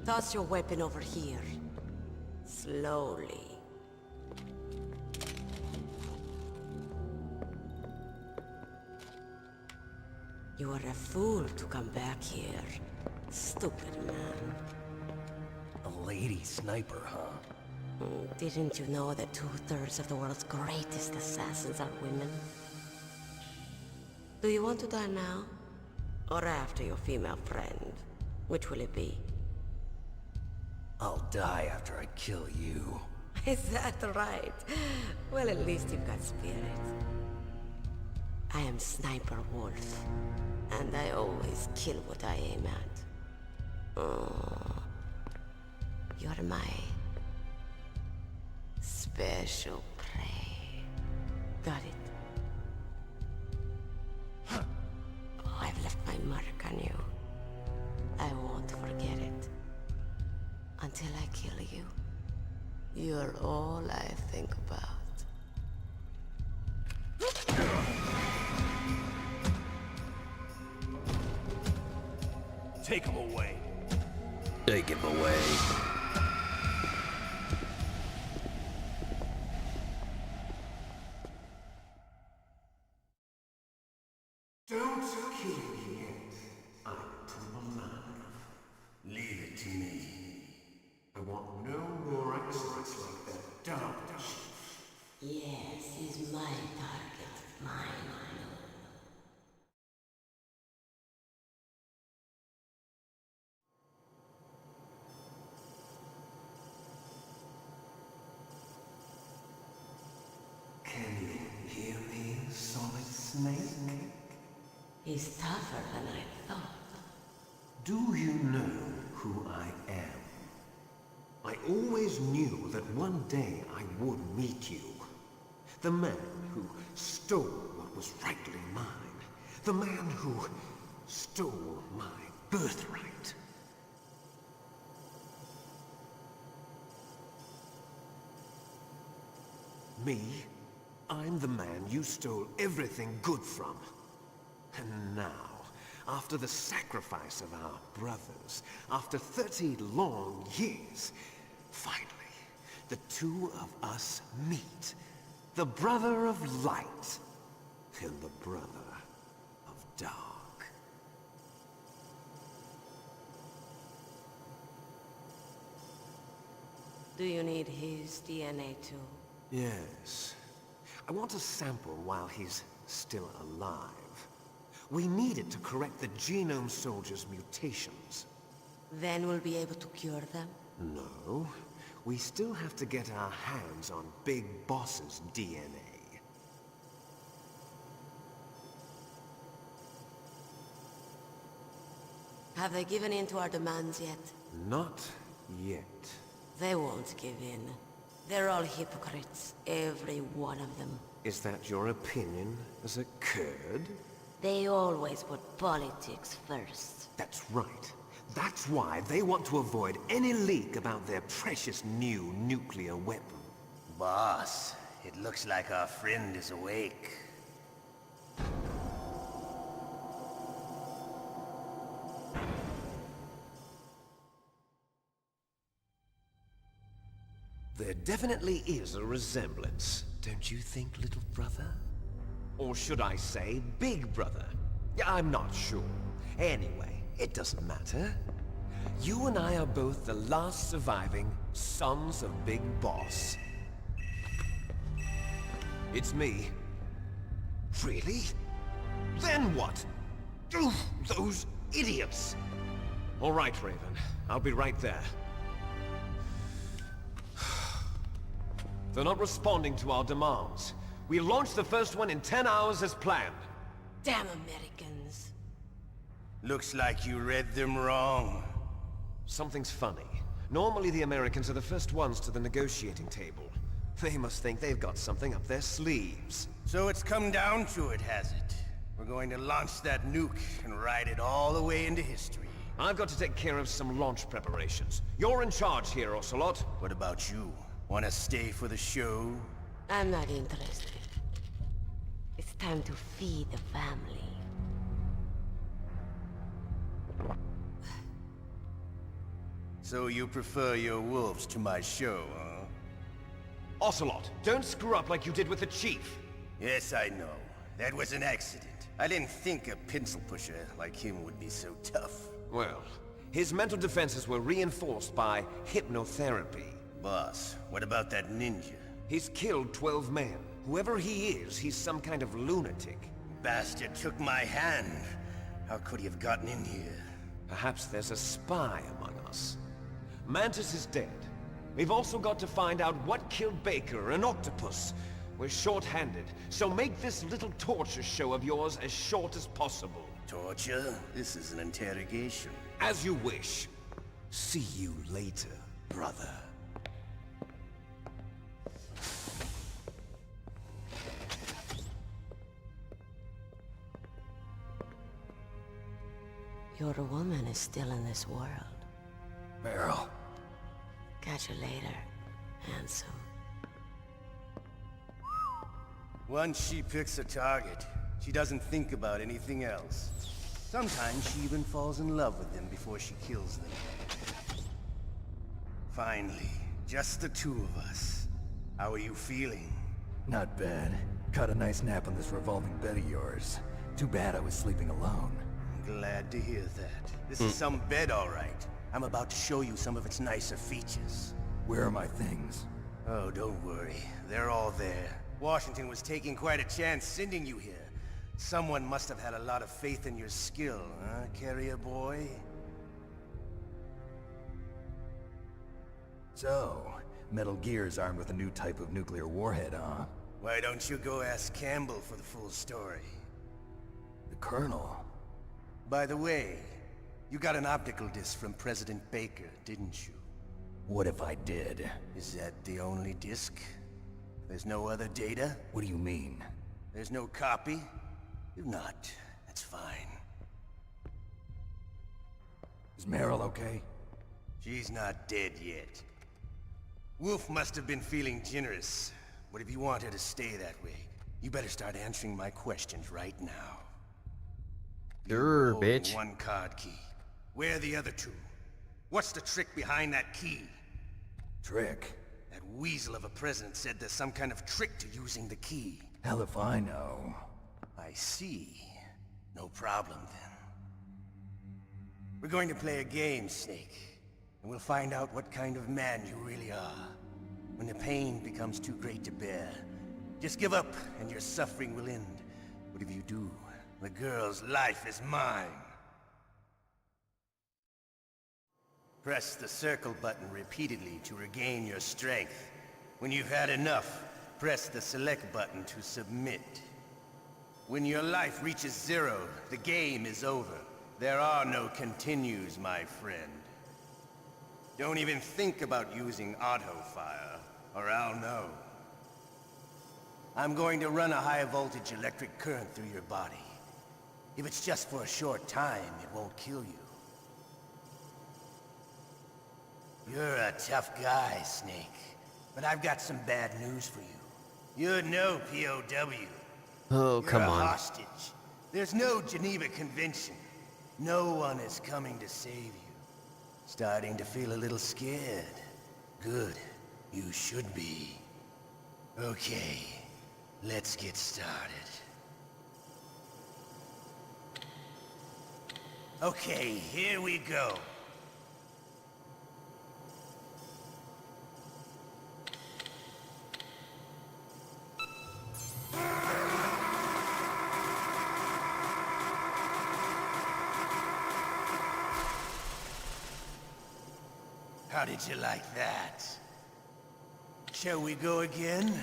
Toss your weapon over here. Slowly. You are a fool to come back here. Stupid man. A lady sniper, huh? Didn't you know that 2/3 of the world's greatest assassins are women? Do you want to die now? Or after your female friend? Which will it be? I'll die after I kill you. Is that right? Well, at least you've got spirit. I am Sniper Wolf, and I always kill what I aim at. Oh, you're my special prey. Got it? Oh, I've left my mark on you. I won't forget it. Until I kill you, you're all I think about. Take him away. Take him away. Don't kill me yet. I'm too alive. Leave it to me. I want no more accidents like that dumb chief. Yes, he's my target. Mine. Can you hear me, Solid Snake? He's tougher than I thought. Do you know who I am? I always knew that one day I would meet you. The man who stole what was rightly mine. The man who stole my birthright. Me? I'm the man you stole everything good from. And now, after the sacrifice of our brothers, after 30 long years, finally, the two of us meet. The brother of light and the brother of dark. Do you need his DNA too? Yes. I want a sample while he's still alive. We need it to correct the Genome Soldier's mutations. Then we'll be able to cure them? No. We still have to get our hands on Big Boss's DNA. Have they given in to our demands yet? Not yet. They won't give in. They're all hypocrites, every one of them. Is that your opinion as a Kurd? They always put politics first. That's right. That's why they want to avoid any leak about their precious new nuclear weapon. Boss, it looks like our friend is awake. There definitely is a resemblance, don't you think, little brother? Or should I say, big brother? I'm not sure. Anyway, it doesn't matter. You and I are both the last surviving sons of Big Boss. It's me. Really? Then what? Oof, those idiots! All right, Raven. I'll be right there. They're not responding to our demands. We launched the first one in 10 hours as planned. Damn Americans. Looks like you read them wrong. Something's funny. Normally the Americans are the first ones to the negotiating table. They must think they've got something up their sleeves. So it's come down to it, has it? We're going to launch that nuke and ride it all the way into history. I've got to take care of some launch preparations. You're in charge here, Ocelot. What about you? Want to stay for the show? I'm not interested. It's time to feed the family. So you prefer your wolves to my show, huh? Ocelot, don't screw up like you did with the chief. Yes, I know. That was an accident. I didn't think a pencil pusher like him would be so tough. Well, his mental defenses were reinforced by hypnotherapy. Boss, what about that ninja? He's killed 12 men. Whoever he is, he's some kind of lunatic. Bastard took my hand. How could he have gotten in here? Perhaps there's a spy among us. Mantis is dead. We've also got to find out what killed Baker, an octopus. We're short-handed, so make this little torture show of yours as short as possible. Torture? This is an interrogation. As you wish. See you later, brother. Your woman is still in this world. Meryl. Catch you later, handsome. Once she picks a target, she doesn't think about anything else. Sometimes she even falls in love with them before she kills them. Finally, just the two of us. How are you feeling? Not bad. Caught a nice nap on this revolving bed of yours. Too bad I was sleeping alone. I'm glad to hear that. This is some bed, all right. I'm about to show you some of its nicer features. Where are my things? Oh, don't worry. They're all there. Washington was taking quite a chance sending you here. Someone must have had a lot of faith in your skill, huh, carrier boy? So, Metal Gear's armed with a new type of nuclear warhead, huh? Why don't you go ask Campbell for the full story? The Colonel? By the way, you got an optical disc from President Baker, didn't you? What if I did? Is that the only disc? There's no other data? What do you mean? There's no copy? If not, that's fine. Is Meryl okay? She's not dead yet. Wolf must have been feeling generous. But if you want her to stay that way, you better start answering my questions right now. Sure, bitch. One card key. Where are the other two? What's the trick behind that key? Trick? That weasel of a president said there's some kind of trick to using the key. Hell if I know. I see. No problem then. We're going to play a game, Snake. And we'll find out what kind of man you really are. When the pain becomes too great to bear, just give up and your suffering will end. But if you do, the girl's life is mine. Press the circle button repeatedly to regain your strength. When you've had enough, press the select button to submit. When your life reaches 0, the game is over. There are no continues, my friend. Don't even think about using auto-fire, or I'll know. I'm going to run a high-voltage electric current through your body. If it's just for a short time, it won't kill you. You're a tough guy, Snake. But I've got some bad news for you. You're no POW. Oh, come You're a on. hostage. There's no Geneva Convention. No one is coming to save you. Starting to feel a little scared. Good. You should be. Okay. Let's get started. Okay, here we go. How did you like that? Shall we go again?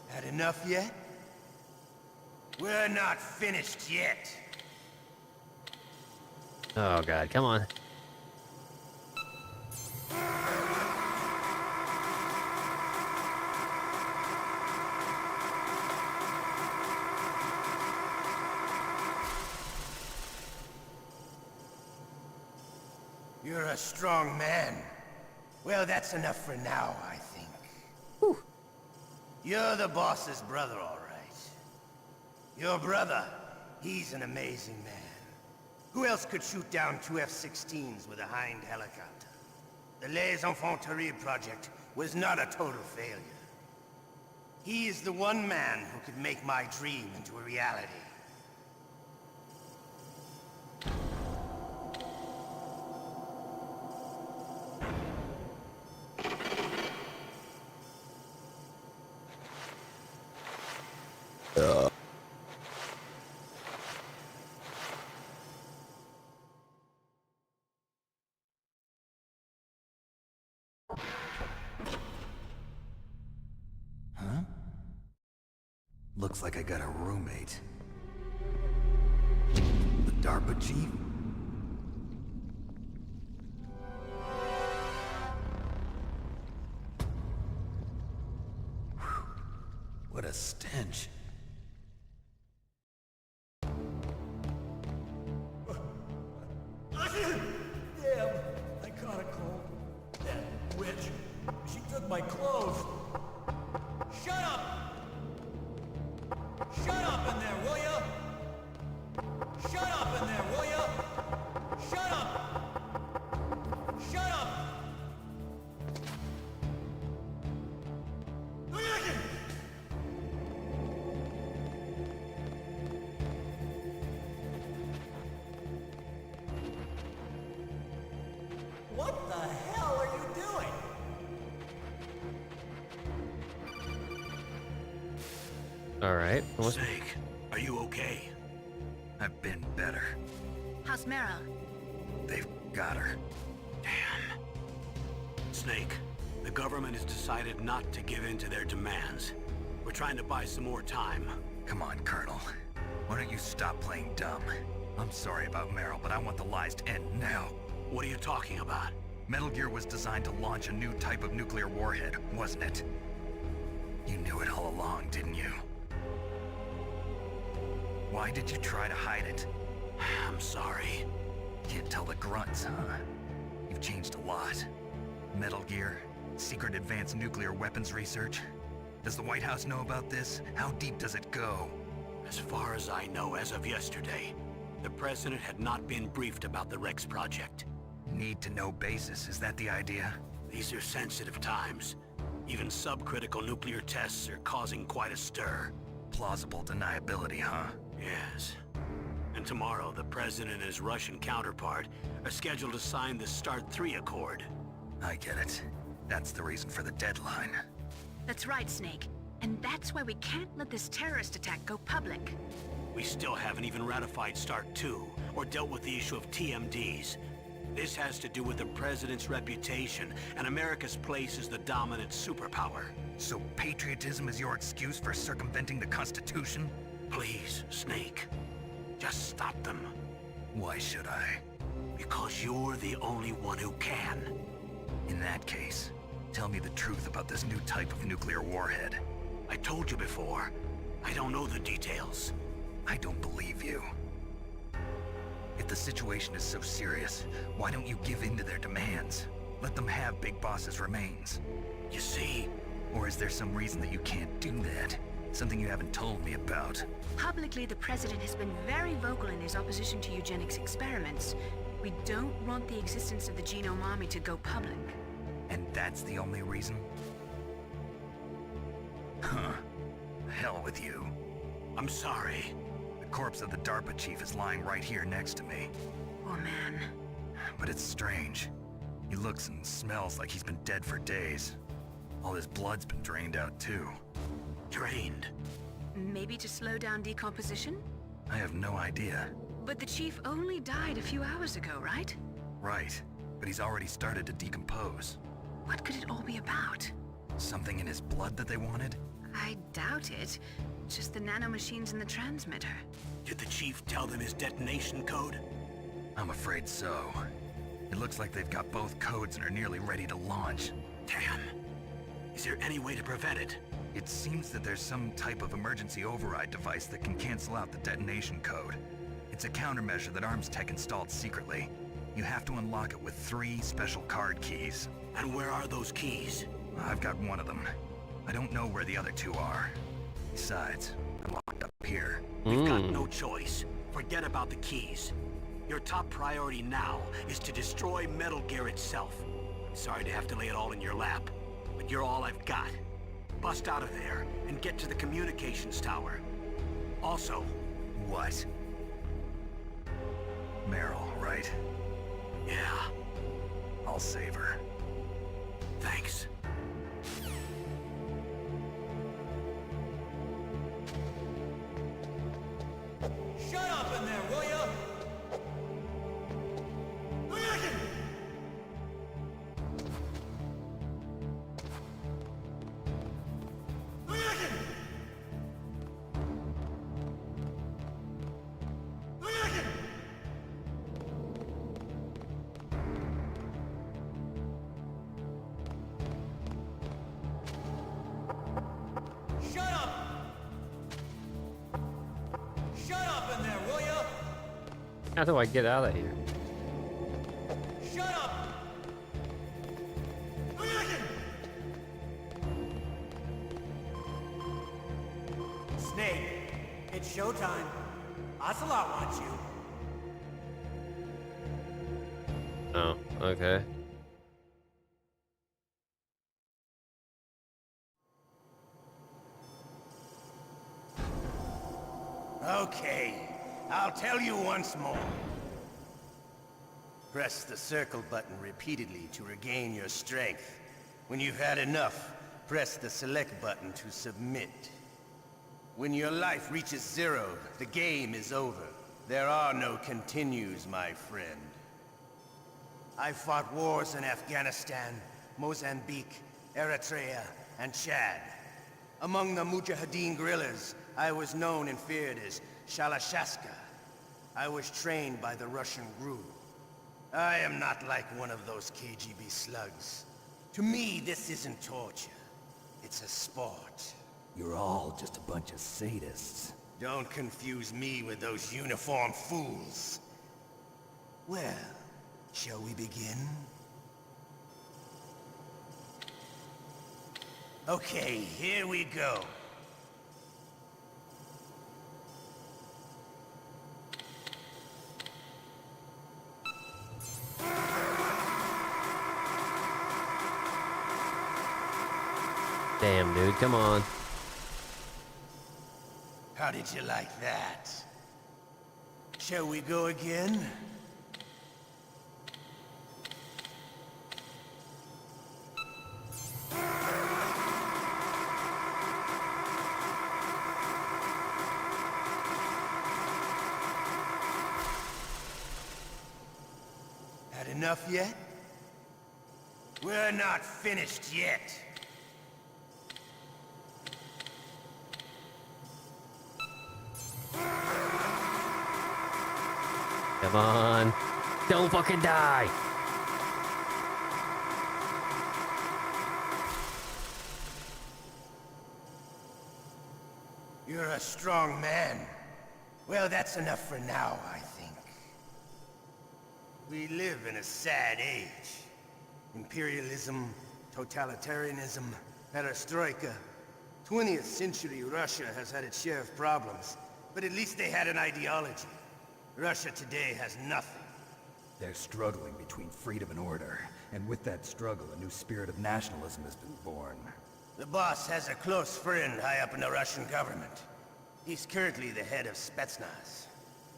Had enough yet? We're not finished yet. Oh god, come on. You're a strong man. Well, that's enough for now, I think. You're the boss's brother, all right. Your brother, he's an amazing man. Who else could shoot down 2 F-16s with a Hind helicopter? The Les Enfants Terribles project was not a total failure. He is the one man who could make my dream into a reality. Huh? Looks like I got a roommate. The DARPA chief? Whew. What a stench. Damn, I caught a cold. That witch. She took my clothes. Shut up! Shut up in there, will ya? Shut up in there, will ya? Shut up! Shut up! What the hell are you doing? All right. Snake, are you okay? I've been better. How's Mara? They've got her. Damn. Snake, the government has decided not to give in to their demands. We're trying to buy some more time. Come on, Colonel. Why don't you stop playing dumb? I'm sorry about Meryl, but I want the lies to end now. What are you talking about? Metal Gear was designed to launch a new type of nuclear warhead, wasn't it? You knew it all along, didn't you? Why did you try to hide it? I'm sorry. Can't tell the grunts, huh? You've changed a lot. Metal Gear, secret advanced nuclear weapons research. Does the White House know about this? How deep does it go? As far as I know, as of yesterday, the President had not been briefed about the Rex project. Need-to-know basis, is that the idea? These are sensitive times. Even subcritical nuclear tests are causing quite a stir. Plausible deniability, huh? Yes. And tomorrow, the President and his Russian counterpart are scheduled to sign the START 3 Accord. I get it. That's the reason for the deadline. That's right, Snake. And that's why we can't let this terrorist attack go public. We still haven't even ratified START 2 or dealt with the issue of TMDs. This has to do with the President's reputation and America's place as the dominant superpower. So patriotism is your excuse for circumventing the Constitution? Please, Snake. Just stop them. Why should I? Because you're the only one who can. In that case, tell me the truth about this new type of nuclear warhead. I told you before. I don't know the details. I don't believe you. If the situation is so serious, why don't you give in to their demands? Let them have Big Boss's remains. You see? Or is there some reason that you can't do that? Something you haven't told me about. Publicly, the President has been very vocal in his opposition to eugenics experiments. We don't want the existence of the Genome Army to go public. And that's the only reason? Huh. Hell with you. I'm sorry. The corpse of the DARPA chief is lying right here next to me. Oh, man. But it's strange. He looks and smells like he's been dead for days. All his blood's been drained out, too. Drained? Maybe to slow down decomposition? I have no idea. But the chief only died a few hours ago, right? Right. But he's already started to decompose. What could it all be about? Something in his blood that they wanted? I doubt it. Just the nanomachines in the transmitter. Did the chief tell them his detonation code? I'm afraid so. It looks like they've got both codes and are nearly ready to launch. Damn. Is there any way to prevent it? It seems that there's some type of emergency override device that can cancel out the detonation code. It's a countermeasure that Arms Tech installed secretly. You have to unlock it with 3 special card keys. And where are those keys? I've got one of them. I don't know where the other 2 are. Besides, I'm locked up here. We've got no choice. Forget about the keys. Your top priority now is to destroy Metal Gear itself. Sorry to have to lay it all in your lap, but you're all I've got. Bust out of there and get to the communications tower. Also... What? Meryl, right? Yeah. I'll save her. Thanks. Shut up in there, will ya? Shut up! Shut up in there, will ya? How do I get out of here? Shut up! Snake, it's showtime. Ocelot wants you. Oh, okay. Okay, I'll tell you once more. Press the circle button repeatedly to regain your strength. When you've had enough, press the select button to submit. When your life reaches 0, the game is over. There are no continues, my friend. I fought wars in Afghanistan, Mozambique, Eritrea, and Chad. Among the Mujahideen guerrillas, I was known and feared as Shalashaska. I was trained by the Russian GRU. I am not like one of those KGB slugs. To me, this isn't torture. It's a sport. You're all just a bunch of sadists. Don't confuse me with those uniformed fools. Well, shall we begin? Okay, here we go. Damn, dude, come on. How did you like that? Shall we go again? Had enough yet? We're not finished yet. Come on. Don't fucking die. You're a strong man. Well, that's enough for now, I think. We live in a sad age. Imperialism, totalitarianism, perestroika. 20th century Russia has had its share of problems, but at least they had an ideology. Russia today has nothing. They're struggling between freedom and order, and with that struggle, a new spirit of nationalism has been born. The boss has a close friend high up in the Russian government. He's currently the head of Spetsnaz.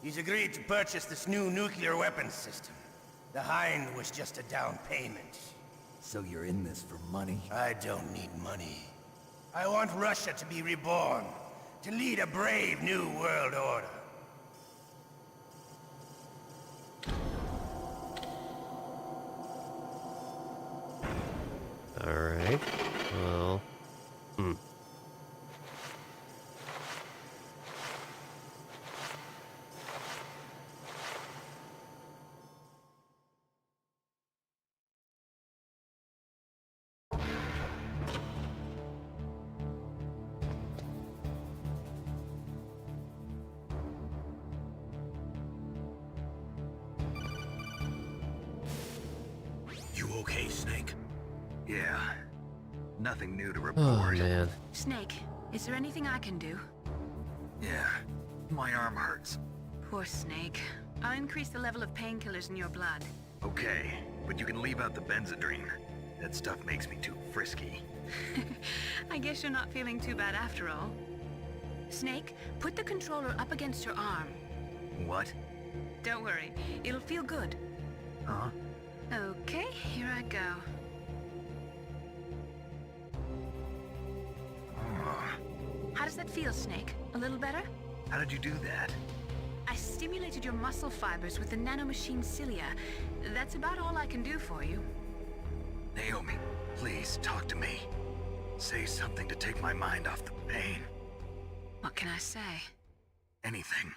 He's agreed to purchase this new nuclear weapons system. The Hind was just a down payment. So you're in this for money? I don't need money. I want Russia to be reborn, to lead a brave new world order. Alright. Well. Yeah. Nothing new to Oh, report. man. Snake, is there anything I can do? Yeah. My arm hurts. Poor Snake. I'll increase the level of painkillers in your blood. Okay, but you can leave out the Benzedrine. That stuff makes me too frisky. I guess you're not feeling too bad after all. Snake, put the controller up against your arm. What? Don't worry, it'll feel good. Huh? Okay, here I go. How does that feel, Snake? A little better? How did you do that? I stimulated your muscle fibers with the nanomachine cilia. That's about all I can do for you. Naomi, please talk to me. Say something to take my mind off the pain. What can I say? Anything.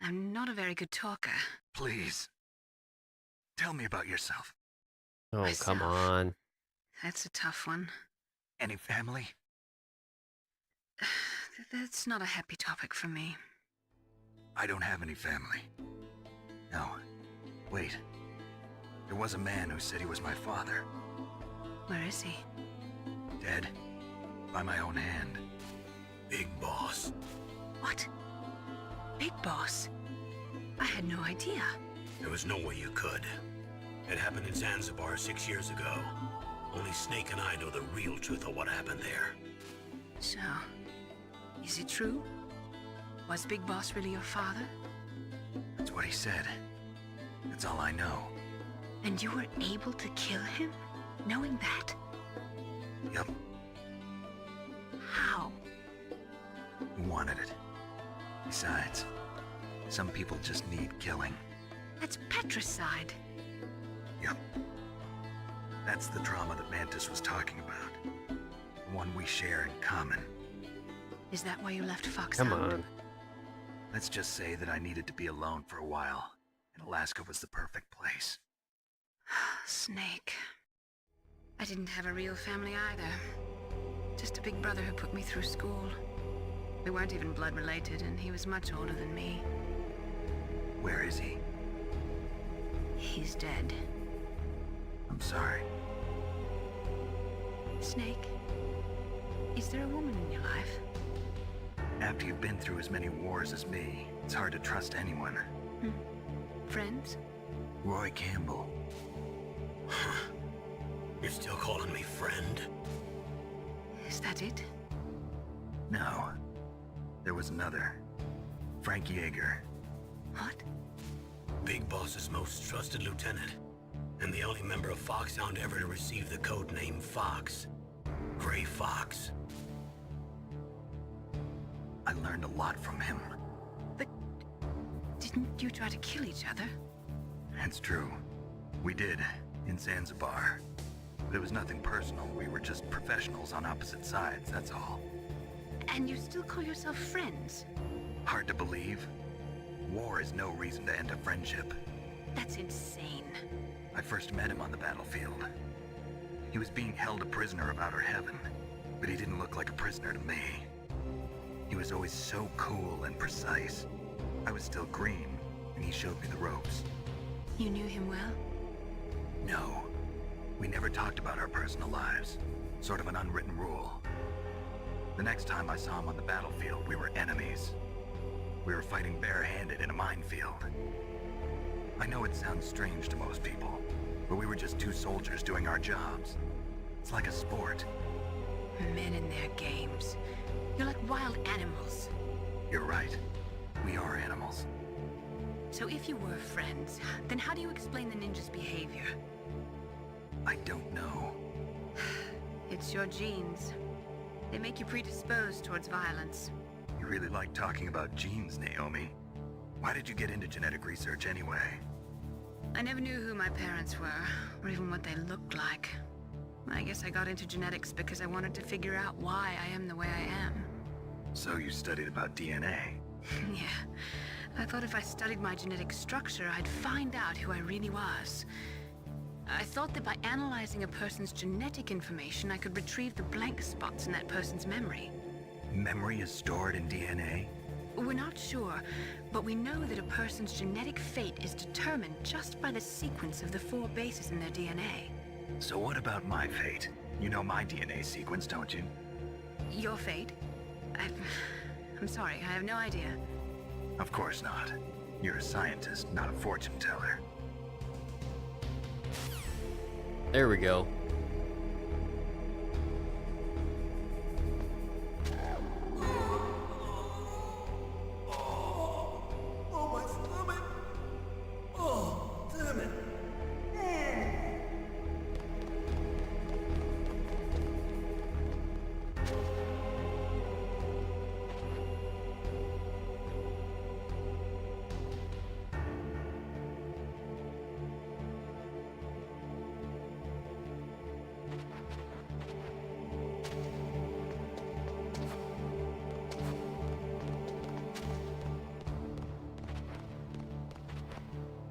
I'm not a very good talker. Please. Tell me about yourself. Oh, Myself. come on. That's a tough one. Any family? That's not a happy topic for me. I don't have any family. No. Wait. There was a man who said he was my father. Where is he? Dead. By my own hand. Big Boss. What? Big Boss? I had no idea. There was no way you could. It happened in Zanzibar 6 years ago. Only Snake and I know the real truth of what happened there. So, is it true? Was Big Boss really your father? That's what he said. That's all I know. And you were able to kill him, knowing that? Yup. How? He wanted it. Besides, some people just need killing. That's patricide. Yup. That's the trauma that Mantis was talking about. The one we share in common. Is that why you left FOXHOUND? Come on. Let's just say that I needed to be alone for a while, and Alaska was the perfect place. Snake. I didn't have a real family either. Just a big brother who put me through school. We weren't even blood related, and he was much older than me. Where is he? He's dead. I'm sorry. Snake, is there a woman in your life? After you've been through as many wars as me, it's hard to trust anyone. Friends? Roy Campbell. You're still calling me friend? Is that it? No. There was another. Frank Yeager. What? Big Boss's most trusted lieutenant, and the only member of FOXHOUND ever to receive the code name Fox. Gray Fox. I learned a lot from him. But didn't you try to kill each other? It's true. We did, in Zanzibar. But it was nothing personal. We were just professionals on opposite sides, that's all. And you still call yourself friends? Hard to believe. War is no reason to end a friendship. That's insane. I first met him on the battlefield. He was being held a prisoner of outer heaven, but he didn't look like a prisoner to me. He was always so cool and precise. I was still green, and he showed me the ropes. You knew him well? No. We never talked about our personal lives. Sort of an unwritten rule. The next time I saw him on the battlefield, we were enemies. We were fighting barehanded in a minefield. I know it sounds strange to most people, but we were just two soldiers doing our jobs. It's like a sport. Men in their games. You're like wild animals. You're right. We are animals. So if you were friends, then how do you explain the ninja's behavior? I don't know. It's your genes. They make you predisposed towards violence. You really like talking about genes, Naomi. Why did you get into genetic research anyway? I never knew who my parents were, or even what they looked like. I guess I got into genetics because I wanted to figure out why I am the way I am. So you studied about DNA? Yeah. I thought if I studied my genetic structure, I'd find out who I really was. I thought that by analyzing a person's genetic information, I could retrieve the blank spots in that person's memory. Memory is stored in DNA? We're not sure, but we know that a person's genetic fate is determined just by the sequence of the 4 bases in their DNA. So what about my fate? You know my DNA sequence, don't you? Your fate? I'm sorry, I have no idea. Of course not. You're a scientist, not a fortune teller. There we go. Oh, my stomach! Oh, damn it!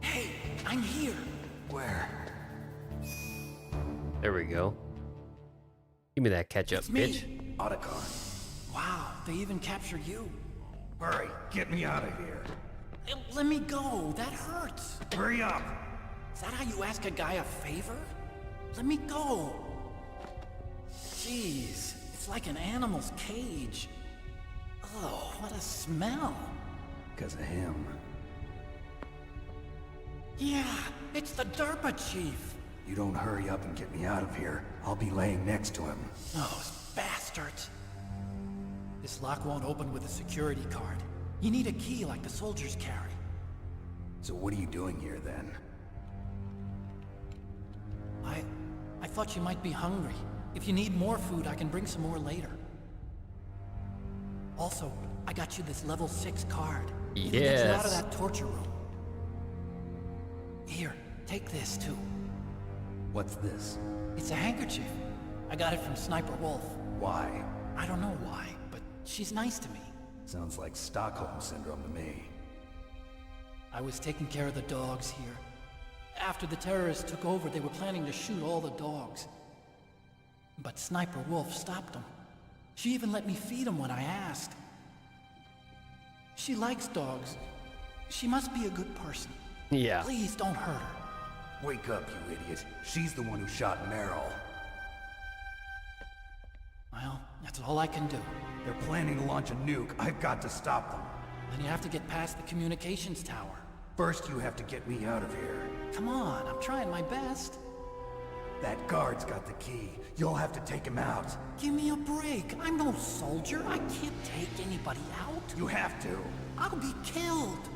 Hey, I'm here. Where? There we go. Give me that ketchup, It's me. bitch. Otacon. Wow, they even captured you. Hurry, get me out of here. Let me go. That hurts. Hurry up. Is that how you ask a guy a favor? Let me go. Jeez, it's like an animal's cage. Oh, what a smell. Because of him. Yeah, it's the DARPA chief. You don't hurry up and get me out of here, I'll be laying next to him. Those bastards. This lock won't open with a security card. You need a key like the soldiers carry. So what are you doing here then? I thought you might be hungry. If you need more food, I can bring some more later. Also, I got you this level 6 card. You can get you out of Yes. that torture room. Here, take this too. What's this? It's a handkerchief. I got it from Sniper Wolf. Why? I don't know why, but she's nice to me. Sounds like Stockholm Syndrome to me. I was taking care of the dogs here. After the terrorists took over, they were planning to shoot all the dogs. But Sniper Wolf stopped them. She even let me feed them when I asked. She likes dogs. She must be a good person. Yeah. Please don't hurt her. Wake up, you idiot. She's the one who shot Meryl. Well, that's all I can do. They're planning to launch a nuke. I've got to stop them. Then you have to get past the communications tower. First, you have to get me out of here. Come on, I'm trying my best. That guard's got the key. You'll have to take him out. Give me a break. I'm no soldier. I can't take anybody out. You have to. I'll be killed.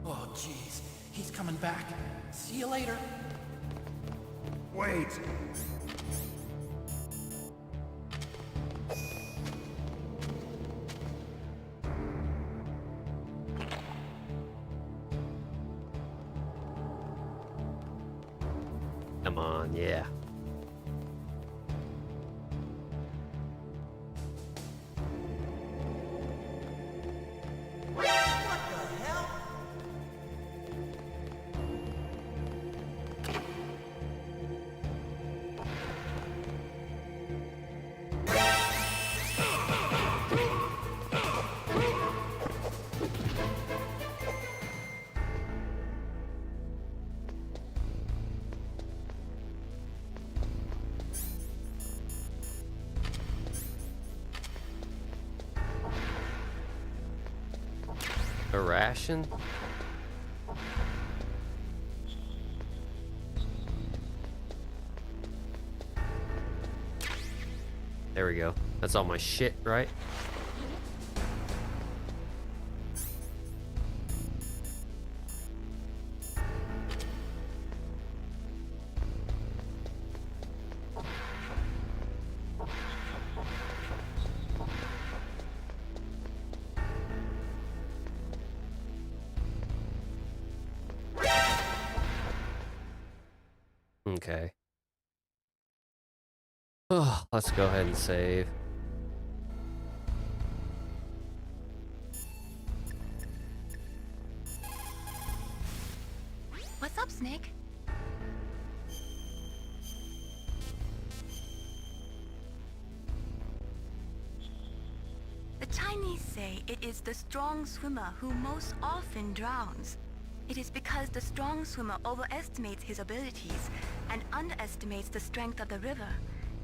Oh, jeez. He's coming back. See you later. Wait. Come on, yeah. What the hell? A ration? There we go. That's all my shit, right? Okay. Oh, let's go ahead and save. What's up, Snake? The Chinese say it is the strong swimmer who most often drowns. It is because the strong swimmer overestimates his abilities and underestimates the strength of the river.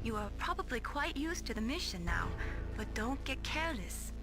You are probably quite used to the mission now, but don't get careless.